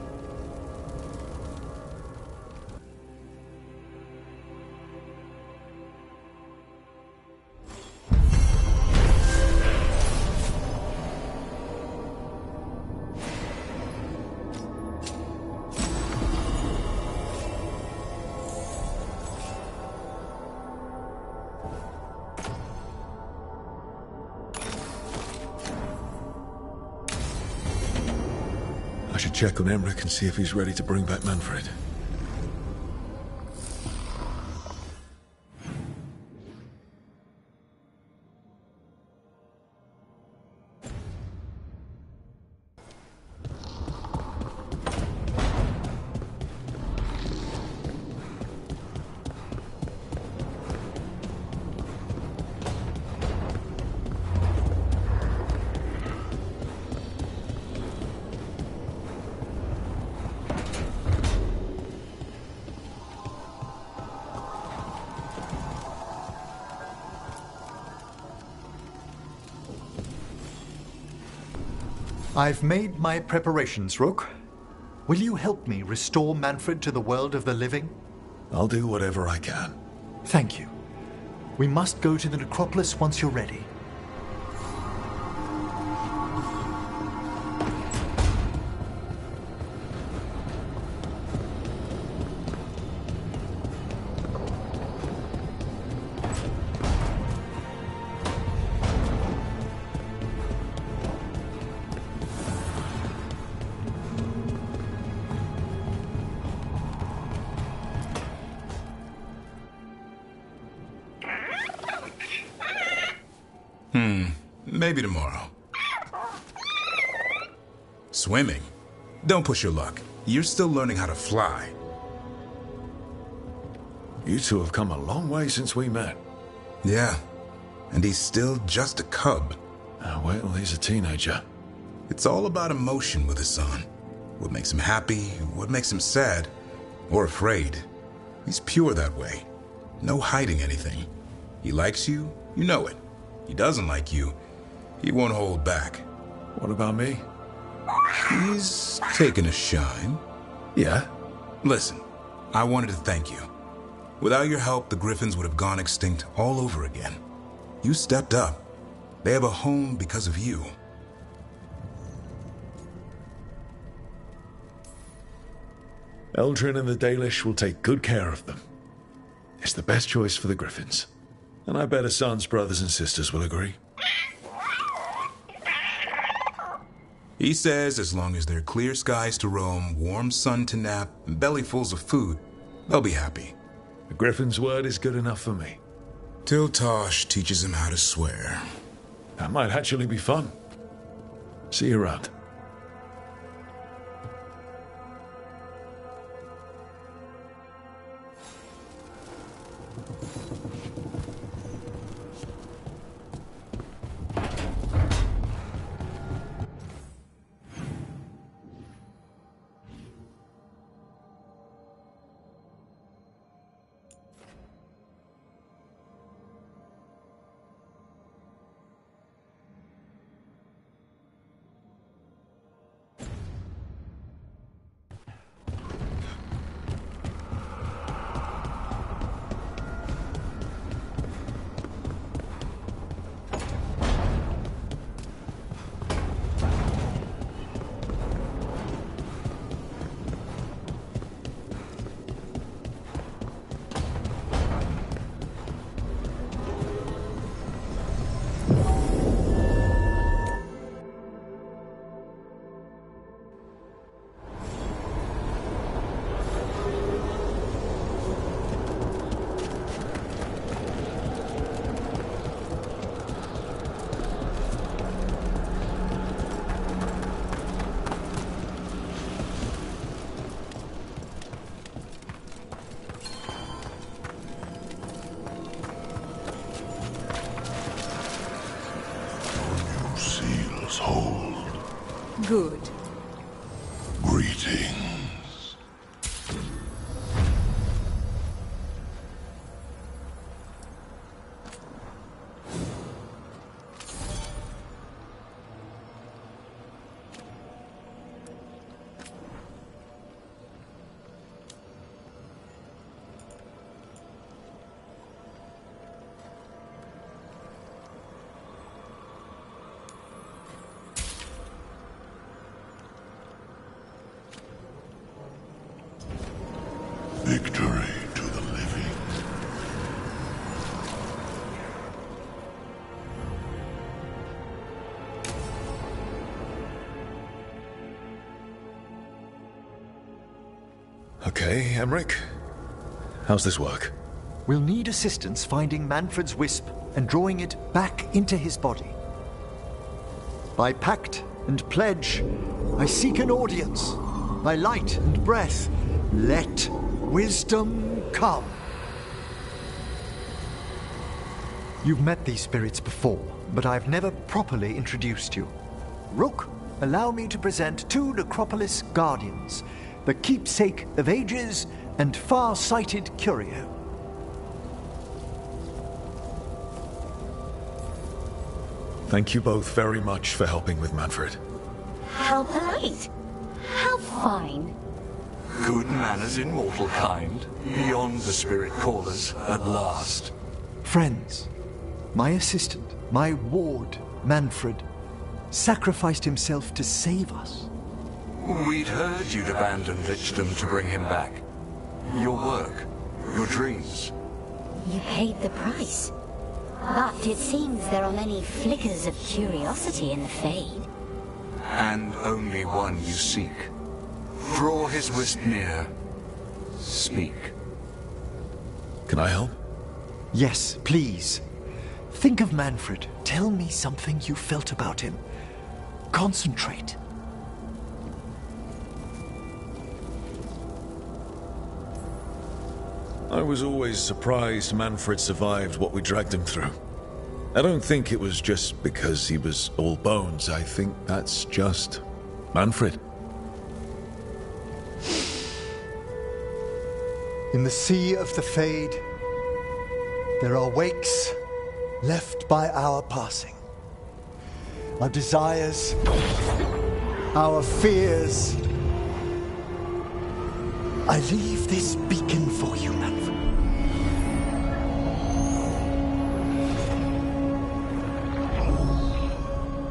I should check on Emmerich and see if he's ready to bring back Manfred. I've made my preparations, Rook. Will you help me restore Manfred to the world of the living? I'll do whatever I can. Thank you. We must go to the necropolis once you're ready. Maybe tomorrow. Swimming? Don't push your luck. You're still learning how to fly. You two have come a long way since we met. Yeah, and he's still just a cub. Wait till he's a teenager. It's all about emotion with his son. What makes him happy, what makes him sad, or afraid. He's pure that way. No hiding anything. He likes you, you know it. He doesn't like you, he won't hold back. What about me? He's taken a shine. Yeah? Listen, I wanted to thank you. Without your help, the Griffins would have gone extinct all over again. You stepped up. They have a home because of you. Eldrin and the Dalish will take good care of them. It's the best choice for the Griffins. And I bet Hassan's brothers and sisters will agree. He says as long as there are clear skies to roam, warm sun to nap, and bellyfuls of food, they'll be happy. The Griffin's word is good enough for me. Till Tosh teaches him how to swear. That might actually be fun. See you around. Good. Greetings. Victory to the living. Okay, Emmerich. How's this work? We'll need assistance finding Manfred's wisp and drawing it back into his body. By pact and pledge, I seek an audience. By light and breath, let wisdom come. You've met these spirits before, but I've never properly introduced you. Rook, allow me to present two Necropolis Guardians, the keepsake of ages and far-sighted curio. Thank you both very much for helping with Manfred. How polite. How fine. Good manners in mortal kind, beyond the spirit callers at last. Friends, my assistant, my ward, Manfred, sacrificed himself to save us. We'd heard you'd abandoned Lichdom to bring him back. Your work, your dreams. You paid the price. But it seems there are many flickers of curiosity in the Fade. And only one you seek. Draw his wisp near. Speak. Can I help? Yes, please. Think of Manfred. Tell me something you felt about him. Concentrate. I was always surprised Manfred survived what we dragged him through. I don't think it was just because he was all bones. I think that's just Manfred. In the sea of the Fade, there are wakes left by our passing. Our desires, our fears. I leave this beacon for you, Manfred.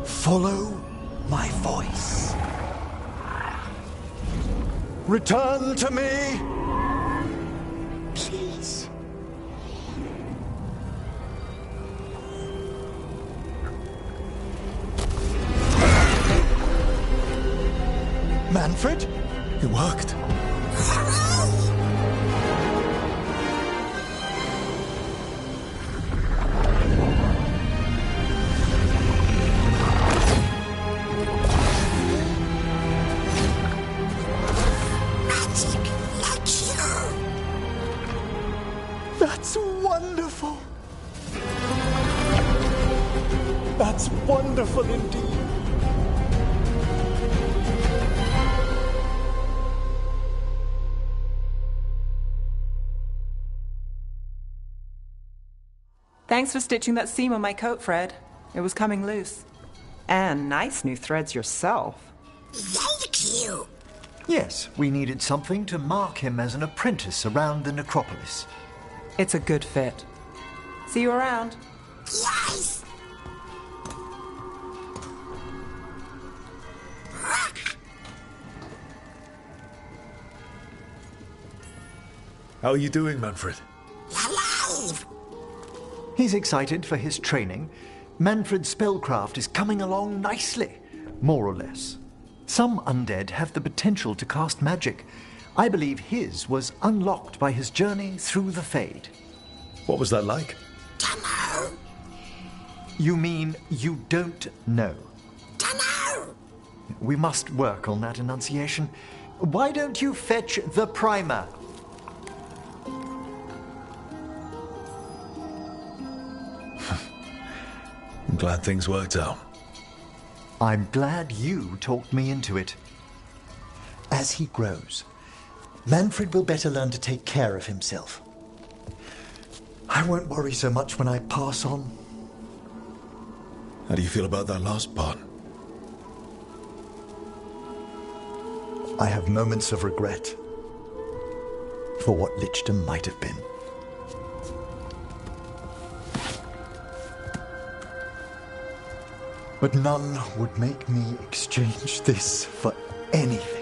Follow my voice. Return to me, please. Manfred? It worked. That's wonderful. That's wonderful indeed. Thanks for stitching that seam on my coat, Fred. It was coming loose. And nice new threads yourself. Thank you. Yes, we needed something to mark him as an apprentice around the necropolis. It's a good fit. See you around. Yes! How are you doing, Manfred? Alive! He's excited for his training. Manfred's spellcraft is coming along nicely, more or less. Some undead have the potential to cast magic. I believe his was unlocked by his journey through the Fade. What was that like? Dunno. You mean you don't know? Dunno. We must work on that enunciation. Why don't you fetch the primer? I'm glad things worked out. I'm glad you talked me into it. As he grows, Manfred will better learn to take care of himself. I won't worry so much when I pass on. How do you feel about that last part? I have moments of regret for what Lichdom might have been. But none would make me exchange this for anything.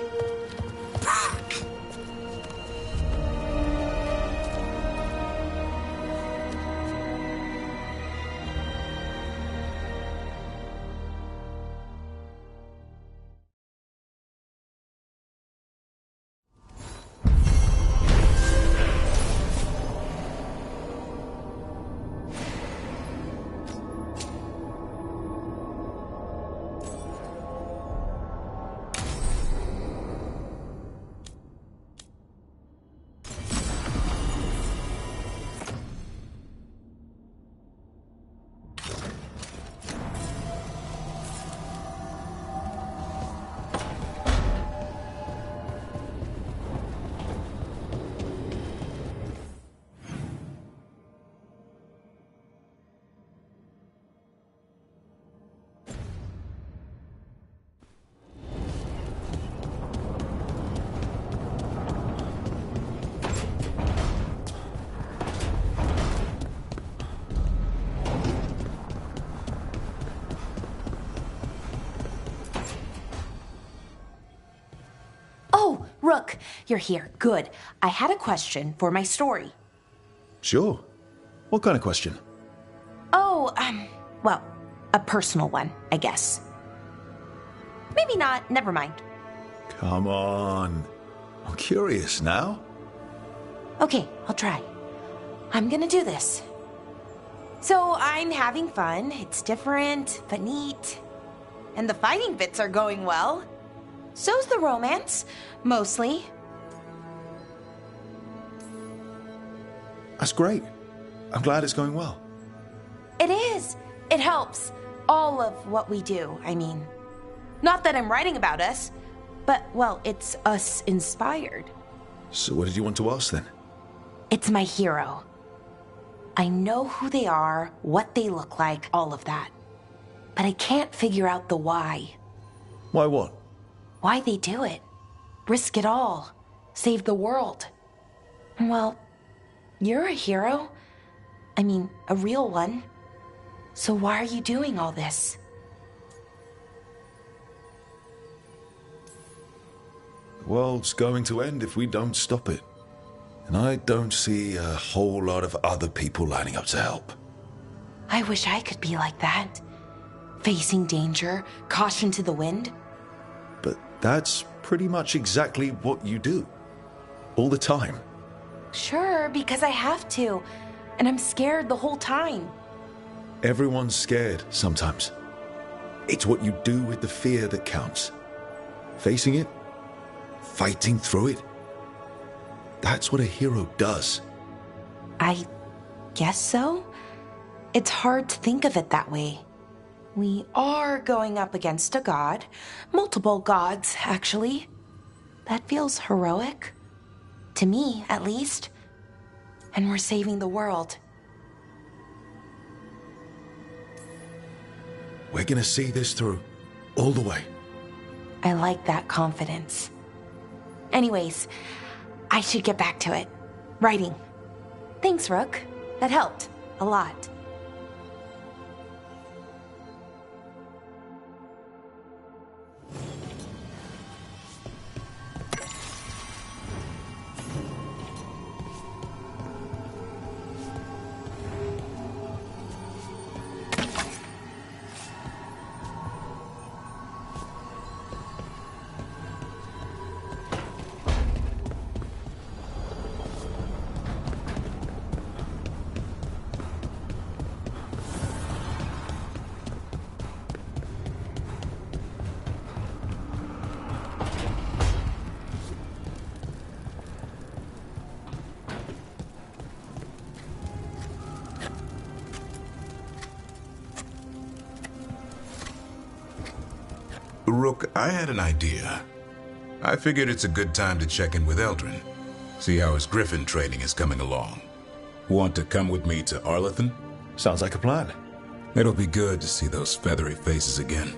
Rook, you're here. Good. I had a question for my story. Sure. What kind of question? Oh, well, a personal one, I guess. Maybe not. Never mind. Come on. I'm curious now. Okay, I'll try. I'm gonna do this. So I'm having fun. It's different, but neat. And the fighting bits are going well. So's the romance, mostly. That's great. I'm glad it's going well. It is. It helps. All of what we do, I mean. Not that I'm writing about us, but, well, it's us inspired. So what did you want to ask then? It's my hero. I know who they are, what they look like, all of that. But I can't figure out the why. Why what? Why they do it. Risk it all. Save the world. Well, you're a hero. I mean, a real one. So why are you doing all this? The world's going to end if we don't stop it. And I don't see a whole lot of other people lining up to help. I wish I could be like that. Facing danger, caution to the wind. But that's pretty much exactly what you do. All the time. Sure, because I have to. And I'm scared the whole time. Everyone's scared sometimes. It's what you do with the fear that counts. Facing it, fighting through it. That's what a hero does. I guess so. It's hard to think of it that way. We are going up against a god. Multiple gods, actually. That feels heroic. To me, at least. And we're saving the world. We're gonna see this through. All the way. I like that confidence. Anyways, I should get back to it. Writing. Thanks, Rook. That helped. A lot. Rook, I had an idea. I figured it's a good time to check in with Eldrin. See how his griffin training is coming along. Want to come with me to Arlathan? Sounds like a plan. It'll be good to see those feathery faces again.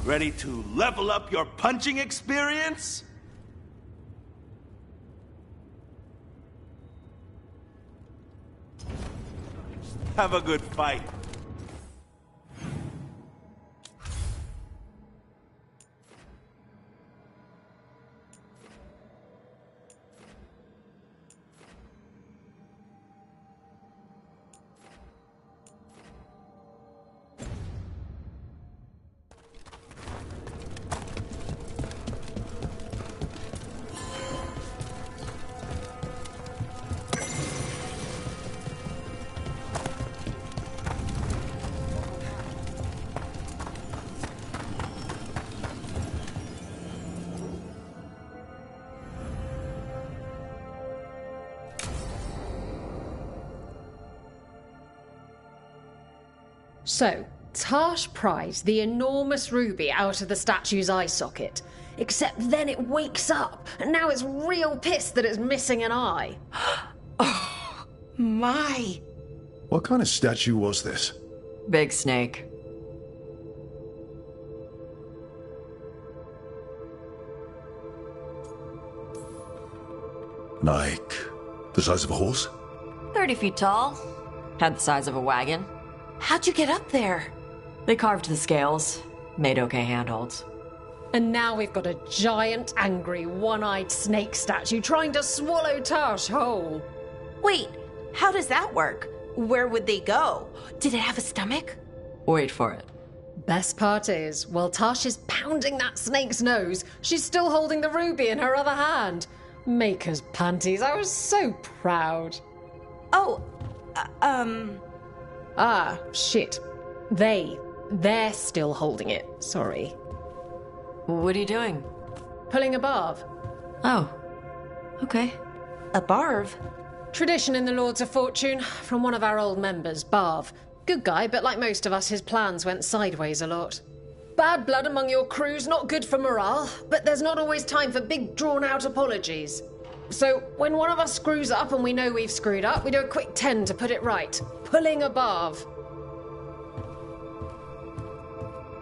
Ready to level up your punching experience? Have a good fight. So, Tarsh pries the enormous ruby out of the statue's eye socket. Except then it wakes up, and now it's real pissed that it's missing an eye. Oh, my. What kind of statue was this? Big snake. Like, the size of a horse? 30 feet tall. Had the size of a wagon. How'd you get up there? They carved the scales. Made okay handholds. And now we've got a giant, angry, one-eyed snake statue trying to swallow Tarsh whole. Wait, how does that work? Where would they go? Did it have a stomach? Wait for it. Best part is, while Tarsh is pounding that snake's nose, she's still holding the ruby in her other hand. Maker's panties, I was so proud. Oh, Ah, shit. They're still holding it. Sorry. What are you doing? Pulling a barb. Oh. Okay. A barb? Tradition in the Lords of Fortune, from one of our old members, Barv. Good guy, but like most of us, his plans went sideways a lot. Bad blood among your crew's not good for morale, but there's not always time for big, drawn-out apologies. So, when one of us screws up and we know we've screwed up, we do a quick 10 to put it right. Pulling a barb.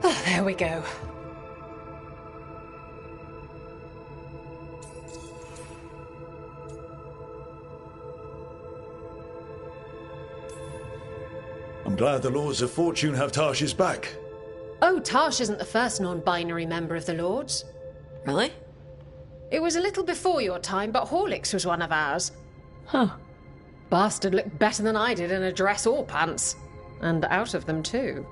Oh, there we go. I'm glad the Lords of Fortune have Tarsh's back. Oh, Tarsh isn't the first non-binary member of the Lords. Really? It was a little before your time, but Horlicks was one of ours. Huh. Bastard looked better than I did in a dress or pants. And out of them, too.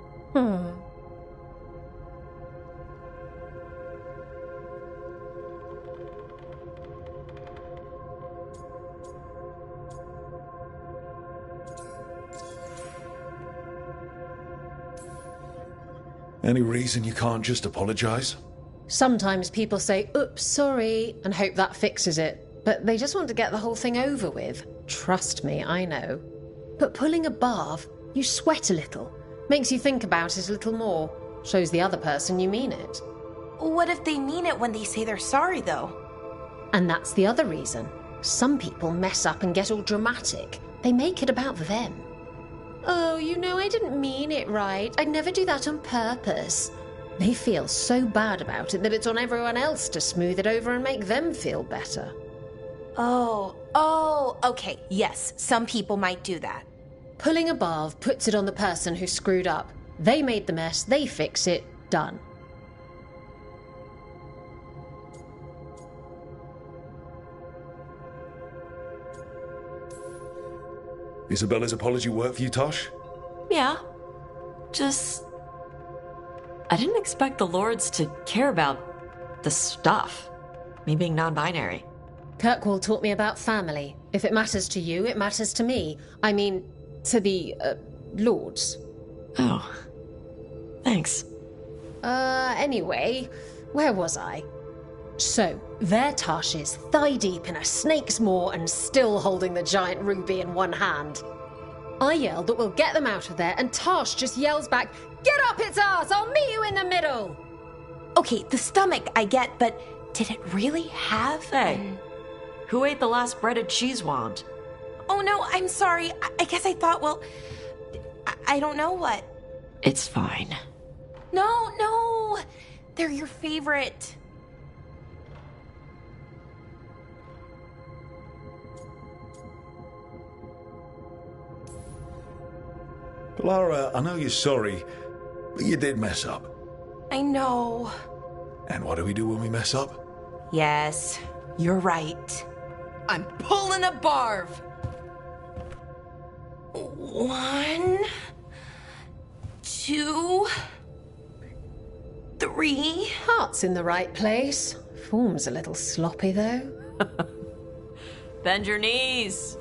Any reason you can't just apologize? Sometimes people say, oops, sorry, and hope that fixes it. But they just want to get the whole thing over with. Trust me, I know. But pulling a barb, you sweat a little. Makes you think about it a little more. Shows the other person you mean it. What if they mean it when they say they're sorry, though? And that's the other reason. Some people mess up and get all dramatic. They make it about them. Oh, you know, I didn't mean it right. I'd never do that on purpose. They feel so bad about it that it's on everyone else to smooth it over and make them feel better. Oh, okay, yes, some people might do that. Pulling a barb puts it on the person who screwed up. They made the mess, they fix it, done. Isabella's apology work for you, Tosh? Yeah. Just... I didn't expect the Lords to care about the stuff. Me being non-binary. Kirkwall taught me about family. If it matters to you, it matters to me. I mean, to the, Lords. Oh. Thanks. Anyway, where was I? So, there Tarsh is, thigh-deep in a snake's maw and still holding the giant ruby in one hand. I yelled that we'll get them out of there, and Tarsh just yells back, "Get up its ass! I'll meet you in the middle!" Okay, the stomach I get, but did it really have... Hey, who ate the last breaded cheese wand? Oh no, I'm sorry. I guess I thought, well... I don't know what. It's fine. No. They're your favorite. Lara, I know you're sorry, but you did mess up. I know. And what do we do when we mess up? Yes, you're right. I'm pulling a Barv. 1, 2, 3. Heart's in the right place. Form's a little sloppy, though. Bend your knees.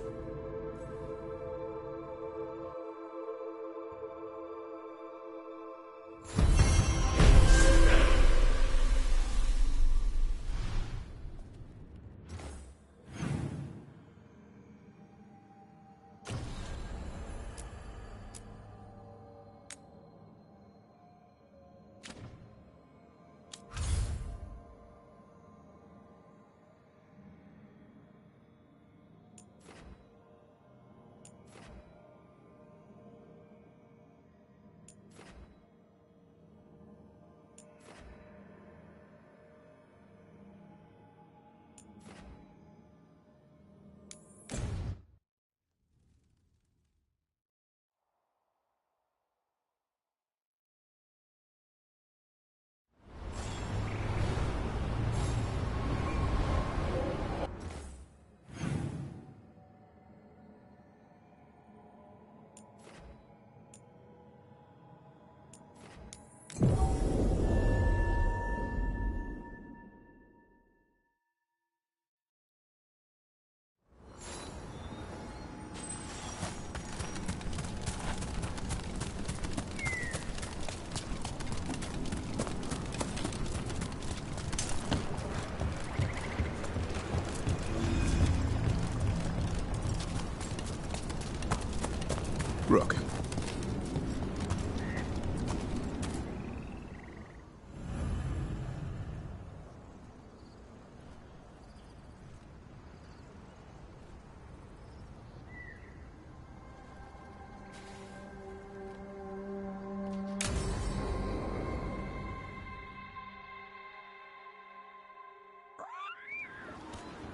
Rook.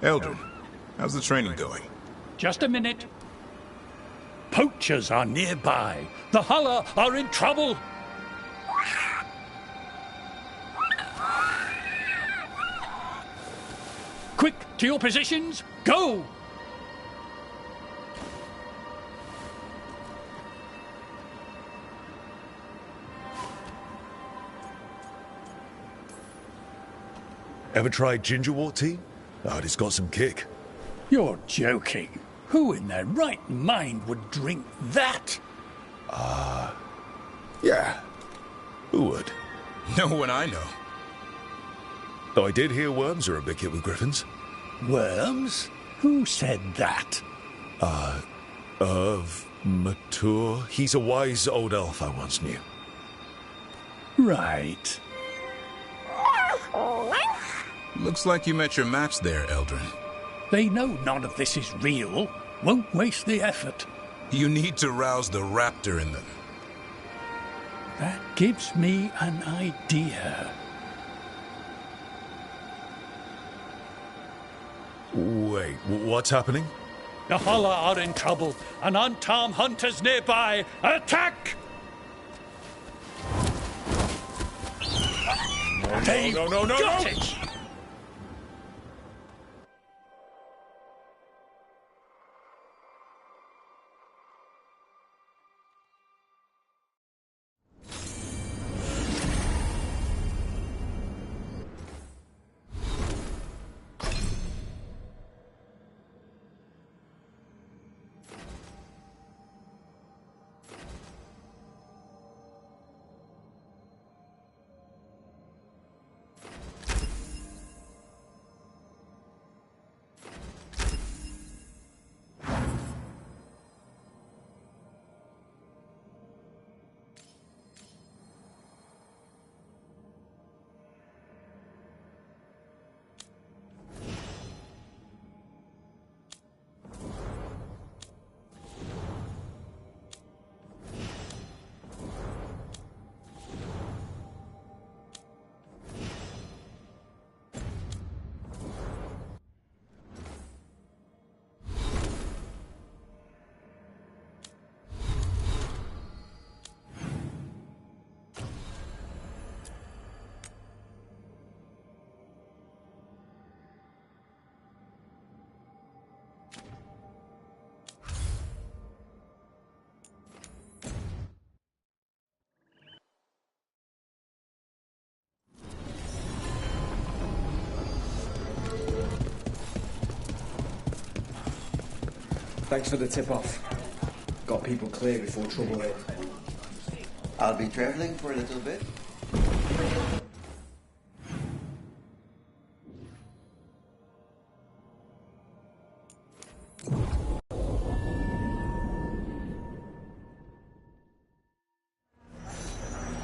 Eldrin, how's the training going? Just a minute. Poachers are nearby. The Hulla are in trouble. Quick, to your positions. Go! Ever tried gingerwort tea? Oh, it's got some kick. You're joking. Who in their right mind would drink that? Yeah. Who would? No one I know. Though I did hear worms are a big hit with griffins. Worms? Who said that? Mature. He's a wise old elf I once knew. Right. Looks like you met your match there, Eldrin. They know none of this is real. Won't waste the effort. You need to rouse the raptor in them. That gives me an idea. Wait, what's happening? The Hulla are in trouble. An unarmed hunter's nearby. Attack! They've got it! Thanks for the tip-off. Got people clear before trouble hit. I'll be traveling for a little bit.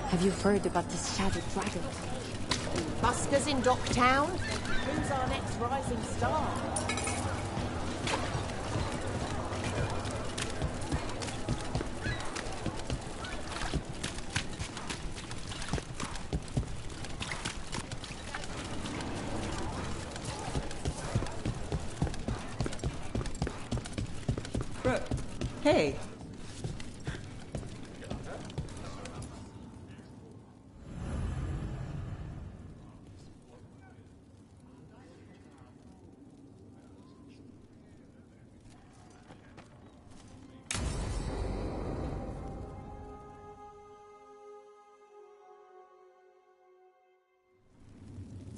Have you heard about the Shattered Dragon? Buskers in Docktown? Who's our next rising star? Hey.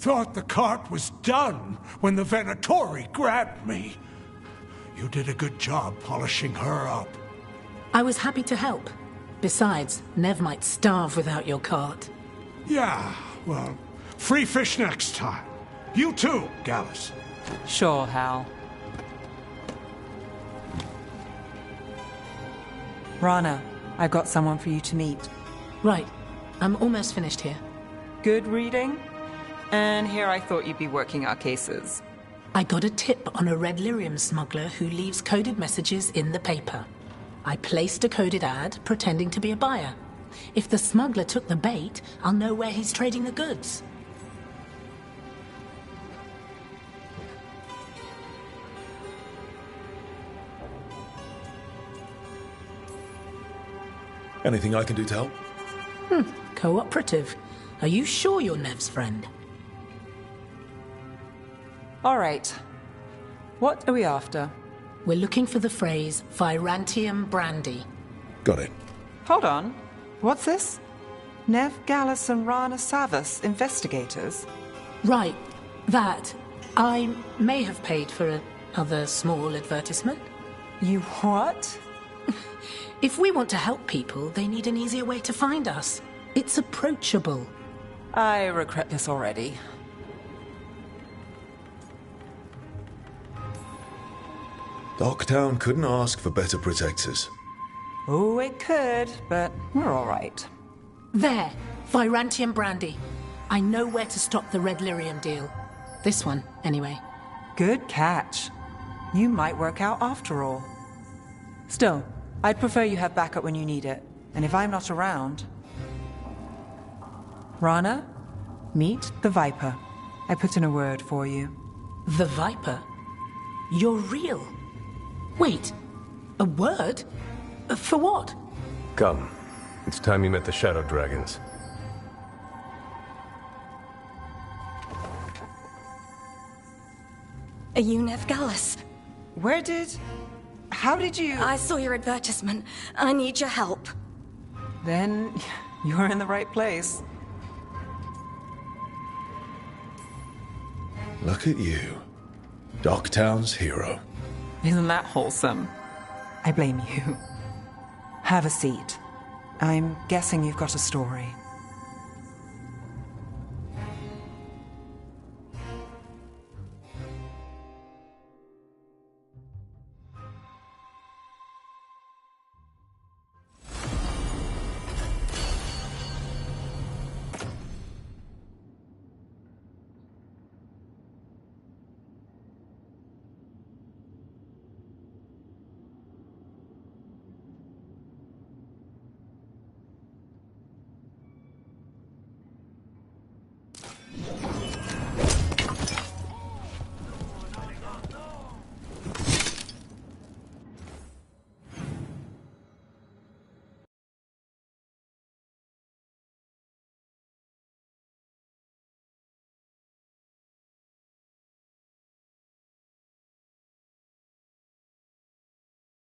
Thought the cart was done when the Venatori grabbed me. You did a good job polishing her up. I was happy to help. Besides, Nev might starve without your cart. Yeah, well, free fish next time. You too, Gallus. Sure, Hal. Rana, I've got someone for you to meet. Right. I'm almost finished here. Good reading? And here I thought you'd be working our cases. I got a tip on a red lyrium smuggler who leaves coded messages in the paper. I placed a coded ad pretending to be a buyer. If the smuggler took the bait, I'll know where he's trading the goods. Anything I can do to help? Cooperative. Are you sure you're Nev's friend? All right. What are we after? We're looking for the phrase Virantium brandy. Got it. Hold on. What's this? Nev, Gallus, and Rana Savas, investigators? Right. That. I may have paid for another small advertisement. You what? If we want to help people, they need an easier way to find us. It's approachable. I regret this already. Docktown couldn't ask for better protectors. Oh, it could, but we're all right. There. Virantium brandy. I know where to stop the red lyrium deal. This one, anyway. Good catch. You might work out after all. Still, I'd prefer you have backup when you need it. And if I'm not around... Rana, meet the Viper. I put in a word for you. The Viper? You're real? Wait, a word? For what? Come. It's time you met the Shadow Dragons. Are you Nev Gallus? How did you... I saw your advertisement. I need your help. Then you're in the right place. Look at you. Docktown's hero. Isn't that wholesome? I blame you. Have a seat. I'm guessing you've got a story.